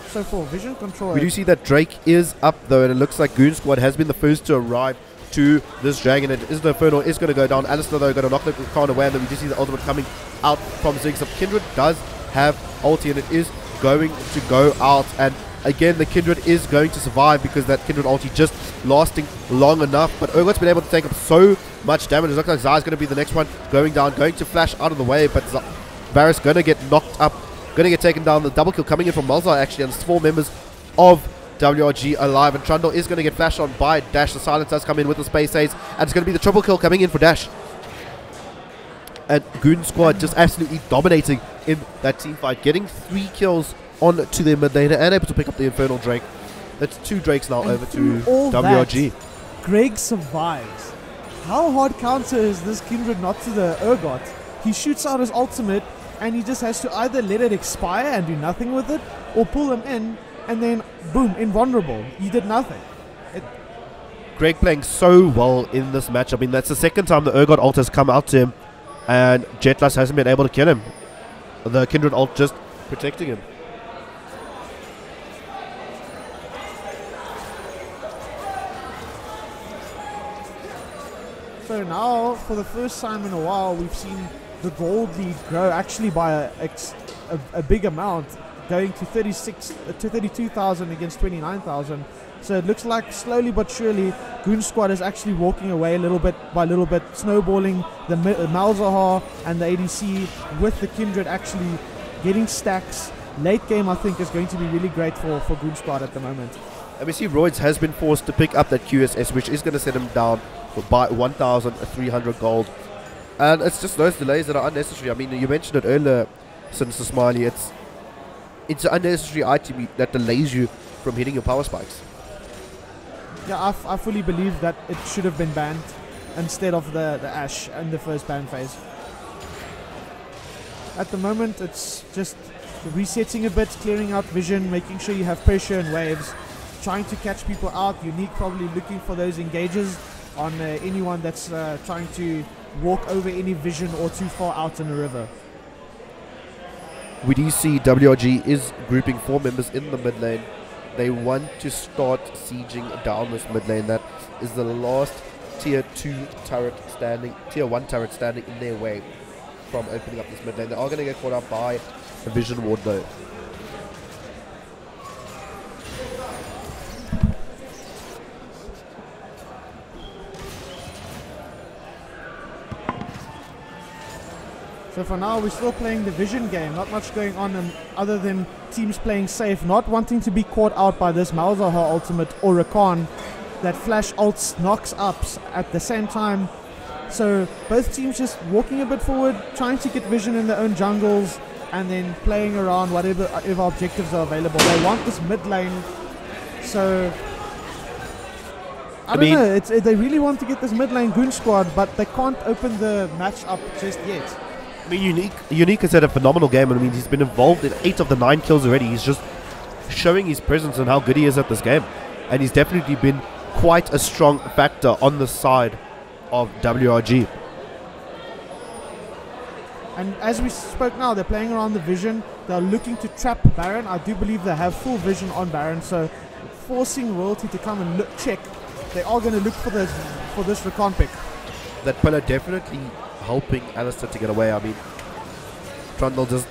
[SPEAKER 17] So for vision control,
[SPEAKER 12] we do see that Drake is up though, and it looks like Goon Squad has been the first to arrive to this dragon. It is the Inferno is going to go down. Alistair though going to knock the Khan away, and then we do see the ultimate coming out from Ziggs. Kindred does have ulti, and it is going to go out, and again the Kindred is going to survive because that Kindred ulti just lasting long enough. But Urgot's been able to take up so much damage. It looks like Zai's going to be the next one going down, going to flash out of the way, but Varus going to get knocked up, going to get taken down. The double kill coming in from Malzahar actually, and it's 4 members of WRG alive, and Trundle is going to get flashed on by Dash. The silence does come in with the space aids, and it's going to be the triple kill coming in for Dash. And Goon Squad just absolutely dominating in that team fight, getting 3 kills on to their mid laner and able to pick up the Infernal Drake. That's 2 Drakes now, and over to WRG.
[SPEAKER 17] That, Greg survives. How hard counter is this Kindred not to the Urgot? He shoots out his ultimate, and he just has to either let it expire and do nothing with it, or pull him in, and then boom, invulnerable. He did nothing.
[SPEAKER 12] Greg playing so well in this match. I mean, that's the second time the Urgot ult has come out to him, and Jetlas hasn't been able to kill him. The Kindred ult just protecting him.
[SPEAKER 17] So now, for the first time in a while, we've seen the gold lead grow actually by a big amount, going to 32,000 against 29,000. So it looks like slowly but surely Goon Squad is actually walking away little bit by little bit, snowballing the Malzahar and the ADC, with the Kindred actually getting stacks. Late game, I think, is going to be really great for Goon Squad at the moment.
[SPEAKER 12] And we see Royds has been forced to pick up that QSS, which is going to set him down by 1,300 gold. And it's just those delays that are unnecessary. I mean, you mentioned it earlier, since the Smiley, it's an unnecessary item that delays you from hitting your power spikes.
[SPEAKER 17] Yeah, I fully believe that it should have been banned instead of the Ashe in the first ban phase. At the moment, it's just resetting a bit, clearing out vision, making sure you have pressure and waves, trying to catch people out. Unique probably looking for those engages on anyone that's trying to walk over any vision or too far out in the river.
[SPEAKER 12] We do see WRG is grouping 4 members in the mid lane. They want to start sieging down this mid lane. That is the last tier 2 turret standing, tier 1 turret standing in their way from opening up this mid lane. They are going to get caught up by a vision ward though.
[SPEAKER 17] So for now, we're still playing the vision game. Not much going on other than teams playing safe, not wanting to be caught out by this Malzahar ultimate or Rakan. that flash ults knocks ups at the same time. So both teams just walking a bit forward, trying to get vision in their own jungles, and then playing around whatever objectives are available. They want this mid lane, so I don't know. They really want to get this mid lane Goon squad, but they can't open the match up just yet.
[SPEAKER 12] I mean, Unique has had a phenomenal game, and I mean, he's been involved in 8 of the 9 kills already. He's just showing his presence and how good he is at this game, and he's definitely been quite a strong factor on the side of WRG.
[SPEAKER 17] And as we spoke now, they're playing around the vision. They're looking to trap Baron. I do believe they have full vision on Baron, so forcing Royalty to come and check. They are going to look for this recon pick.
[SPEAKER 12] That pillar definitely helping Alistair to get away. I mean, Trundle just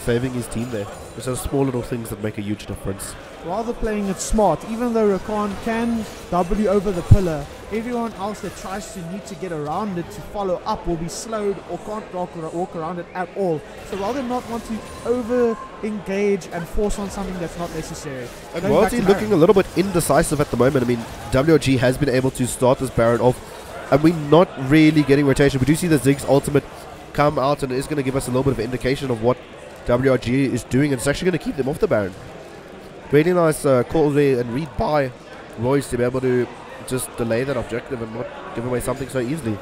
[SPEAKER 12] saving his team there. There's those small little things that make a huge difference.
[SPEAKER 17] Rather playing it smart, even though Rakan can W over the pillar, everyone else that tries to need to get around it to follow up will be slowed or can't walk around it at all. So rather not want to over-engage and force on something that's not necessary.
[SPEAKER 12] And Royalty looking a little bit indecisive at the moment. I mean, WRG has been able to start this Baron off, and we're not really getting rotation. We do see the Ziggs ultimate come out, and it is going to give us a little bit of an indication of what WRG is doing, and it's actually going to keep them off the Baron. Really nice call there and read by Royce to be able to just delay that objective and not give away something so easily.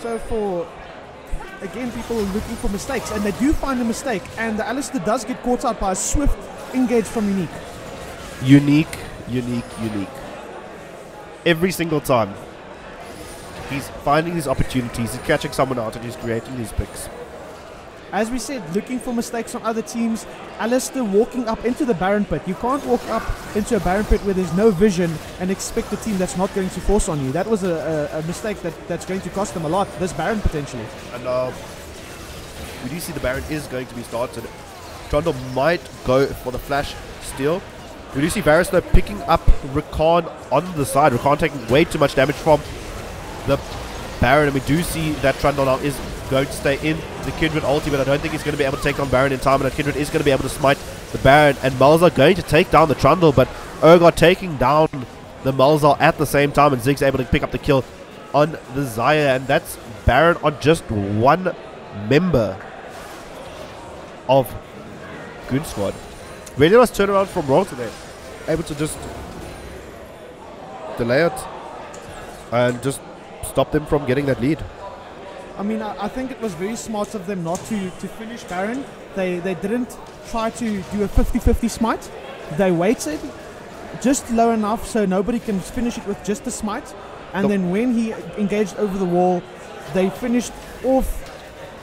[SPEAKER 17] So for, again, people are looking for mistakes, and they do find a mistake, and the Alistair does get caught out by a swift engage from Unique.
[SPEAKER 12] Unique. Every single time. He's finding these opportunities, he's catching someone out, and he's creating these picks.
[SPEAKER 17] As we said, looking for mistakes on other teams. Alistair walking up into the Baron pit. You can't walk up into a Baron pit where there's no vision and expect a team that's not going to force on you. That was a mistake that's going to cost them a lot, this Baron potentially.
[SPEAKER 12] And we do see the Baron is going to be started. Trundle might go for the flash steal. We do see Varus though picking up Rakan on the side. Rakan taking way too much damage from the Baron, and we do see that Trundle now is going to stay in the Kindred ulti, but I don't think he's going to be able to take on Baron in time, and that Kindred is going to be able to smite the Baron, and Malzahar going to take down the Trundle, but Urgot taking down the Malzahar at the same time, and Ziggs able to pick up the kill on the Xayah, and that's Baron on just one member of Goon Squad. Really nice turnaround from Roll today. Able to just delay it and just stop them from getting that lead.
[SPEAKER 17] I mean, I think it was very smart of them not to finish Baron. They didn't try to do a 50-50 smite. They waited just low enough so nobody can finish it with just a smite. And then when he engaged over the wall, they finished off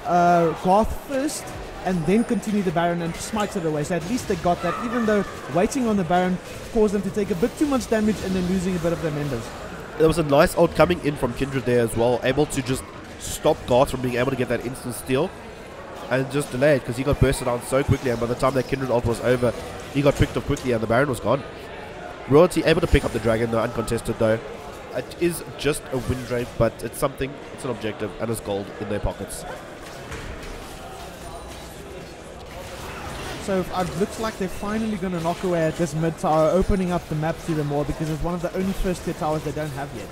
[SPEAKER 17] Garth first and then continued the Baron and smite it away. So at least they got that, even though waiting on the Baron caused them to take a bit too much damage and then losing a bit of their members.
[SPEAKER 12] There was a nice ult coming in from Kindred there as well, able to just stop Garth from being able to get that instant steal and just delay it because he got bursted down so quickly, and by the time that Kindred ult was over, he got picked up quickly and the Baron was gone. Royalty able to pick up the Dragon, though, uncontested though. It is just a win rate, but it's something, it's an objective, and it's gold in their pockets.
[SPEAKER 17] So it looks like they're finally going to knock away at this mid tower, opening up the map to them more, because it's one of the only first tier towers they don't have yet.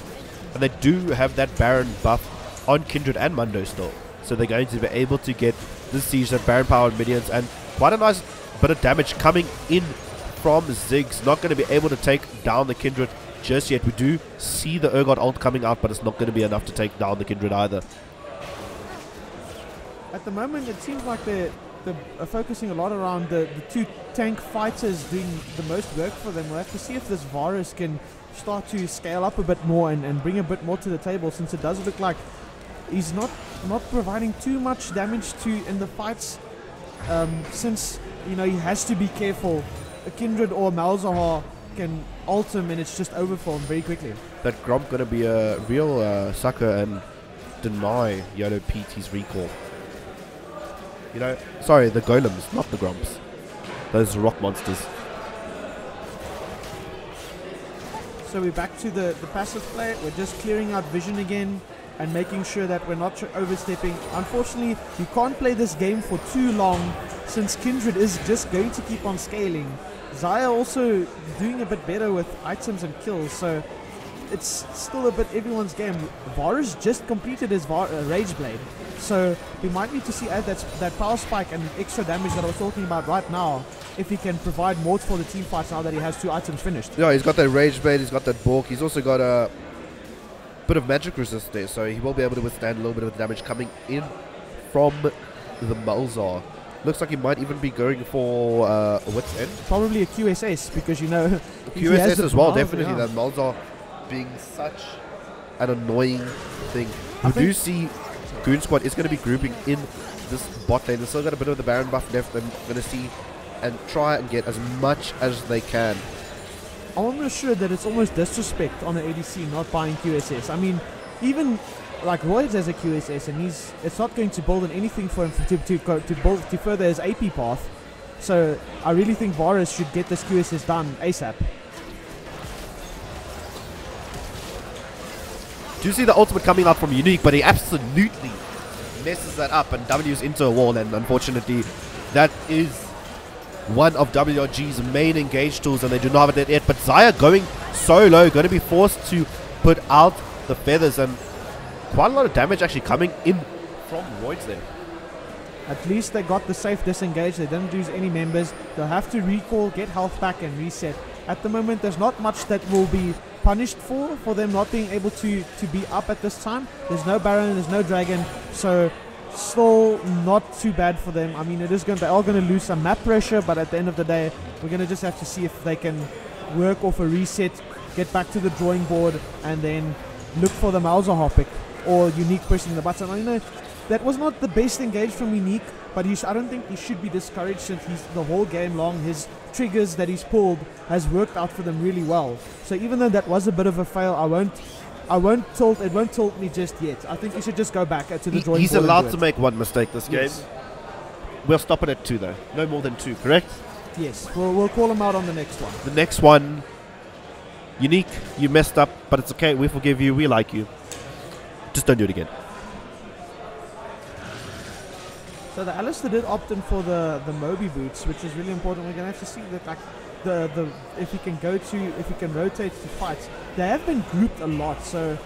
[SPEAKER 12] And they do have that Baron buff on Kindred and Mundo still, so they're going to be able to get this siege, that Baron power and minions, and quite a nice bit of damage coming in from Ziggs. Not going to be able to take down the Kindred just yet. We do see the Urgot ult coming out, but it's not going to be enough to take down the Kindred either.
[SPEAKER 17] At the moment, it seems like they're focusing a lot around the two tank fighters doing the most work for them. We'll have to see if this Varus can start to scale up a bit more and bring a bit more to the table, since it does look like he's not providing too much damage in the fights, since he has to be careful. A Kindred or Malzahar can ult him and it's just over for him very quickly.
[SPEAKER 12] That Gromp gonna be a real sucker and deny Yolo Pete his recall. Sorry, the Golems, not the Gromps. Those rock monsters.
[SPEAKER 17] So we're back to the passive play. We're just clearing out vision again and making sure that we're not overstepping. Unfortunately, you can't play this game for too long, since Kindred is just going to keep on scaling. Zaya also doing a bit better with items and kills, so it's still a bit everyone's game. Varus just completed his Rage Blade, so we might need to see add that power spike and extra damage that I was talking about right now, if he can provide more for the team fights now that he has 2 items finished.
[SPEAKER 12] Yeah, he's got that Rage Blade, he's got that Bork, he's also got a bit of magic resist there, so he will be able to withstand a little bit of the damage coming in from the Malzahar. Looks like he might even be going for a Wit's End.
[SPEAKER 17] Probably a QSS, because you know...
[SPEAKER 12] QSS as well, definitely. That Malzahar being such an annoying thing. We do see Goon Squad is going to be grouping in this bot lane. They've still got a bit of the Baron buff left. They're going to see and try and get as much as they can.
[SPEAKER 17] I'm almost sure that it's almost disrespect on the ADC not buying QSS. I mean, even like Royds has a QSS, and it's not going to build in anything for him to further his AP path. So I really think Varus should get this QSS done ASAP.
[SPEAKER 12] Do you see the ultimate coming out from Unique, but he absolutely messes that up and W's into a wall, and unfortunately that is one of WRG's main engage tools, and they do not have it yet. But Zaya going so low, going to be forced to put out the feathers, and quite a lot of damage actually coming in from Royds there.
[SPEAKER 17] At least they got the safe disengage. They didn't lose any members. They'll have to recall, get health back, and reset. At the moment, there's not much that will be punished for them not being able to be up at this time. There's no Baron, there's no Dragon, so still not too bad for them. I mean, they are going to lose some map pressure, but at the end of the day, we're going to just have to see if they can work off a reset, get back to the drawing board, and then look for the Malzahar pick or Unique pushing the button. I know that was not the best engage from Unique, but I don't think he should be discouraged, since the whole game long his triggers that he's pulled has worked out for them really well. So even though that was a bit of a fail, it won't tilt me just yet. I think he should just go back to the drawing board.
[SPEAKER 12] He's allowed to make one mistake this game.
[SPEAKER 17] Yes.
[SPEAKER 12] We'll stop it at 2 though. No more than 2, correct?
[SPEAKER 17] Yes, we'll call him out on the next one.
[SPEAKER 12] The next one, Unique, you messed up, but it's okay. We forgive you. We like you. Just don't do it again.
[SPEAKER 17] So the Alistair did opt in for the Moby boots, which is really important. We're gonna have to see that, like, if he can rotate to fights. They have been grouped a lot, so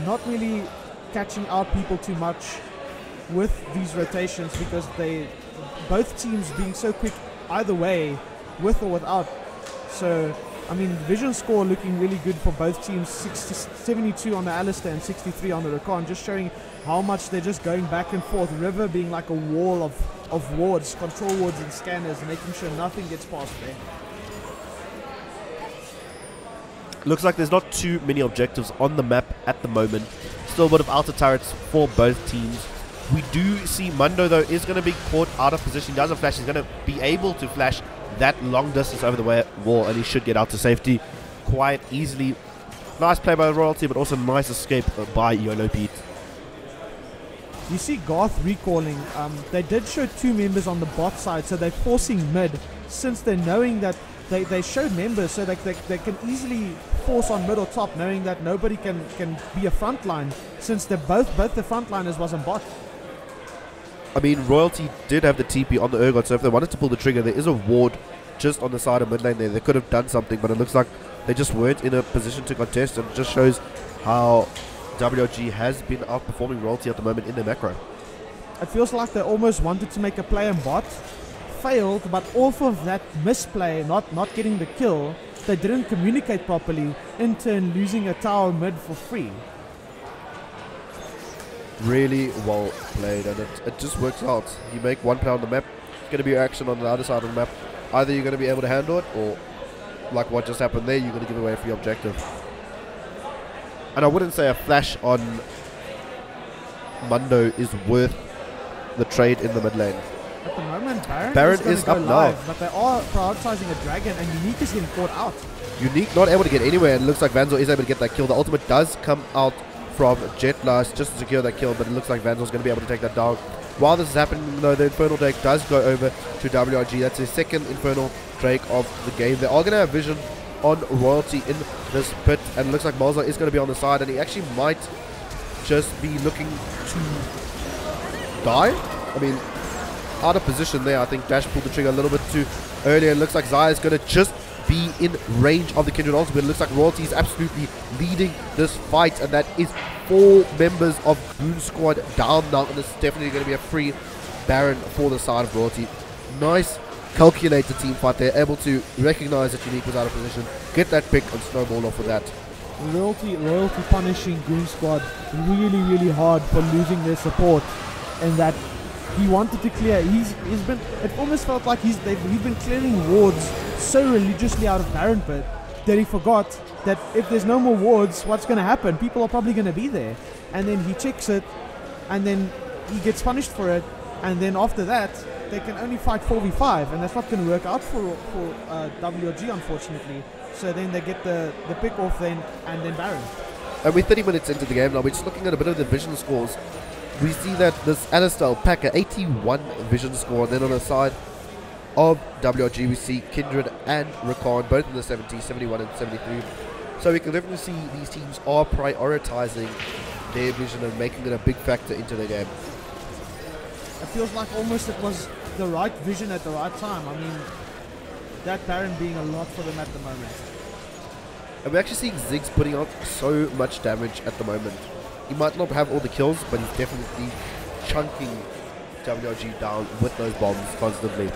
[SPEAKER 17] not really catching out people too much with these rotations, because both teams being so quick either way, with or without. So I mean, vision score looking really good for both teams. 72 on the Alistair and 63 on the Rakan, just showing how much they're just going back and forth. River being like a wall of wards, control wards and scanners, making sure nothing gets past there.
[SPEAKER 12] Looks like there's not too many objectives on the map at the moment. Still a bit of outer turrets for both teams. We do see Mundo, though, is going to be caught out of position. He doesn't flash. He's going to be able to flash that long distance over the wall, and he should get out to safety quite easily. Nice play by Royalty, but also nice escape by YOLO Pete.
[SPEAKER 17] You see Garth recalling. They did show 2 members on the bot side, so they're forcing mid, since they're knowing that they showed members, so they can easily force on mid or top, knowing that nobody can be a frontline, since they're both the frontliners was on bot.
[SPEAKER 12] I mean, Royalty did have the TP on the Urgot, so if they wanted to pull the trigger, there is a ward just on the side of mid lane there. They could have done something, but it looks like they just weren't in a position to contest, and it just shows how WRG has been outperforming Royalty at the moment in their macro.
[SPEAKER 17] It feels like they almost wanted to make a play on bot, failed, but off of that misplay, not getting the kill, they didn't communicate properly, in turn losing a tower mid for free.
[SPEAKER 12] Really well played, and it just works out. You make one play on the map, it's going to be action on the other side of the map. Either you're going to be able to handle it, or like what just happened there, you're going to give away a free objective. And I wouldn't say a flash on Mundo is worth the trade in the mid lane.
[SPEAKER 17] At the moment,
[SPEAKER 12] Baron is up now,
[SPEAKER 17] but they are prioritizing a dragon, and Unique is getting caught out.
[SPEAKER 12] Unique not able to get anywhere, and it looks like Vanzo is able to get that kill. The ultimate does come out from Jet Blast just to secure that kill, but it looks like Vanzo's going to be able to take that down. While this is happening, though, the Infernal Drake does go over to WRG. That's their second Infernal Drake of the game. They are going to have vision on Royalty in this pit, and it looks like Malzahar is going to be on the side, and he actually might just be looking to die. I mean, out of position there. I think Dash pulled the trigger a little bit too earlier. It looks like Zaya is going to just be in range of the Kindred ultimate. It looks like Royalty is absolutely leading this fight, and that is 4 members of Goon Squad down now, and it's definitely going to be a free Baron for the side of Royalty. Nice calculated team fight. They're able to recognize that Unique was out of position, get that pick, and snowball off with that.
[SPEAKER 17] Royalty punishing Goon Squad really hard for losing their support, and that he wanted to clear. He's been. It almost felt like he's been clearing wards so religiously out of Baron Pit that he forgot that if there's no more wards, what's going to happen? People are probably going to be there, and then he checks it, and then he gets punished for it, and then after that they can only fight 4v5, and that's not going to work out for WRG, unfortunately. So then they get the pick off then, and then Baron.
[SPEAKER 12] And we're 30 minutes into the game now. We're just looking at a bit of the vision scores. We see that this Alistair Alpaca 81 vision score, and then on the side of WRG we see Kindred and Rakan both in the 70s, 71 and 73. So we can definitely see these teams are prioritizing their vision and making it a big factor into their game.
[SPEAKER 17] It feels like almost it was the right vision at the right time. I mean, that Baron being a lot for them at the moment.
[SPEAKER 12] And we're actually seeing Ziggs putting out so much damage at the moment. He might not have all the kills, but he's definitely chunking WRG down with those bombs constantly.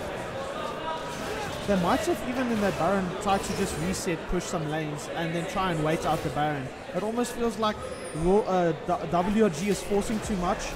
[SPEAKER 17] They might have, even in that Baron, tried to just reset, push some lanes, and then try and wait out the Baron. It almost feels like WRG is forcing too much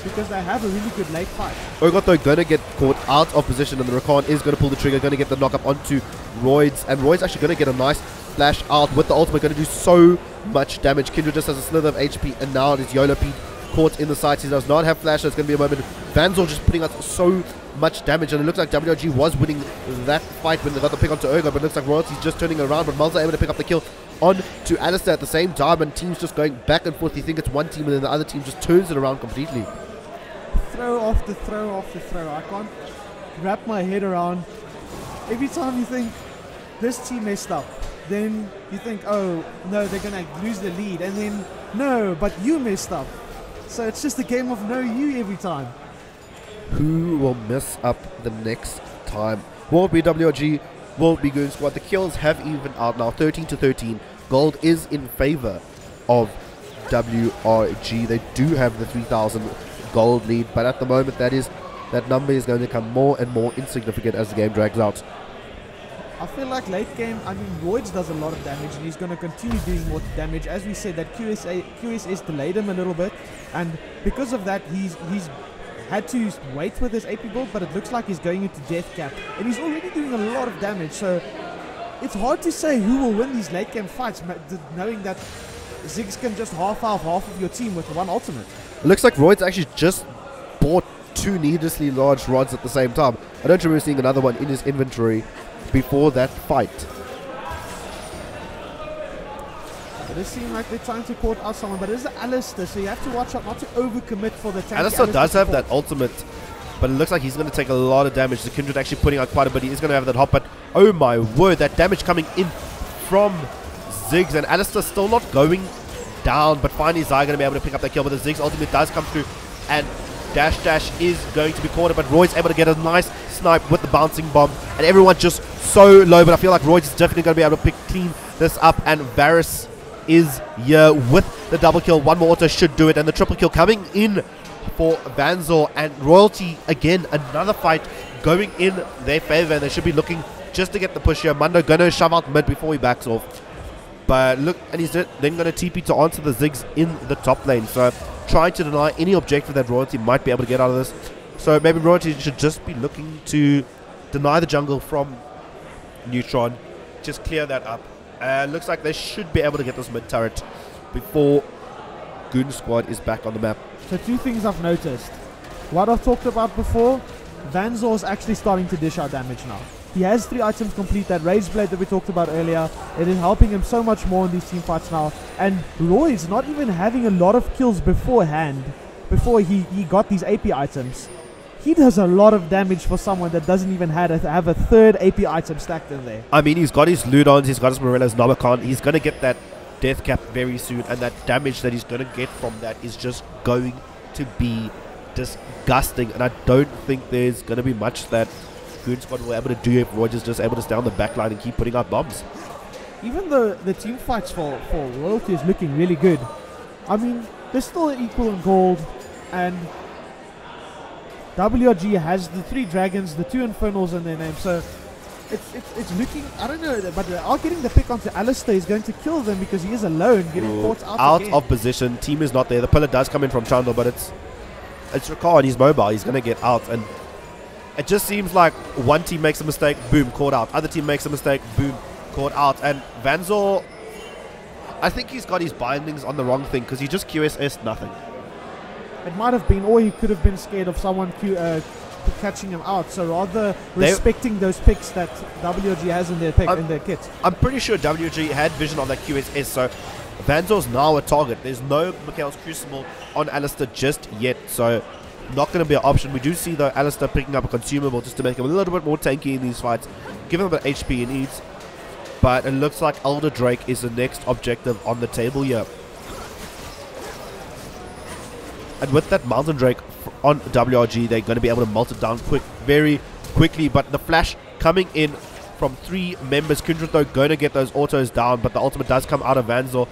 [SPEAKER 17] because they have a really good late fight.
[SPEAKER 12] Urgot though going to get caught out of position, and the Rakan is going to pull the trigger, going to get the knock up onto Roids, and Roids actually going to get a nice flash out with the ultimate, going to do so much damage. Kindred just has a slither of HP, and now it is YOLO Pete caught in the sights. He does not have flash, so it's going to be a moment. Vanzor just putting out so much damage, and it looks like WRG was winning that fight when they got the pick onto Urgot, but it looks like Royalty's just turning around, but Malza able to pick up the kill on to Alistair at the same time, and teams just going back and forth. You think it's one team, and then the other team just turns it around completely.
[SPEAKER 17] Throw after throw after throw. I can't wrap my head around. Every time you think this team messed up, then you think, oh no, they're gonna lose the lead, and then no, but you messed up. So it's just a game of no you every time.
[SPEAKER 12] Who will mess up the next time? Will it be WRG? Will it be Goon Squad? The kills have evened out now, 13 to 13. Gold is in favor of WRG. They do have the 3,000 gold lead, but at the moment that number is going to become more and more insignificant as the game drags out.
[SPEAKER 17] I feel like late game, I mean, Roids does a lot of damage, and he's going to continue doing more damage. As we said, that QSS delayed him a little bit, and because of that, he's had to wait with his AP build, but it looks like he's going into death cap, and he's already doing a lot of damage. So it's hard to say who will win these late game fights, knowing that Ziggs can just half of your team with one ultimate.
[SPEAKER 12] It looks like Roids actually just bought 2 needlessly large rods at the same time. I don't remember seeing another one in his inventory before that fight.
[SPEAKER 17] It does seem like they're trying to caught out someone, but it is Alistair, so you have to watch out not to overcommit for the tank.
[SPEAKER 12] Alistair does have that ultimate, but it looks like he's going to take a lot of damage. The Kindred actually putting out quite a bit. He is going to have that hop, but oh my word, that damage coming in from Ziggs, and Alistair still not going down, but finally Zai going to be able to pick up that kill, but the Ziggs ultimate does come through, and Dash is going to be cornered, but Roy's able to get a nice snipe with the bouncing bomb, and everyone just so low, but I feel like Roy's is definitely going to be able to clean this up, and Varus is here with the double kill. One more auto should do it, and the triple kill coming in for Vanzor, and Royalty again, another fight going in their favor, and they should be looking just to get the push here. Mundo going to shove out mid before he backs off, but look, and he's then going to TP to answer the Ziggs in the top lane, so trying to deny any objective that Royalty might be able to get out of this. So maybe Royalty should just be looking to deny the jungle from Neutron, just clear that up. Looks like they should be able to get this mid turret before Goon Squad is back on the map.
[SPEAKER 17] So 2 things I've noticed. What I've talked about before, Vanzor is actually starting to dish out damage now. He has 3 items complete, that Rage Blade that we talked about earlier. It is helping him so much more in these team fights now. And Roy's not even having a lot of kills beforehand, before he got these AP items. He does a lot of damage for someone that doesn't even have a 3rd AP item stacked in there.
[SPEAKER 12] I mean, he's got his Ludons, he's got his Morellas, Nomakan. He's going to get that death cap very soon, and that damage that he's going to get from that is just going to be disgusting. And I don't think there's going to be much that Goon Squad were able to do if Rogers just able to stay on the back line and keep putting out bombs.
[SPEAKER 17] Even the team fights for Royalty is looking really good. I mean, they're still equal in gold, and WRG has the 3 dragons, the 2 infernals in their name, so it's looking, I don't know, but they are getting the pick onto Alistair. Is going to kill them because he is alone, getting caught out again.
[SPEAKER 12] Of position. Team is not there. The pillar does come in from Chandler, but it's Rakan. He's mobile. He's going to get out, and it just seems like one team makes a mistake, boom, caught out. Other team makes a mistake, boom, caught out. And Vanzor, I think he's got his bindings on the wrong thing because he just QSS'd nothing.
[SPEAKER 17] It might have been, or he could have been scared of someone catching him out. So rather respecting those picks that WG has in their kit.
[SPEAKER 12] I'm pretty sure WG had vision on that QSS, so Vanzor's now a target. There's no Mikhail's Crucible on Alistair just yet, so not going to be an option. We do see, though, Alistair picking up a consumable just to make him a little bit more tanky in these fights, give him a bit of HP he needs. But it looks like Elder Drake is the next objective on the table here. And with that Mountain Drake on WRG, they're going to be able to melt it down very quickly. But the flash coming in from 3 members. Kindred, though, going to get those autos down. But the ultimate does come out of Vanzor.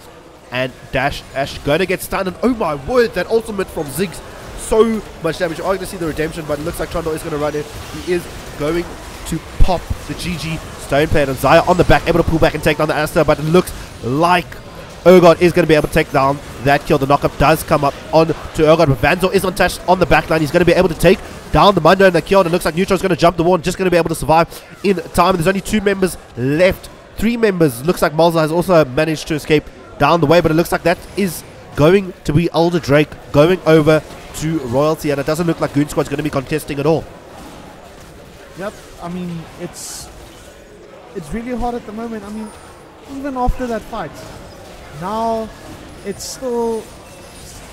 [SPEAKER 12] And Dash Ash going to get stunned. And oh my word, that ultimate from Ziggs. So much damage. You're going to see the redemption, but it looks like Trundle is going to run in. He is going to pop the GG Stone Plate. And Zaya on the back, able to pull back and take down the Alistair. But it looks like Urgot is going to be able to take down that kill. The knockup does come up on to Urgot, but Vanzor is untouched on the back line. He's going to be able to take down the Mundo and the kill, and it looks like Neutro is going to jump the wall and just going to be able to survive in time. There's only 2 members left. 3 members. Looks like Malza has also managed to escape down the way, but it looks like that is going to be Elder Drake going over to Royalty, and it doesn't look like Goon Squad's going to be contesting at all.
[SPEAKER 17] Yep, I mean, it's really hard at the moment. I mean, even after that fight, now it's still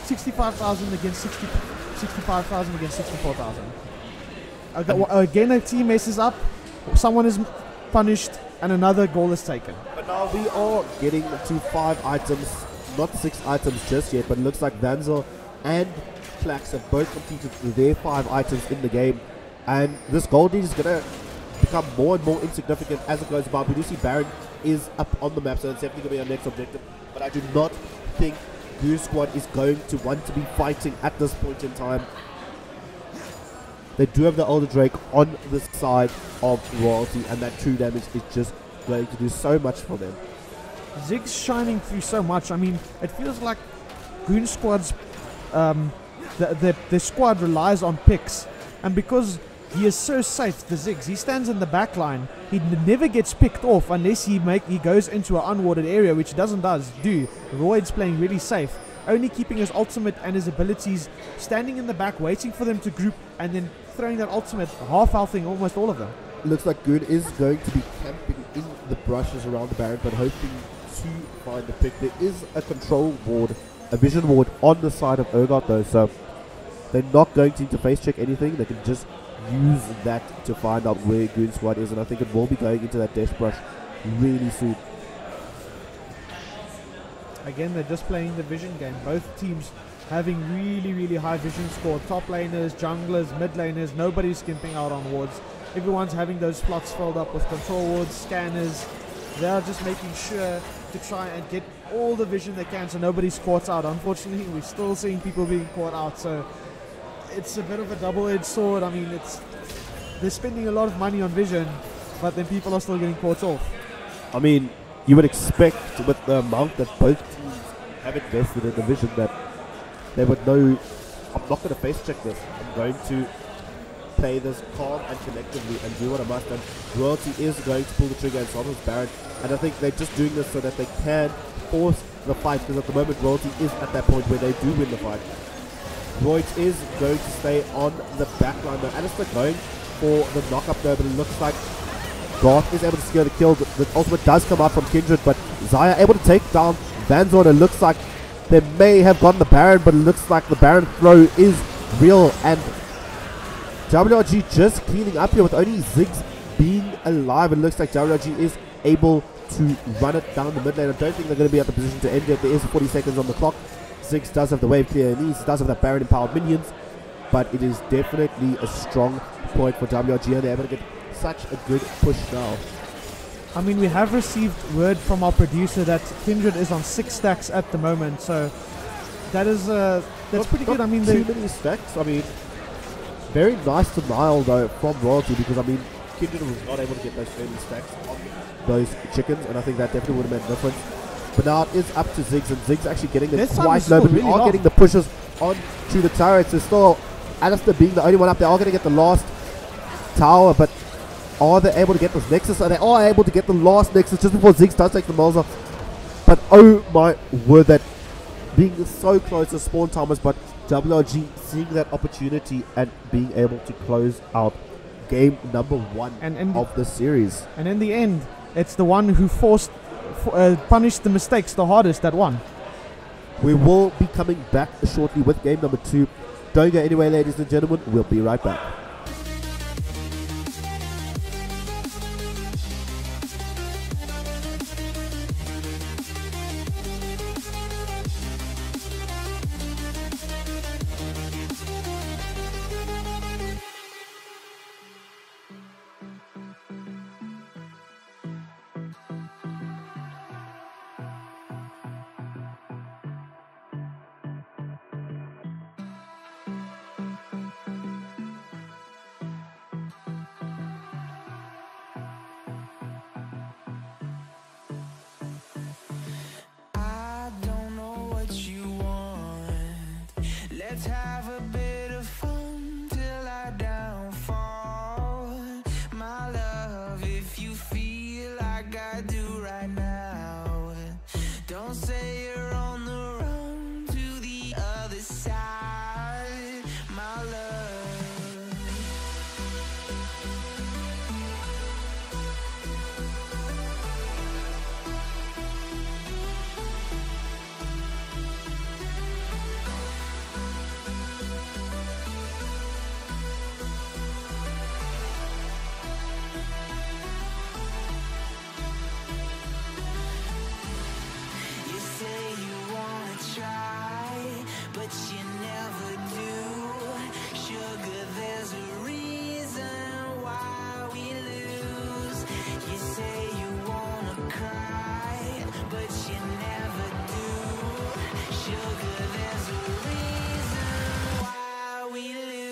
[SPEAKER 17] 65,000 against 65,000 against 64,000. Again, a team messes up, someone is punished, and another goal is taken.
[SPEAKER 8] But now we are getting to 5 items, not 6 items just yet, but it looks like Vanzor and Flax have both completed their 5 items in the game. And this gold lead is going to become more and more insignificant as it goes about. We do see Baron is up on the map, so it's definitely going to be our next objective. But I do not think Goon Squad is going to want to be fighting at this point in time. They do have the Elder Drake on the side of Royalty, and that true damage is just going to do so much for them.
[SPEAKER 17] Zig's shining through so much. I mean, it feels like Goon Squad's the squad relies on picks, and because he is so safe, the Ziggs, he stands in the back line. He never gets picked off unless he goes into an unwarded area, which he doesn't do. Royd's playing really safe, only keeping his ultimate and his abilities, standing in the back, waiting for them to group, and then throwing that ultimate, half-healthing almost all of them.
[SPEAKER 8] Looks like Goon is going to be camping in the brushes around the Baron, but hoping to find the pick. There is a control ward, a vision ward on the side of Urgot though, so they're not going to interface check anything. They can just use that to find out where Goon Squad is, and I think it will be going into that dash brush really soon.
[SPEAKER 17] Again, they're just playing the vision game. Both teams having really, really high vision score. Top laners, junglers, mid laners, nobody's skimping out on wards. Everyone's having those slots filled up with control wards, scanners. They're just making sure to try and get all the vision they can so nobody's caught out. Unfortunately, we're still seeing people being caught out, so it's a bit of a double-edged sword. I mean, they're spending a lot of money on vision, but then people are still getting caught off.
[SPEAKER 8] I mean, you would expect with the amount that both teams have invested in the vision that they would know, I'm not going to face check this. I'm going to play this calm and collectively and do what I must. And Royalty is going to pull the trigger and solve this Baron. And I think they're just doing this so that they can force the fight, because at the moment Royalty is at that point where they do win the fight. Royd is going to stay on the back line though. Alistair going for the knock-up though, but it looks like Garth is able to secure the kill. The ultimate does come out from Kindred, but Zaya able to take down Vanzor. It looks like they may have gotten the Baron, but it looks like the Baron throw is real, and WRG just cleaning up here with only Ziggs being alive. It looks like WRG is able to run it down the mid lane. I don't think they're going to be at the position to end it. There is 40 seconds on the clock. Ziggs does have the wave clear and he does have that Baron empowered minions, but it is definitely a strong point for WRG, and they're able to get such a good push now.
[SPEAKER 17] I mean, we have received word from our producer that Kindred is on 6 stacks at the moment, so that is that's pretty good. I mean,
[SPEAKER 8] too many stacks. I mean, very nice denial though from Royalty, because I mean, Kindred was not able to get those 30 stacks on those chickens, and I think that definitely would have made a difference. But now it is up to Ziggs, and Ziggs actually getting them quite low, but we are getting the pushes onto the turrets. There's still Alistair being the only one up. They are going to get the last tower, but are they able to get this Nexus? They are able to get the last Nexus just before Ziggs does take the miles off. But oh my word, that being so close to spawn timers, but WRG seeing that opportunity and being able to close out game number 1 of the series.
[SPEAKER 17] And in the end, it's the one who punished the mistakes the hardest that won.
[SPEAKER 8] We will be coming back shortly with game number 2. Don't go anywhere, ladies and gentlemen. We'll be right back.
[SPEAKER 10] Let's have a bit of fun till I downfall. My love, if you feel like I do right now, don't say you're on the run to the other side, my love. But you never do. Sugar, there's a reason why we lose. You say you wanna cry, but you never do. Sugar, there's a reason why we lose.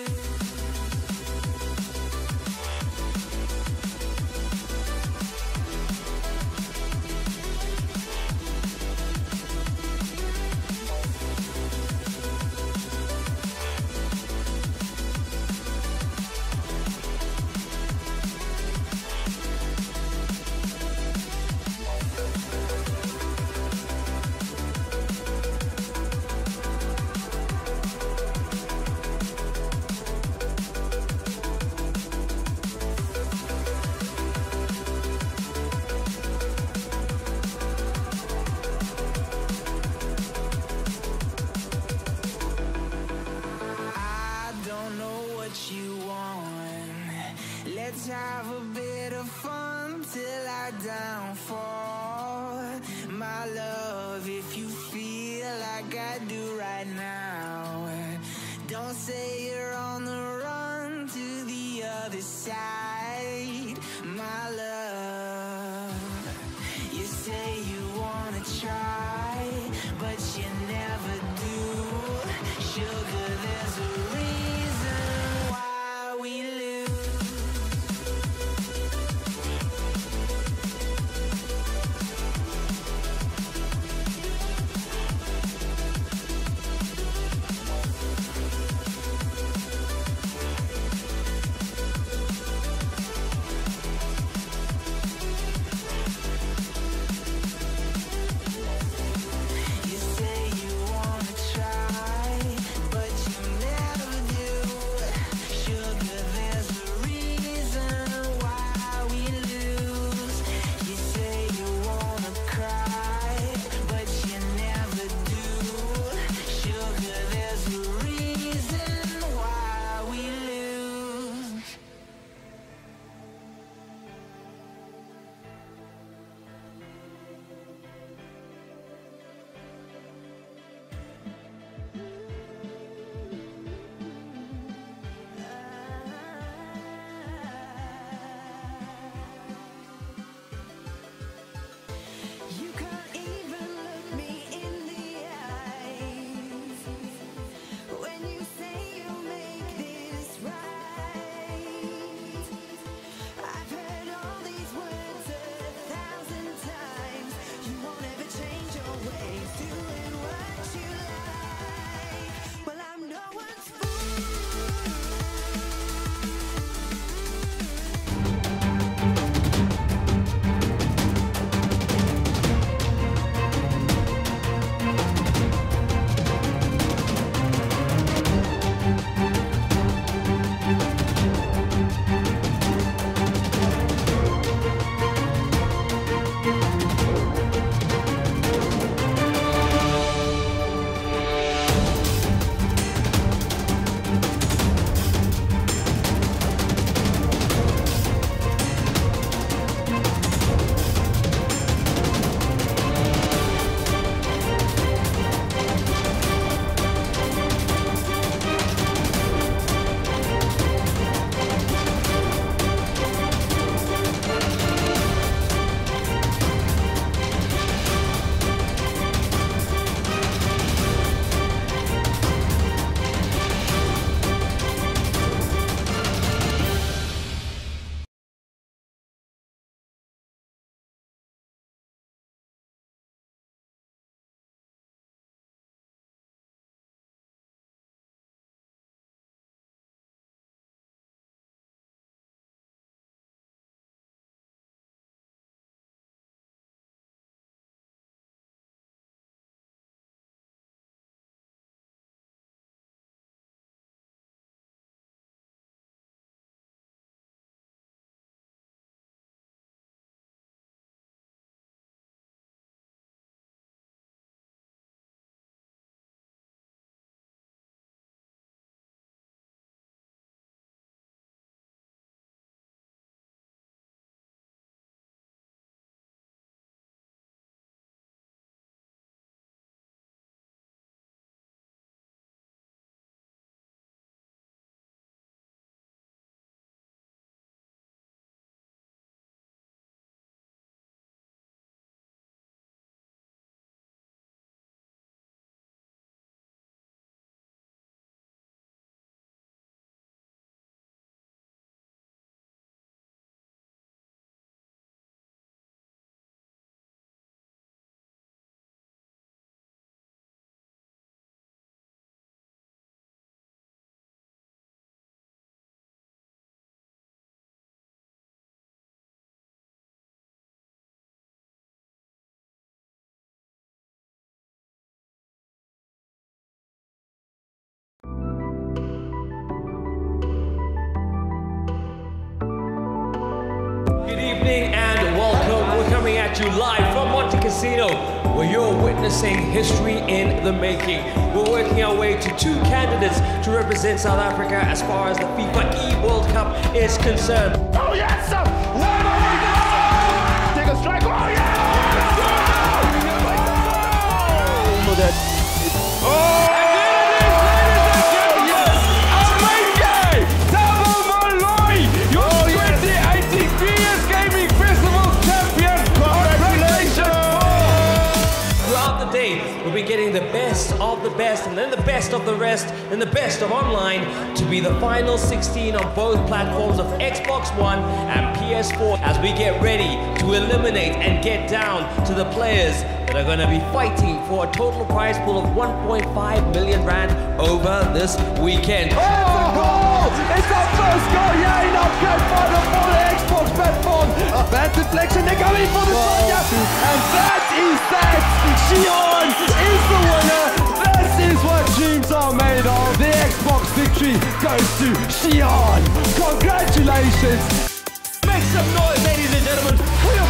[SPEAKER 10] Let's have a bit of fun till I downfall. My love, if you feel like I do right now, don't say you're on the run to the other side, my love. You say you wanna try, but you never do. Sugar, there's a reason why we lose.
[SPEAKER 1] at you live from Monte Casino, where you're witnessing history in the making. We're working our way to 2 candidates to represent South Africa as far as the FIFA E World Cup is concerned.
[SPEAKER 2] Oh yes! One more! Take a strike! Oh yeah!
[SPEAKER 1] We'll be getting the best of the best, and then the best of the rest, and the best of online to be the final 16 on both platforms of Xbox One and PS4 as we get ready to eliminate and get down to the players that are going to be fighting for a total prize pool of 1.5 million rand over this weekend.
[SPEAKER 2] Oh! It's our first goal! Yeah, enough grand final for the Xbox platform! Bad deflection, they're going for the Sonya! And that is that! Shion is the winner! This is what dreams are made of! The Xbox victory goes to Shion! Congratulations!
[SPEAKER 1] Make some noise, ladies and gentlemen, for your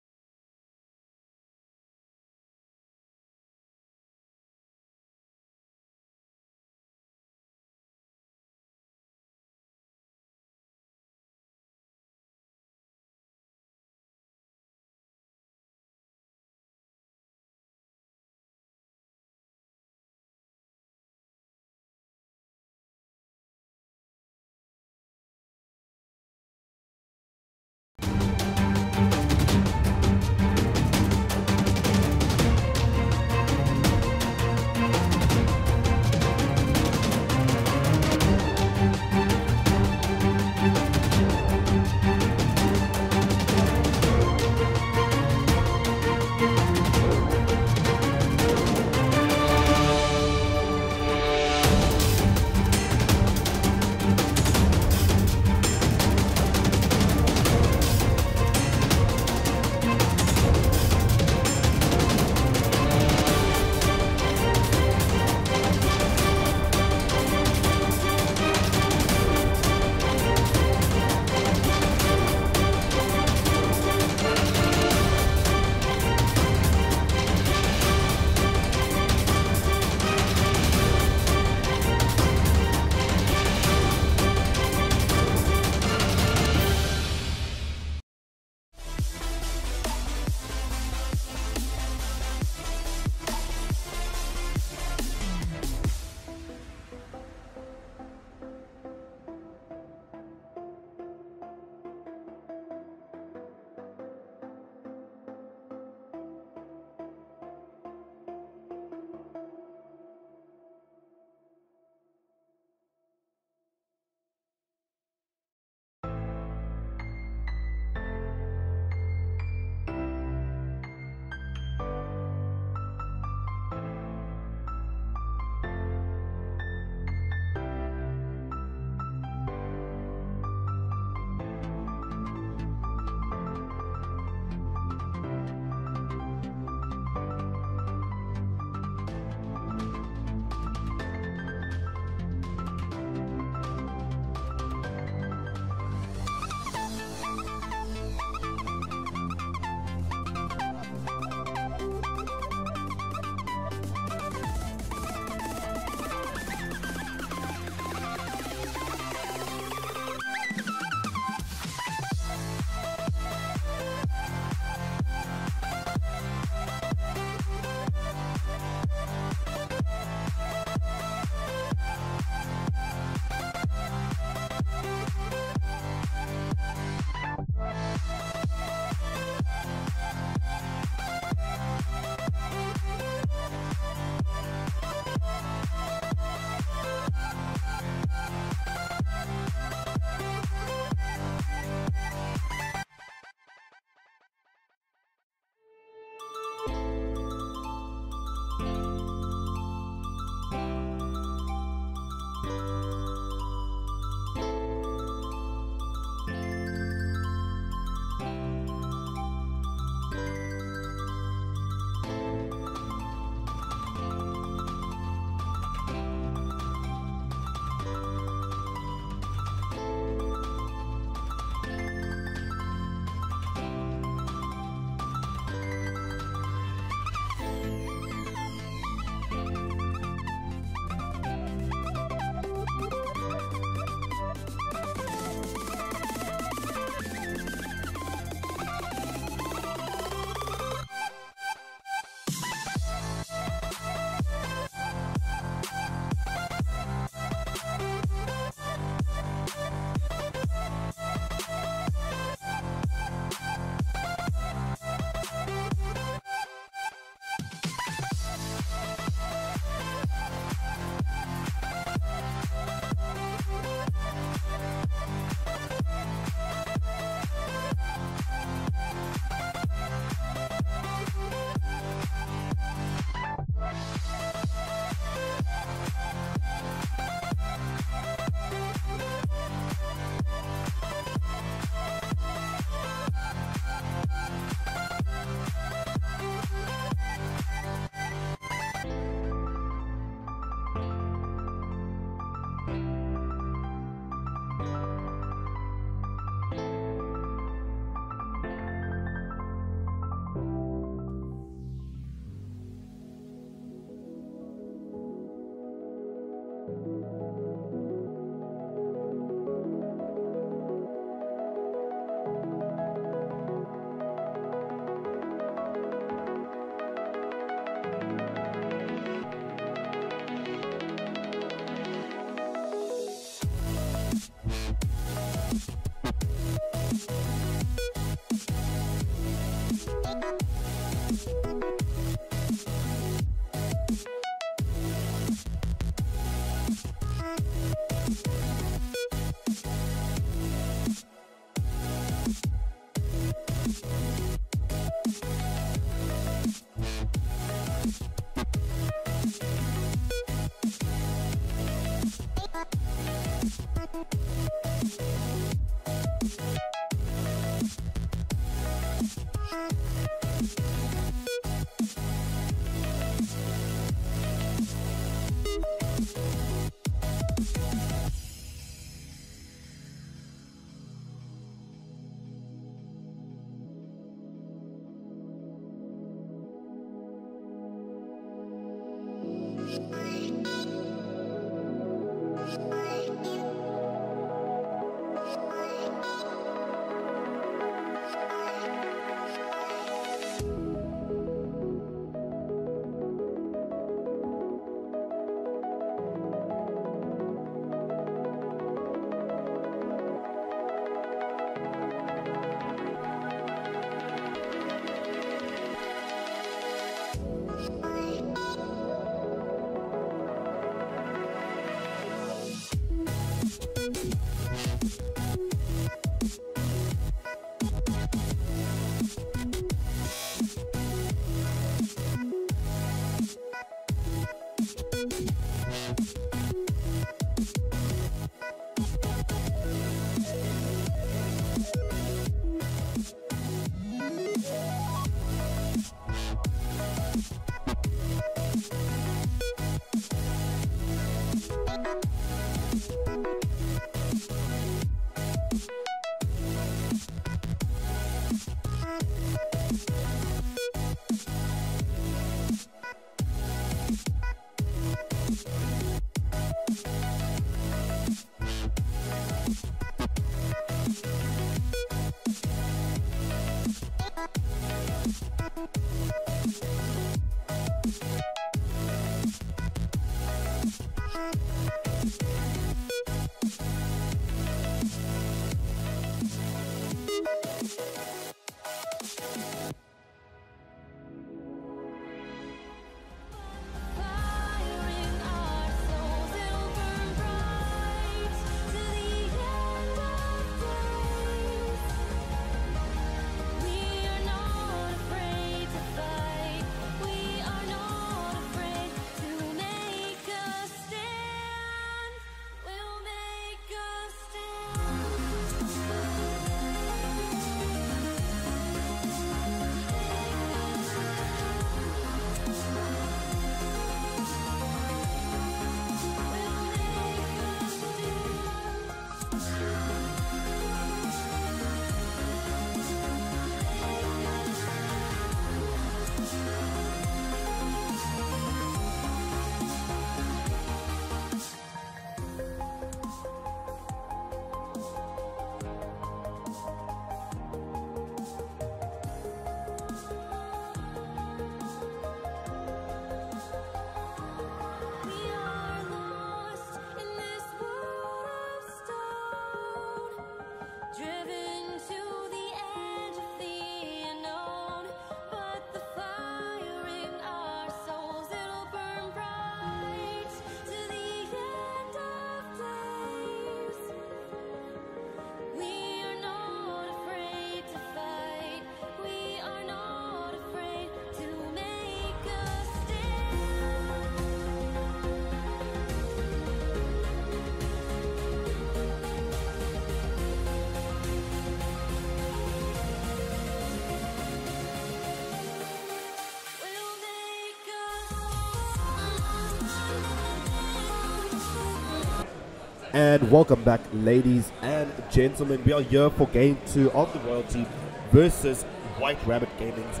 [SPEAKER 12] And welcome back, ladies and gentlemen. We are here for Game 2 of the Royalty versus White Rabbit Gaming's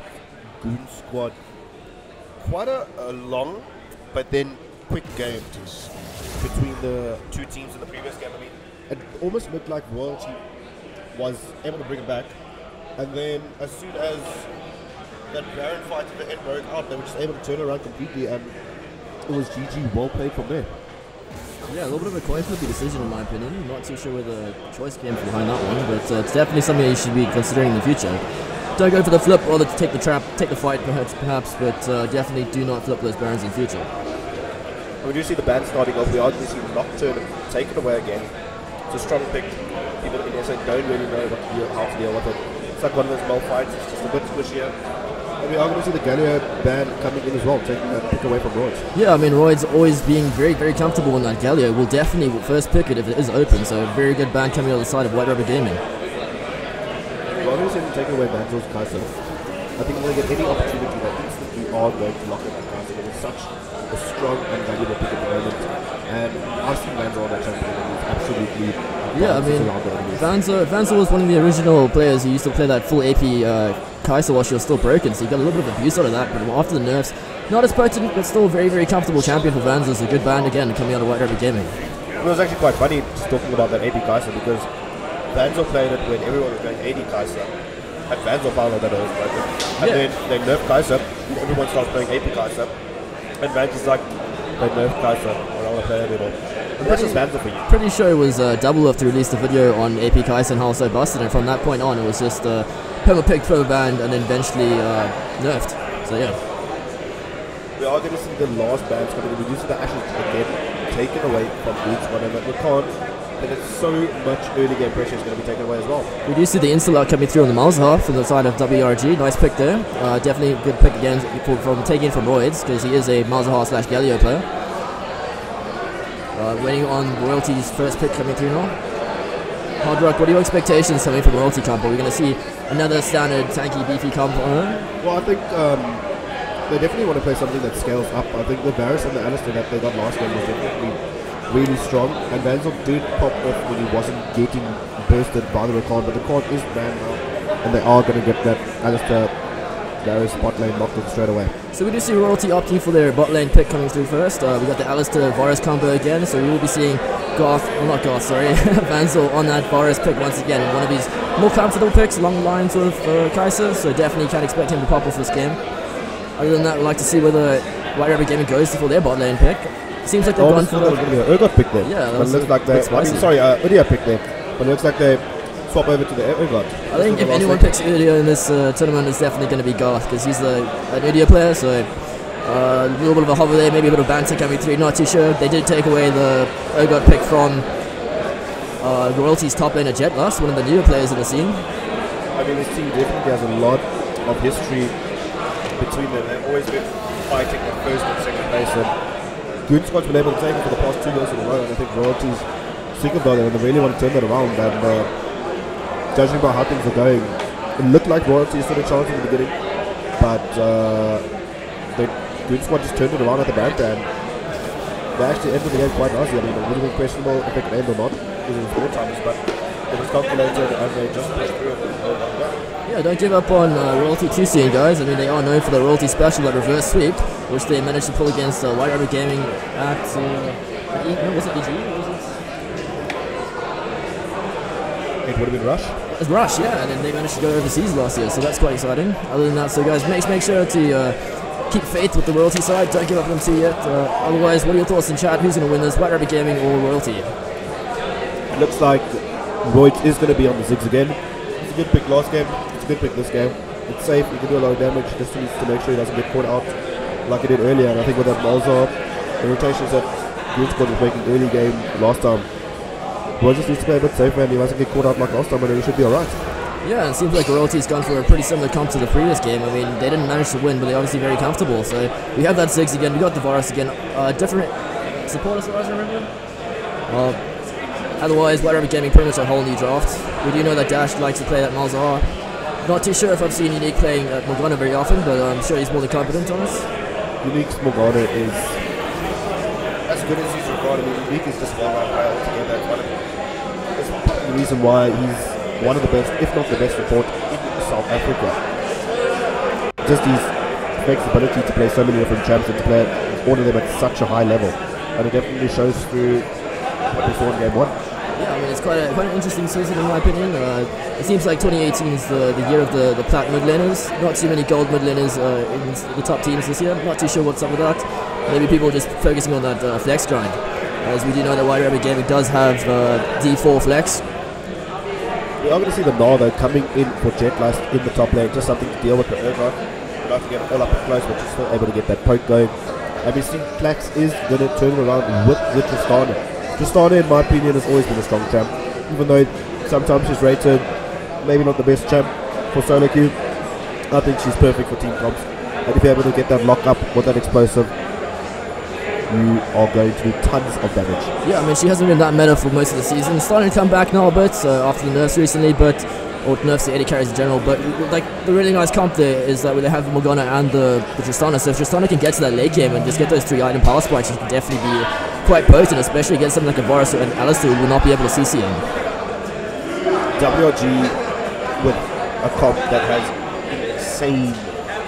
[SPEAKER 12] Goon Squad. Quite a long, but then quick game between the two teams in the previous game. I mean, it almost looked like Royalty was able to bring it back, and then as soon as that Baron fight at the end broke out, they were just able to turn around completely, and it was GG. Well played from there.
[SPEAKER 11] Yeah, a little bit of a coin flippy decision in my opinion. I'm not too sure where the choice came from behind that one, but it's definitely something that you should be considering in the future. Don't go for the flip or take the trap, take the fight perhaps, but definitely do not flip those Barons in future.
[SPEAKER 12] We do see the ban starting off. We are going to see Nocturne taken away again. It's a strong pick. People in SA don't really know how to deal with it. It's like one of those mole fights. It's just a bit squishier. And we are going to see the Galio ban coming in as well, taking a pick away from Roids.
[SPEAKER 11] Yeah, I mean, Roids always being very, very comfortable in that Galio. Will definitely first pick it if it is open, so very good ban coming on the side of White Rubber Gaming.
[SPEAKER 12] We are going to see them taking away Vanzel's Kaiser. I think if they get any opportunity, they instantly are going to lock in that Kaiser. It is such a strong and valuable pick at the moment. And I've seen Vanzel on that champion and he's absolutely...
[SPEAKER 11] Yeah, I mean, Vanzel was one of the original players who used to play that full AP Kaiser while she was still broken, so he got a little bit of abuse out of that, but after the nerfs, not as potent, but still very, very comfortable champion for Vanzel. It's a good band again coming out of White Rubber Gaming.
[SPEAKER 12] It was actually quite funny just talking about that AP Kaiser because Vanzel played it when everyone was going AD Kaiser, and Vanzel found out that it was broken. And then they nerfed Kaiser, and everyone starts playing AP Kaiser, and Vanzel's like, they nerfed Kaiser, I don't want to play it anymore. That's just Vanzel for you.
[SPEAKER 11] Pretty sure it was Double after released a video on AP Kaiser and how so busted, and from that point on it was just perma picked, perma banned, and then eventually nerfed. So yeah.
[SPEAKER 12] We are going to see the last bans coming in. We do see the Ashes again taken away from Boots, whatever. We can't. And it's so much early game pressure is going to be taken away as well.
[SPEAKER 11] We do see the insta-lock coming through on the Malzahar from the side of WRG. Nice pick there. Definitely a good pick again from taking from Roids because he is a Malzahar / Galio player. Waiting on Royalty's first pick coming through now. Hard Rock, what are your expectations coming from Royalty comp? Are we going to see another standard tanky beefy comp on her?
[SPEAKER 12] Well, I think they definitely want to play something that scales up. I think the Varus and the Alistair that they got last game was definitely really strong. And Vanzel did pop off when he wasn't getting bursted by the Rakan, but the Rakan is banned now. And they are going to get that Alistair Varus bot lane locked in straight away.
[SPEAKER 11] So we do see Royalty opting for their bot lane pick coming through first. We got the Alistair Varus combo again, so we will be seeing Vanzel on that Varus pick once again. One of his more comfortable picks along the lines of Kaiser, so definitely can't expect him to pop off this game. Other than that, we'd like to see whether White Rubber Gaming goes for their bot lane pick. Seems like they've gone for
[SPEAKER 12] that was going to be an Urgot pick there.
[SPEAKER 11] Yeah, that
[SPEAKER 12] but
[SPEAKER 11] was
[SPEAKER 12] it looks like they. I mean, sorry, Udia pick there. But it looks like they swap over to the Urgot.
[SPEAKER 11] I think if anyone picks Udia in this tournament, it's definitely going to be Garth because he's an Udia player. So a little bit of a hover there, maybe a bit of banter coming through. Not too sure. They did take away the Urgot pick from Royalty's top laner Jetlass, one of the newer players in the scene.
[SPEAKER 12] I mean, this team definitely has a lot of history between them. They've always been fighting for first and second place, and Goon Squad's been able to take it for the past 2 years in a row, and I think Royalty's sick of that, and they really want to turn that around. And judging by how things are going, it looked like Royalty stood a chance in the beginning, but Goon Squad just turned it around at the back, and they actually ended the game quite nicely. I mean, it would have been questionable if they could end or not, because it was 4 times, but it was calculated, and they just pushed through it.
[SPEAKER 11] Yeah, don't give up on Royalty too soon, guys. I mean, they are known for the Royalty special, that reverse sweep, which they managed to pull against White Rubber Gaming at, was it EG?
[SPEAKER 12] It would have been Rush.
[SPEAKER 11] It was Rush, yeah, and then they managed to go overseas last year, so that's quite exciting. Other than that, so guys, make sure to keep faith with the Royalty side. Don't give up on them too yet. Otherwise, what are your thoughts in chat? Who's going to win this, White Rubber Gaming or Royalty?
[SPEAKER 12] It looks like Royd is going to be on the Ziggs again. It's a good pick last game. It's a good pick this game. It's safe. He can do a lot of damage. Just needs to make sure he doesn't get caught out like he did earlier. And I think with that Malzahar, the rotations that Goon Squad was making early game last time, Royd just needs to play a bit safer and he doesn't get caught out like last time, and he should be alright.
[SPEAKER 11] Yeah, it seems like Royalty's gone for a pretty similar comp to the previous game. I mean, they didn't manage to win, but they're obviously very comfortable. So we have that Ziggs again. We got the Varus again. Different support as far as I remember. Otherwise, White Rubber Gaming pretty much a whole new draft. We do know that Dash likes to play that Malzahar. Not too sure if I've seen Unique playing Morgana very often, but I'm sure he's more than competent on us.
[SPEAKER 12] Unique's Morgana is as good as he's regarded. Unique is just well-rounded player altogether. That's the reason why he's one of the best, if not the best support in South Africa. Just his flexibility to play so many different champs and to play all of them at such a high level. And it definitely shows through what we saw in game 1.
[SPEAKER 11] Yeah, I mean, it's quite an interesting season in my opinion. It seems like 2018 is the year of the plat mid laners. Not too many gold mid laners in the top teams this year. Not too sure what's up with that. Maybe people are just focusing on that flex grind. As we do know that White Rubber Gaming does have D4 flex.
[SPEAKER 12] We are going to see the Gnar though coming in for Jetlast in the top lane, just something to deal with the Urgot. We'd like to get all up and close, but you're still able to get that poke going. And we see Plax is going to turn around with the Tristana. Tristana, in my opinion, has always been a strong champ, even though sometimes she's rated maybe not the best champ for solo queue. I think she's perfect for team comps. And if you're able to get that lock up with that explosive, you are going to do tons of damage.
[SPEAKER 11] Yeah, I mean, she hasn't been that meta for most of the season. Starting to come back now a bit after the nerfs recently, or nerfs the AD carries in general. But like the really nice comp there is that they have the Morgana and the Tristana. So if Tristana can get to that late game and just get those 3 item power spikes, she can definitely be quite potent, especially against something like a Varus and Alistair who will not be able to CC him.
[SPEAKER 12] WRG with a comp that has insane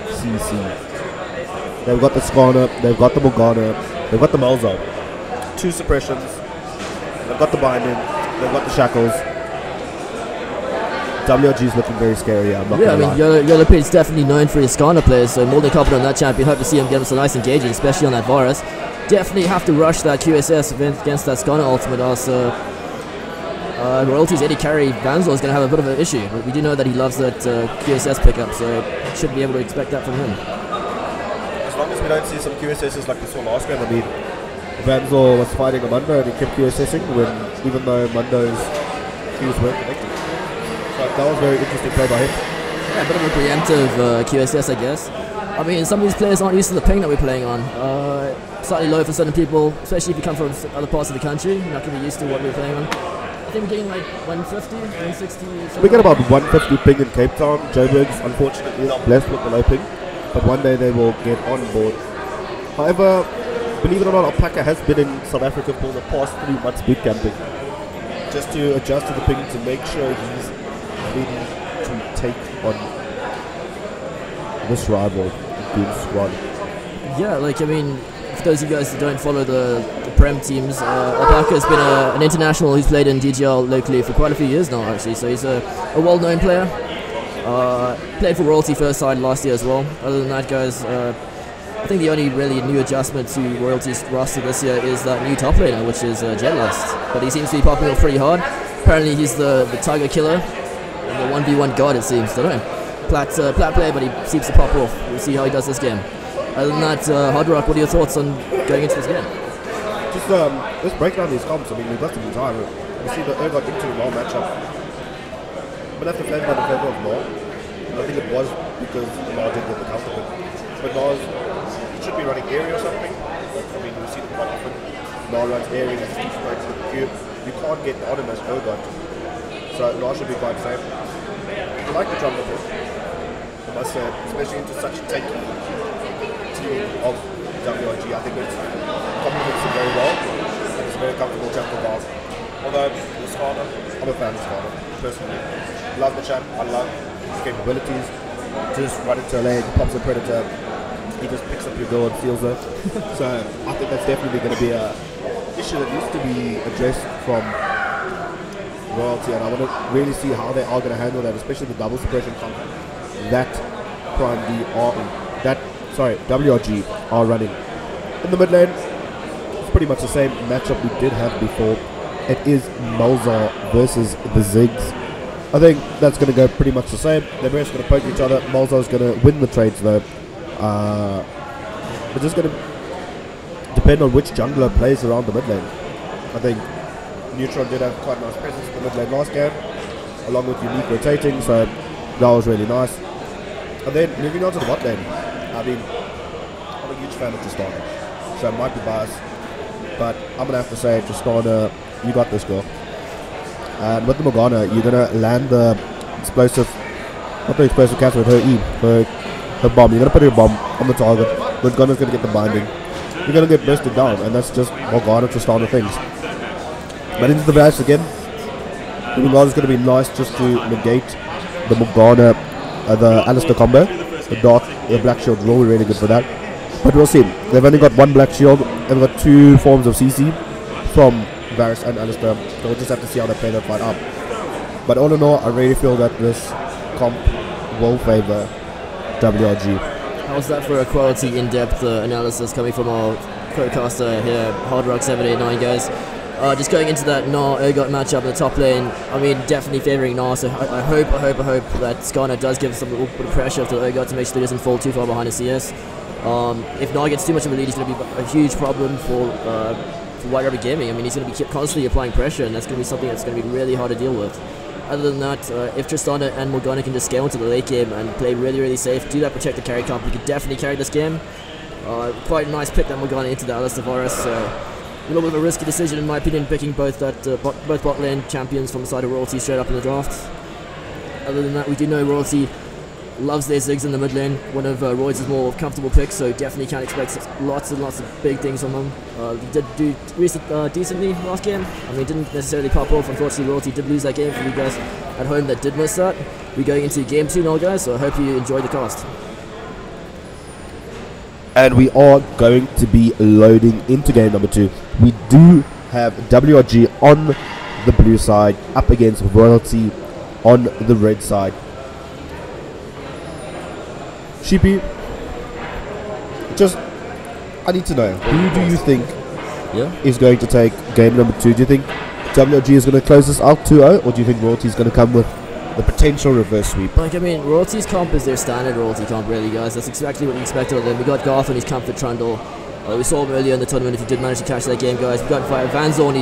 [SPEAKER 12] CC. They've got the Skana, they've got the Morgana, they've got the Malzahar. 2 suppressions, they've got the binding, they've got the shackles. WRG is looking very scary, I'm not
[SPEAKER 11] Yeah, I
[SPEAKER 12] gonna
[SPEAKER 11] mean, YellowPage's definitely known for his Skana players, so more than confident on that champion. Hope to see him get him some nice engages, especially on that Varus. Definitely have to rush that QSS against that Skana ultimate, also. Royalty's AD carry Vanzor is going to have a bit of an issue, but we do know that he loves that QSS pickup, so should be able to expect that from him.
[SPEAKER 12] As long as we don't see some QSSs like we saw last game. I mean, Vanzor was fighting a Mundo and he kept QSSing even though Mundo's Qs weren't connected. So that was very interesting play by him.
[SPEAKER 11] Yeah, a bit of a preemptive QSS, I guess. I mean, some of these players aren't used to the ping that we're playing on. Slightly low for certain people, especially if you come from other parts of the country. You're not going to be used to what we're playing on. I think we're getting like 150, 160.
[SPEAKER 12] We get about 150 ping in Cape Town. Joburg's unfortunately not blessed with the low ping, but one day they will get on board. However, believe it or not, Alpaca has been in South Africa for the past 3 months boot camping, just to adjust to the ping to make sure he's ready to take on this rival, Goon Squad.
[SPEAKER 11] Yeah, like, I mean, for those of you guys that don't follow the Prem teams, Alpaca has been an international who's played in DGL locally for quite a few years now, actually, so he's a well-known player. Played for Royalty first side last year as well. Other than that, guys, I think the only really new adjustment to Royalty's roster this year is that new top laner, which is Jetlast. But he seems to be popping off pretty hard. Apparently he's the Tiger Killer and the 1v1 god, it seems. I don't know. Plat player, but he seems to pop off. We'll see how he does this game. Other than that, Hard Rock, what are your thoughts on going into this game?
[SPEAKER 12] Just let's break down these comps. I mean, we've got some time. We see the Urgot into the Gnar matchup. But after playing by the flavor of Gnar, I think it was because Gnar did get the counter pick. But Gnar should be running area or something. I mean, we see them quite often. Gnar runs area, he's straight to the cube. You can't get on him as Urgot. So Gnar should be quite safe. I like the jungle pick, I must say, especially into such a tanky team of WRG. I think it complements it very well. It's a very comfortable champ for Vaz. Although, the Skana, I'm a fan of Skana, personally. Love the champ, I love his capabilities. Just run into a lane, pops a predator, he just picks up your girl and steals her. So, I think that's definitely going to be an issue that needs to be addressed from Royalty, and I want to really see how they are going to handle that, especially the double suppression comp that WRG are running. In the mid lane, it's pretty much the same matchup we did have before. It is Malzahar versus the Ziggs. I think that's going to go pretty much the same. They're both going to poke each other. Malzahar's going to win the trades though. It's just going to depend on which jungler plays around the mid lane. I think Neutron did have quite a nice presence in the mid lane last game, along with unique rotating, so that was really nice. And then moving on to the bot lane, I mean, I'm a huge fan of Tristana, so I might be biased, but I'm going to have to say, Tristana, you got this girl. And with the Morgana, you're going to land the explosive, not the explosive catch with her E, her bomb. You're going to put her bomb on the target, Morgana's going to get the binding. You're going to get bursted down, and that's just Morgana Tristana things. But into the Varus again, the Morgana's going to be nice just to negate the Morgana, the Alistair combo. The black shield will be really good for that. But we'll see. They've only got one black shield, and they've got 2 forms of CC from Varus and Alistair. So we'll just have to see how they play that fight up. But all in all, I really feel that this comp will favor WRG.
[SPEAKER 11] How's that for a quality in-depth analysis coming from our co-caster here, Hard Rock 789, guys? Just going into that Gnar Urgot matchup in the top lane, I mean, definitely favouring Gnar, so I hope that Skarner does give some little bit of pressure to Urgot to make sure he doesn't fall too far behind the CS. If Gnar gets too much of a lead, it's going to be a huge problem for White Rabbit Gaming. I mean, he's going to be constantly applying pressure, and that's going to be something that's going to be really hard to deal with. Other than that, if Tristana and Morgana can just scale into the late game and play really safe, do that protective carry comp, we could definitely carry this game. Quite a nice pick that Morgana into the Alistar Varus. A little bit of a risky decision in my opinion, picking both bot lane champions from the side of Royalty straight up in the draft. Other than that, we do know Royalty loves their Ziggs in the mid lane, one of Roy's more comfortable picks, so definitely can't expect lots and lots of big things from him. He did do decently last game. I mean, didn't necessarily pop off. Unfortunately, Royalty did lose that game for you guys at home that did miss that. We're going into game 2 now, guys, so I hope you enjoyed the cast.
[SPEAKER 12] And we are going to be loading into game number 2. We do have WRG on the blue side up against Royalty on the red side. Sheepy, I need to know, who do you think is going to take game number 2? Do you think WRG is going to close this out 2-0, or do you think Royalty is going to come with the potential reverse sweep?
[SPEAKER 11] Like, I mean, Royalty's comp is their standard Royalty comp, really, guys. That's exactly what we expected of them. We got Garth on his comfort Trundle. We saw him earlier in the tournament if he did manage to catch that game, guys. We got Vanzo on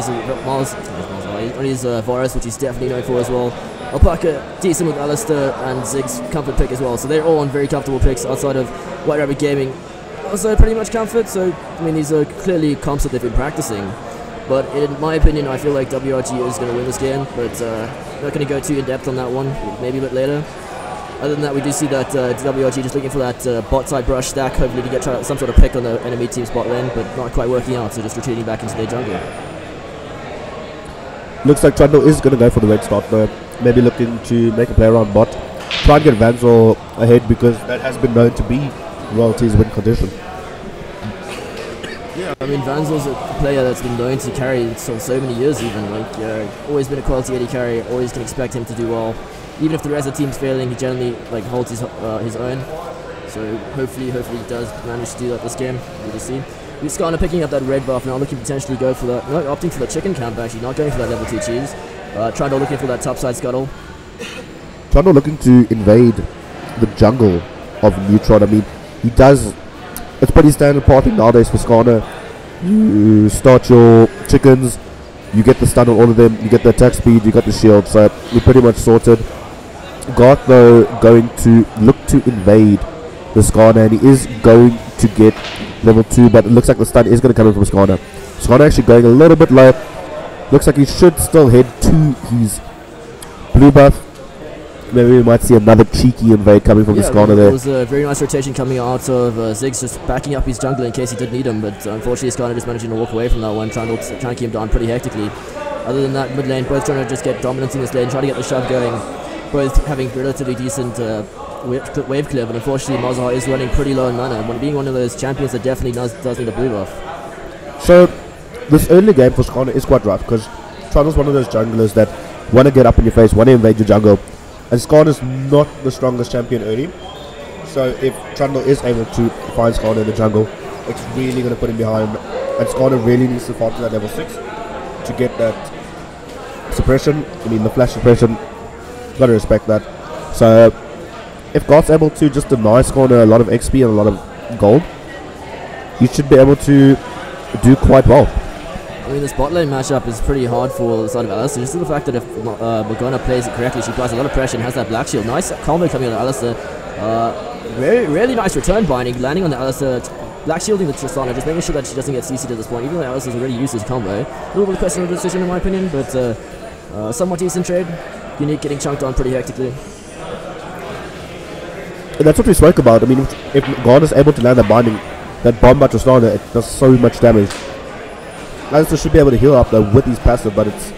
[SPEAKER 11] his Varus, which he's definitely known for as well. Alpaca, decent with Alistar and Ziggs comfort pick as well. So they're all on very comfortable picks outside of White Rabbit Gaming. Also pretty much comfort, so I mean these are clearly comps that they've been practicing. But in my opinion, I feel like WRG is going to win this game, but not going to go too in depth on that one, maybe a bit later. Other than that, we do see that WRG just looking for that bot side brush stack, hopefully to get some sort of pick on the enemy team's bot lane, but not quite working out, so just retreating back into their jungle.
[SPEAKER 12] Looks like Trundle is going to go for the red start though. Maybe looking to make a play around bot. Try and get Vanzo ahead because that has been known to be Royalty's win condition.
[SPEAKER 11] Yeah, I mean Vanzo's a player that's been known to carry so many years even. Like always been a quality AD carry, always can expect him to do well. Even if the rest of the team's failing, he generally holds his own. So hopefully he does manage to do that this game. We'll just see. We're Skarner picking up that red buff now, looking to potentially go for that. No, opting for the chicken camp actually, not going for that level 2 cheese. Trundle looking for that topside scuttle.
[SPEAKER 12] Trundle looking to invade the jungle of Neutron. I mean, he does. It's pretty standard pathing nowadays for Skarner. You start your chickens, you get the stun on all of them, you get the attack speed, you got the shield, so you're pretty much sorted. Garth though going to look to invade the Skarner, and he is going to get level 2, but it looks like the stun is going to come in from Skarner. Skarner actually going a little bit low. Looks like he should still head to his blue buff. Maybe we might see another cheeky invade coming from the Skarner there.
[SPEAKER 11] It was a very nice rotation coming out of Ziggs, just backing up his jungler in case he did need him, but unfortunately Skarner just managing to walk away from that one, trying to keep him down pretty hectically. Other than that, mid lane, both trying to just get dominance in this lane, trying to get the shove going, both having relatively decent wave clear, but unfortunately Malzahar is running pretty low in mana, being one of those champions that definitely does need a blue buff.
[SPEAKER 12] So this early game for Skarner is quite rough because Trundle's one of those junglers that want to get up in your face, want to invade your jungle, and Skarner's not the strongest champion early. So if Trundle is able to find Skarner in the jungle, it's really going to put him behind, and Skarner really needs to fall to that level 6 to get that suppression. I mean the flash suppression, gotta respect that. So if Garth's able to just deny Skarner a lot of XP and a lot of gold, you should be able to do quite well.
[SPEAKER 11] I mean, this bot lane matchup is pretty hard for the side of Alistar. Just the fact that if Morgana plays it correctly, she applies a lot of pressure and has that black shield. Nice combo coming out of Alistar. Really nice return binding, landing on the Alistar, black shielding the Tristana, just making sure that she doesn't get CC'd at this point, even though Alistar's already used his combo. A little bit of questionable decision in my opinion, but somewhat decent trade. Unique getting chunked on pretty hectically.
[SPEAKER 12] And that's what we spoke about. I mean, if Morgana's able to land that binding, that bomb by Tristana, it does so much damage. Alistar should be able to heal up though with his passive, but it's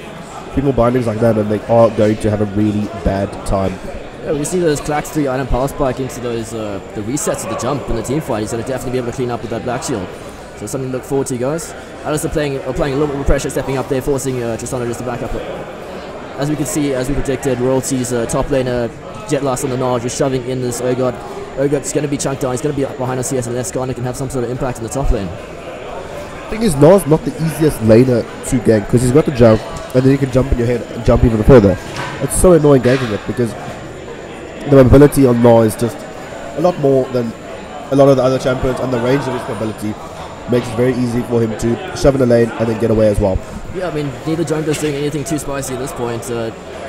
[SPEAKER 12] people bindings like that and they are going to have a really bad time.
[SPEAKER 11] Yeah, we see those Clax 3 item power spike into those the resets of the jump in the team fight. He's going to definitely be able to clean up with that black shield. So something to look forward to, guys. Alistar playing a little bit of pressure, stepping up there, forcing Tristana just to back up. As we can see, as we predicted, Royalty's top laner, Jet Last on the Gnar, just shoving in this Urgot. Urgot's going to be chunked down, he's going to be behind on CS unless Skarner can have some sort of impact in the top lane.
[SPEAKER 12] thing is, Na's not the easiest laner to gank because he's got to jump and then he can jump in your head and jump even further. It's so annoying ganking it because the mobility on Na is just a lot more than a lot of the other champions, and the range of his mobility makes it very easy for him to shove in a lane and then get away as well.
[SPEAKER 11] Yeah, I mean, neither jungler's doing anything too spicy at this point.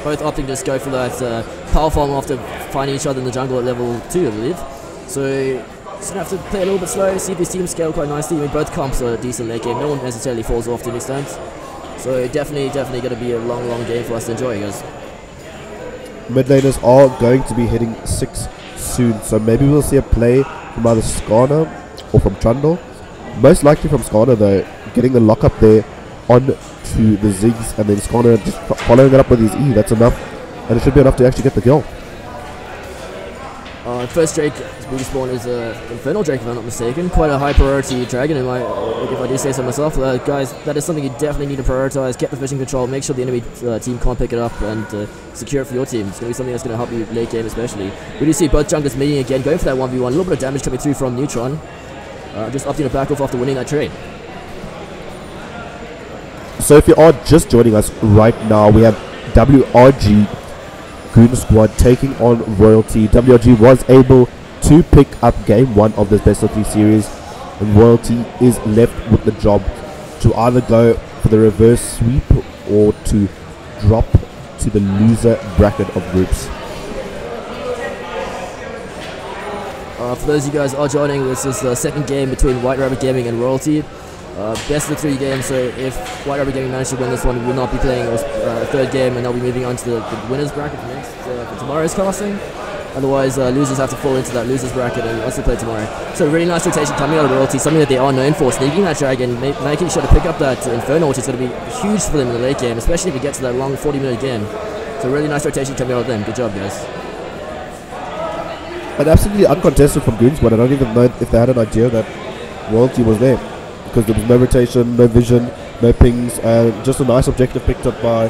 [SPEAKER 11] Both opting to just go for that power farm after finding each other in the jungle at level 2, I believe. So just gonna have to play a little bit slow, see if his team scale quite nicely. I mean, both comps are decent late game. No one necessarily falls off to an extent. So definitely going to be a long game for us to enjoy, guys.
[SPEAKER 12] Mid laners are going to be hitting 6 soon, so maybe we'll see a play from either Skarner or from Trundle. Most likely from Skarner though, getting the lock up there on to the Ziggs, and then Skarner just following it up with his E. That's enough, and it should be enough to actually get the kill.
[SPEAKER 11] First Drake booty spawn is Infernal Drake, if I'm not mistaken. Quite a high priority dragon, if I do say so myself. Guys, that is something you definitely need to prioritize. Get the vision control, make sure the enemy team can't pick it up, and secure it for your team. It's going to be something that's going to help you late game especially. We do see both junglers meeting again, going for that 1v1. A little bit of damage coming through from Neutron. Just opting to back off after winning that trade.
[SPEAKER 12] So if you are just joining us right now, we have WRG Goon Squad taking on Royalty. WRG was able to pick up game 1 of this best of 3 series, and Royalty is left with the job to either go for the reverse sweep or to drop to the loser bracket of groups.
[SPEAKER 11] For those of you guys who are joining, this is the second game between White Rabbit Gaming and Royalty. Best of the 3 games, so if White Rabbit Gaming managed to win this one, we will not be playing a third game, and they'll be moving on to the winners bracket for tomorrow's casting. Otherwise, losers have to fall into that losers bracket and also play tomorrow. So really nice rotation coming out of Royalty, something that they are known for, sneaking that dragon, making sure to pick up that Inferno, which is going to be huge for them in the late game, especially if we get to that long 40-minute game. So really nice rotation coming out of them. Good job, guys.
[SPEAKER 12] And absolutely uncontested from Goons, but I don't even know if they had an idea that Royalty was there, because there was no rotation, no vision, no pings, and just a nice objective picked up by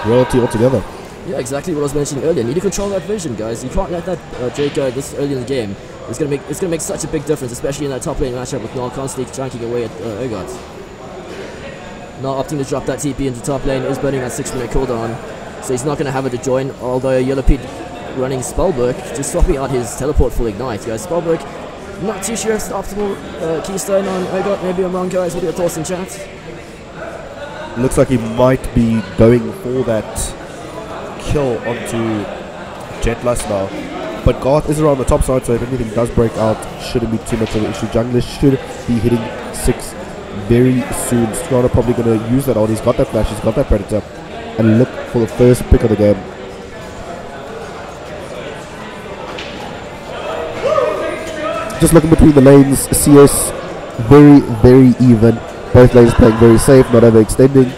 [SPEAKER 12] Royalty altogether.
[SPEAKER 11] Yeah, exactly what I was mentioning earlier. Need to control that vision, guys. You can't let that Drake go this early in the game. It's gonna make such a big difference, especially in that top lane matchup with Null constantly janking away at Urgot. Null opting to drop that TP into top lane, is burning that 6-minute cooldown, so he's not gonna have it to join. Although Yellow Pete running Spellbook, just swapping out his teleport full ignite, guys. Spellbook, not too sure if it's the optimal keystone on Urgot. Maybe I'm wrong, guys. What are your thoughts in chat?
[SPEAKER 12] Looks like he might be going for that kill onto Jetless now, but Garth is around the top side, so if anything does break out, shouldn't be too much of an issue. Junglers should be hitting 6 very soon. Strata probably going to use that on. He's got that flash, he's got that predator, and look for the first pick of the game. Just looking between the lanes, CS very even. Both lanes playing very safe, not overextending.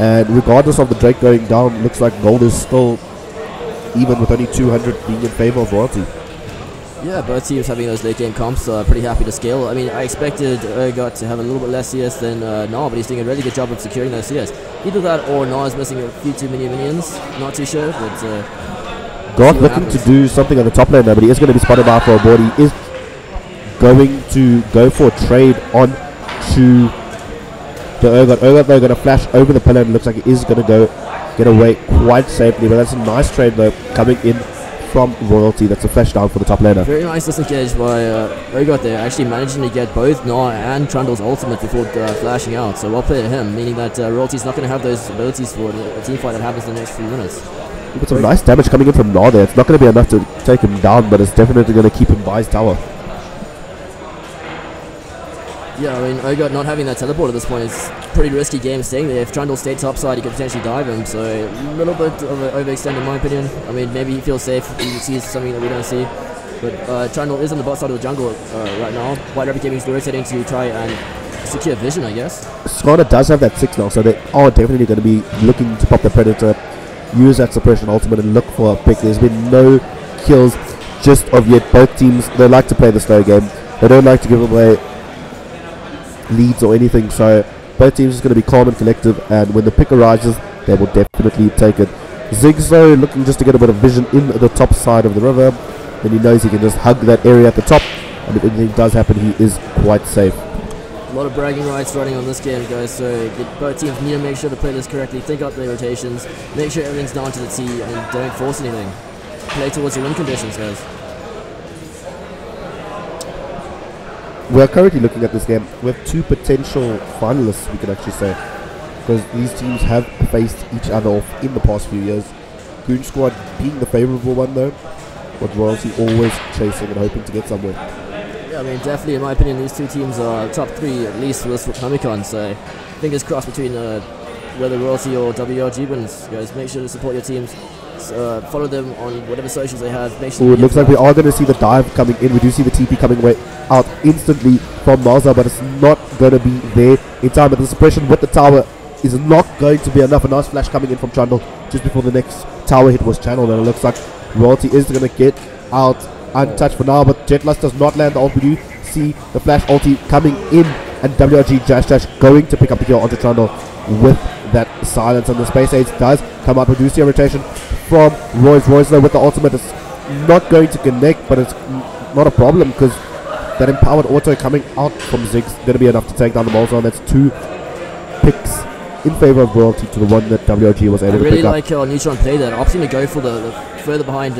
[SPEAKER 12] And regardless of the Drake going down, looks like gold is still even with only 200 being in favor of Royalty.
[SPEAKER 11] Yeah, both teams having those late game comps are pretty happy to scale. I mean, I expected Urgot to have a little bit less CS than Na, but he's doing a really good job of securing those CS. Either that or Na is missing a few too many minions. Not too sure, but
[SPEAKER 12] Garth looking to do something on the top lane now, but he is going to be spotted by for a board. He is going to go for a trade on to the Urgot. Urgot though going to flash over the pillar, and looks like he is going to get away quite safely, but that's a nice trade though coming in from Royalty. That's a flash down for the top laner.
[SPEAKER 11] Very nice disengage by Urgot there, actually managing to get both Na and Trundle's ultimate before flashing out, so well played to him, meaning that Royalty's not going to have those abilities for a team fight that happens in the next few minutes.
[SPEAKER 12] But some nice damage coming in from Na there. It's not going to be enough to take him down, but it's definitely going to keep him by his tower.
[SPEAKER 11] Yeah, I mean, Urgot not having that teleport at this point is a pretty risky game staying there. If Trundle stayed topside, he could potentially dive him, so a little bit of an overextend in my opinion. I mean, maybe he feels safe, he sees something that we don't see. But Trundle is on the bot side of the jungle right now. White Rabbit Gaming is rotating to try and secure vision, I guess.
[SPEAKER 12] Skarner does have that 6 now, so they are definitely going to be looking to pop the Predator, use that suppression ultimate and look for a pick. There's been no kills just of yet. Both teams, they like to play the slow game. They don't like to give away leads or anything, so both teams is going to be calm and collective, and when the pick arises they will definitely take it. Ziggs though looking just to get a bit of vision in the top side of the river, and he knows he can just hug that area at the top, and if anything does happen he is quite safe.
[SPEAKER 11] A lot of bragging rights running on this game, guys, so both teams need to make sure to play this correctly, think out their rotations, make sure everything's down to the T, and don't force anything. Play towards the win conditions, guys.
[SPEAKER 12] We're currently looking at this game with two potential finalists, we could actually say, because these teams have faced each other off in the past few years. Goon Squad being the favourable one though, but Royalty always chasing and hoping to get somewhere.
[SPEAKER 11] Yeah, I mean, definitely, in my opinion, these two teams are top 3 at least for this Comic-Con, so fingers crossed between whether Royalty or WRG wins. Guys, make sure to support your teams, follow them on whatever socials they have. Make sure
[SPEAKER 12] Ooh, it looks like we are going to see the dive coming in. We do see the TP coming out instantly from Malza, but it's not going to be there in time. But the suppression with the tower is not going to be enough. A nice flash coming in from Trundle just before the next tower hit was channeled, and it looks like Royalty is going to get out untouched for now, but Jetlust does not land the ult. We do see the flash ulti coming in, and WRG Jash going to pick up the kill onto Trundle with that silence, and the Space Age does come out. We do see a rotation from Royce though with the ultimate. It's not going to connect, but it's not a problem because that empowered auto coming out from Ziggs going to be enough to take down the Molzar, and that's 2 picks in favour of Royalty to the one that WRG was able to pick up.
[SPEAKER 11] I really like how Neutron played that, opting to go for the further behind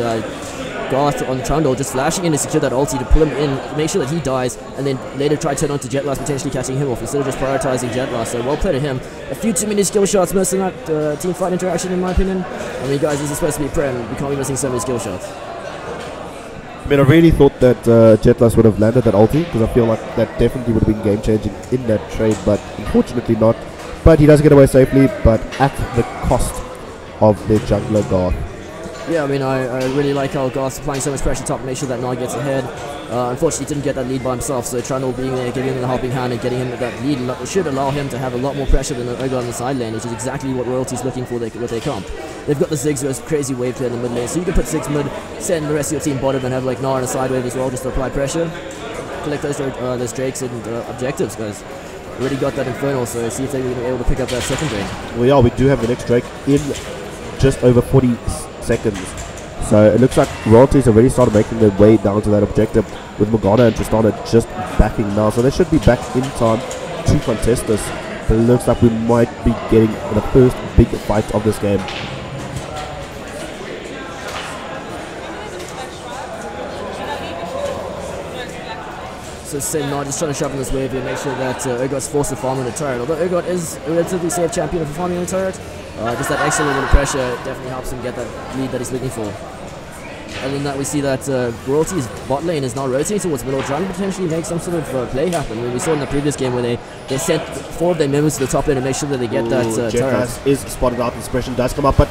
[SPEAKER 11] Garth on Trundle, just flashing in to secure that ulti to pull him in, make sure that he dies, and then later try to turn on to Jetlust, potentially catching him off instead of just prioritizing Jetlust. So well played to him. A few too many skill shots missing that team fight interaction, in my opinion. I mean, guys, this is supposed to be Prem. We can't be missing so many skill shots.
[SPEAKER 12] I mean, I really thought that Jetlust would have landed that ulti, because I feel like that definitely would have been game-changing in that trade, but unfortunately not. But he does get away safely, but at the cost of their jungler Garth.
[SPEAKER 11] Yeah, I mean, I really like how Garth's applying so much pressure top to make sure that Nile gets ahead. Unfortunately, he didn't get that lead by himself, so Trundle being there, giving him the helping hand and getting him that lead should allow him to have a lot more pressure than Ogre on the side lane, which is exactly what Royalty's looking for with their comp. They've got the Ziggs, who has crazy wave clear in the mid lane, so you can put Ziggs mid, send the rest of your team bottom, and have like Gnar on a side wave as well, just to apply pressure. Collect those Drakes and objectives, guys. Already got that Infernal, so see if they're going to be able to pick up that second Drake.
[SPEAKER 12] Well, yeah, we do have the next Drake in just over 40 seconds. So it looks like Royalty's already started making their way down to that objective, with Morgana and Tristana just backing now. So they should be back in time to contest this. But it looks like we might be getting the first big fight of this game.
[SPEAKER 11] So Sen just trying to sharpen this wave here, make sure that Urgot's forced to farm on the turret. Although Urgot is a relatively safe champion for farming on the turret, just that extra little bit of pressure definitely helps him get that lead that he's looking for. Other than that, we see that Royalty's bot lane is now rotating towards middle, trying to potentially make some sort of play happen. I mean, we saw in the previous game where they sent 4 of their members to the top lane to make sure that they get that turret.
[SPEAKER 12] Is spotted out, the suppression does come up, but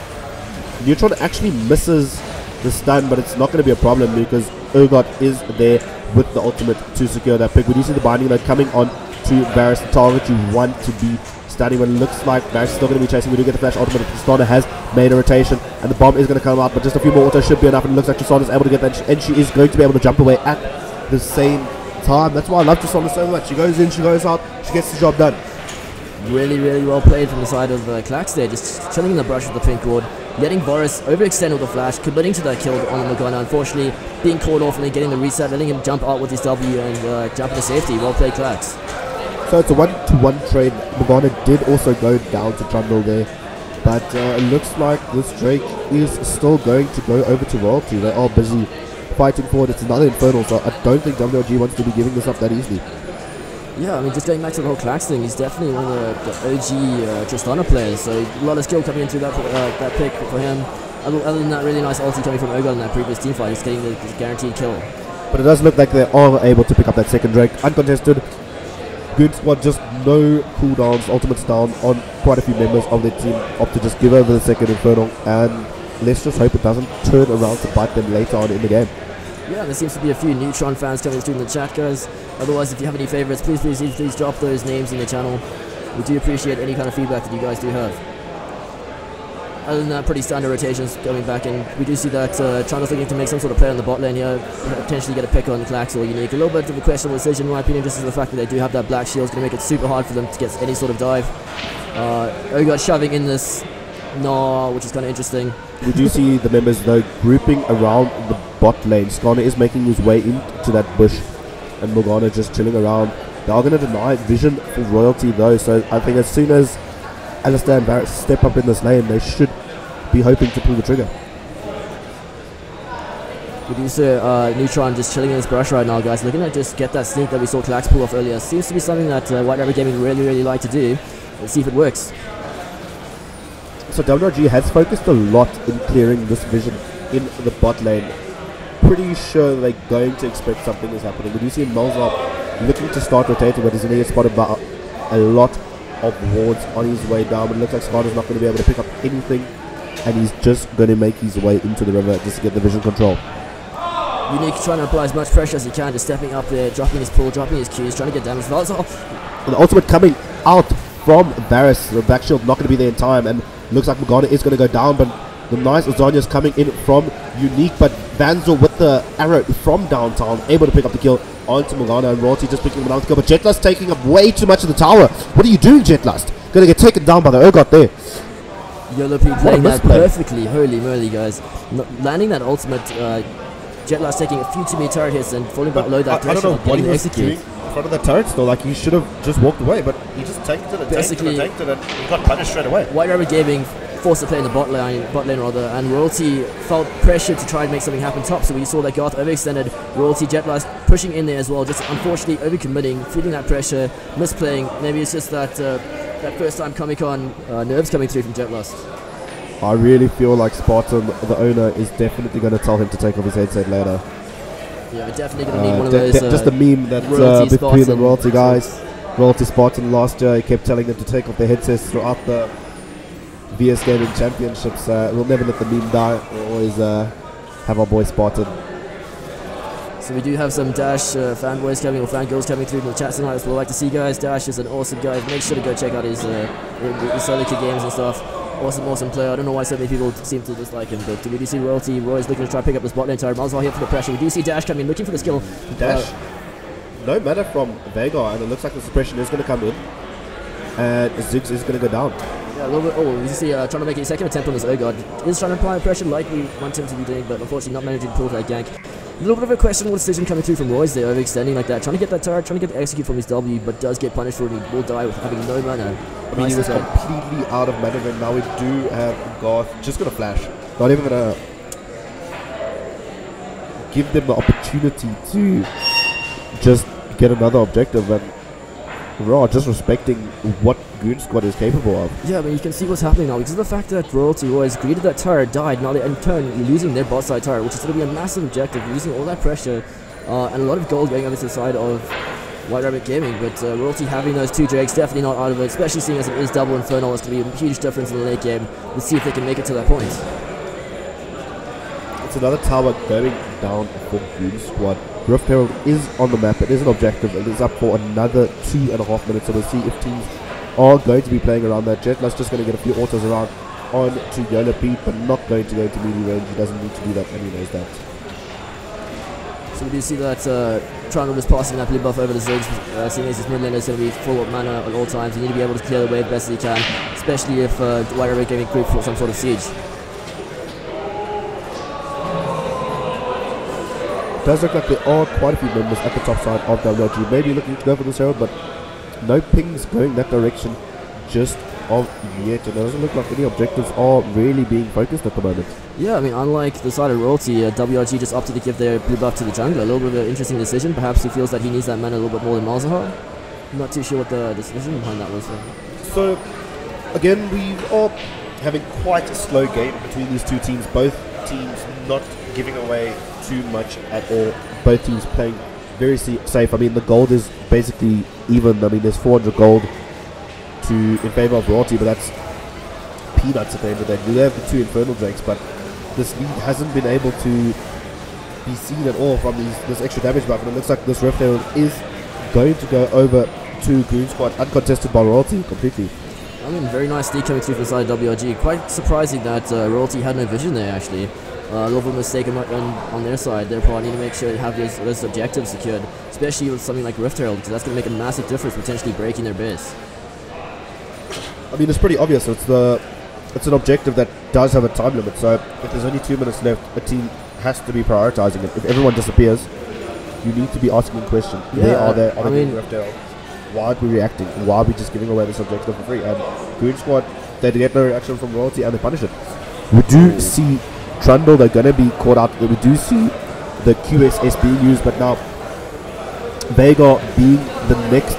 [SPEAKER 12] Neutron actually misses the stun, but it's not going to be a problem because Urgot is there with the ultimate to secure that pick. We do see the binding node coming on to Varus, the target you want to be stunning, but it looks like Varus is still going to be chasing. We do get the flash ultimate. Tristana has made a rotation, and the bomb is going to come out, but just a few more autos should be enough, and it looks like Tristana is able to get that, and she is going to be able to jump away at the same time. That's why I love Tristana so much. She goes in, she goes out, she gets the job done.
[SPEAKER 11] Really, really well played from the side of Klax there, just chilling in the brush with the pink ward, letting Boris overextend with the flash, committing to that kill on Morgana, unfortunately being caught off and then getting the reset, letting him jump out with his W and jump into safety. Well played, Klax.
[SPEAKER 12] So it's a 1-to-1 trade. Morgana did also go down to Trundle there, but it looks like this Drake is still going to go over to Royalty. They are busy fighting for it. It's another Infernal, so I don't think WRG wants to be giving this up that easily.
[SPEAKER 11] Yeah, I mean, just going back to the whole Klax thing, he's definitely one of the OG Tristana players, so a lot of skill coming into that pick for him. Other than that, really nice ulti coming from Ogon in that previous team fight, he's getting the guaranteed kill.
[SPEAKER 12] But it does look like they are able to pick up that second Drake, uncontested. Good squad, just no cooldowns, ultimates down on quite a few members of their team, opt to just give over the second Infernal, and let's just hope it doesn't turn around to bite them later on in the game.
[SPEAKER 11] Yeah, there seems to be a few Neutron fans coming through in the chat, guys. Otherwise, if you have any favorites, please drop those names in the channel. We do appreciate any kind of feedback that you guys do have. Other than that, pretty standard rotations going back in. We do see that Trundle's looking to make some sort of play on the bot lane here, potentially get a pick on Klax or Unique. A little bit of a questionable decision, in my opinion, just as the fact that they do have that black shield is going to make it super hard for them to get any sort of dive. Ogot shoving in this Gnar, which is kind of interesting.
[SPEAKER 12] We do see the members, though, grouping around the bot lane. Skana is making his way into that bush, and Morgana just chilling around, They are going to deny vision for Royalty though, so I think as soon as Alistair and Barrett step up in this lane, they should be hoping to pull the trigger.
[SPEAKER 11] Producer Neutron just chilling in his brush right now, guys. Looking to just get that sneak that we saw Klax pull off earlier. Seems to be something that White Rabbit Gaming really like to do. Let's see if it works.
[SPEAKER 12] So WRG has focused a lot in clearing this vision in the bot lane. Pretty sure they're going to expect something is happening. We do see Malzahar looking to start rotating, but he's going to get spotted by a lot of wards on his way down. But it looks like Skarner's not going to be able to pick up anything, and he's just going to make his way into the river just to get the vision control.
[SPEAKER 11] Unique trying to apply as much pressure as he can, just stepping up there, dropping his pull, dropping his Qs, trying to get damage.
[SPEAKER 12] The ultimate coming out from Varus. The back shield not going to be there in time, and looks like Morgana is going to go down, but the nice Azania's coming in from Unique, but Vanzel with the arrow from downtown, able to pick up the kill onto Morgana, and Royalty just picking him down the kill, but Jetlust taking up way too much of the tower. What are you doing, Jetlust? Going to get taken down by the Urgot there.
[SPEAKER 11] YOLO P playing that perfectly, holy moly, guys. Landing that ultimate, Jetlust taking a few too many turret hits and falling below that
[SPEAKER 12] I don't know what he was doing in front of the turret still. Like, he should have just walked away, but he just tanked it and
[SPEAKER 11] basically
[SPEAKER 12] tanked it and he got punished straight away.
[SPEAKER 11] White Rabbit Gaming forced to play in the bot lane rather, and Royalty felt pressure to try and make something happen top, so we saw that Garth overextended, Royalty Jetlust pushing in there as well, just unfortunately overcommitting, feeling that pressure, misplaying. Maybe it's just that that first time Comic-Con nerves coming through from Jetlust.
[SPEAKER 12] I really feel like Spartan, the owner, is definitely going to tell him to take off his headset later.
[SPEAKER 11] Yeah, we're definitely going to need one of those.
[SPEAKER 12] Just a meme that between the Royalty guys, Royalty Spartan last year, he kept telling them to take off their headsets throughout the VS Gaming Championships. We'll never let the meme die. We'll always have our boy Spartan.
[SPEAKER 11] So we do have some Dash fanboys coming, or fangirls coming through in the chat tonight, so we'd like to see, guys. Dash is an awesome guy. Make sure to go check out his solo queue games and stuff. Awesome player. I don't know why so many people seem to dislike him, but we do see Royalty. Roy's looking to try and pick up this bot lane tower. Malzahar here for the pressure. We do see Dash coming, looking for the skill.
[SPEAKER 12] Dash, no matter from Vega, and it looks like the suppression is going to come in, and Ziggs is going to go down.
[SPEAKER 11] Yeah, a little bit. Oh, we see trying to make a second attempt on this Urgot. Is trying to apply pressure like we want him to be doing, but unfortunately not managing to pull that gank. A little bit of a questionable decision coming through from Roy's there, overextending like that, trying to get that turret, trying to get the execute from his W, but does get punished for it. He will die with having no mana.
[SPEAKER 12] I mean, he was completely out of mana, and now we do have Garth just going to flash. Not even going to give them the opportunity to just get another objective, and Raw just respecting what Goon Squad is capable of.
[SPEAKER 11] Yeah, I mean, you can see what's happening now because of the fact that Royalty Roy's greeted that turret, died, now they're in turn losing their bot side turret, which is going to be a massive objective, losing all that pressure and a lot of gold going over to the side of White Rabbit Gaming, but Royalty having those two Drakes definitely not out of it, especially seeing as it is double Infernal. It's going to be a huge difference in the late game. Let's see if they can make it to that point.
[SPEAKER 12] It's another tower going down for Goon Squad. Rift Herald is on the map. It is an objective. It is up for another 2.5 minutes, so we'll see if teams are going to be playing around that. Jetlust just going to get a few autos around on to YOLO Pete, but not going to go into melee range. He doesn't need to do that, and he knows that.
[SPEAKER 11] So we do see that Triangle is passing that blue buff over the Ziggs, seeing as his mid laner is going to be full of mana at all times. You need to be able to clear the wave best as you can, especially if White Rabbit Gaming creep for some sort of siege.
[SPEAKER 12] It does look like there are quite a few members at the top side of WRG, maybe looking to go for this herald, but no pings going that direction just of yet, and it doesn't look like any objectives are really being focused at the moment.
[SPEAKER 11] Yeah, I mean, unlike the side of Royalty, WRG just opted to give their blue buff to the jungler. A little bit of an interesting decision. Perhaps he feels that he needs that mana a little bit more than Malzahar. I'm not too sure what the decision behind that was.
[SPEAKER 12] So, again, we are having quite a slow game between these two teams. Both teams not giving away too much at all. Both teams playing very safe. I mean, the gold is basically even. I mean, there's 400 gold in favor of Royalty, but that's peanuts at the end of the day. You have the two Infernal Drakes, but this lead hasn't been able to be seen at all from this extra damage buff, and it looks like this Rift Herald is going to go over to Goon Squad, uncontested by Royalty completely.
[SPEAKER 11] I mean, very nice sneak coming through from the side of WRG. Quite surprising that Royalty had no vision there, actually. A little bit of a mistake on their side. They're probably need to make sure they have those objectives secured, especially with something like Rift Herald, because that's going to make a massive difference, potentially breaking their base.
[SPEAKER 12] I mean, it's pretty obvious. It's an objective that does have a time limit, so if there's only 2 minutes left, a team has to be prioritizing it. If everyone disappears, you need to be asking a question.
[SPEAKER 11] Yeah,
[SPEAKER 12] Are they Rift Herald? why aren't we reacting? Why are we just giving away this objective for free? And Goon Squad, they get no reaction from Royalty and they punish it. We do see Trundle, they're going to be caught out. We do see the QSS being used, but now Vega being the next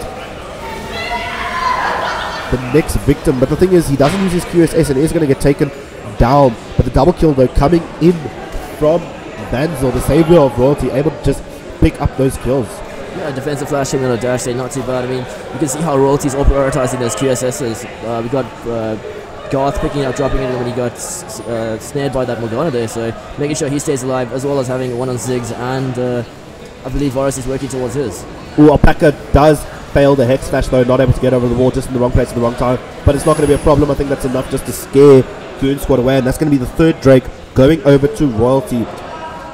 [SPEAKER 12] victim. But the thing is, he doesn't use his QSS and is going to get taken down. But the double kill though coming in from Banzel, the savior of Royalty, able to just pick up those kills.
[SPEAKER 11] Yeah, defensive flashing on a dash day, not too bad. I mean, you can see how Royalty's all prioritizing those QSSs. We got Garth picking it up, dropping it when he got snared by that Morgana there, so making sure he stays alive, as well as having one on Ziggs, and I believe Varus is working towards his.
[SPEAKER 12] Ooh, Alpaca does fail the Hex Smash though, not able to get over the wall, just in the wrong place at the wrong time. But it's not going to be a problem. I think that's enough just to scare Goon Squad away, and that's going to be the third Drake going over to Royalty.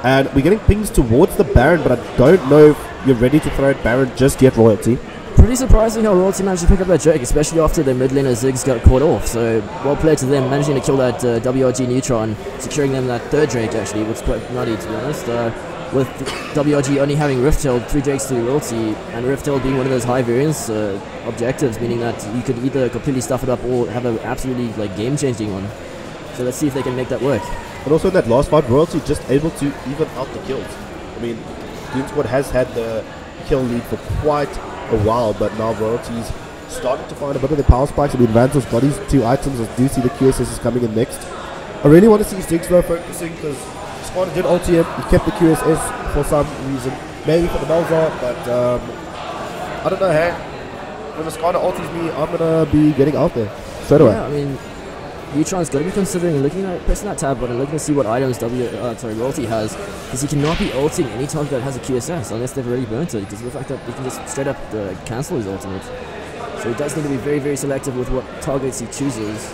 [SPEAKER 12] And we're getting pings towards the Baron, but I don't know if you're ready to throw at Baron just yet, Royalty.
[SPEAKER 11] Pretty surprising how Royalty managed to pick up that Drake, especially after their mid laner Ziggs got caught off. So well played to them, managing to kill that WRG Neutron, securing them that third Drake actually, which is quite nutty to be honest. With WRG only having Rift-Held, 3 Drakes to Royalty, and Rift-Held being one of those high variance objectives, meaning that you could either completely stuff it up or have an absolutely like game-changing one. So let's see if they can make that work.
[SPEAKER 12] But also in that last fight, Royalty just able to even out the kills. I mean, Goon Squad has had the kill lead for quite a while, but now Royalty's starting to find a bit of the power spikes. I mean, Vanzel's got his 2 items. I do see the QSS is coming in next. I really want to see Ziggs though focusing, because Squad did ulti him. He kept the QSS for some reason. Maybe for the Malzahar, but I don't know, hey. When the Squad ultis me, I'm going to be getting out there straight away.
[SPEAKER 11] Yeah, I mean, Neutron's got to be considering looking at pressing that tab button, looking to see what items Royalty has, because he cannot be ulting any target that has a QSS unless they've already burnt it, because of the fact that he can just straight up cancel his ultimate. So he does need to be very, very selective with what targets he chooses.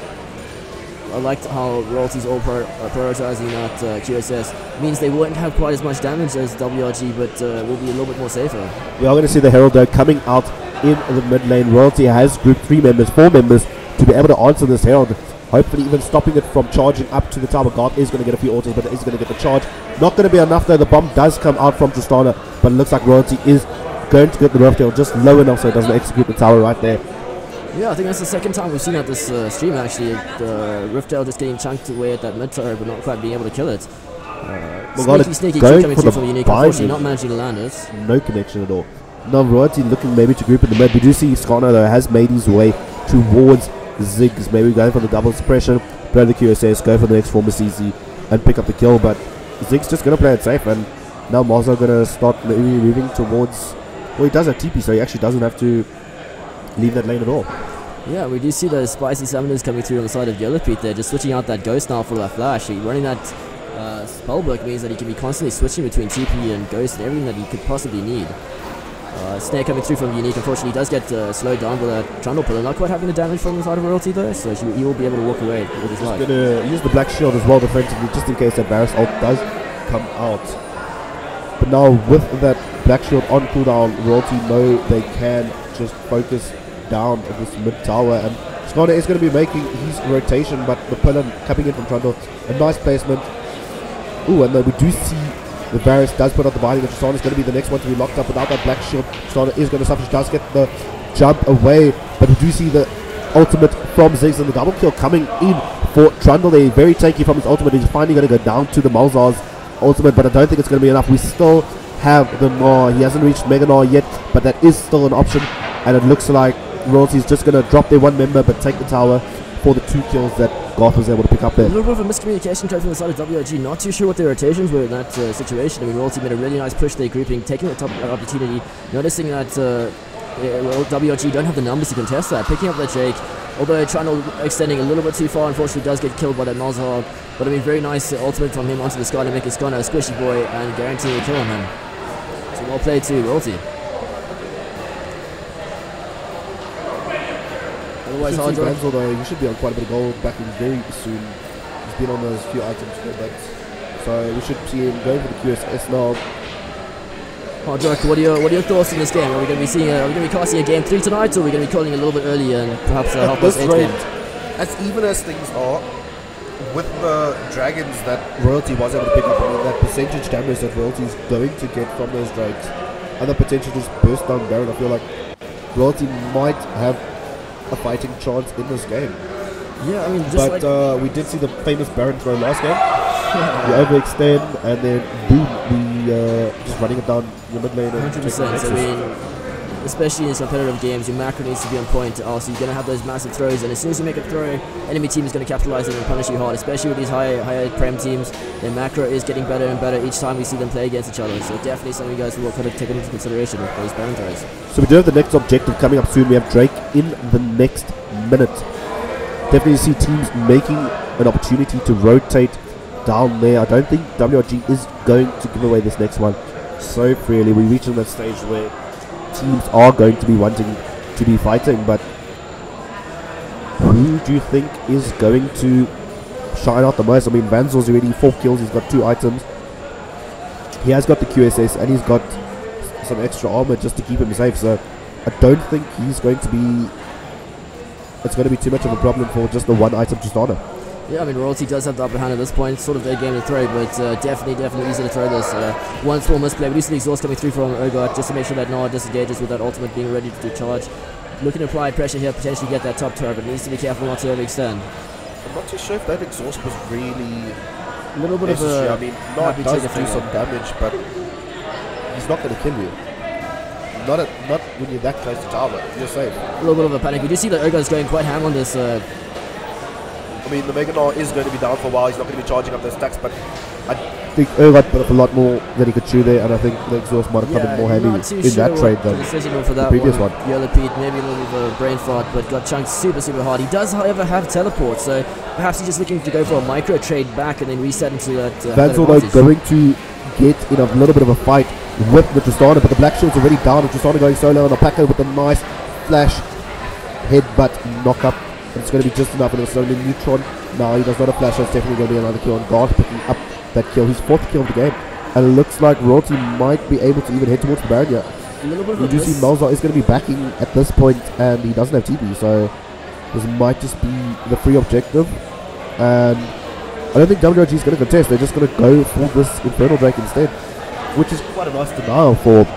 [SPEAKER 11] I liked how Royalty's all prioritizing that QSS. Means they won't have quite as much damage as WRG, but will be a little bit more safer.
[SPEAKER 12] We are going to see the Herald though coming out in the mid lane. Royalty has grouped 4 members to be able to answer this Herald. Hopefully even stopping it from charging up to the tower. God is going to get a few autos, but is going to get the charge. Not going to be enough though. The bomb does come out from Tristana, but it looks like Royalty is going to get the Rift Tail just low enough so it doesn't execute the tower right there.
[SPEAKER 11] Yeah, I think that's the second time we've seen at this stream actually. The Rift Tail just getting chunked away at that mid tower, but not quite being able to kill it. Sneaky kill coming through from Unique, unfortunately not managing to land it.
[SPEAKER 12] No connection at all. Now Royalty looking maybe to group in the mid. We do see Skana though has made his way towards Ziggs, maybe going for the double suppression, play the QSS, go for the next former CC and pick up the kill, but Ziggs just going to play it safe, and now Marzo going to start maybe moving towards, well, he does have TP, so he actually doesn't have to leave that lane at all.
[SPEAKER 11] Yeah, we do see those spicy summoners coming through on the side of Yellowpete there, just switching out that Ghost now for that flash. Running that spellbook means that he can be constantly switching between TP and Ghost and everything that he could possibly need. Snare coming through from Unique, unfortunately does get slowed down with a Trundle Pillar, not quite having the damage from the side of Royalty though, so he will be able to walk away with his life.
[SPEAKER 12] He's going to use the Black Shield as well defensively, just in case that Varus ult does come out. But now with that Black Shield on cooldown, Royalty know they can just focus down at this mid tower, and Skana is going to be making his rotation, but the Pillar coming in from Trundle, a nice placement. Ooh, and then we do see the Varus does put out the binding, and Tristana is going to be the next one to be locked up without that Black Shield. Tristana is going to suffer. She does get the jump away, but we do see the ultimate from Ziggs and the double kill coming in for Trundle. They're very tanky from his ultimate. He's finally going to go down to the Malzahar's ultimate, but I don't think it's going to be enough. We still have the Gnar. He hasn't reached Mega Gnar yet, but that is still an option, and it looks like Royalty is just going to drop their 1 member but take the tower for the 2 kills that Garth was able to pick up there.
[SPEAKER 11] A little bit of a miscommunication coming from the side of WRG. Not too sure what their rotations were in that situation. I mean, Royalty made a really nice push there, grouping, taking the top opportunity, noticing that WRG don't have the numbers to contest that, picking up that Drake, although Trundle extending a little bit too far, unfortunately does get killed by that Malzahar. But I mean, very nice ultimate from him onto the Sky to make his Skana a squishy boy and guarantee a kill on him. So well played to Royalty. Otherwise,
[SPEAKER 12] Banzel though, he should be on quite a bit of gold backing very soon. He's been on those few items for a bit, so we should see him go for the QSS now.
[SPEAKER 11] Hardrock, what are your thoughts in this game? Are we going to be seeing? Are we going to be casting a game 3 tonight, or are we going to be calling a little bit earlier and perhaps help us 8 game?
[SPEAKER 12] As even as things are, with the dragons that Royalty was able to pick up, I mean, that percentage damage that Royalty is going to get from those drakes, and the potential to just burst down Baron, I feel like Royalty might have a fighting chance in this game.
[SPEAKER 11] Yeah, I mean,
[SPEAKER 12] but we did see the famous Baron throw last game. We overextend, and then boom, we just running it down the mid lane.
[SPEAKER 11] 100%. I mean, especially in competitive games, your macro needs to be on point. Also, you're going to have those massive throws, and as soon as you make a throw, enemy team is going to capitalize it and punish you hard. Especially with these higher prem teams, their macro is getting better and better each time we see them play against each other. So definitely something you guys will kind of take into consideration with those Baron throws.
[SPEAKER 12] So we do have the next objective coming up soon. We have Drake in the next minute. Definitely see teams making an opportunity to rotate down there. I don't think WRG is going to give away this next one so freely. We're reaching that stage where teams are going to be wanting to be fighting, but who do you think is going to shine out the most? I mean, Vanzel's already 4 kills, he's got 2 items. He has got the QSS and he's got some extra armor just to keep him safe, so I don't think he's going to be... It's going to be too much of a problem for just the 1 item to start.
[SPEAKER 11] Yeah, I mean, Royalty does have the upper hand at this point. It's sort of their game to throw, but definitely easy to throw this. One small misplay. We do see the exhaust coming through from Urgot just to make sure that Noah disengages with that ultimate being ready to charge. Looking to apply pressure here, potentially get that top turret, but needs to be careful not to overextend.
[SPEAKER 12] I'm not too sure if that exhaust was really
[SPEAKER 11] a little bit
[SPEAKER 12] necessary.
[SPEAKER 11] of a...
[SPEAKER 12] I mean, Noah does do some damage, but he's not going to kill you. Not when you're that close to tower. You're safe.
[SPEAKER 11] A little bit of a panic. We do see that Urgot's going quite ham on this...
[SPEAKER 12] I mean, the Mega Gnar is going to be down for a while. He's not going to be charging up those stacks, but I think Urgot put up a lot more than he could chew there, and I think the exhaust might have come in more handy in that trade than the previous one.
[SPEAKER 11] Yellow Pete, maybe a little bit of a brain fart, but got chunked super hard. He does, however, have teleport, so perhaps he's just looking to go for a micro trade back and then reset into that.
[SPEAKER 12] Vanzel, though, going to get in a little bit of a fight with the Tristana, but the Black Shield's already down, and Tristana going solo on Alpaca with a nice flash headbutt knock up. It's going to be just enough, and it's only neutron. No, he does not have flash, so it's definitely going to be another kill on guard, picking up that kill. His 4th kill of the game, and it looks like Royalty might be able to even head towards the barrier. You do see Malzar is going to be backing at this point, and he doesn't have TP, so this might just be the free objective. And I don't think WRG is going to contest. They're just going to go for this Infernal Drake instead, which is quite a nice denial for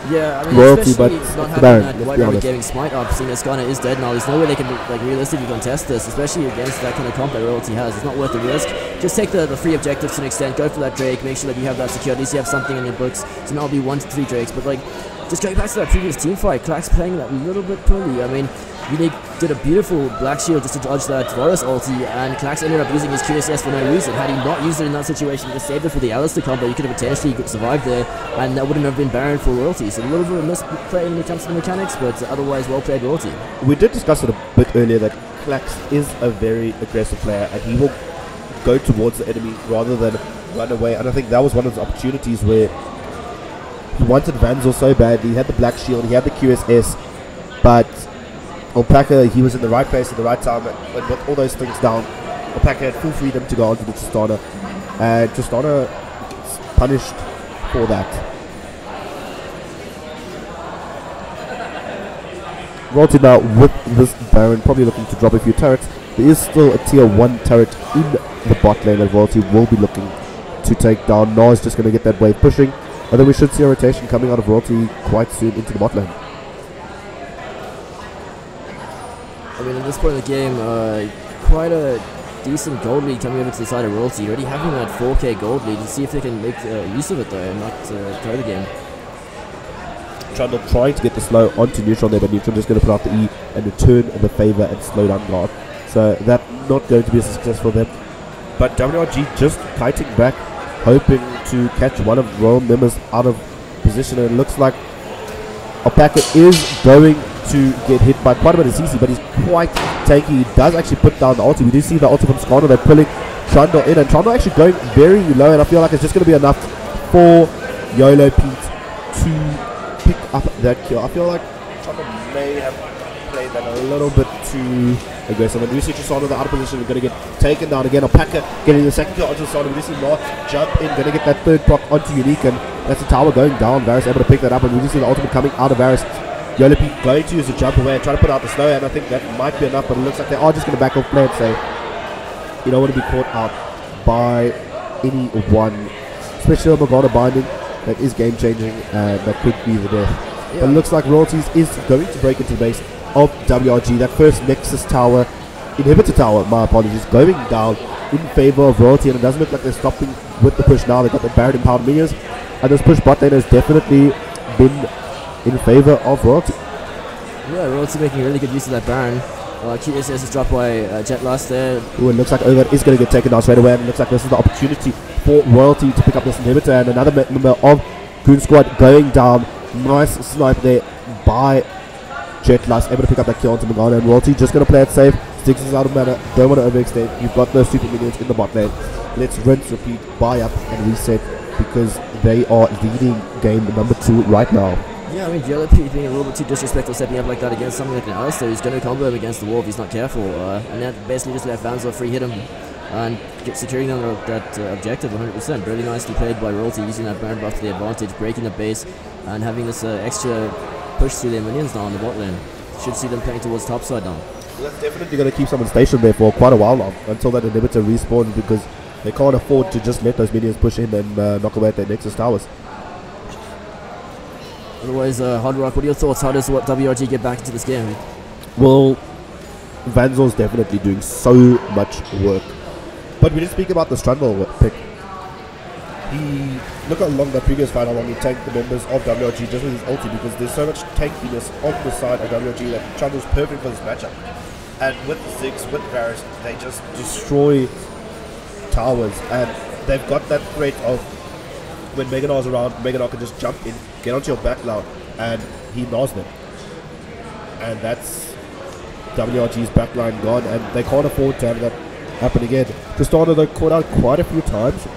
[SPEAKER 12] Royalty, but
[SPEAKER 11] not
[SPEAKER 12] the Baron,
[SPEAKER 11] that
[SPEAKER 12] let's
[SPEAKER 11] White
[SPEAKER 12] be
[SPEAKER 11] Rabbit
[SPEAKER 12] honest.
[SPEAKER 11] Gaming Smite up, seeing as Skarner is dead now. There's no way they can realistically contest this, especially against that kind of comp that Royalty has. It's not worth the risk. Just take the free objectives to an extent, go for that Drake, make sure that you have that secure, at least you have something in your books. So now it'll be 1 to 3 Drakes, but just going back to that previous team fight, Clax playing that a little bit poorly. I mean, Unique did a beautiful Black Shield just to dodge that Varus ulti, and Clax ended up using his QSS for no reason. Had he not used it in that situation, he just saved it for the Alistair combo, he could have potentially survived there, and that wouldn't have been Baron for Royalty. So a little bit of a misplay when it comes to the mechanics, but otherwise well played Royalty.
[SPEAKER 12] We did discuss it a bit earlier that Clax is a very aggressive player, and he will go towards the enemy rather than run away. And I think that was one of the opportunities where he wanted Vanzel so bad. He had the Black Shield, he had the QSS, but Alpaca, he was in the right place at the right time, and with all those things down, Alpaca had full freedom to go onto the Tristana, and Tristana gets punished for that. Royalty now with this Baron, probably looking to drop a few turrets. There is still a tier 1 turret in the bot lane that Royalty will be looking to take down. Now is just going to get that wave pushing, and then we should see a rotation coming out of Royalty quite soon into the bot lane.
[SPEAKER 11] I mean, at this point in the game, quite a decent gold lead coming over to the side of Royalty. Already having that 4k gold lead. Let's see if they can make use of it, though, and not throw the game.
[SPEAKER 12] Trundle trying to get the slow onto Neutron there, but Neutron just going to put out the E and return the favor and slow down guard. So that's not going to be a success for them. But WRG just kiting back, hoping to catch one of Royal members out of position. And it looks like Alpaca is going to get hit by quite a bit of CC, but he's quite tanky. He does actually put down the ulti. We do see the ulti from Skarner. They're pulling Trundle in, and Trundle actually going very low, and I feel like it's just going to be enough for YOLO Pete to pick up that kill. I feel like Trundle may have played that a little bit too aggressive, and we see Tristana in the outer position. We're going to get taken down again. Alpaca getting the second kill onto Tristana. We see Mark jump in, going to get that 3rd proc onto Unique, and that's the tower going down. Varus able to pick that up, and we just see the ultimate coming out of Varus. YOLO Pete going to use a jump away and try to put out the slow, and I think that might be enough, but it looks like they are just going to back off play and say, you don't want to be caught out by anyone, especially on Morgana binding. That is game changing, and that could be the death But it looks like Royalties is going to break into the base of WRG. That first Nexus tower, inhibitor tower, my apologies, going down in favor of Royalty, and it doesn't look like they're stopping with the push now. They've got the Baron empowered minions, and this push bot lane has definitely been in favor of Royalty.
[SPEAKER 11] Yeah, Royalty making really good use of that Baron. QSS is dropped by Jet last there.
[SPEAKER 12] Ooh, it looks like Over is going to get taken down straight away, and it looks like this is the opportunity for Royalty to pick up this inhibitor, and another member of Goon Squad going down. Nice snipe there by Jetlust, able to pick up that kill onto Morgana, and Royalty just going to play it safe. Sticks is out of mana, don't want to overextend. You've got those super minions in the bot lane. Let's rinse, repeat, buy up, and reset, because they are leading game number 2 right now.
[SPEAKER 11] Yeah, I mean, GLP being a little bit too disrespectful, stepping up like that against something like an Alistair who's going to combo him against the wall if he's not careful. And that basically just let Vanzo free hit him and securing them that objective 100%. Really nicely played by Royalty, using that Baron buff to the advantage, breaking the base, and having this extra push through their minions now on the bot lane. Should see them playing towards top side now.
[SPEAKER 12] Well, that's definitely going to keep someone stationed there for quite a while now, until that inhibitor respawns, because they can't afford to just let those minions push in and knock away at their Nexus towers.
[SPEAKER 11] Otherwise, Hard Rock, what are your thoughts? How does WRG get back into this game?
[SPEAKER 12] Well, Vanzo's definitely doing so much work. But we didn't speak about the Strandal pick. Look how long that previous fight, how long he tanked the members of WRG just with his ulti, because there's so much tankiness on the side of WRG that Strandal's perfect for this matchup. And with the Ziggs, with Varus, they just destroy towers, and they've got that threat of when Meganar's around, Meganar can just jump in, get onto your backline, and he gnaws them. And that's WRG's backline gone, and they can't afford to have that happen again. Tristana though caught out quite a few times,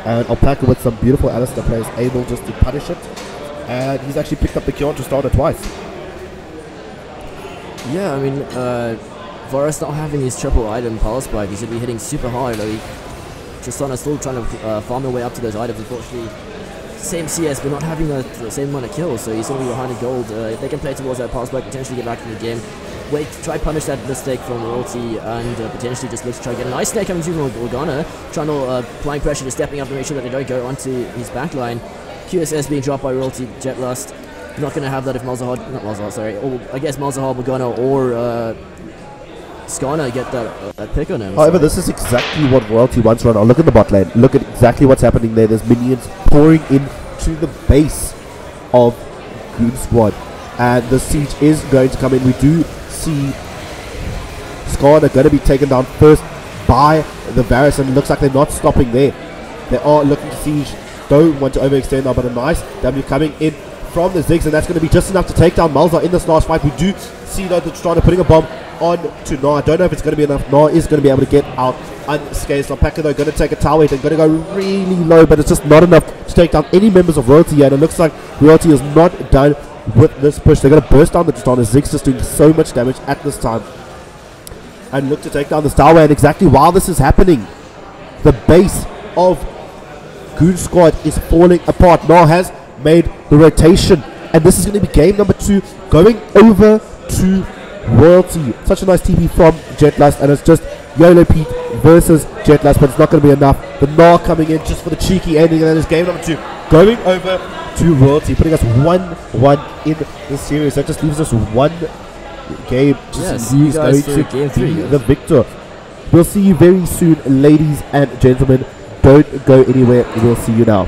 [SPEAKER 12] and Alpaca with some beautiful Alistair plays able just to punish it, and he's actually picked up the kill on Tristana twice.
[SPEAKER 11] Yeah, I mean, Varus not having his triple item power spike, he should be hitting super hard. Tristana still trying to farm their way up to those items. Unfortunately, same CS, but not having the same amount of kills, so he's going to be behind the gold. If they can play towards that power spike, potentially get back in the game. Wait, try punish that mistake from Royalty, and potentially just look to try to get a nice snake coming through from Organa. Trundle applying pressure, just stepping up to make sure that they don't go onto his backline. QSS being dropped by Royalty, Jetlust. Not going to have that if Malzahar, sorry. Or I guess Malzahar, Morgana, or Skana get that pick on him.
[SPEAKER 12] However, this is exactly what Royalty wants right now. Look at the bot lane. Look at exactly what's happening there. There's minions pouring in to the base of Goon Squad. And the siege is going to come in. We do see Skana going to be taken down first by the Varus, and it looks like they're not stopping there. They are looking to siege. Don't want to overextend now, but a nice W coming in from the Ziggs, and that's going to be just enough to take down Malzahar in this last fight. We do see though that Tristana putting a bomb on to Nah. I don't know if it's going to be enough. Nah is going to be able to get out unscathed. Alpaca though going to take a tower hit and going to go really low, but it's just not enough to take down any members of Royalty yet. And it looks like Royalty is not done with this push. They're going to burst down the Tristana. Ziggs just doing so much damage at this time, and look to take down this tower. And exactly while this is happening, the base of Goon Squad is falling apart. Nah has made the rotation, and this is going to be game number 2 going over to Royalty. Such a nice TP from Jetlust, and it's just YOLO Pete versus Jetlust, but it's not going to be enough. The Nah coming in just for the cheeky ending, and then it's game number 2 going over to Royalty, putting us 1-1 in the series. That just leaves us one game.
[SPEAKER 11] Yes, you guys for game 3.
[SPEAKER 12] The victor. We'll see you very soon, ladies and gentlemen. Don't go anywhere. We'll see you now.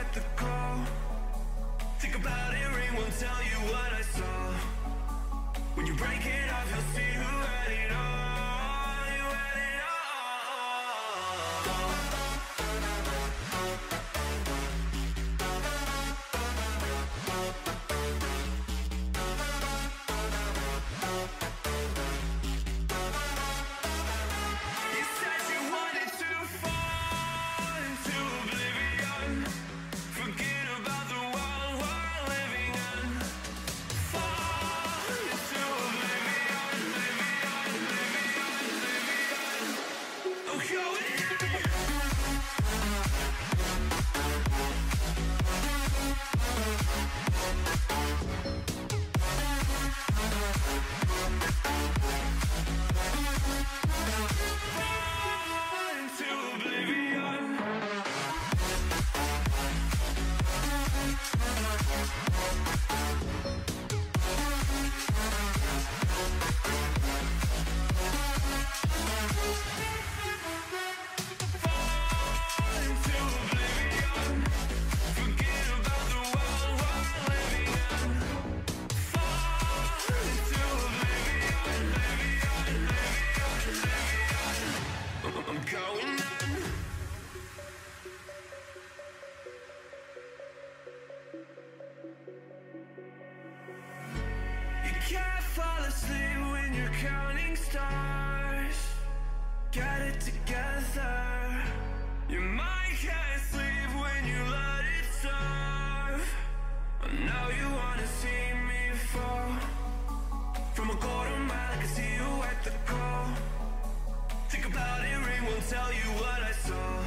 [SPEAKER 10] at the call. Think about it, ring won't tell you what I saw. When you break it off, you'll see who had it all. You had it You said you wanted to fall into oblivion. Forget about the world we're living in. Fall into oblivion, oblivion. Oh, going into oblivion. Into oblivion. Forget about the world we're living in. Fall into oblivion, I'm going in. You can't fall asleep when you're counting stars. Get it together. Your mind can't sleep when you let it serve. Now you wanna see me fall. From a quarter mile, I can see you at the call. Think about it, ring won't tell you what I saw.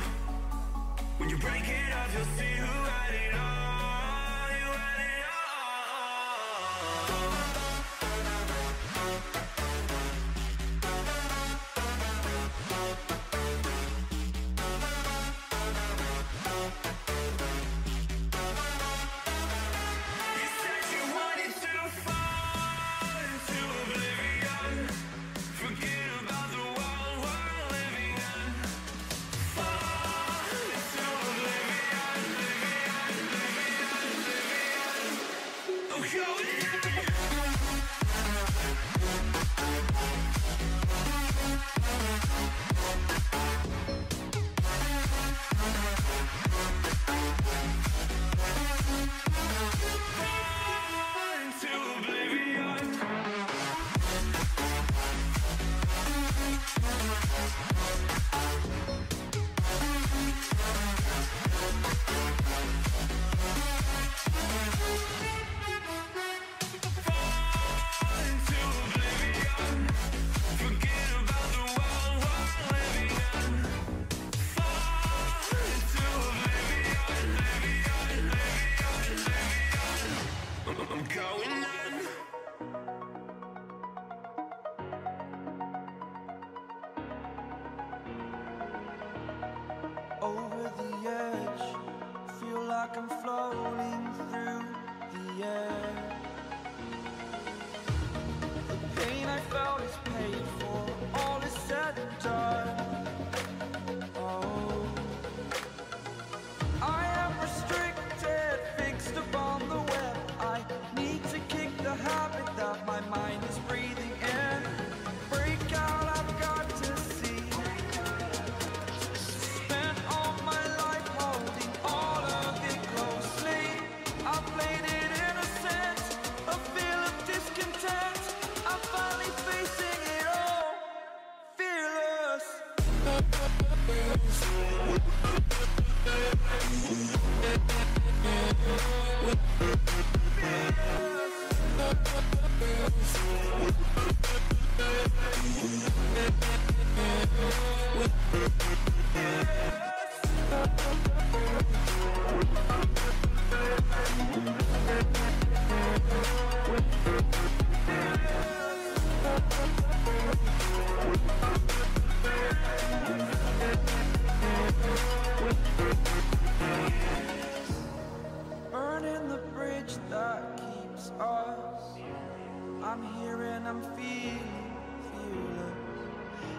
[SPEAKER 10] When you break it off, you'll see who had it all. You had it You said you wanted to fall into oblivion. Forget about the world we're living in. Fall into oblivion, oblivion. Oh, going in. Into oblivion. Into oblivion. Forget about the world we're living in. Fall into oblivion, I'm going in.
[SPEAKER 16] Over the edge, feel like I'm floating through the air. The pain I felt is paid for, all is said and done. Oh, I am restricted, fixed upon the web. I need to kick the habit that my mind is breathing in. Break out, I've got to see. Spent all my life holding all of it closely. I played it innocent, a feel of discontent. I'm finally facing it all, fearless. Burning the bridge that keeps us. I'm here and I'm feeling fearless.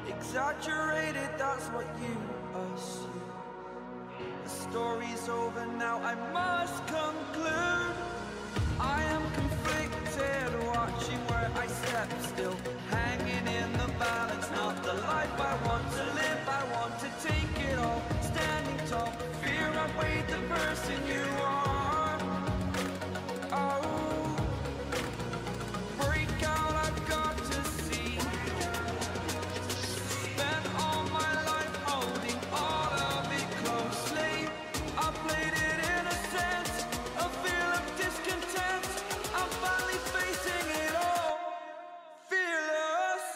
[SPEAKER 16] Exaggerated, that's what you assume. The story's over now, I must conclude. I am conflicted, watching where I step still, hanging in the balance. Not the life I want to live, I want to take it all. Standing tall, fear outweighed the person you are. Oh, break out, I've got to see. Spent all my life holding all of it closely. I played it innocent, a feel of discontent. I'm finally facing it all, fearless.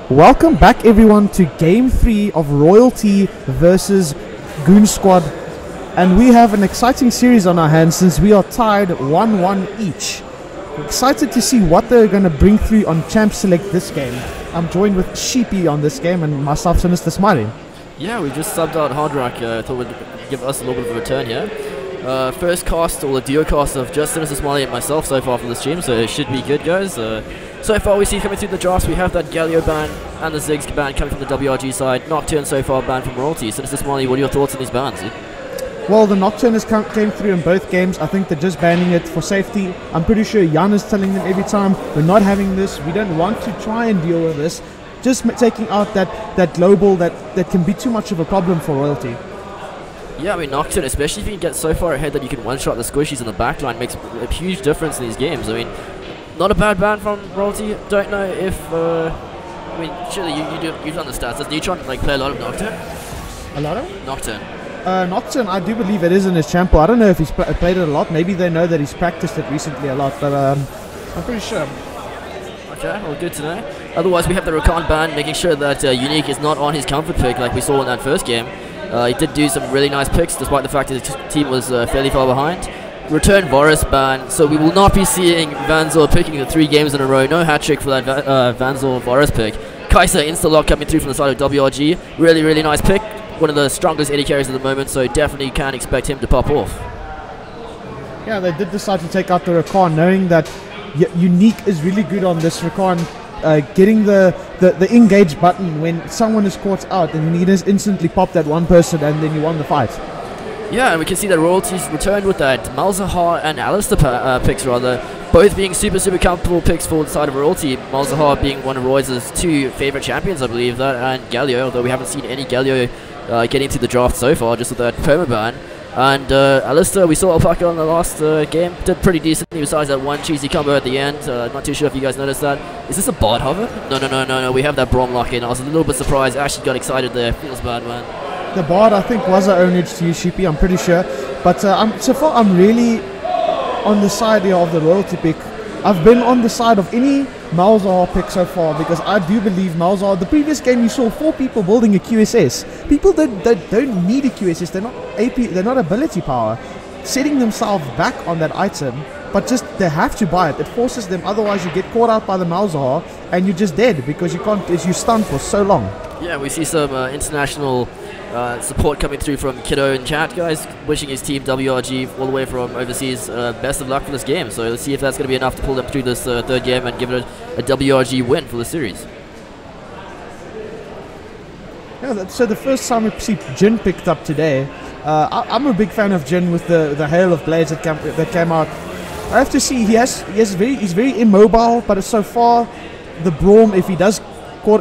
[SPEAKER 17] Welcome back everyone to Game 3 of Royalty versus Goon Squad. And we have an exciting series on our hands since we are tied 1-1 each. Excited to see what they're going to bring through on Champ Select this game. I'm joined with Sheepy on this game and myself, Sinister Smiling.
[SPEAKER 11] Yeah, we just subbed out Hard Rock. Thought we'd give us a little bit of a return here. First cast, or the duo cast of just Sinister Smiley and myself so far for the stream, so it should be good, guys. So far we see coming through the drafts, we have that Galio ban and the Ziggs ban coming from the WRG side. Nocturne so far banned from Royalty. Sinister Smiley, what are your thoughts on these bans?
[SPEAKER 17] Well, the Nocturne came through in both games. I think they're just banning it for safety. I'm pretty sure Jan is telling them every time, we're not having this, we don't want to try and deal with this. Just taking out that global that can be too much of a problem for Royalty.
[SPEAKER 11] Yeah, I mean, Nocturne, especially if you can get so far ahead that you can one-shot the squishies in the backline, makes a huge difference in these games. I mean, not a bad ban from Royalty. Don't know if, I mean, surely you've done the stats. Does Neutron play a lot of Nocturne?
[SPEAKER 17] A lot of?
[SPEAKER 11] Nocturne.
[SPEAKER 17] Nocturne, I do believe it is in his champ. I don't know if he's played it a lot. Maybe they know that he's practiced it recently a lot, but I'm pretty sure.
[SPEAKER 11] Okay, well, good to know. Otherwise, we have the Rakan ban, making sure that Unique is not on his comfort pick like we saw in that first game. He did do some really nice picks, despite the fact that his team was fairly far behind. Return Varus ban, so we will not be seeing Vanzor picking the 3 games in a row. No hat-trick for that Vanzor Varus pick. Kaiser insta-lock coming through from the side of WRG. Really, really nice pick. One of the strongest AD carries at the moment, so definitely can expect him to pop off.
[SPEAKER 17] Yeah, they did decide to take out the Rakan, knowing that Unique is really good on this Rakan, getting the engage button when someone is caught out, and you just instantly pop that one person and then you won the fight.
[SPEAKER 11] Yeah, and we can see that Royalties returned with that Malzahar and Alistair picks, rather, both being super comfortable picks for the side of Royalty. Malzahar being one of Roy's 2 favorite champions, I believe, that and Galio, although we haven't seen any Galio getting to the draft so far, just with that permaban. And Alistair, we saw Alpaca on the last game, did pretty decently besides that one cheesy combo at the end. Not too sure if you guys noticed that. Is this a bot hover? No, we have that Braum lock in. I was a little bit surprised, I actually got excited there. Feels bad, man.
[SPEAKER 17] The bard, I think, was an ownage to you, Sheepy, I'm pretty sure. But so far, I'm really on the side here of the Royalty pick. I've been on the side of any Malzahar pick so far because I do believe Malzahar. The previous game, you saw 4 people building a QSS. People that don't need a QSS, they're not AP, they're not ability power. Setting themselves back on that item, but just they have to buy it. It forces them, otherwise you get caught out by the Malzahar and you're just dead because you can't, you stunned for so long.
[SPEAKER 11] Yeah, we see some international support coming through from Kiddo in chat, guys, wishing his team WRG all the way from overseas best of luck for this game. So let's see if that's going to be enough to pull them through this 3rd game and give it a WRG win for the series.
[SPEAKER 17] Yeah, so the first time we see Jin picked up today, I'm a big fan of Jin with the hail of blades that came out. I have to see, he's very immobile, but so far the Braum, if he does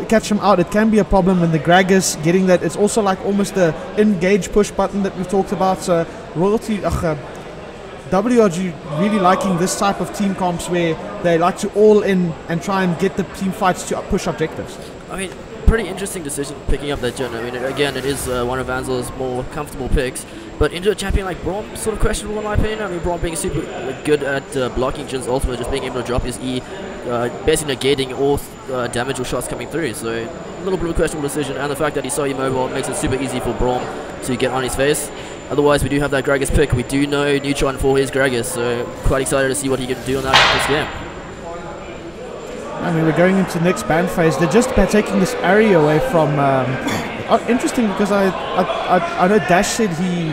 [SPEAKER 17] catch him out, it can be a problem. And the Gragas getting that, it's also like almost the engage push button that we've talked about. So Royalty, WRG really liking this type of team comps where they like to all in and try and get the team fights to push objectives.
[SPEAKER 11] I mean, pretty interesting decision picking up that Jin. I mean, again, it is one of Vanzel's more comfortable picks. But into a champion like Braum, sort of questionable in my opinion. I mean, Braum being super good at blocking Jin's ultimate, just being able to drop his E, basically negating all damage or shots coming through. So a little bit of a questionable decision, and the fact that he's so immobile makes it super easy for Braum to get on his face. Otherwise, we do have that Gragas pick. We do know Neutron for his Gragas, so quite excited to see what he can do on this game.
[SPEAKER 17] I mean, we're going into the next ban phase. They're just taking this area away from... interesting, because I know Dash said he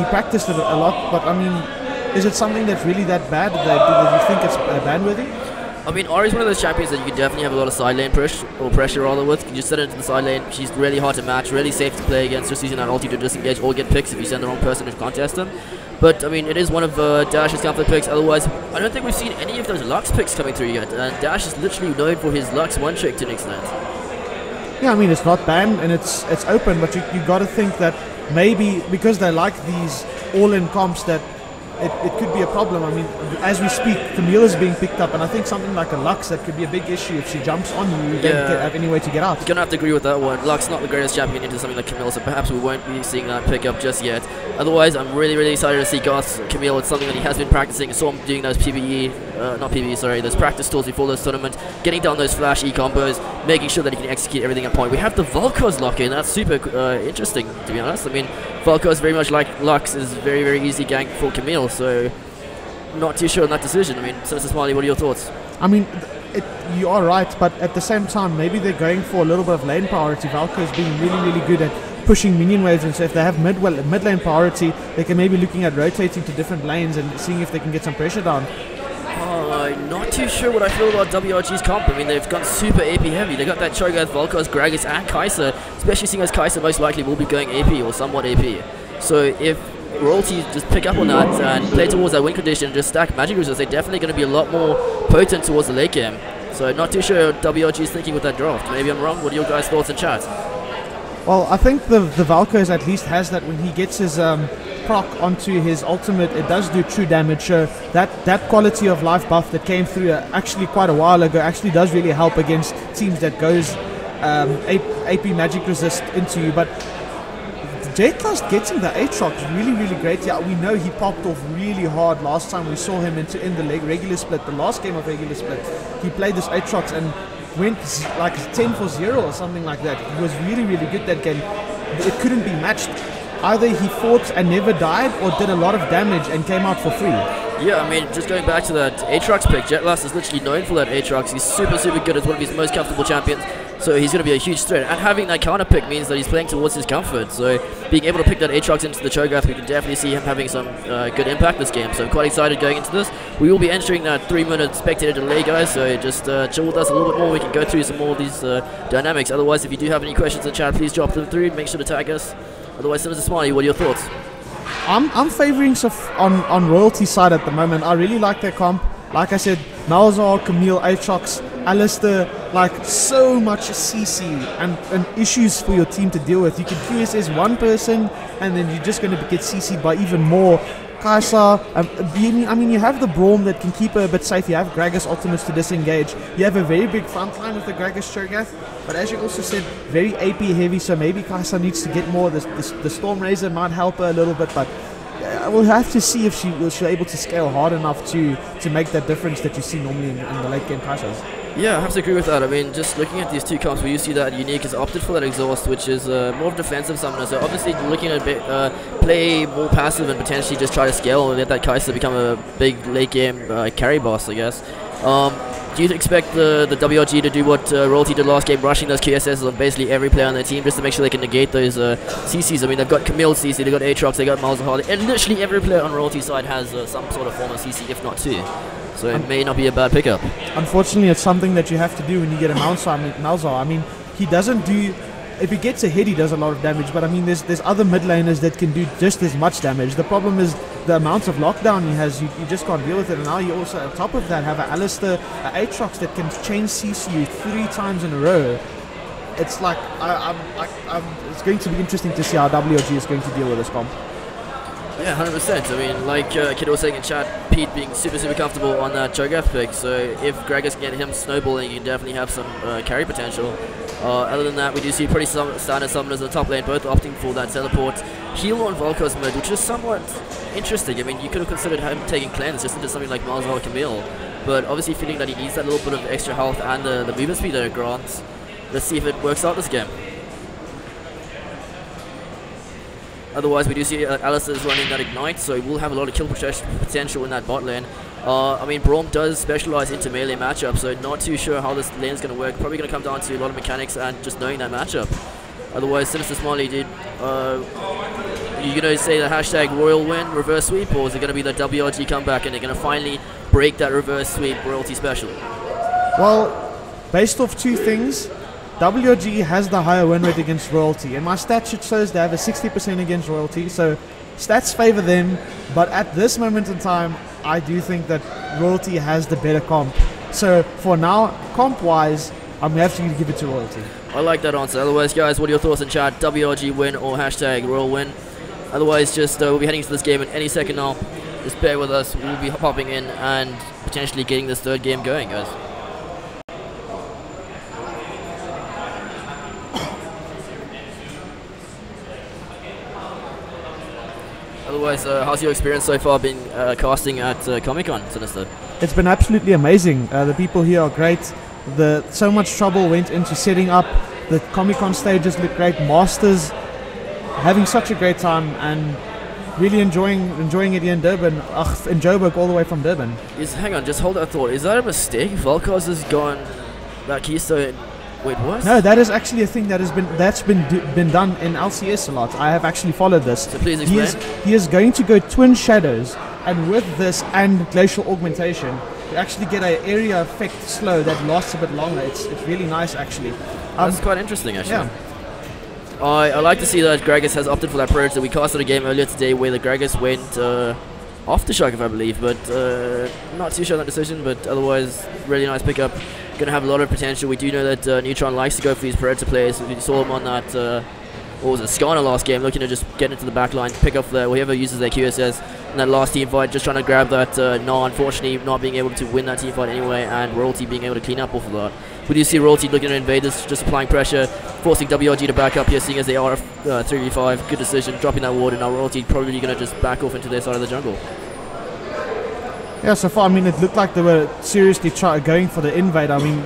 [SPEAKER 17] practiced it a lot, but I mean, is it something that's really that bad? Do you think it's ban-worthy?
[SPEAKER 11] I mean, Ari's one of those champions that you can definitely have a lot of side lane pressure rather with. You just set her into the side lane. She's really hard to match, really safe to play against, just using that ulti to disengage or get picks if you send the wrong person to contest them. But, I mean, it is one of Dash's comfort picks. Otherwise, I don't think we've seen any of those Lux picks coming through yet. And Dash is literally known for his Lux one-trick to an extent.
[SPEAKER 17] Yeah, I mean, it's not banned and it's open, but you got to think that maybe because they like these all-in comps that it could be a problem. I mean, as we speak, Camille is being picked up, and I think something like a Lux, that could be a big issue. If she jumps on you, you don't have any way to get out.
[SPEAKER 11] You're going to have to agree with that one. Lux not the greatest champion into something like Camille, so perhaps we won't be seeing that pick up just yet. Otherwise, I'm really, really excited to see Goss Camille. It's something that he has been practicing. I saw him doing those PvE not PvE, sorry, those practice tools before those tournaments, getting down those flash E-combos, making sure that he can execute everything at point. We have the Volkos lock-in, that's super interesting, to be honest. I mean, Volkos, very much like Lux, is very, very easy gank for Camille, so not too sure on that decision. I mean, Sinister Smiley, what are your thoughts?
[SPEAKER 17] I mean, you are right, but at the same time, maybe they're going for a little bit of lane priority. Valko's being really, really good at pushing minion waves, and so if they have mid lane priority, they can maybe looking at rotating to different lanes and seeing if they can get some pressure down.
[SPEAKER 11] Not too sure what I feel about WRG's comp. I mean, they've gone super AP heavy. They got that Cho'Gath, Volkos, Gragas, and Kai'Sa, especially seeing as Kai'Sa most likely will be going AP or somewhat AP. So if Royalty just pick up on that and play towards that win condition and just stack magic resistance, they're definitely going to be a lot more potent towards the late game. So not too sure what WRG is thinking with that draft. Maybe I'm wrong. What are your guys' thoughts in chat?
[SPEAKER 17] Well, I think the Valkos at least has that when he gets his proc onto his ultimate, it does do true damage. So that quality of life buff that came through actually quite a while ago actually does really help against teams that goes AP magic resist into you. But J-Cast getting the Aatrox is really, really great. Yeah, we know he popped off really hard last time we saw him in the regular split, the last game of regular split. He played this Aatrox and went like 10 for 0 or something like that. He was really, really good that game. It couldn't be matched. Either he fought and never died or did a lot of damage and came out for free.
[SPEAKER 11] Yeah, I mean, just going back to that Aatrox pick, Jetlast is literally known for that Aatrox. He's super, super good. It's one of his most comfortable champions. So he's going to be a huge threat. And having that counter pick means that he's playing towards his comfort. So being able to pick that Aatrox into the Cho'Gath, we can definitely see him having some good impact this game. So I'm quite excited going into this. We will be entering that 3-minute spectator delay, guys. So just chill with us a little bit more. We can go through some more of these dynamics. Otherwise, if you do have any questions in chat, please drop them through. Make sure to tag us. Otherwise, Sinister Smiley, what are your thoughts?
[SPEAKER 17] I'm favouring on Royalty side at the moment. I really like their comp. Like I said, Malzahar, Camille, Aatrox, Alistair, like so much CC and issues for your team to deal with. You can QSS one person and then you're just going to get CC'd by even more. Kai'Sa, I mean, you have the Braum that can keep her a bit safe. You have Gragas ultimates to disengage. You have a very big front line with the Gragas Cho'Gath. But as you also said, very AP heavy, so maybe Kai'Sa needs to get more. The Storm Razor might help her a little bit, but we'll have to see if she's able to scale hard enough to make that difference that you see normally in the late game Kai'Sas.
[SPEAKER 11] Yeah, I have to agree with that. I mean, just looking at these two comps, we see that Unique has opted for that Exhaust, which is more of a defensive summoner. So obviously looking at play more passive and potentially just try to scale and let that Kai'Sa become a big late game carry boss, I guess. Do you expect the WRG to do what Royalty did last game, rushing those QSSs on basically every player on their team just to make sure they can negate those CCs? I mean, they've got Camille CC, they've got Aatrox, they've got Malzahar, and literally every player on Royalty side has some sort of form of CC, if not two. So it may not be a bad pickup.
[SPEAKER 17] Unfortunately, it's something that you have to do when you get a Malzahar. I mean, he doesn't do... If he gets a hit, he does a lot of damage, but I mean, there's other mid laners that can do just as much damage. The problem is the amount of lockdown he has, you just can't deal with it. And now you also, on top of that, have an Alistair, an Aatrox that can chain CC you 3 times in a row. It's like, it's going to be interesting to see how WRG is going to deal with this comp.
[SPEAKER 11] Yeah, 100%. I mean, like Kid was saying in chat, Pete being super, super comfortable on that Cho'Gath pick. So if Gragas can get him snowballing, you can definitely have some carry potential. Other than that, we do see pretty standard summoners in the top lane, both opting for that teleport heal on Volkos mode, which is somewhat interesting. I mean, you could have considered him taking cleanse just into something like Malzahar or Camille, but obviously feeling that he needs that little bit of extra health and the movement speed that it grants. Let's see if it works out this game. Otherwise, we do see Alistair is running that Ignite, so we'll have a lot of kill potential in that bot lane. I mean, Braum does specialize into melee matchups, so not too sure how this lane is going to work. Probably going to come down to a lot of mechanics and just knowing that matchup. Otherwise, Sinister Smiley, did you going to say the hashtag Royal Win reverse sweep, or is it going to be the WRG comeback and they're going to finally break that reverse sweep Royalty special?
[SPEAKER 17] Well, based off two things, WRG has the higher win rate against Royalty, and my stat sheet shows they have a 60% against Royalty, so stats favor them, but at this moment in time, I do think that Royalty has the better comp. So for now, comp-wise, I'm going to have to give it to Royalty.
[SPEAKER 11] I like that answer. Otherwise, guys, what are your thoughts in chat? WRG win or hashtag Royal Win? Otherwise, just we'll be heading to this game in any second now. Just bear with us. We'll be popping in and potentially getting this third game going, guys. Otherwise, how's your experience so far been casting at Comic-Con, Sinister?
[SPEAKER 17] it's been absolutely amazing. The people here are great. So much trouble went into setting up. The Comic-Con stages look great. Masters having such a great time and really enjoying it here in Durban, in Joburg, all the way from Durban.
[SPEAKER 11] Hang on, just hold that thought. Is that a mistake? Volkos has gone that keystone. Wait, what?
[SPEAKER 17] No, that is actually a thing that's been done in LCS a lot. I have actually followed this.
[SPEAKER 11] So please explain.
[SPEAKER 17] He is going to go Twin Shadows, and with this and Glacial Augmentation, you actually get an area effect slow that lasts a bit longer. It's really nice, actually.
[SPEAKER 11] That's quite interesting, actually.
[SPEAKER 17] Yeah.
[SPEAKER 11] I like to see that Gragas has opted for that Predator. We casted a game earlier today where the Gragas went Aftershock, if I believe, but not too sure on that decision, but otherwise, really nice pickup. Going to have a lot of potential. We do know that Neutron likes to go for these Predator players. We saw him on that, what was it, Skarner last game, looking to just get into the back line, pick up whoever uses their QSS in that last team fight, just trying to grab that, unfortunately not being able to win that team fight anyway, and Royalty being able to clean up off of that. We do see Royalty looking to invade this, just applying pressure, forcing WRG to back up here, seeing as they are 3v5. Good decision, dropping that ward, and now Royalty probably going to just back off into their side of the jungle.
[SPEAKER 17] Yeah, so far, I mean, it looked like they were seriously going for the invade. I mean,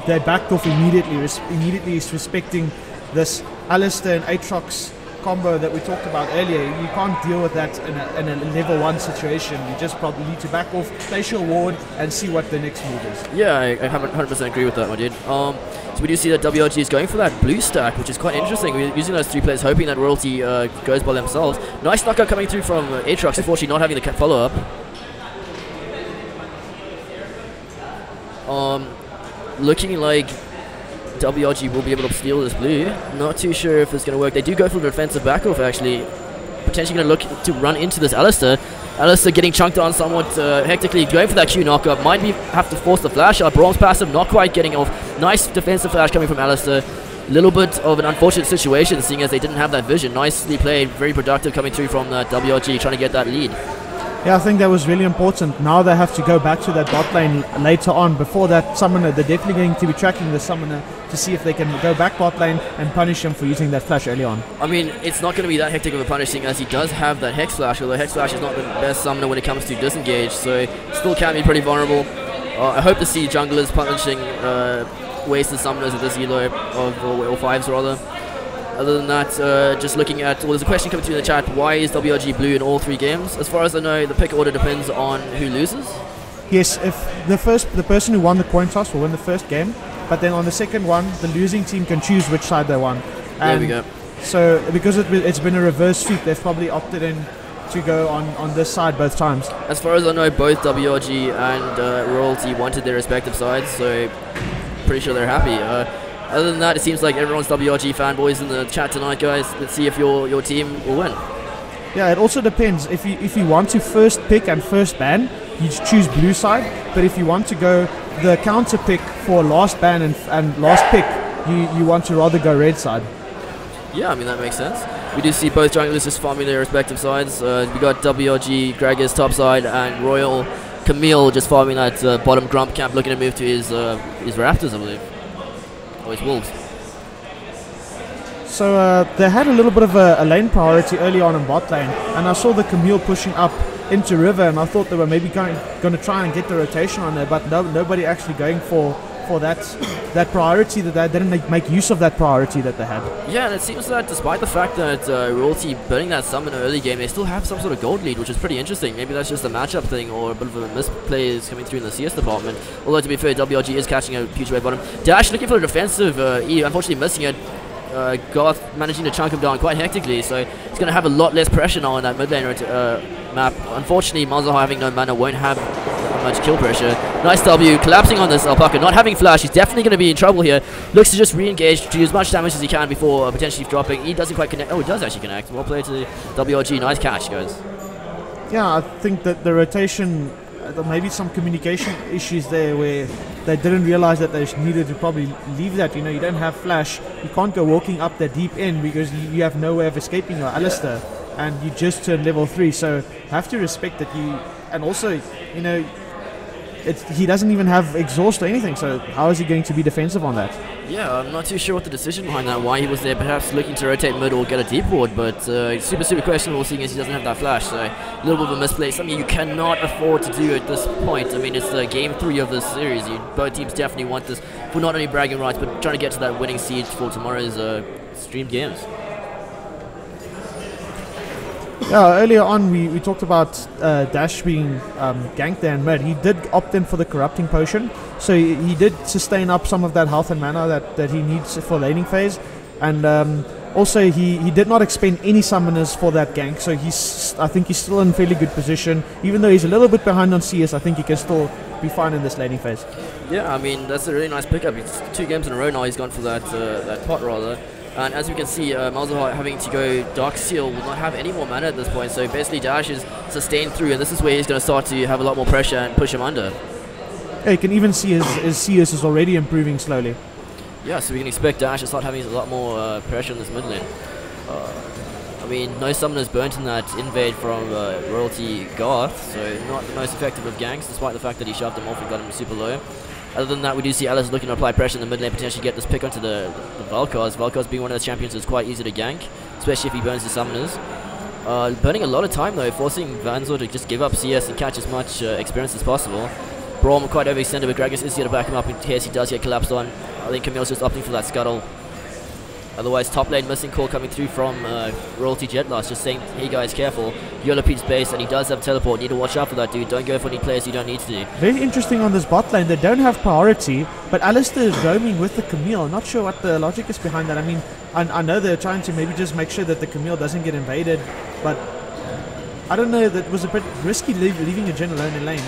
[SPEAKER 17] they backed off immediately respecting this Alistair and Aatrox combo that we talked about earlier. You can't deal with that in a level 1 situation. You just probably need to back off, place your ward, and see what the next move is.
[SPEAKER 11] Yeah, I 100% agree with that, my dude. So we do see that WRG is going for that blue stack, which is quite interesting. We're using those 3 players, hoping that Royalty goes by themselves. Nice knockout coming through from Aatrox, unfortunately not having the follow-up. Looking like WRG will be able to steal this blue. Not too sure if it's going to work. They do go for the defensive back off, actually. Potentially going to look to run into this Alistair. Alistair getting chunked on somewhat hectically, going for that Q knockup. Might have to force the flash out. Braum's passive not quite getting off. Nice defensive flash coming from Alistair. Little bit of an unfortunate situation, seeing as they didn't have that vision. Nicely played, very productive coming through from WRG, trying to get that lead.
[SPEAKER 17] Yeah, I think that was really important. Now they have to go back to that bot lane later on. Before that summoner, they're definitely going to be tracking the summoner to see if they can go back bot lane and punish him for using that flash early on.
[SPEAKER 11] I mean, it's not going to be that hectic of a punishing, as he does have that Hex Flash, although Hex Flash is not the best summoner when it comes to disengage, so still can be pretty vulnerable. I hope to see junglers punishing wasted summoners at this elo, or 5s rather. Other than that, just looking at, well, there's a question coming through in the chat, why is WRG blue in all 3 games? As far as I know, the pick order depends on who loses.
[SPEAKER 17] Yes, if the person who won the coin toss will win the first game, but then on the second one, the losing team can choose which side they won.
[SPEAKER 11] There we go.
[SPEAKER 17] So because it's been a reverse sweep, they've probably opted in to go on this side both times.
[SPEAKER 11] As far as I know, both WRG and Royalty wanted their respective sides, so pretty sure they're happy. Other than that, it seems like everyone's WRG fanboys in the chat tonight, guys. Let's see if your team will win.
[SPEAKER 17] Yeah, it also depends. If you want to first pick and first ban, you choose blue side. But if you want to go the counter pick for last ban and last pick, you want to rather go red side.
[SPEAKER 11] Yeah, I mean, that makes sense. We do see both junglers just farming their respective sides. We got WRG, Gragas top side, and Royal Camille just farming that bottom Grump camp, looking to move to his Raptors, I believe. His Wolves.
[SPEAKER 17] So they had a little bit of a lane priority early on in bot lane, and I saw the Camille pushing up into River, and I thought they were maybe going to try and get the rotation on there, but nobody actually going for that priority, that they didn't make use of that priority that they had.
[SPEAKER 11] Yeah, and it seems that despite the fact that Royalty burning that summon in the early game, they still have some sort of gold lead, which is pretty interesting. Maybe that's just a matchup thing or a bit of a misplay is coming through in the CS department. Although, to be fair, WRG is catching a huge wave bottom. Dash looking for a defensive E, unfortunately missing it. Garth managing to chunk him down quite hectically, so he's going to have a lot less pressure now on that mid lane map. Unfortunately, Malzahar having no mana won't have much kill pressure. Nice W, collapsing on this Alpaca, not having flash. He's definitely going to be in trouble here. Looks to just re-engage, to do as much damage as he can before potentially dropping. He doesn't quite connect. Oh, he does actually connect. Well played to WRG. Nice catch, guys.
[SPEAKER 17] Yeah, I think that the rotation, maybe some communication issues there where they didn't realize that they needed to probably leave that. You know, you don't have flash. You can't go walking up the deep end because you have no way of escaping your Alistair. And you just turned level 3, so have to respect that you... And also, you know, he doesn't even have exhaust or anything, so how is he going to be defensive on that?
[SPEAKER 11] Yeah, I'm not too sure what the decision behind that, why he was there, perhaps looking to rotate mid or get a deep ward, but it's super questionable seeing as he doesn't have that flash, so a little bit of a misplay, something you cannot afford to do at this point. I mean, it's game 3 of this series. Both teams definitely want this for not only bragging rights, but trying to get to that winning siege for tomorrow's streamed games.
[SPEAKER 17] Yeah, earlier on we talked about Dash being ganked there in mid. He did opt in for the corrupting potion, so he did sustain up some of that health and mana that he needs for laning phase, and also he did not expend any summoners for that gank, so I think he's still in fairly good position. Even though he's a little bit behind on CS, I think he can still be fine in this laning phase.
[SPEAKER 11] Yeah, I mean, that's a really nice pickup. It's 2 games in a row now he's gone for that pot rather. And as we can see, Malzahar having to go Dark Seal will not have any more mana at this point, so basically Dash is sustained through, and this is where he's going to start to have a lot more pressure and push him under.
[SPEAKER 17] Yeah, you can even see his CS is already improving slowly.
[SPEAKER 11] Yeah, so we can expect Dash to start having a lot more pressure in this mid lane. I mean, no summoners burnt in that invade from Royalty Garth, so not the most effective of ganks, despite the fact that he shoved him off and got him super low. Other than that, we do see Alice looking to apply pressure in the mid lane, potentially get this pick onto the Valkars. Valkars being one of those champions is quite easy to gank, especially if he burns his summoners. Burning a lot of time though, forcing Vanzor to just give up CS and catch as much experience as possible. Braum quite overextended, but Gragas is here to back him up in case he does get collapsed on. I think Camille's just opting for that scuttle. Otherwise, top lane missing call coming through from Royalty Jetlass, just saying, hey guys, careful. Yolopete's base, and he does have teleport. Need to watch out for that, dude. Don't go for any players you don't need to do.
[SPEAKER 17] Very interesting on this bot lane. They don't have priority, but Alistair is roaming with the Camille. Not sure what the logic is behind that. I mean, I know they're trying to maybe just make sure that the Camille doesn't get invaded, but I don't know. That was a bit risky leaving a Jhin alone in lane.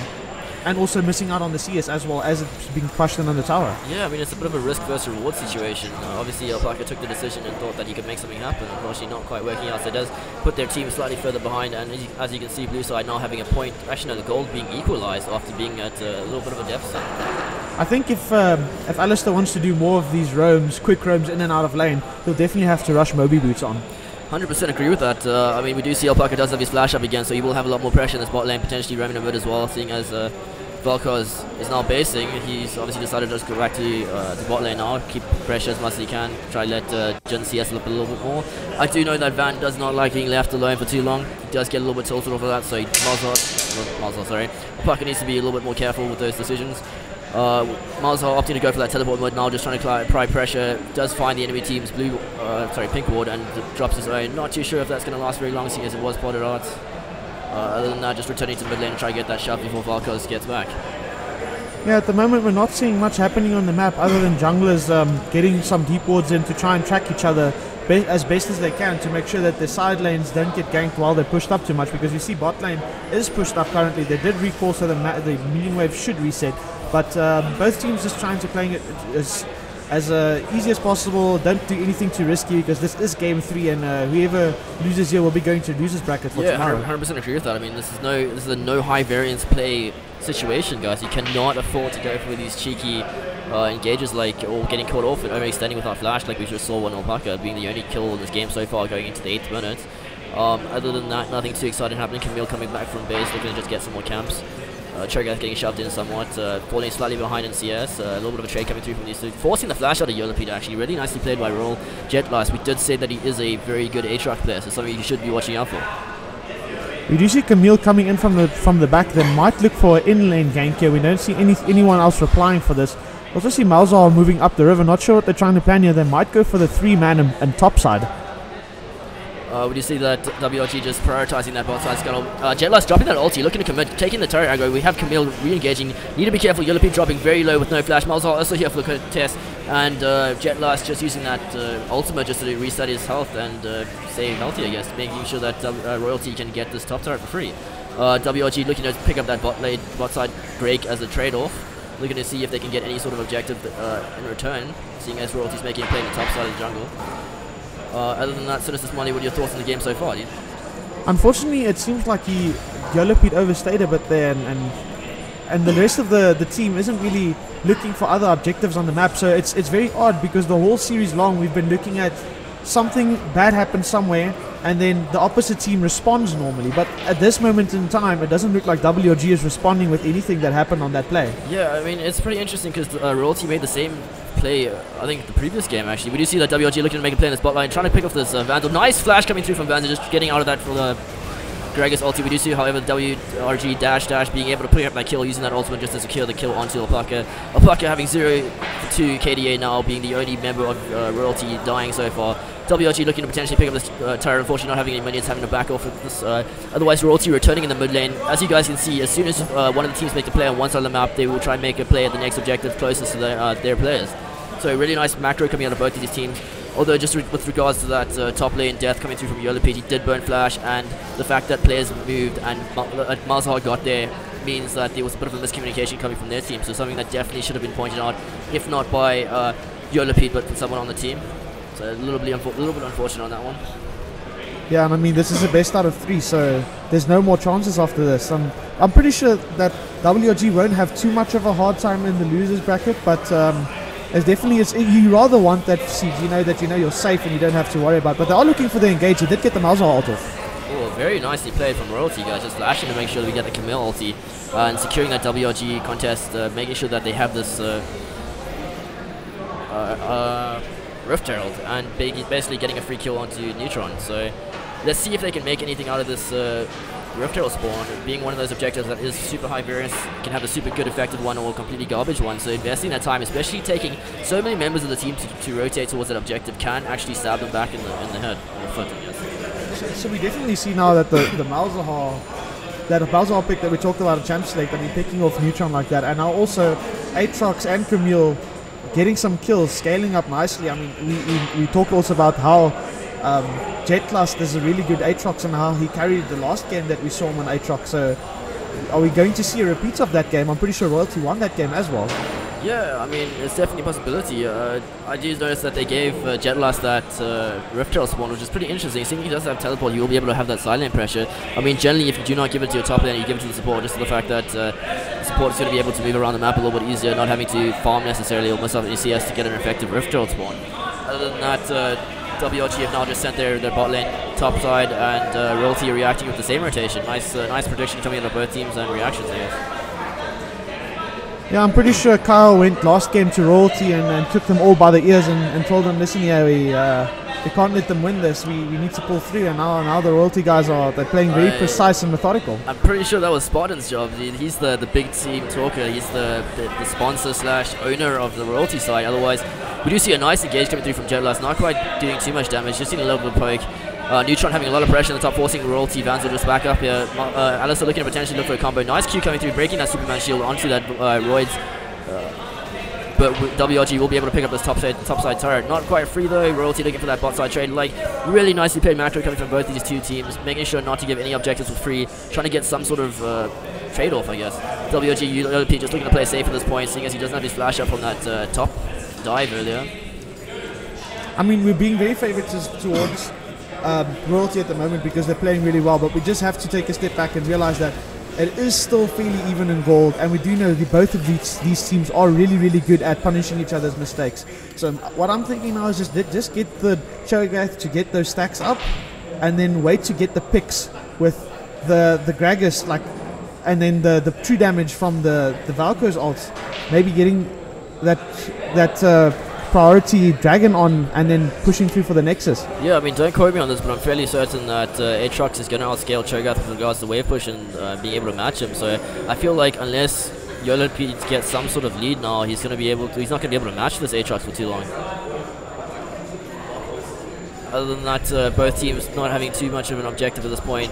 [SPEAKER 17] And also missing out on the CS as well as it's being crushed in on the tower.
[SPEAKER 11] Yeah, I mean, it's a bit of a risk versus reward situation. Obviously, Alpaca took the decision and thought that he could make something happen. Unfortunately, not quite working out. So it does put their team slightly further behind. And as you can see, Blue side now having a point. Actually, no, the gold being equalized after being at a little bit of a deficit.
[SPEAKER 17] I think if Alistair wants to do more of these roams, quick roams in and out of lane, he'll definitely have to rush Moby Boots on.
[SPEAKER 11] 100% agree with that. I mean, we do see Alpaca does have his flash up again, so he will have a lot more pressure in this bot lane, potentially roaming a bit as well, seeing as Valkars is now basing. He's obviously decided to just go back to the bot lane now, keep pressure as much as he can, try to let Jhin CS up a little bit more. I do know that Van does not like being left alone for too long. He does get a little bit tilted off of that, so Alpaca needs to be a little bit more careful with those decisions. Malzahar opting to go for that teleport mode now, just trying to apply pressure. Does find the enemy team's pink ward and drops his own. Not too sure if that's going to last very long, seeing as it was potted out. Other than that, just returning to mid lane and try to get that shot before Valkars gets back.
[SPEAKER 17] Yeah, at the moment we're not seeing much happening on the map other than junglers getting some deep wards in to try and track each other as best as they can to make sure that the side lanes don't get ganked while they're pushed up too much, because you see bot lane is pushed up currently. They did recall, so the minion wave should reset, but both teams just trying to play it as easy as possible. Don't do anything too risky, because this is game 3, and whoever loses here will be going to losers bracket for tomorrow.
[SPEAKER 11] Yeah, 100% agree with that. I mean, this is a no high variance play situation, guys. You cannot afford to go for these cheeky engages or getting caught off and overextending without flash, like we just saw one Alpaca being the only kill in this game so far, going into the 8th minute. Other than that, nothing too exciting happening. Camille coming back from base, looking to just get some more camps. Cho'Gath getting shoved in somewhat, falling slightly behind in CS, a little bit of a trade coming through from these two, forcing the flash out of Yolopete actually, really nicely played by Roll Jetlass. We did say that he is a very good Aatrox player, so something you should be watching out for.
[SPEAKER 17] We do see Camille coming in from the back. They might look for an in-lane gank here. We don't see anyone else replying for this. Also see Malzahar moving up the river, not sure what they're trying to plan here. They might go for the 3-man and top side.
[SPEAKER 11] We do see that WRG just prioritizing that bot side scuttle. Jetlass dropping that ulti, looking to commit, taking the turret aggro. We have Camille re-engaging. Need to be careful. Yolopete dropping very low with no flash. Malzahar also here for the test. And Jetlass just using that ultimate just to reset his health and stay healthy, I guess. Making sure that Royalty can get this top turret for free. WRG looking to pick up that bot side break as a trade-off. Looking to see if they can get any sort of objective in return, seeing as Royalty's making a play in the top side of the jungle. Other than that, Sinister Smiley, what are your thoughts on the game so far, dude?
[SPEAKER 17] Unfortunately, it seems like Yolopete overstayed a bit there, and the rest of the team isn't really looking for other objectives on the map. So it's very odd, because the whole series long we've been looking at something bad happens somewhere, and then the opposite team responds normally. But at this moment in time, it doesn't look like WRG is responding with anything that happened on that play.
[SPEAKER 11] Yeah, I mean, it's pretty interesting because Royalty made the same play, I think, the previous game, actually. We do see that WRG looking to make a play in the spotlight, trying to pick off this Vandal. Nice flash coming through from Vandal, just getting out of that for the Gragas ulti. We do see, however, WRG dash being able to pick up that kill, using that ultimate just to secure the kill onto Alpaca. Alpaca having 0-2 KDA now, being the only member of Royalty dying so far. WRG looking to potentially pick up this turret, unfortunately not having any minions, having to back off of this. Otherwise, Royalty returning in the mid lane. As you guys can see, as soon as one of the teams make a play on one side of the map, they will try and make a play at the next objective closest to their players. So really nice macro coming out of both of these teams. Although just with regards to that top lane death coming through from Yolopede, he did burn flash, and the fact that players moved and Malzahar got there means that there was a bit of a miscommunication coming from their team. So something that definitely should have been pointed out, if not by Yolopede, but from someone on the team. So a little bit unfortunate on that one.
[SPEAKER 17] Yeah, and I mean, this is the best out of 3, so there's no more chances after this. I'm pretty sure that WRG won't have too much of a hard time in the losers bracket, but it's definitely, you rather want that siege, that you're safe and you don't have to worry about. But they are looking for the engage. He did get the Malzahar ult off.
[SPEAKER 11] Oh, very nicely played from Royalty, guys. Just flashing to make sure that we get the Camille ulti and securing that WRG contest, making sure that they have this Rift Herald and basically getting a free kill onto Neutron. So let's see if they can make anything out of this Rift Herald spawn, being one of those objectives that is super high variance, can have a super good effective one or completely garbage one. So investing that time, especially taking so many members of the team to rotate towards that objective, can actually stab them back in the head or the foot, I guess.
[SPEAKER 17] So we definitely see now that the Malzahar pick that we talked about in Champions League, I mean, picking off Neutron like that, and now also Aatrox and Camille getting some kills, scaling up nicely. I mean, we talk also about how Jetlust is a really good Aatrox and how he carried the last game that we saw him on Aatrox. So are we going to see a repeat of that game? I'm pretty sure Royalty won that game as well.
[SPEAKER 11] Yeah, I mean, it's definitely a possibility. I do notice that they gave Jetlust that Rift Herald spawn, which is pretty interesting. Seeing he does have teleport, you will be able to have that silent pressure. I mean, generally, if you do not give it to your top lane, you give it to the support, just for the fact that the support is going to be able to move around the map a little bit easier, not having to farm necessarily or miss out any CS to get an effective Rift Herald spawn. Other than that, WRG have now just sent their bot lane top side, and Royalty reacting with the same rotation. Nice prediction coming out of both teams and reactions, I guess.
[SPEAKER 17] Yeah, I'm pretty sure Kyle went last game to Royalty and took them all by the ears and told them, listen here, we can't let them win this. We need to pull through. And now the Royalty guys they're playing very precise and methodical.
[SPEAKER 11] I'm pretty sure that was Spartan's job. He's the big team talker. He's the sponsor / owner of the Royalty side. Otherwise, we do see a nice engage coming through from Jetlust. Not quite doing too much damage. Just seeing a little bit of poke. Neutron having a lot of pressure in the top, forcing Royalty. Vanzel just back up here. Alistair looking to potentially look for a combo. Nice Q coming through, breaking that Superman shield onto that Roids. But WRG will be able to pick up this top side turret. Not quite free though. Royalty looking for that bot side trade. Like, really nicely played macro coming from both these two teams, making sure not to give any objectives for free, trying to get some sort of trade-off, I guess. WRG just looking to play safe at this point, seeing as he doesn't have his flash up on that top dive earlier.
[SPEAKER 17] I mean, we're being very favourites towards Royalty at the moment because they're playing really well, but we just have to take a step back and realize that it is still fairly even in gold, and we do know that both of these teams are really, really good at punishing each other's mistakes. So what I'm thinking now is just get the Cho'Gath to get those stacks up, and then wait to get the picks with the Gragas, and then the true damage from the Valko's ults, maybe getting that priority Dragon on and then pushing through for the Nexus.
[SPEAKER 11] Yeah, I mean, don't quote me on this, but I'm fairly certain that Aatrox is going to outscale Cho'Gath with regards to wave push and being able to match him. So I feel like unless Yolopede gets some sort of lead now, he's not going to be able to match this Aatrox for too long. Other than that, both teams not having too much of an objective at this point.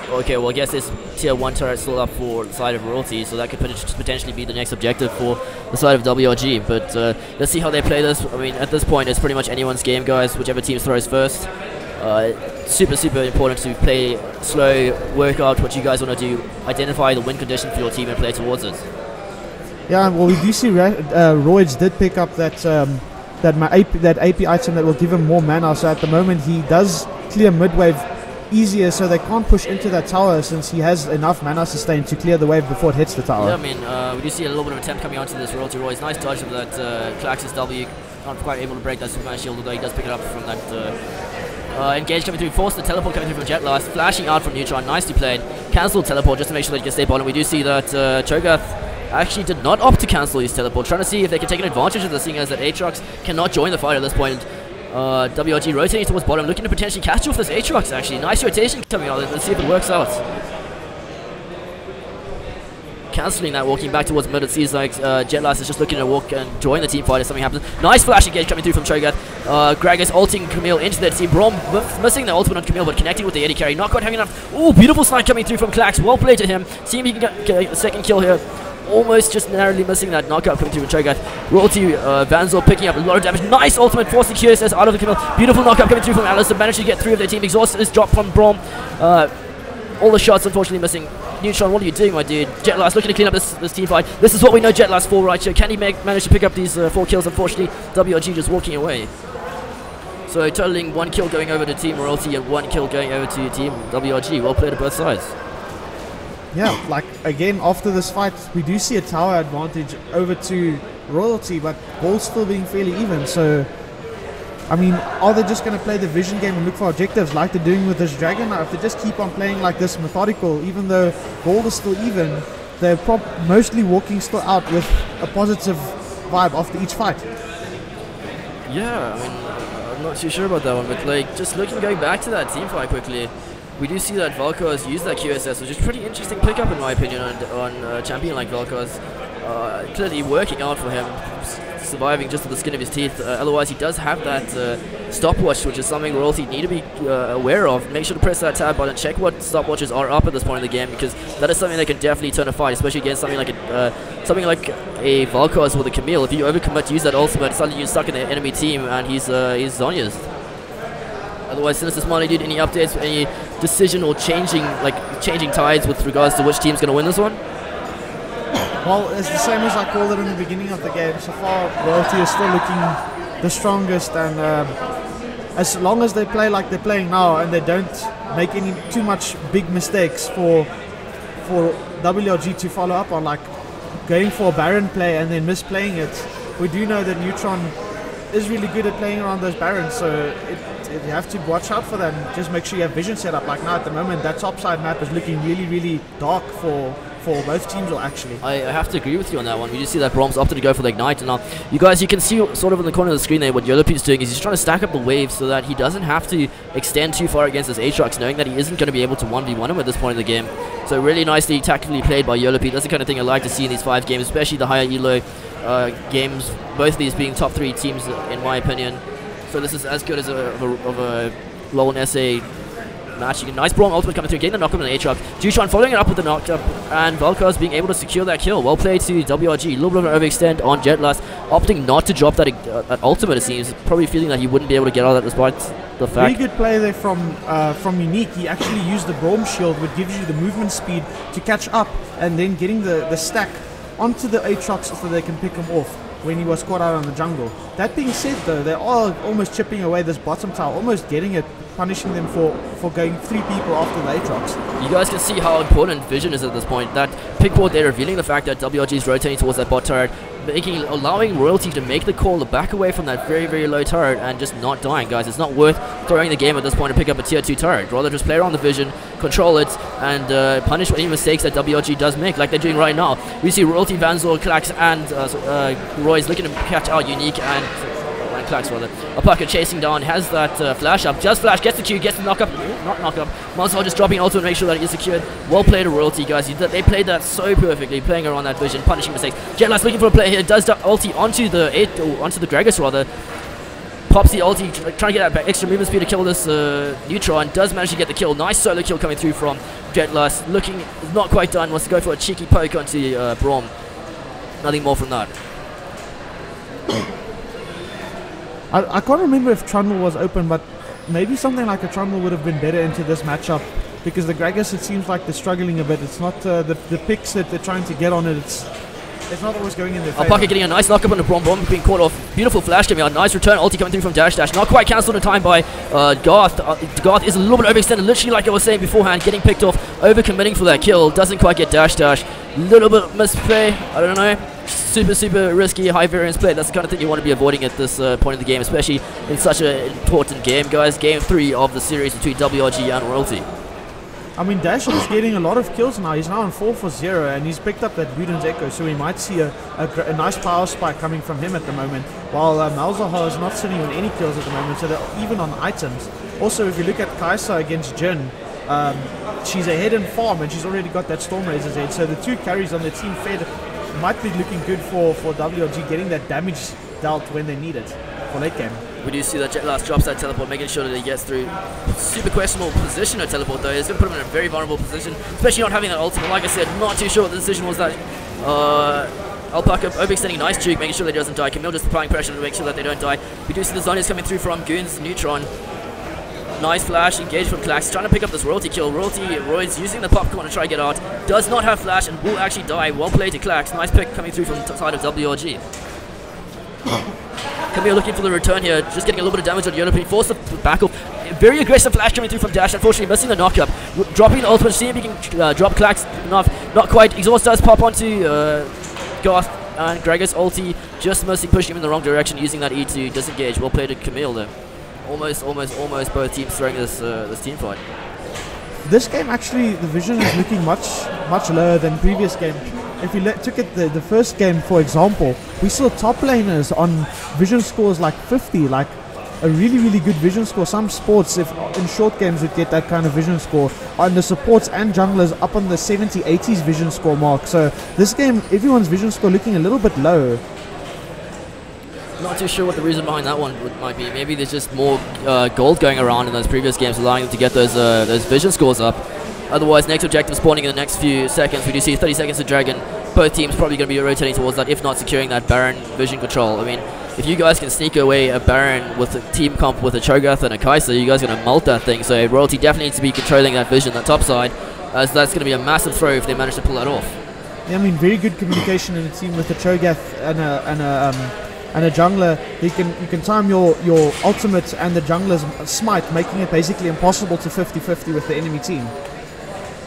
[SPEAKER 11] Okay, well, I guess there's tier 1 turret still up for the side of Royalty, so that could potentially be the next objective for the side of WRG. But let's see how they play this. I mean, at this point, it's pretty much anyone's game, guys, whichever team throws first. Super, super important to play slow, work out what you guys want to do, identify the win condition for your team and play towards it.
[SPEAKER 17] Yeah, well, we do see Roids did pick up that AP item that will give him more mana, so at the moment he does clear mid-wave easier, so they can't push into that tower since he has enough mana sustain to clear the wave before it hits the tower.
[SPEAKER 11] Yeah, I mean, we do see a little bit of attempt coming onto this Royalty Royce. Nice dodge of that Klaxis W. Not quite able to break that Superman shield, although he does pick it up from that engage coming through. Force the teleport coming through from Jetlust. Flashing out from Neutron. Nicely played. Cancelled teleport just to make sure that he can stay bottom. We do see that Cho'Gath actually did not opt to cancel his teleport, trying to see if they can take an advantage of this, seeing as that Aatrox cannot join the fight at this point. WRG rotating towards bottom, looking to potentially catch off this Aatrox actually. Nice rotation coming out, let's see if it works out. Cancelling that, walking back towards mid. It seems like Jetlass is just looking to walk and join the team fight if something happens. Nice flash engage coming through from Cho'Gath. Gragas ulting Camille into their team. Braum missing the ultimate on Camille, but connecting with the Eddie carry. Not quite having enough. Oh, beautiful snipe coming through from Klax. Well played to him. See if he can get a second kill here. Almost just narrowly missing that knockout coming through from Cho'Gath. Royalty, Vanzor picking up a lot of damage. Nice ultimate forcing QSS out of the Camille. Beautiful knockout coming through from Alistair. Managed to get 3 of their team. Exhaust is dropped from Braum. All the shots unfortunately missing. Neutron, what are you doing, my dude? Jetlass looking to clean up this team fight. This is what we know Jetlass for right here. Can he manage to pick up these 4 kills? Unfortunately, WRG just walking away. So totaling 1 kill going over to Team Royalty and 1 kill going over to Team WRG. Well played on both sides.
[SPEAKER 17] Yeah, like again after this fight, we do see a tower advantage over to Royalty, but ball's still being fairly even. So, I mean, are they just going to play the vision game and look for objectives like they're doing with this dragon? Now, if they just keep on playing like this methodical, even though gold is still even, they're mostly walking still out with a positive vibe after each fight.
[SPEAKER 11] Yeah, I mean, I'm not too sure about that one, but like, just going back to that team fight quickly, we do see that Valkos used that QSS, which is pretty interesting pickup in my opinion on a champion like Valkos. Clearly working out for him, surviving just with the skin of his teeth. Otherwise, he does have that stopwatch, which is something Royalty need to be aware of. Make sure to press that tab button, check what stopwatches are up at this point in the game, because that is something that can definitely turn a fight, especially against something like a Valkos with a Camille. If you overcommit to use that ultimate, suddenly you're stuck in the enemy team, and he's Zonya's. Otherwise, Sinister Smiley, dude, any updates, any decision or changing tides with regards to which team's going to win this one?
[SPEAKER 17] Well, it's the same as I called it in the beginning of the game. So far, Royalty is still looking the strongest, and as long as they play like they're playing now and they don't make any too much big mistakes for WRG to follow up on, like going for a Baron play and then misplaying it, we do know that Neutron is really good at playing around those Barons, so you have to watch out for them. Just make sure you have vision set up. Like now at the moment, that topside map is looking really, really dark for both teams, or actually.
[SPEAKER 11] I have to agree with you on that one. We just see that Braum's opted to go for the Ignite, and now you guys, you can see sort of in the corner of the screen there what Yolope's doing is he's trying to stack up the waves so that he doesn't have to extend too far against his Aatrox, knowing that he isn't going to be able to 1v1 him at this point in the game. So really nicely tactically played by Yolope. That's the kind of thing I like to see in these 5 games, especially the higher elo games, both of these being top 3 teams in my opinion. So this is as good as a LoL and SA match. Nice Braum ultimate coming through, getting the knock on the Aatrox. Jutron following it up with the knock up, and Valkos being able to secure that kill. Well played to WRG. A little bit of an overextend on Jetlass, opting not to drop that ultimate, it seems. Probably feeling that he wouldn't be able to get out of that despite the fact.
[SPEAKER 17] Very good play there from Unique. He actually used the Braum shield, which gives you the movement speed to catch up, and then getting the stack onto the Aatrox so they can pick him off when he was caught out on the jungle. That being said though, they are almost chipping away this bottom tower, almost getting it, punishing them for going 3 people after the Aatrox.
[SPEAKER 11] You guys can see how important vision is at this point. That pick ward there revealing the fact that WRG is rotating towards that bot turret, allowing Royalty to make the call to back away from that very, very low turret and just not dying, guys. It's not worth throwing the game at this point to pick up a tier 2 turret. Rather just play around the vision, control it, and punish any mistakes that WRG does make, like they're doing right now. We see Royalty, Vanzor, Klax, and Roy's looking to catch out Unique and Klax rather. Alpaca chasing down, has that flash up, just flash, gets the Q, gets the knock up, not knock up. Monster just dropping ultimate, make sure that it is secured. Well played to Royalty, guys. They played that so perfectly, playing around that vision, punishing mistakes. Jetlass looking for a play here, does the ulti onto the Gragas rather. Pops the ulti, trying to get that extra movement speed to kill this Neutron. Does manage to get the kill. Nice solo kill coming through from Jetlass. Looking not quite done, wants to go for a cheeky poke onto Braum. Nothing more from that.
[SPEAKER 17] I can't remember if Trundle was open, but maybe something like a Trundle would have been better into this matchup, because the Gragas, it seems like they're struggling a bit. It's not the picks that they're trying to get on it. It's not always going in their favor.
[SPEAKER 11] Alpaca getting a nice knock up on the Braum being caught off. Beautiful flash coming out. Nice return ulti coming through from Dash. Not quite cancelled in time by Garth. Garth is a little bit overextended, literally like I was saying beforehand, getting picked off, overcommitting for that kill. Doesn't quite get Dash. Little bit misplay. I don't know. Super risky, high variance play. That's the kind of thing you want to be avoiding at this point of the game, especially in such an important game, guys. Game 3 of the series between WRG and Royalty.
[SPEAKER 17] I mean, Dash is getting a lot of kills now. He's now on 4 for 0, and he's picked up that Buden's Echo, so we might see a nice power spike coming from him at the moment, while Malzahar is not sitting on any kills at the moment, so they're even on items. Also, if you look at Kaisa against Jin, she's ahead in farm, and she's already got that Stormrazor's head, so the two carries on the team fed might be looking good for WRG, getting that damage dealt when they need it for late game.
[SPEAKER 11] We do see that Jetlast drops that teleport, making sure that he gets through. Super questionable position of teleport though. It's going to put him in a very vulnerable position, especially not having that ultimate. Like I said, not too sure what the decision was that. Alpaca overextending nice juke, making sure that he doesn't die. Camille just applying pressure to make sure that they don't die. We do see the Zonias coming through from Goon's Neutron. Nice flash, engage from Klax, trying to pick up this royalty kill. Roy's using the popcorn to try to get out. Does not have flash and will actually die. Well played to Klax. Nice pick coming through from the side of WRG. Camille looking for the return here, just getting a little bit of damage on Yolo, forced to back off. Very aggressive flash coming through from Dash, unfortunately missing the knockup. Dropping the ultimate, seeing if he can drop Klax enough. Not quite. Exhaust does pop onto Garth, and Gregor's ulti just missing, pushing him in the wrong direction, using that E to disengage. Well played to Camille there. Almost both teams throwing this team fight.
[SPEAKER 17] This game actually, the vision is looking much lower than previous game. If you took it the first game, for example, we saw top laners on vision scores like 50, like a really good vision score. Some sports, if in short games, would get that kind of vision score. On the supports and junglers up on the 70, 80s vision score mark. So this game, everyone's vision score looking a little bit low.
[SPEAKER 11] Not too sure what the reason behind that one might be. Maybe there's just more gold going around in those previous games, allowing them to get those vision scores up. Otherwise, next objective spawning in the next few seconds. We do see 30 seconds to Dragon. Both teams probably going to be rotating towards that, if not securing that Baron vision control. I mean, if you guys can sneak away a Baron with a team comp with a Cho'Gath and a Kai'Sa, you guys are going to melt that thing. So Royalty definitely needs to be controlling that vision, that top side, as that's going to be a massive throw if they manage to pull that off.
[SPEAKER 17] Yeah, I mean, very good communication in the team with the Cho'Gath and a jungler. You can time your ultimate and the jungler's smite, making it basically impossible to 50-50 with the enemy team.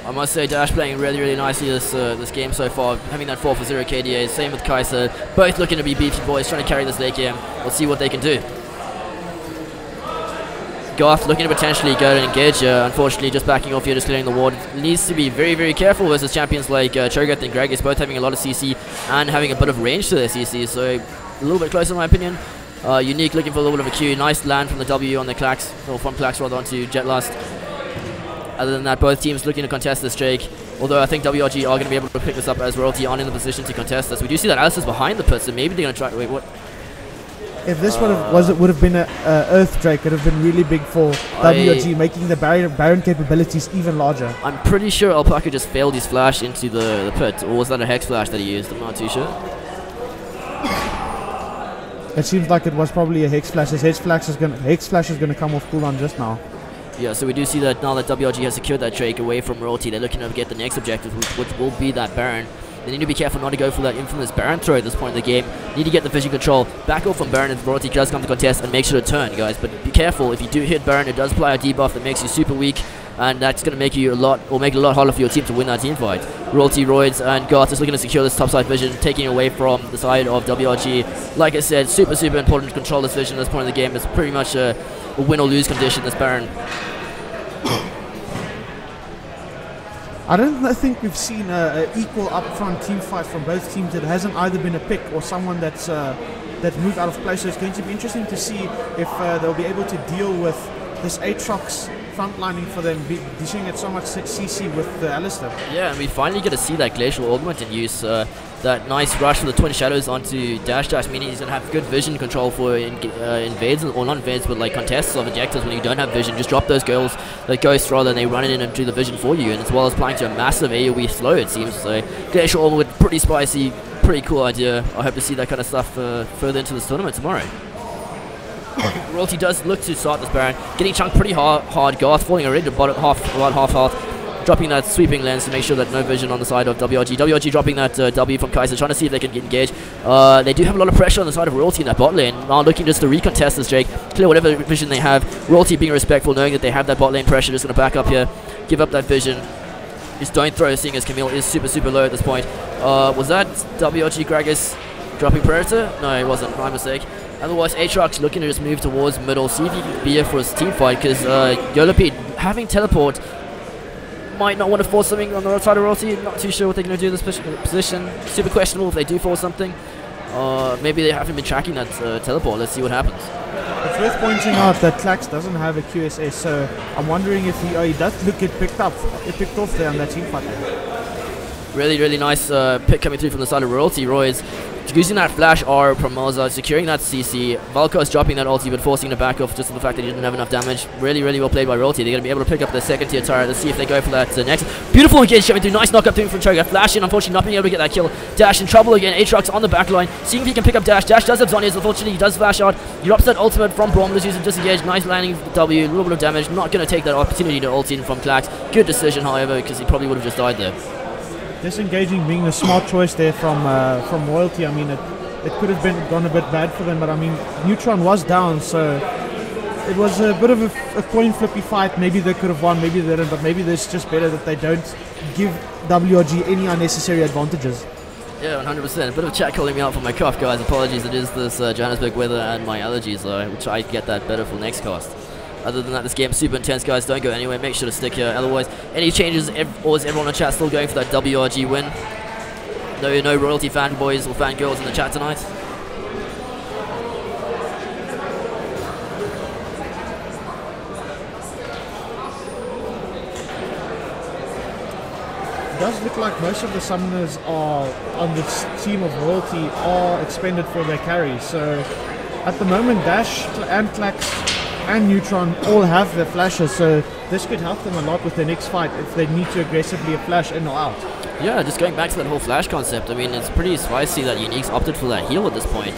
[SPEAKER 11] I must say, Dash playing really nicely this game so far, having that 4 for 0 KDA. Same with Kai'Sa, both looking to be beefy boys, trying to carry this late game. We'll see what they can do. Garth looking to potentially go and engage, unfortunately just backing off here, just clearing the ward. Needs to be very careful versus champions like Cho'Gath and Gragas, both having a lot of CC and having a bit of range to their CC, so a little bit closer in my opinion. Unique looking for a little bit of a Q. Nice land from the W on the Klax, or from Klax rather onto Jetlast. Other than that, both teams looking to contest this Drake. Although I think WRG are going to be able to pick this up as Royalty aren't in the position to contest this. We do see that Alice is behind the pit, so maybe they're going to try. Wait, what?
[SPEAKER 17] If this would have been an Earth Drake, it would have been really big for WRG, making the Baron capabilities even larger.
[SPEAKER 11] I'm pretty sure Alpaca just failed his flash into the pit, or was that a Hex flash that he used? I'm not too sure.
[SPEAKER 17] It seems like it was probably a Hex flash. His Hex flash is going to come off cooldown just now.
[SPEAKER 11] Yeah, so we do see that now that WRG has secured that Drake away from Royalty, they're looking to get the next objective, which will be that Baron. They need to be careful not to go for that infamous Baron throw at this point in the game. Need to get the vision control back off from Baron if Royalty does come to contest, and make sure to turn, guys. But be careful, if you do hit Baron, it does apply a debuff that makes you super weak, and that's going to make you make it a lot harder for your team to win that team fight. Royalty, Roids, and Garth is looking to secure this topside vision, taking away from the side of WRG. Like I said, super important to control this vision at this point in the game. It's pretty much a win or lose condition, this Baron.
[SPEAKER 17] I don't think we've seen an equal upfront team fight from both teams. It hasn't either been a pick or someone that's moved out of place. So it's going to be interesting to see if they'll be able to deal with this Aatrox frontlining for them, dishing at so much CC with Alistair.
[SPEAKER 11] Yeah, and we finally get to see that Glacial Augment in use. That nice rush for the Twin Shadows onto Dash, meaning he's going to have good vision control for invades, or not invades, but like contests of objectives when you don't have vision. Just drop those girls, that ghost rather, and they run it in and do the vision for you, and as well as applying to a massive AoE slow, it seems. So Glacial Augment, pretty spicy, pretty cool idea. I hope to see that kind of stuff further into this tournament tomorrow. Royalty does look to start this Baron, getting chunked pretty hard. Garth falling already to about half health. Dropping that sweeping lens to make sure that no vision on the side of WRG. WRG dropping that W from Kai'Sa, trying to see if they can get engaged. They do have a lot of pressure on the side of Royalty in that bot lane. Now looking just to recontest this Drake, clear whatever vision they have. Royalty being respectful, knowing that they have that bot lane pressure, just going to back up here, give up that vision. Just don't throw, seeing as Camille is super low at this point. Was that WRG Gragas dropping Predator? No, it wasn't, my mistake. Otherwise, Aatrox looking to just move towards middle, see if he can be here for his team fight, because Yolopede having teleport might not want to force something on the side of Royalty. Not too sure what they're going to do in this position. Super questionable if they do force something. Maybe they haven't been tracking that teleport. Let's see what happens.
[SPEAKER 17] It's worth pointing out that Klax doesn't have a QSS, so I'm wondering if he does look get picked off there on that team fight.
[SPEAKER 11] Really, really nice pick coming through from the side of Royalty. Roy is using that flash R from Malza, securing that CC. Valko is dropping that ulti, but forcing it back off just for the fact that he didn't have enough damage. Really, really well played by Royalty. They're going to be able to pick up the second tier turret. Let's see if they go for that next. Beautiful engage coming through. Nice knock up through from Choga. Flash in, unfortunately not being able to get that kill. Dash in trouble again. Aatrox on the back line. Seeing if he can pick up Dash. Dash does have Zhonya's. Unfortunately, he does flash out. He drops that ultimate from Bromless using disengage. Nice landing W. A little bit of damage. Not going to take that opportunity to ult in from Klax. Good decision, however, because he probably would have just died there.
[SPEAKER 17] Disengaging being the smart choice there from Royalty. I mean, it could have gone a bit bad for them, but I mean, Neutron was down, so it was a bit of a coin flippy fight. Maybe they could have won, maybe they didn't, but maybe it's just better that they don't give WRG any unnecessary advantages.
[SPEAKER 11] Yeah, 100%. A bit of chat calling me out for my cough, guys. Apologies, it is this Johannesburg weather and my allergies, though. We'll try to get that better for next cast. Other than that, this game's super intense, guys. Don't go anywhere. Make sure to stick here. Otherwise, any changes, or is everyone in the chat still going for that WRG win? No Royalty fanboys or fangirls in the chat tonight.
[SPEAKER 17] It does look like most of the summoners are on this team of Royalty are expended for their carries. So at the moment, Dash and Klax and Neutron all have their flashes, so this could help them a lot with their next fight if they need to aggressively flash in or out.
[SPEAKER 11] Yeah, just going back to that whole flash concept, I mean, it's pretty spicy that Unique's opted for that heal at this point.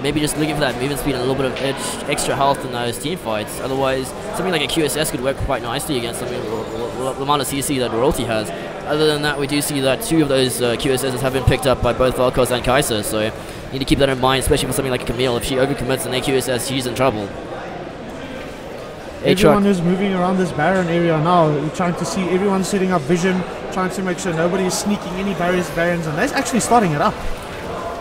[SPEAKER 11] Maybe just looking for that movement speed and a little bit of extra health in those team fights. Otherwise, something like a QSS could work quite nicely against something the amount of CC that Royalty has. Other than that, we do see that 2 of those QSSs have been picked up by both Valkos and Kaiser, so you need to keep that in mind, especially for something like a Camille. If she overcommits an QSS, she's in trouble.
[SPEAKER 17] Everyone is moving around this Baron area now. We're trying to see everyone's setting up vision, trying to make sure nobody is sneaking any barons, and that's actually starting it up.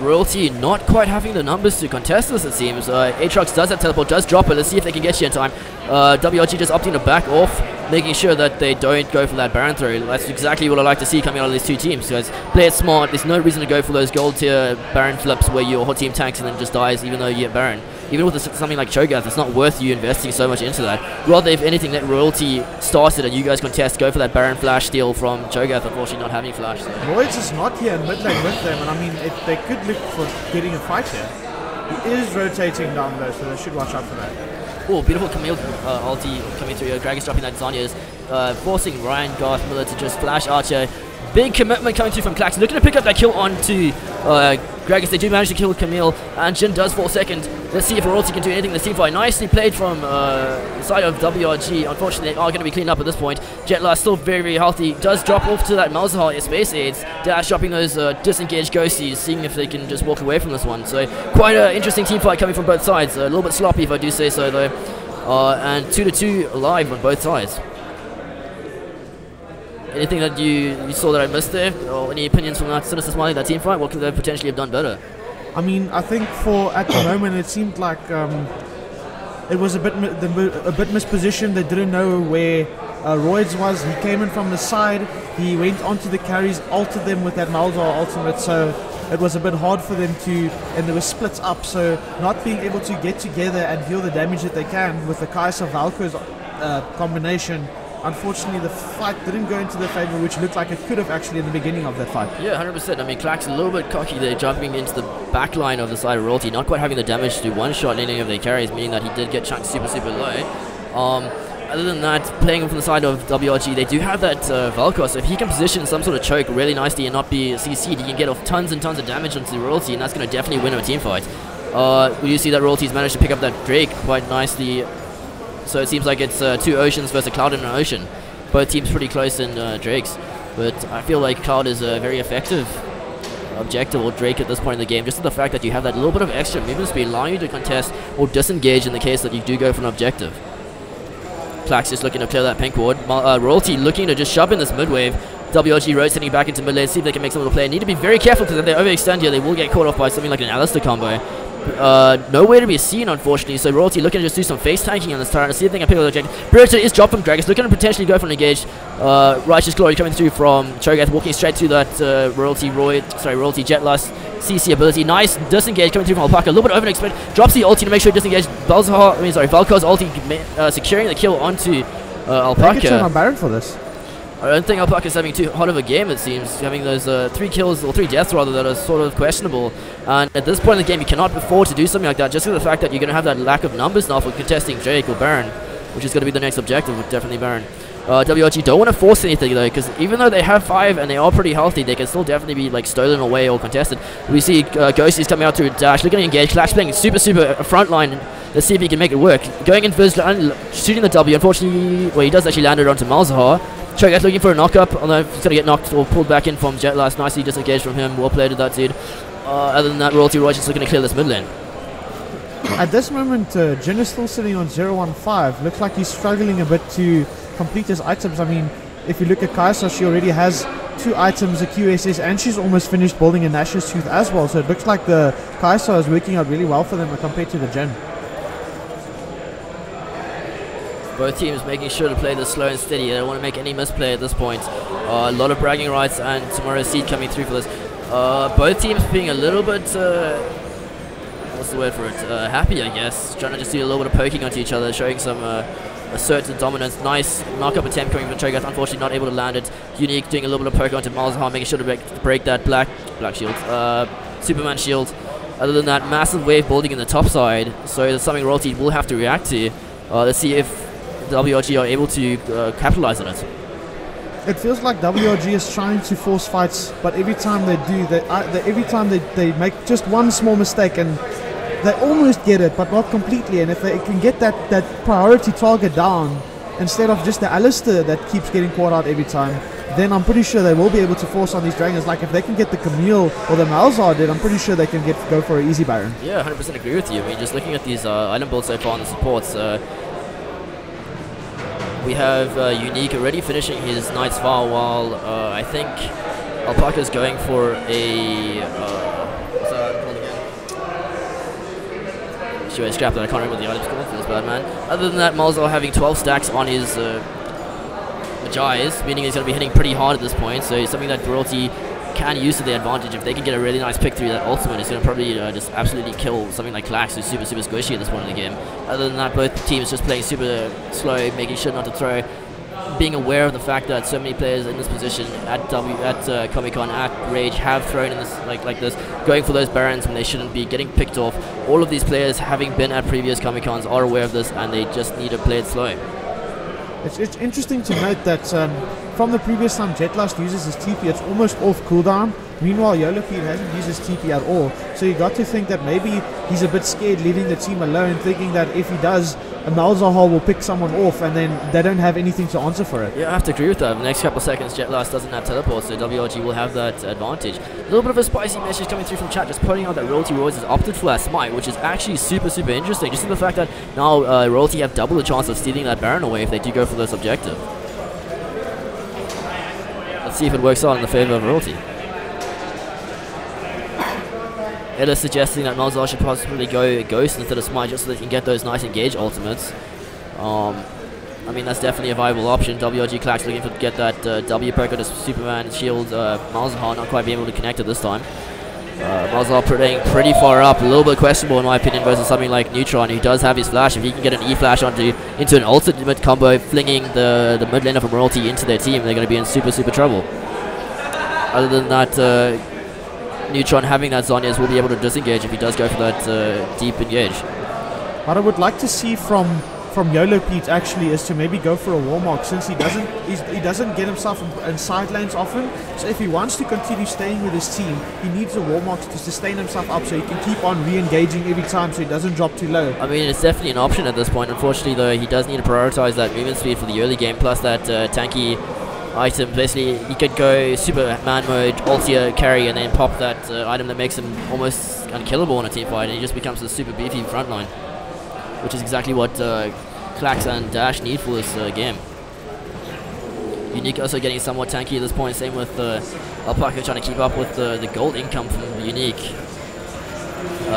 [SPEAKER 11] Royalty not quite having the numbers to contest this, it seems. Aatrox does have teleport, does drop it. Let's see if they can get you in time. WRG just opting to back off, making sure that they don't go for that Baron throw. That's exactly what I like to see coming out of these two teams. Guys, play it smart. There's no reason to go for those gold tier Baron flips where your whole team tanks and then just dies even though you get Baron. Even with something like Cho'Gath, it's not worth you investing so much into that. Rather, if anything, let Royalty start it and you guys contest, go for that Baron flash steal from Cho'Gath, unfortunately not having flash. So.
[SPEAKER 17] Royds is not here in mid lane with them, and I mean, they could look for getting a fight here. He is rotating down though, so they should watch out for that.
[SPEAKER 11] Oh, beautiful Camille ulti coming through. Greg is dropping that Zonya's, forcing Ryan Garth Miller to just flash Archer. Big commitment coming through from Klax. Looking to pick up that kill onto Gragas. They do manage to kill Camille, and Jin does fall second. Let's see if Royalty can do anything in this team fight. Nicely played from the side of WRG. Unfortunately, they are going to be cleaned up at this point. Jetla still very, very healthy. Does drop off to that Malzahar space aids. Dash dropping those disengaged ghosties, seeing if they can just walk away from this one. So quite an interesting team fight coming from both sides. A little bit sloppy if I do say so though. And 2-2 alive on both sides. Anything that you saw that I missed there, or any opinions from that Sinister Smiley, that team fight? What could they potentially have done better?
[SPEAKER 17] I mean, I think at the moment it seemed like it was a bit mispositioned. They didn't know where Royds was. He came in from the side. He went onto the carries, altered them with that Malzahar ultimate. So it was a bit hard for them to, and they were split up. So not being able to get together and deal the damage that they can with the Kai'Sa Valko's combination. Unfortunately, the fight didn't go into their favor, which looked like it could have actually in the beginning of that fight.
[SPEAKER 11] Yeah, 100%. I mean, Klax a little bit cocky there, jumping into the back line of the side of Royalty, not quite having the damage to one-shot any of their carries, meaning that he did get chunked super, super low. Other than that, playing him from the side of WRG, they do have that Valkos, so if he can position some sort of choke really nicely and not be CC'd, he can get off tons and tons of damage onto Royalty, and that's going to definitely win him a team fight. You see that Royalty's managed to pick up that Drake quite nicely. So it seems like it's 2 Oceans versus a Cloud and an Ocean. Both teams pretty close in Drakes. But I feel like Cloud is a very effective objective or Drake at this point in the game. Just the fact that you have that little bit of extra movement speed allowing you to contest or disengage in the case that you do go for an objective. Klax just looking to clear that pink ward. Royalty looking to just shove in this mid wave. WRG rotating back into mid lane, see if they can make some of the play. Need to be very careful because if they overextend here, they will get caught off by something like an Alistair combo. nowhere to be seen, unfortunately. So Royalty looking to just do some face tanking on this turret and see if they can pick up the objective. Brita is dropped from Dragus, looking to potentially go for an engage. Righteous Glory coming through from Cho'Gath, walking straight to that Royalty Jetlust CC ability. Nice disengage coming through from Alpaca. A little bit overexpected. Drops the ulti to make sure he disengage. Valkor's ulti securing the kill onto Alpaca.
[SPEAKER 17] They could turn on Baron for this.
[SPEAKER 11] I don't think Alpaca's having too hot of a game, it seems. Having those 3 kills, or 3 deaths rather, that are sort of questionable. And at this point in the game, you cannot afford to do something like that, just for the fact that you're going to have that lack of numbers now for contesting Drake or Baron, which is going to be the next objective, with definitely Baron. WRG don't want to force anything though, because even though they have 5 and they are pretty healthy, they can still definitely be like stolen away or contested. We see Ghosties coming out to a dash, looking to engage. Clash playing super front line. Let's see if he can make it work. Going in first and shooting the W. Unfortunately, well, he does actually land it onto Malzahar. Cho'Gath looking for a knock-up, although he's going to get knocked or pulled back in from Jetlust. Nicely disengaged from him. Well played to that dude. Other than that, Royalty Roy just looking to clear this mid lane.
[SPEAKER 17] At this moment, Jin is still sitting on 0-1-5. Looks like he's struggling a bit to complete his items. I mean, if you look at Kaisa, she already has 2 items, a QSS, and she's almost finished building a Nash's Tooth as well. So it looks like the Kaisa is working out really well for them compared to the Jin.
[SPEAKER 11] Both teams making sure to play this slow and steady. They don't want to make any misplay at this point. A lot of bragging rights and tomorrow's seed coming through for this. Both teams being a little bit, what's the word for it? Happy, I guess. Trying to just do a little bit of poking onto each other, showing some assertive dominance. Nice knock-up attempt coming from Cho'Gath. Unfortunately, not able to land it. Unique doing a little bit of poke onto Malzahar, making sure to break that black shield, Superman shield. Other than that, massive wave building in the top side. So that's something Royalty will have to react to. Let's see if WRG are able to capitalize on it.
[SPEAKER 17] It feels like WRG is trying to force fights, but every time they do, they make just one small mistake and they almost get it, but not completely. And if they can get that priority target down instead of just the Alistair that keeps getting caught out every time, then I'm pretty sure they will be able to force on these dragons. Like if they can get the Camille or the Malzahar did, I'm pretty sure they can go for an easy Baron.
[SPEAKER 11] Yeah, 100% agree with you. I mean, just looking at these item builds so far on the supports, we have Unique already finishing his Knight's Vow, while I think Alpaca's going for a what's that called again? Sure, I scrapped that. I can't remember the item's called. Feels bad, man. Other than that, Malzahar having 12 stacks on his Magi's, meaning he's going to be hitting pretty hard at this point. So it's something that Royalty can use to their advantage. If they can get a really nice pick through that ultimate, it's going to probably just absolutely kill something like Klax, who's super squishy at this point in the game. Other than that, both teams just playing super slow, making sure not to throw, being aware of the fact that so many players in this position at Comic-Con, at Rage, have thrown in this like this, going for those Barons when they shouldn't be, getting picked off. All of these players, having been at previous Comic-Cons, are aware of this, and they just need to play it slow.
[SPEAKER 17] It's interesting to note that from the previous time Jetlust uses his TP, it's almost off cooldown. Meanwhile, YOLOPede hasn't used his TP at all. So you got to think that maybe he's a bit scared leaving the team alone, thinking that if he does, a Malzahar will pick someone off and then they don't have anything to answer for it.
[SPEAKER 11] Yeah, I have to agree with that. In the next couple of seconds, Jetlust doesn't have teleport, so WRG will have that advantage. A little bit of a spicy message coming through from chat, just pointing out that Royalty Royce has opted for that smite, which is actually super interesting. Just in the fact that now Royalty have double the chance of stealing that Baron away if they do go for this objective. Let's see if it works out in the favor of Royalty. Ella suggesting that Malzahar should possibly go Ghost instead of Smite, just so they can get those nice engage ultimates. I mean, that's definitely a viable option. WRG Klax looking to get that W perk on his Superman shield. Malzahar not quite being able to connect it this time. Malzahar playing pretty far up, a little bit questionable in my opinion versus something like Neutron, who does have his flash. If he can get an E-flash into an ultimate combo, flinging the mid laner from Royalty into their team, they're going to be in super trouble. Other than that, Neutron having that Zhonya's will be able to disengage if he does go for that deep engage.
[SPEAKER 17] What I would like to see from YOLOPede actually is to maybe go for a Warmark, since he doesn't get himself in side lanes often. So if he wants to continue staying with his team, he needs a Warmark to sustain himself up so he can keep on re-engaging every time so he doesn't drop too low.
[SPEAKER 11] I mean, it's definitely an option at this point. Unfortunately though, he does need to prioritize that movement speed for the early game, plus that tanky item. Basically, he could go Superman mode, ultia, carry, and then pop that item that makes him almost unkillable in a team fight, and he just becomes a super beefy frontline, which is exactly what Klax and Dash need for this game. Unique also getting somewhat tanky at this point, same with Alpaca trying to keep up with the gold income from Unique.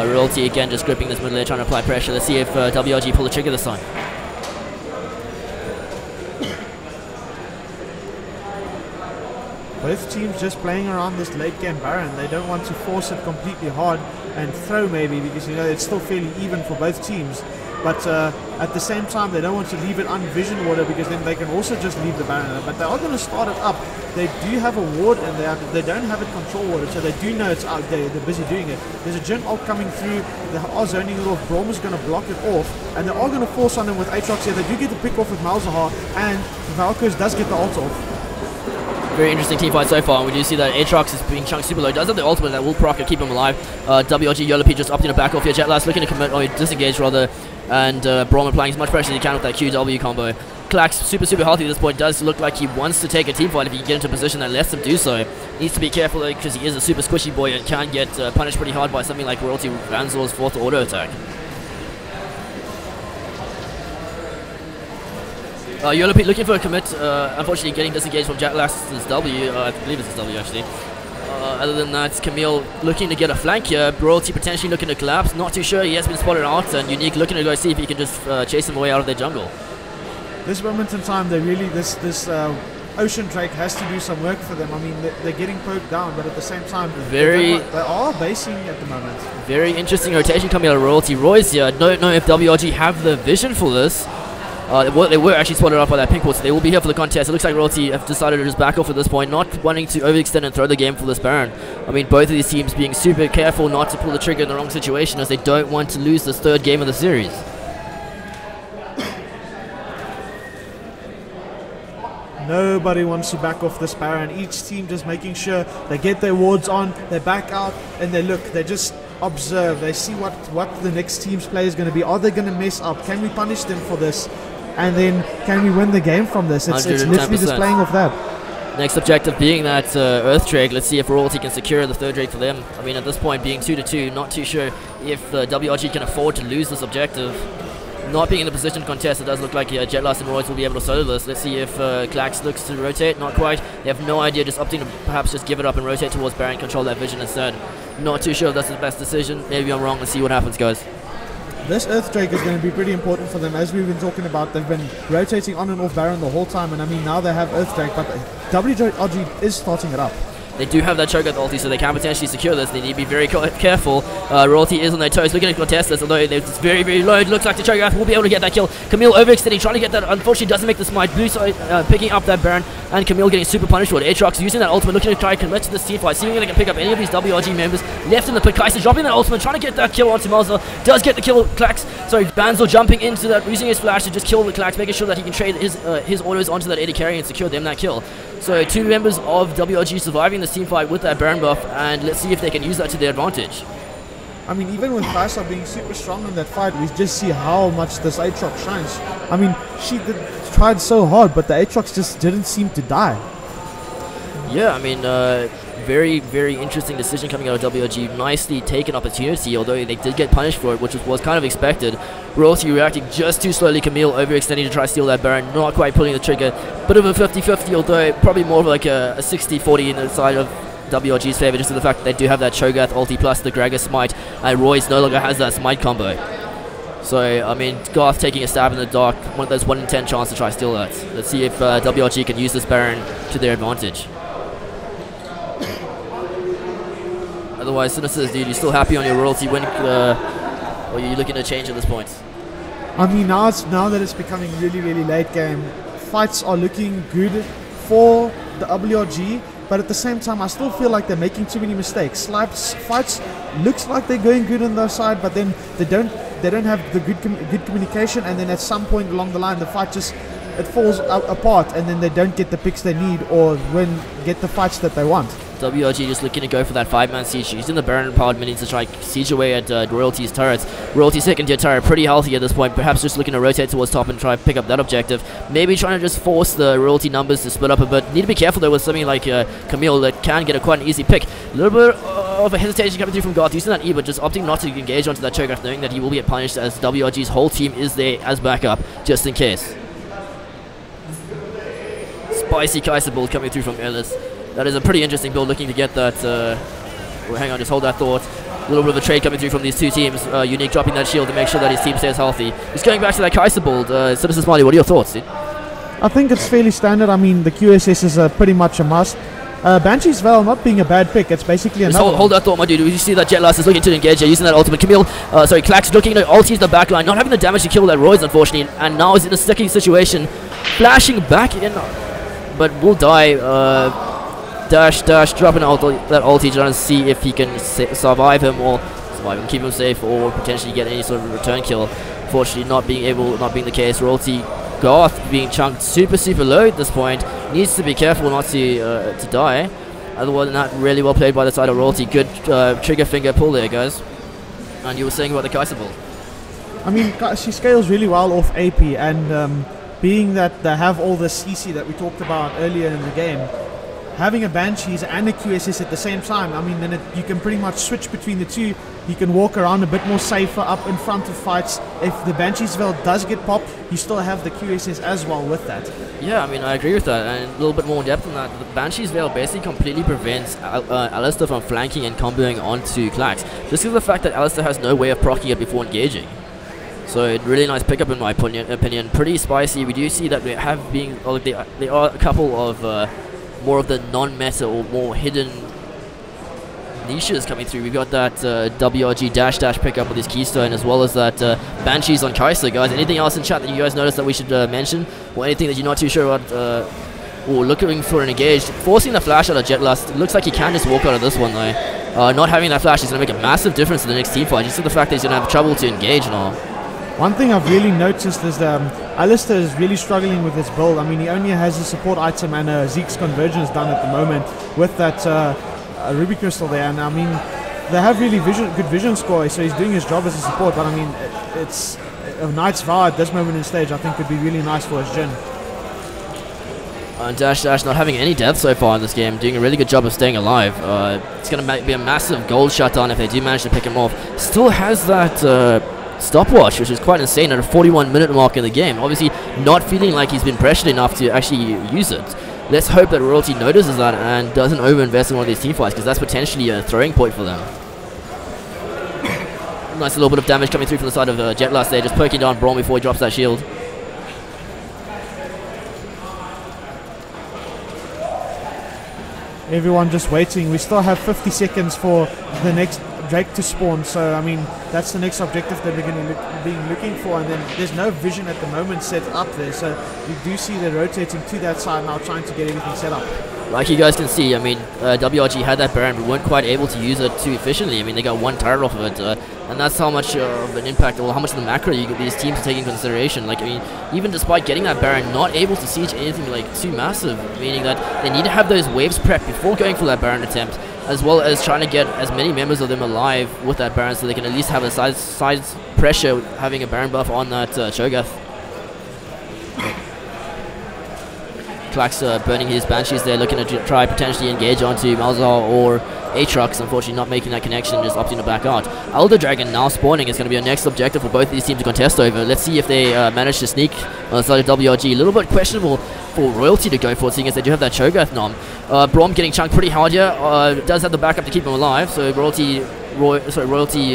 [SPEAKER 11] Royalty again just gripping this middle layer, trying to apply pressure. Let's see if WRG pull the trigger this time.
[SPEAKER 17] Both teams just playing around this late game Baron. They don't want to force it completely hard and throw maybe, because you know it's still fairly even for both teams. But at the same time, they don't want to leave it unvision water, because then they can also just leave the Baron. But they are going to start it up. They do have a ward, and they don't have it control water, so they do know it's out there. They're busy doing it. There's a Jin ult coming through. They are zoning it off. Braum is going to block it off, and they are going to force on him with Aatrox here. They do get the pick off with Malzahar, and Valkos does get the ult off.
[SPEAKER 11] Very interesting team fight so far, and we do see that Aatrox is being chunked super low. Does have the ultimate that will proc and keep him alive. WRG Yolopi just opting to back off here. Jetlass looking to commit, or disengage rather, and Braum applying as much pressure as he can with that QW combo. Klax super healthy at this point. Does look like he wants to take a team fight if he can get into a position that lets him do so. Needs to be careful though, because he is a super squishy boy and can get punished pretty hard by something like Royalty Ranzor's 4th auto attack. Yolopi looking for a commit, unfortunately getting disengaged from Jetlass's W, I believe it's his W actually. Other than that, Camille looking to get a flank here. Royalty potentially looking to collapse, not too sure, he has been spotted out, and Unique looking to go see if he can just chase him away out of their jungle.
[SPEAKER 17] This moment in time, they really, this Ocean Drake has to do some work for them. I mean, they're getting poked down, but at the same time, they are basing at the moment.
[SPEAKER 11] Very interesting rotation coming out of Royalty. Roy's here. I don't know if WRG have the vision for this. They were actually spotted out by that pink ward, so they will be here for the contest. It looks like Royalty have decided to just back off at this point, not wanting to overextend and throw the game for this Baron. I mean, both of these teams being super careful not to pull the trigger in the wrong situation, as they don't want to lose this 3rd game of the series.
[SPEAKER 17] Nobody wants to back off this Baron. Each team just making sure they get their wards on, they back out, and they look. They just observe. They see what the next team's play is going to be. Are they going to mess up? Can we punish them for this? And then can we win the game from this? It's literally just playing off that.
[SPEAKER 11] Next objective being that Earth Drake. Let's see if Royalty can secure the 3rd Drake for them. I mean, at this point, being 2-2, not too sure if WRG can afford to lose this objective. Not being in a position to contest, it does look like Jetlass and Royce will be able to solo this. Let's see if Klax looks to rotate. Not quite. They have no idea, just opting to perhaps just give it up and rotate towards Baron, control that vision instead. Not too sure if that's the best decision. Maybe I'm wrong. Let's see what happens, guys.
[SPEAKER 17] This Earth Drake is going to be pretty important for them. As we've been talking about, they've been rotating on and off Baron the whole time, and I mean, now they have Earth Drake, but WRG is starting it up.
[SPEAKER 11] They do have that choke at the ulti, so they can potentially secure this. They need to be very careful. Royalty is on their toes, looking to contest this, although it's very low. It looks like the choke will be able to get that kill. Camille overextending, trying to get that. Unfortunately, doesn't make the smite. Blue side picking up that Baron, and Camille getting super punished for it. Aatrox using that ultimate, looking to try and commit to this team fight, seeing if they can pick up any of these WRG members left in the pit. Kaiser dropping that ultimate, trying to get that kill onto Malza. Does get the kill. Klax, sorry, Banzel jumping into that, using his flash to just kill the Klax, making sure that he can trade his autos onto that AD carry and secure them that kill. So 2 members of WRG surviving this team fight with that Baron buff, and let's see if they can use that to their advantage.
[SPEAKER 17] I mean, even with Kaiser being super strong in that fight, we just see how much this Aatrox shines. I mean, she tried so hard, but the Aatrox just didn't seem to die.
[SPEAKER 11] Yeah, I mean, very interesting decision coming out of WRG. Nicely taken opportunity, although they did get punished for it, which was kind of expected. Royalty reacting just too slowly. Camille overextending to try to steal that Baron, not quite pulling the trigger. Bit of a 50-50, although probably more of like a 60-40 in the side of WRG's favor, just to the fact that they do have that Cho'Gath ulti plus the Gregor smite, and Royce no longer has that smite combo. So, I mean, Garth taking a stab in the dark, there's 1 in 10 chance to try to steal that. Let's see if WRG can use this Baron to their advantage. Otherwise, Sinister, dude, you still happy on your Royalty win, or are you looking to change at this point?
[SPEAKER 17] I mean, now that it's becoming really late game, fights are looking good for the WRG, but at the same time, I still feel like they're making too many mistakes. Fights looks like they're going good on their side, but then they don't have the good communication, and then at some point along the line, the fight just falls apart, and then they don't get the picks they need or get the fights that they want.
[SPEAKER 11] WRG just looking to go for that 5-man siege, using the Baron powered minions to try siege away at Royalty's turrets. Royalty's 2nd tier turret pretty healthy at this point, perhaps just looking to rotate towards top and try to pick up that objective. Maybe trying to just force the Royalty numbers to split up a bit. Need to be careful though with something like Camille that can get quite an easy pick. A little bit of a hesitation coming through from Garth, using that E, but just opting not to engage onto that Cho'Gath, knowing that he will get punished, as WRG's whole team is there as backup, just in case. Spicy Kaiser build coming through from Ellis. That is a pretty interesting build, looking to get that. Well, hang on, just hold that thought. A little bit of a trade coming through from these two teams. Unique dropping that shield to make sure that his team stays healthy. He's going back to that Kaiser build. Citizen Smiley, what are your thoughts, dude?
[SPEAKER 17] I think it's fairly standard. I mean, the QSS is pretty much a must. Banshee's Veil not being a bad pick. It's basically another.
[SPEAKER 11] Hold that thought, my dude. You see that Jet Last is looking to engage here, using that ultimate. Klax looking to ulti the backline, not having the damage to kill that Royce, unfortunately, and now is in a sticky situation. Flashing back in, but will die. Dash, dropping that ulti, trying to see if he can survive him or keep him safe, or potentially get any sort of return kill. Unfortunately, not being the case. Royalty Garth being chunked super low at this point. Needs to be careful not to die. Other than that, really well played by the side of Royalty. Good trigger finger pull there, guys. And you were saying about the Kaiser build.
[SPEAKER 17] I mean, she scales really well off AP, and being that they have all the CC that we talked about earlier in the game, having a Banshees and a QSS at the same time, I mean, then you can pretty much switch between the two. You can walk around a bit more safer up in front of fights. If the Banshees Veil does get popped, you still have the QSS as well with that.
[SPEAKER 11] Yeah, I mean, I agree with that. And a little bit more in depth on that, the Banshees Veil basically completely prevents Alistair from flanking and comboing onto Klax. Just because of the fact that Alistair has no way of proccing it before engaging. So really nice pickup in my opinion. Pretty spicy. We do see that we have been, there are a couple of more of the non-meta or more hidden niches coming through. We've got that WRG dash pickup with his keystone, as well as that Banshees on Kaiser, guys. Anything else in chat that you guys noticed that we should mention, or anything that you're not too sure about, or looking for an engage? Forcing the flash out of Jet Lust. It looks like he can just walk out of this one though. Not having that flash is going to make a massive difference in the next team fight, just the fact that he's going to have trouble to engage and all.
[SPEAKER 17] One thing I've really noticed is that Alistair is really struggling with his build. I mean, he only has a support item and Zeke's convergence done at the moment with that Ruby Crystal there. And I mean, they have really good vision score, so he's doing his job as a support. But I mean, it's a Knight's Vow at this moment in stage, I think, could be really nice for his Jhin.
[SPEAKER 11] And Dash not having any death so far in this game, doing a really good job of staying alive. It's going to be a massive gold shutdown if they do manage to pick him off. Still has that stopwatch, which is quite insane at a 41-minute mark in the game. Obviously not feeling like he's been pressured enough to actually use it. Let's hope that Royalty notices that and doesn't overinvest in one of these team fights, because that's potentially a throwing point for them. Nice little bit of damage coming through from the side of Jet Last there, just poking down Braum before he drops that shield.
[SPEAKER 17] Everyone just waiting. We still have 50 seconds for the next Drake to spawn, so I mean, that's the next objective that we're going to be looking for. And then there's no vision at the moment set up there, so you do see they're rotating to that side now, trying to get everything set up.
[SPEAKER 11] Like you guys can see, I mean, WRG had that Baron, but weren't quite able to use it too efficiently. I mean, they got one turret off of it, and that's how much of an impact, or how much of the macro these teams are taking into consideration. Like, I mean, even despite getting that Baron, not able to siege anything like too massive, meaning that they need to have those waves prepped before going for that Baron attempt, as well as trying to get as many members of them alive with that Baron, so they can at least have a side pressure having a Baron buff on that Cho'Gath. Klax burning his Banshees there, looking to try potentially engage onto Malzahar or Aatrox. Unfortunately not making that connection, just opting to back out. Elder Dragon now spawning is going to be our next objective for both these teams to contest over. Let's see if they manage to sneak on the side of WRG. A little bit questionable for Royalty to go for, seeing as they do have that Cho'Gath nom. Braum getting chunked pretty hard here, does have the backup to keep him alive, so Royalty,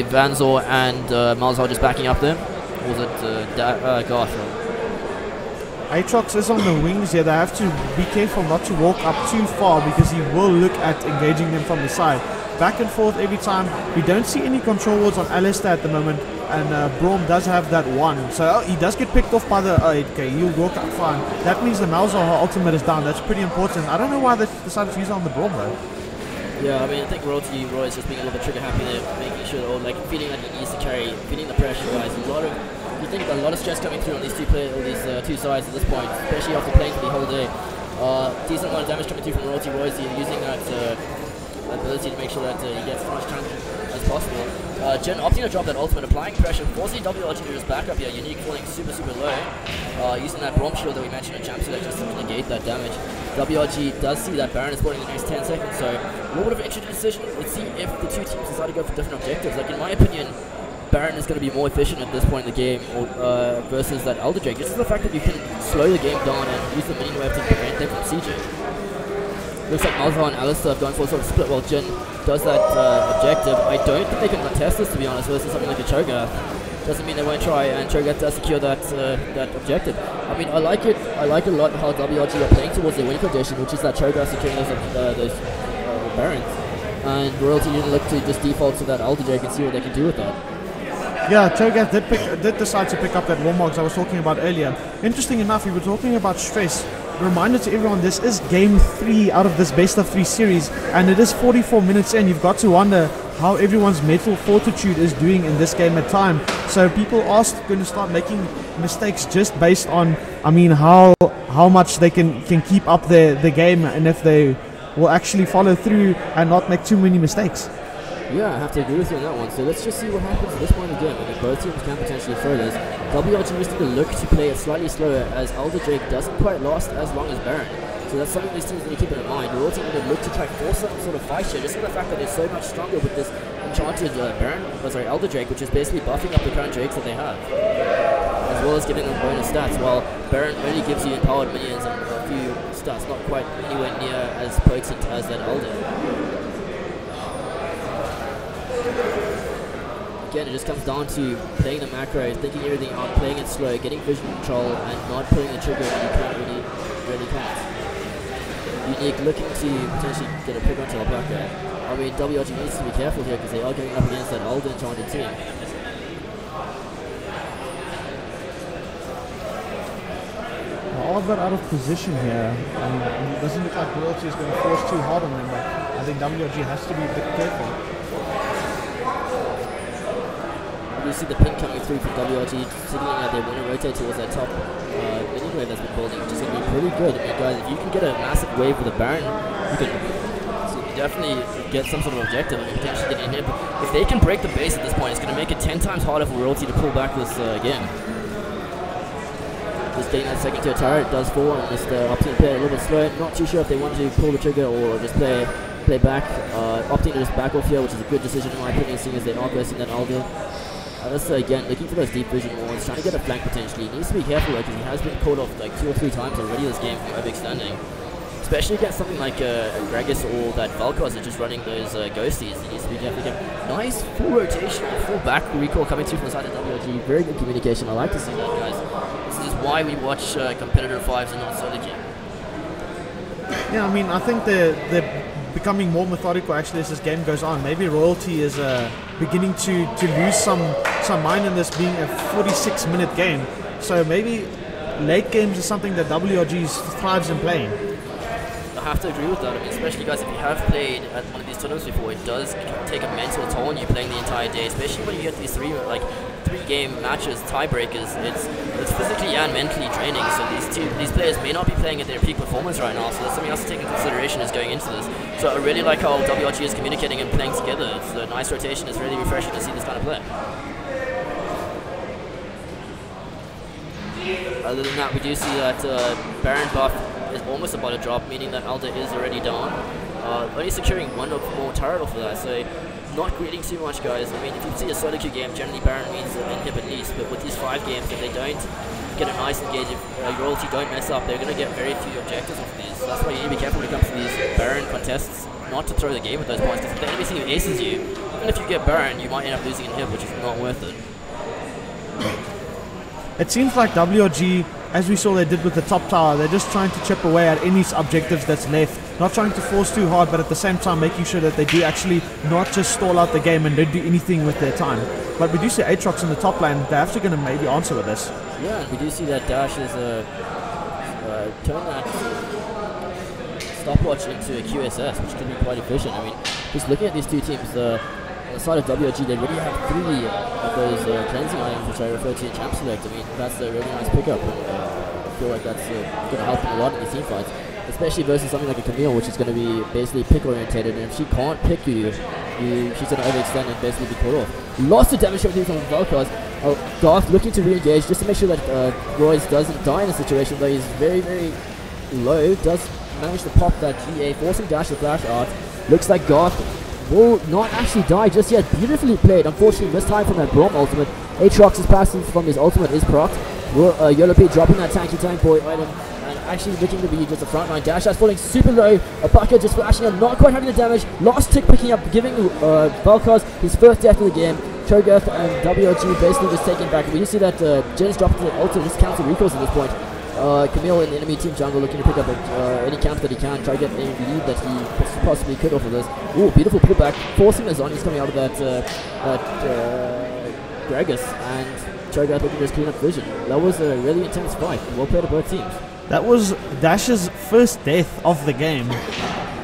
[SPEAKER 11] Vanzor and Malzahar just backing up there. Or was it Garth?
[SPEAKER 17] Aatrox is on the wings here. They have to be careful not to walk up too far, because he will look at engaging them from the side. Back and forth every time. We don't see any control wards on Alistair at the moment, and Braum does have that one. So he does get picked off by the... okay, he'll walk up fine. That means the Malzahar ultimate is down. That's pretty important. I don't know why they decided to use it on the Braum though.
[SPEAKER 11] Yeah, I mean, I think Roy is just being a little bit trigger happy there, making sure, or like feeling like he needs to carry, feeling the pressure, guys. You think a lot of stress coming through on these two sides at this point, especially after playing for the whole day. Decent amount of damage coming through from Royce, using that ability to make sure that he gets as much chunk as possible. Jhin opting to drop that ultimate, applying pressure, forcing WRG to just back up here. Unique falling super low, using that Braum shield that we mentioned in Champ Select just to negate that damage. WRG does see that Baron is spawning in the next 10 seconds, so a little bit of an interesting decision. Let's see if the two teams decide to go for different objectives. Like, in my opinion, Baron is going to be more efficient at this point in the game versus that Elder Drake. Just the fact that you can slow the game down and use the mini wave to prevent them from sieging. Looks like Malzahar and Alistair have gone for a sort of split, while Jhin does that objective. I don't think they can contest this, to be honest, versus something like a Cho'Gath. Doesn't mean they won't try, and Cho'Gath does secure that objective. I mean, I like it a lot how WRG are playing towards their win condition, which is that Cho'Gath securing those Barons, and Royalty didn't look to just default to that Elder Drake and see what they can do with that.
[SPEAKER 17] Yeah, Cho'Gath did decide to pick up that Warmogs I was talking about earlier. Interesting enough, we were talking about stress. Reminder to everyone, this is game 3 out of this best of 3 series, and it is 44 minutes in. You've got to wonder how everyone's mental fortitude is doing in this game at time. So people are going to start making mistakes just based on, I mean, how much they can keep up the game, and if they will actually follow through and not make too many mistakes.
[SPEAKER 11] Yeah, I have to agree with you on that one. So let's just see what happens at this point in the game. I think both teams can potentially throw this. WRG is going to look to play it slightly slower, as Elder Drake doesn't quite last as long as Baron. So that's something these teams need to keep in mind. We're also going to look to try to force some sort of fight here, just for the fact that they're so much stronger with this enchanted Elder Drake, which is basically buffing up the current Drakes that they have, as well as giving them bonus stats, while Baron only gives you empowered minions and a few stats, not quite anywhere near as potent as that Elder. Again, it just comes down to playing the macro, thinking everything out, playing it slow, getting vision control, and not pulling the trigger when you can't really can't. Unique looking to potentially get a pick onto Alpaca. I mean, WRG needs to be careful here because they are going up against that older enchanted team.
[SPEAKER 17] They are a bit out of position here. It doesn't look like Royalty is going to force too hard on them, but I think WRG has to be a bit careful.
[SPEAKER 11] You see the pin coming through from WRG, signaling that they want to rotate towards that top mini wave that's been building, which is going to be pretty good. I mean, guys, if you can get a massive wave with a Baron, you can definitely get some sort of objective and potentially get in here. But if they can break the base at this point, it's going to make it 10 times harder for Royalty to pull back this game. Just getting that second tier turret does fall, and just opting to play a little bit slow. Not too sure if they want to pull the trigger or just play back. Opting to just back off here, which is a good decision in my opinion, seeing as they are versing that Alder. Again, looking for those deep vision walls, trying to get a flank potentially. He needs to be careful because he has been called off like 2 or 3 times already this game from overextending. Especially against something like Gragas or that Valkos are just running those ghosties. He needs to be careful again. Nice full rotation, full back recall coming through from the side of WRG. Very good communication. I like to see that, guys. This is why we watch competitor 5s and not solo queue.
[SPEAKER 17] Yeah, I mean, I think they're becoming more methodical actually as this game goes on. Maybe Royalty is beginning to lose some mind in this being a 46-minute game. So maybe late games is something that WRG thrives in playing.
[SPEAKER 11] I have to agree with that. I mean, especially guys, if you have played at one of these tournaments before, it does take a mental toll on you playing the entire day, especially when you get these 3-game matches, tiebreakers. It's physically and mentally draining. So these players may not be playing at their peak performance right now. So that's something else to take into consideration is going into this. So I really like how WRG is communicating and playing together. It's a nice rotation. It's really refreshing to see this kind of play. Other than that, we do see that Baron buff is almost about to drop, meaning that Alder is already down. Only securing 1 or more turret off of that, so not greeting too much, guys. I mean, if you see a solo queue game, generally Baron means an inhib at least, but with these 5 games, if they don't get a nice engage, if Royalty don't mess up, they're going to get very few objectives off of these. So that's why you need to be careful when it comes to these Baron contests, not to throw the game with those points, because if the enemy team aces you, even if you get Baron, you might end up losing an inhib, which is not worth it.
[SPEAKER 17] It seems like WRG, as we saw they did with the top tower, they're just trying to chip away at any objectives that's left. Not trying to force too hard, but at the same time making sure that they do actually not just stall out the game and don't do anything with their time. But we do see Aatrox in the top lane. They're actually going to maybe answer with this.
[SPEAKER 11] Yeah, and we do see that Dash is turn that stopwatch into a QSS, which could be quite efficient. I mean, just looking at these two teams, on the side of WRG, they really have 3 of those cleansing items, which I refer to in Champ Select. I mean, that's a really nice pickup, and I feel like that's going to help them a lot in these team fights, especially versus something like a Camille, which is going to be basically pick orientated, and if she can't pick you, she's going to overextend and basically be caught off. Lots of damage coming through from Valkos. Garth looking to re-engage just to make sure that Royce doesn't die in the situation, though he's very, very low. Does manage to pop that GA, forcing Dash to flash out. Looks like Garth will not actually die just yet. Beautifully played. Unfortunately, missed time from that Braum ultimate. Aatrox's passive from his ultimate is procced. YOLOP dropping that tanky tank boy item, and actually looking to be just a front line. Dash Dash falling super low. Abaka just flashing and not quite having the damage. Last tick picking up, giving Valkaz his first death of the game. Cho'Gath and WRG basically just taking back. We just see that Jin's dropped the ult to just cancel recoils at this point. Camille in the enemy team jungle looking to pick up any camp that he can, try to get any lead that he possibly could off of this. Ooh, beautiful pullback, forcing the zombies coming out of that Gragas, and Cho'Gath looking to just clean up vision. That was a really intense fight. Well played by both teams.
[SPEAKER 17] That was Dash's first death of the game.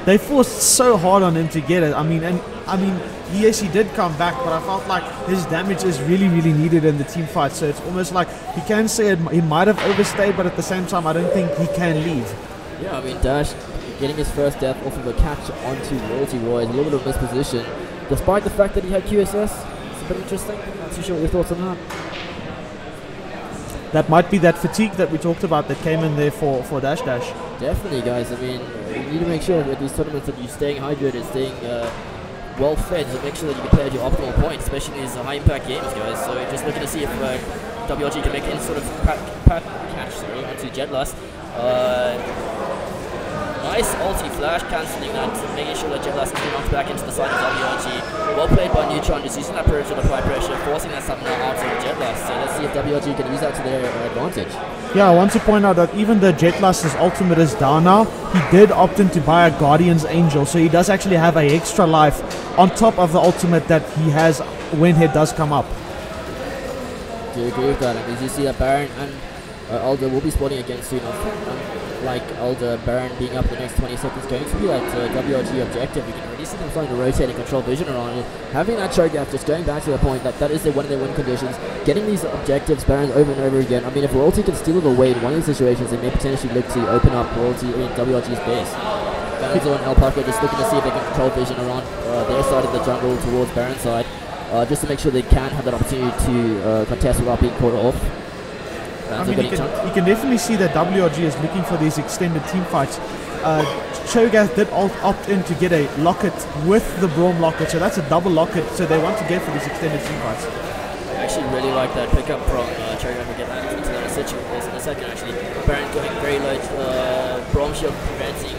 [SPEAKER 17] They forced so hard on him to get it. I mean, yes, he did come back, but I felt like his damage is really, really needed in the team fight. So it's almost like you can say he might have overstayed, but at the same time, I don't think he can leave.
[SPEAKER 11] Yeah, I mean, Dash getting his first death off of a catch onto Royalty Roy is a little bit of misposition, despite the fact that he had QSS. It's a bit interesting. Not too sure what your thoughts on that.
[SPEAKER 17] That might be that fatigue that we talked about that came in there for Dash Dash.
[SPEAKER 11] Definitely, guys. I mean, you need to make sure that these tournaments that you're staying hydrated, staying well fed, so make sure that you can play at your optimal point, especially these high impact games, guys. So just looking to see if WRG can make any sort of catch onto Jetlust. Nice ulti flash, cancelling that, making sure that Jetlust is knocked back into the side of WRG. Well played by Neutron, just using that pressure to apply pressure, forcing that stamina out of Jetlust. So let's see if WRG can use that to their advantage.
[SPEAKER 17] Yeah, I want to point out that even though Jetlust's ultimate is down now, he did opt in to buy a Guardian's Angel, so he does actually have an extra life on top of the ultimate that he has when he does come up.
[SPEAKER 11] Do you agree with that? Because you see that Baron and Alder will be spawning again soon. Like Alder, Baron being up in the next 20 seconds, going to be that WRG objective. You can already see them starting to rotate and control vision around it. Having that Cho'Gath just going back to the point that is one of their win conditions. Getting these objectives, Barons over and over again. I mean, if Royalty can steal it away in one of these situations, they may potentially look to open up Royalty in WRG's base. Banzo and Alpaca just looking to see if they can control vision around their side of the jungle towards Baron's side, just to make sure they can have that opportunity to contest without being caught off.
[SPEAKER 17] I mean, you can definitely see that WRG is looking for these extended team fights. Cho'Gath did opt in to get a locket with the Braum locket, so that's a double locket, so they want to get for these extended team fights.
[SPEAKER 11] I actually really like that pickup from Cho'Gath. We'll get that into that in a second, actually. Baron going very low, Braum shield preventing.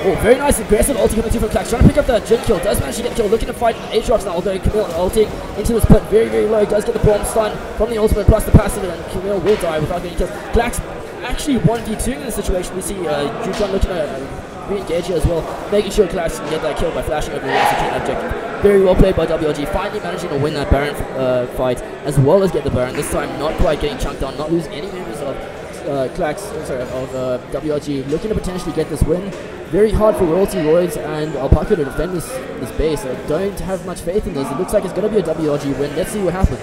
[SPEAKER 11] Oh, very nice aggressive ulti coming through from Clax, trying to pick up that Jin kill, does manage to get the kill, looking to fight Aatrox now, although Camille ulting into this pit very, very low, does get the Braum stun from the ultimate plus the passive, and Camille will die without getting kills. Clax actually 1v2 in this situation. We see Jutron looking to re-engage here as well, making sure Clax can get that kill by flashing over the clean objective. Very well played by WRG, finally managing to win that Baron fight, as well as get the Baron, this time not quite getting chunked down, not losing any members of WRG, looking to potentially get this win. Very hard for Royalty Royds and Alpaca to defend this base. I don't have much faith in this. It looks like it's going to be a WRG win. Let's see what happens.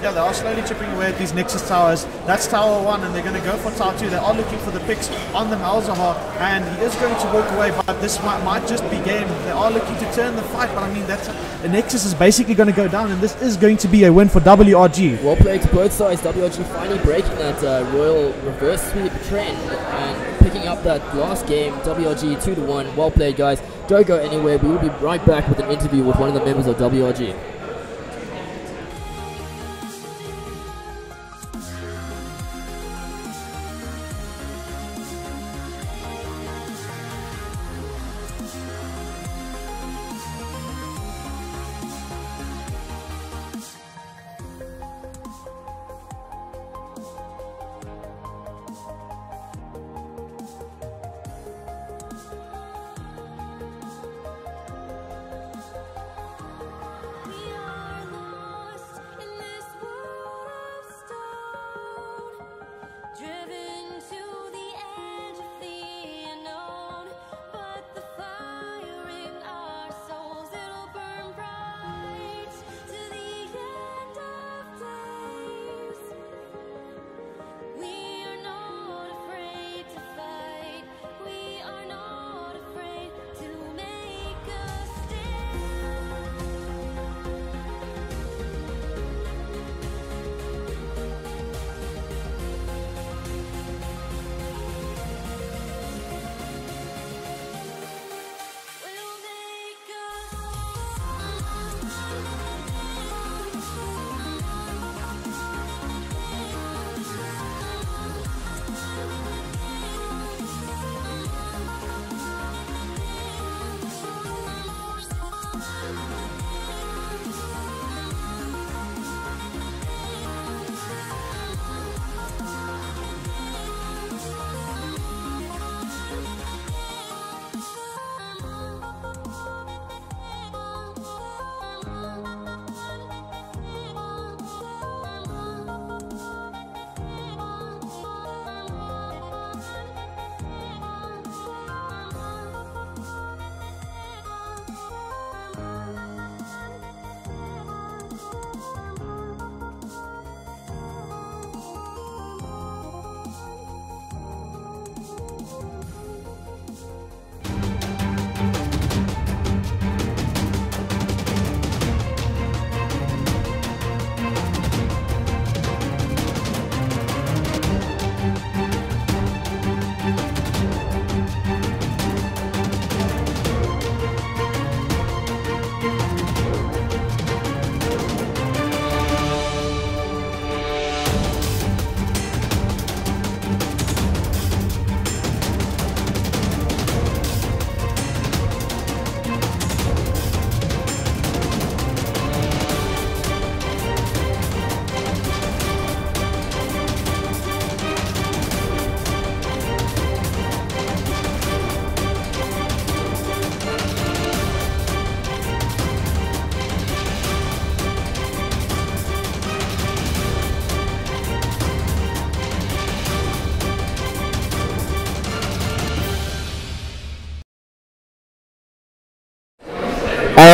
[SPEAKER 17] Yeah, they are slowly chipping away at these Nexus towers. That's Tower 1, and they're going to go for Tower 2. They are looking for the picks on the Malzahar, and he is going to walk away, but this might just be game. They are looking to turn the fight, but I mean, the Nexus is basically going to go down, and this is going to be a win for WRG.
[SPEAKER 11] Well played to both sides. WRG finally breaking that Royal reverse sweep trend and picking up that last game. WRG 2-1. Well played, guys. Don't go anywhere. We will be right back with an interview with one of the members of WRG.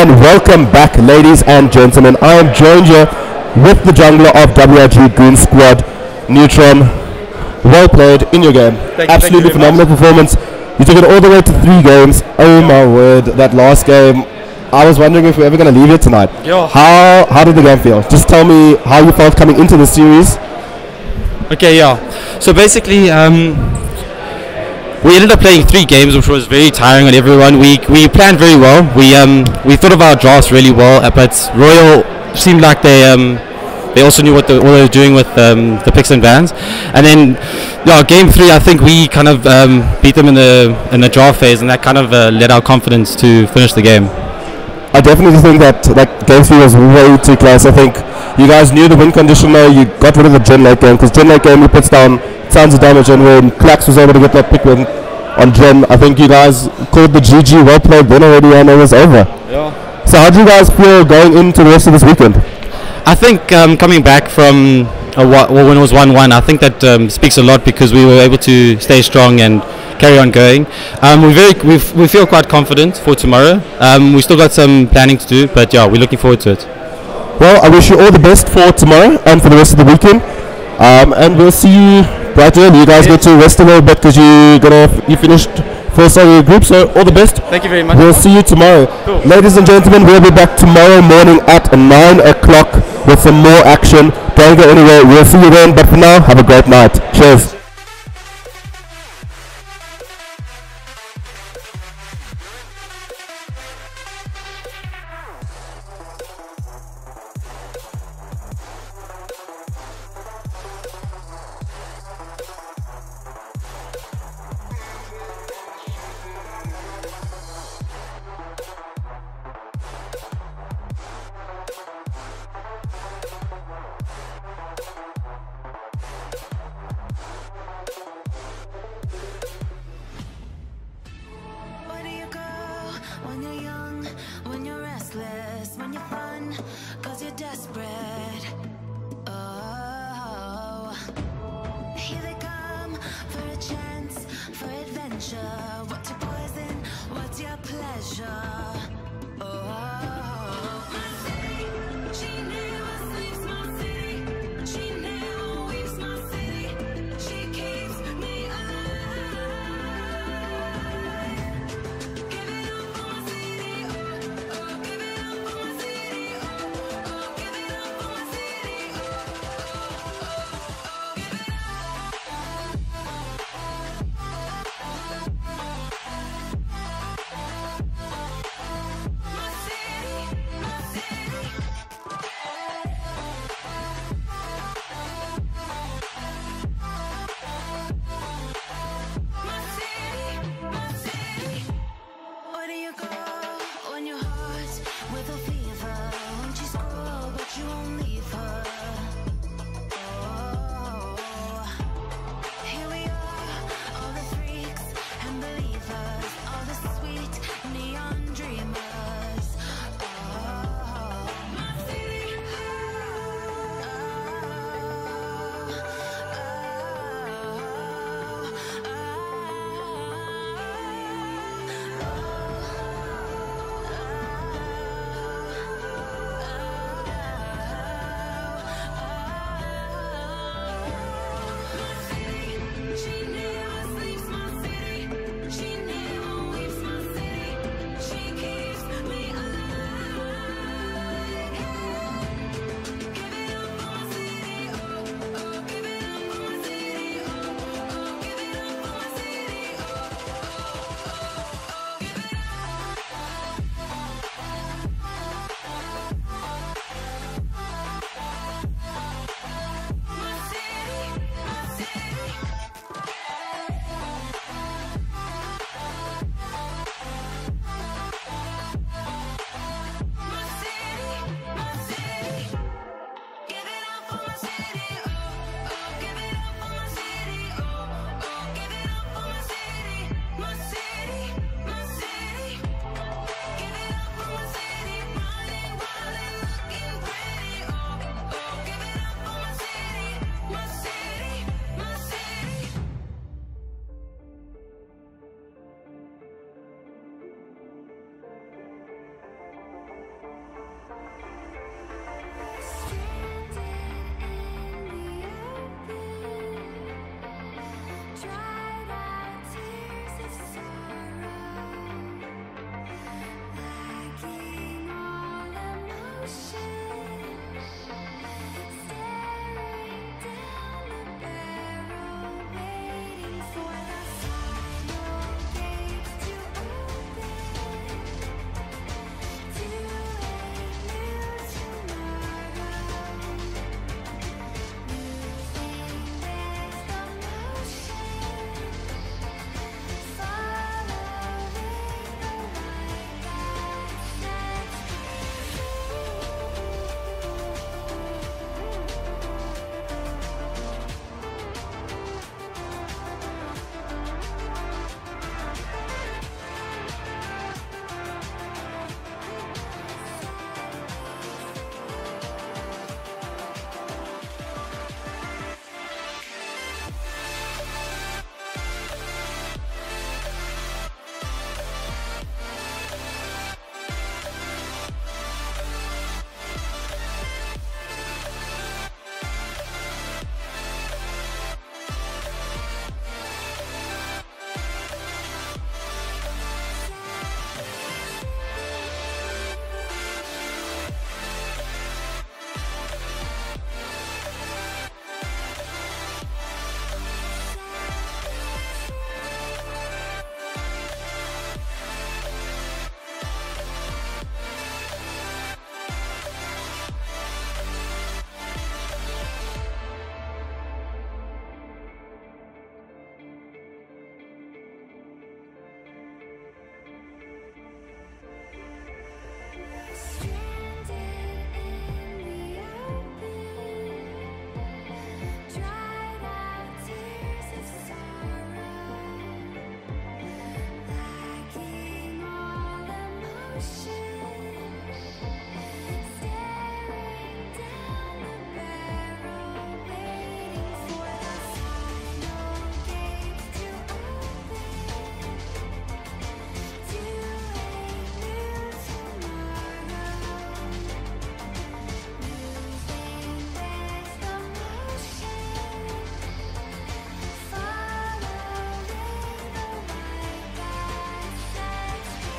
[SPEAKER 12] and welcome back, ladies and gentlemen. I am joined here with the jungler of WRG Goon Squad, Neutron. Well played in your game. Absolutely phenomenal performance. You took it all the way to 3 games. Oh my word, that last game. I was wondering if we're ever going to leave it tonight.
[SPEAKER 18] Yo.
[SPEAKER 12] How did the game feel? Just tell me how you felt coming into the series.
[SPEAKER 18] Okay, yeah. So basically, we ended up playing 3 games, which was very tiring on everyone. We planned very well. We thought of our drafts really well, but Royal seemed like they also knew what they were doing with the picks and bans. And then, yeah, game 3, I think we kind of beat them in the draft phase, and that kind of led our confidence to finish the game.
[SPEAKER 12] I definitely think that game 3 was way too close. I think you guys knew the win conditioner. You got rid of the Gen late game, because Gen late game he puts down tons of damage, and when Klax was able to get that pick win on Gen, I think you guys called the GG. Well played then already, and it was over.
[SPEAKER 18] Yeah.
[SPEAKER 12] So how do you guys feel going into the rest of this weekend?
[SPEAKER 18] I think coming back from when it was 1-1, I think that speaks a lot, because we were able to stay strong and carry on going. We feel quite confident for tomorrow. We still got some planning to do, but yeah, we're looking forward to it.
[SPEAKER 12] Well, I wish you all the best for tomorrow and for the rest of the weekend. And we'll see you right here. You guys get to rest a little bit, because you finished first of your group, so all the best.
[SPEAKER 18] Thank you very much.
[SPEAKER 12] We'll see you tomorrow.
[SPEAKER 18] Cool.
[SPEAKER 12] Ladies and gentlemen, we'll be back tomorrow morning at 9 o'clock with some more action. Don't go anywhere. We'll see you then, but for now, have a great night. Cheers.
[SPEAKER 16] When you're young, when you're restless, when you're fun, 'cause you're desperate. Oh, here they come for a chance, for adventure. What's your poison? What's your pleasure? Oh, my city, she never sleeps. My city, she never weeps. My city, she keeps me alive. Dried out tears of sorrow, lacking all emotion, staring down the barrel, waiting for the final gates to open to a new tomorrow. Losing with the motion, following the light that sets me dried out tears of sorrow, lacking all emotion, staring down the barrel, waiting for the final gates to open to a new tomorrow. Losing with the motion, following the light that sets me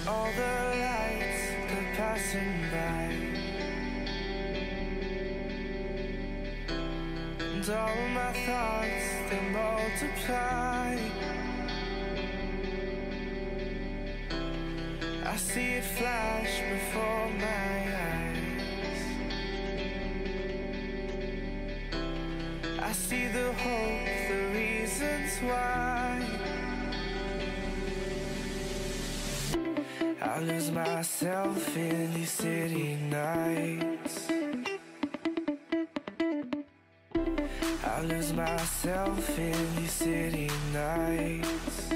[SPEAKER 10] All the lights, they're passing by, and all my thoughts, they multiply. I see it flash before my eyes. I see the hope, the reasons why. I lose myself in these city nights. I lose myself in these city nights.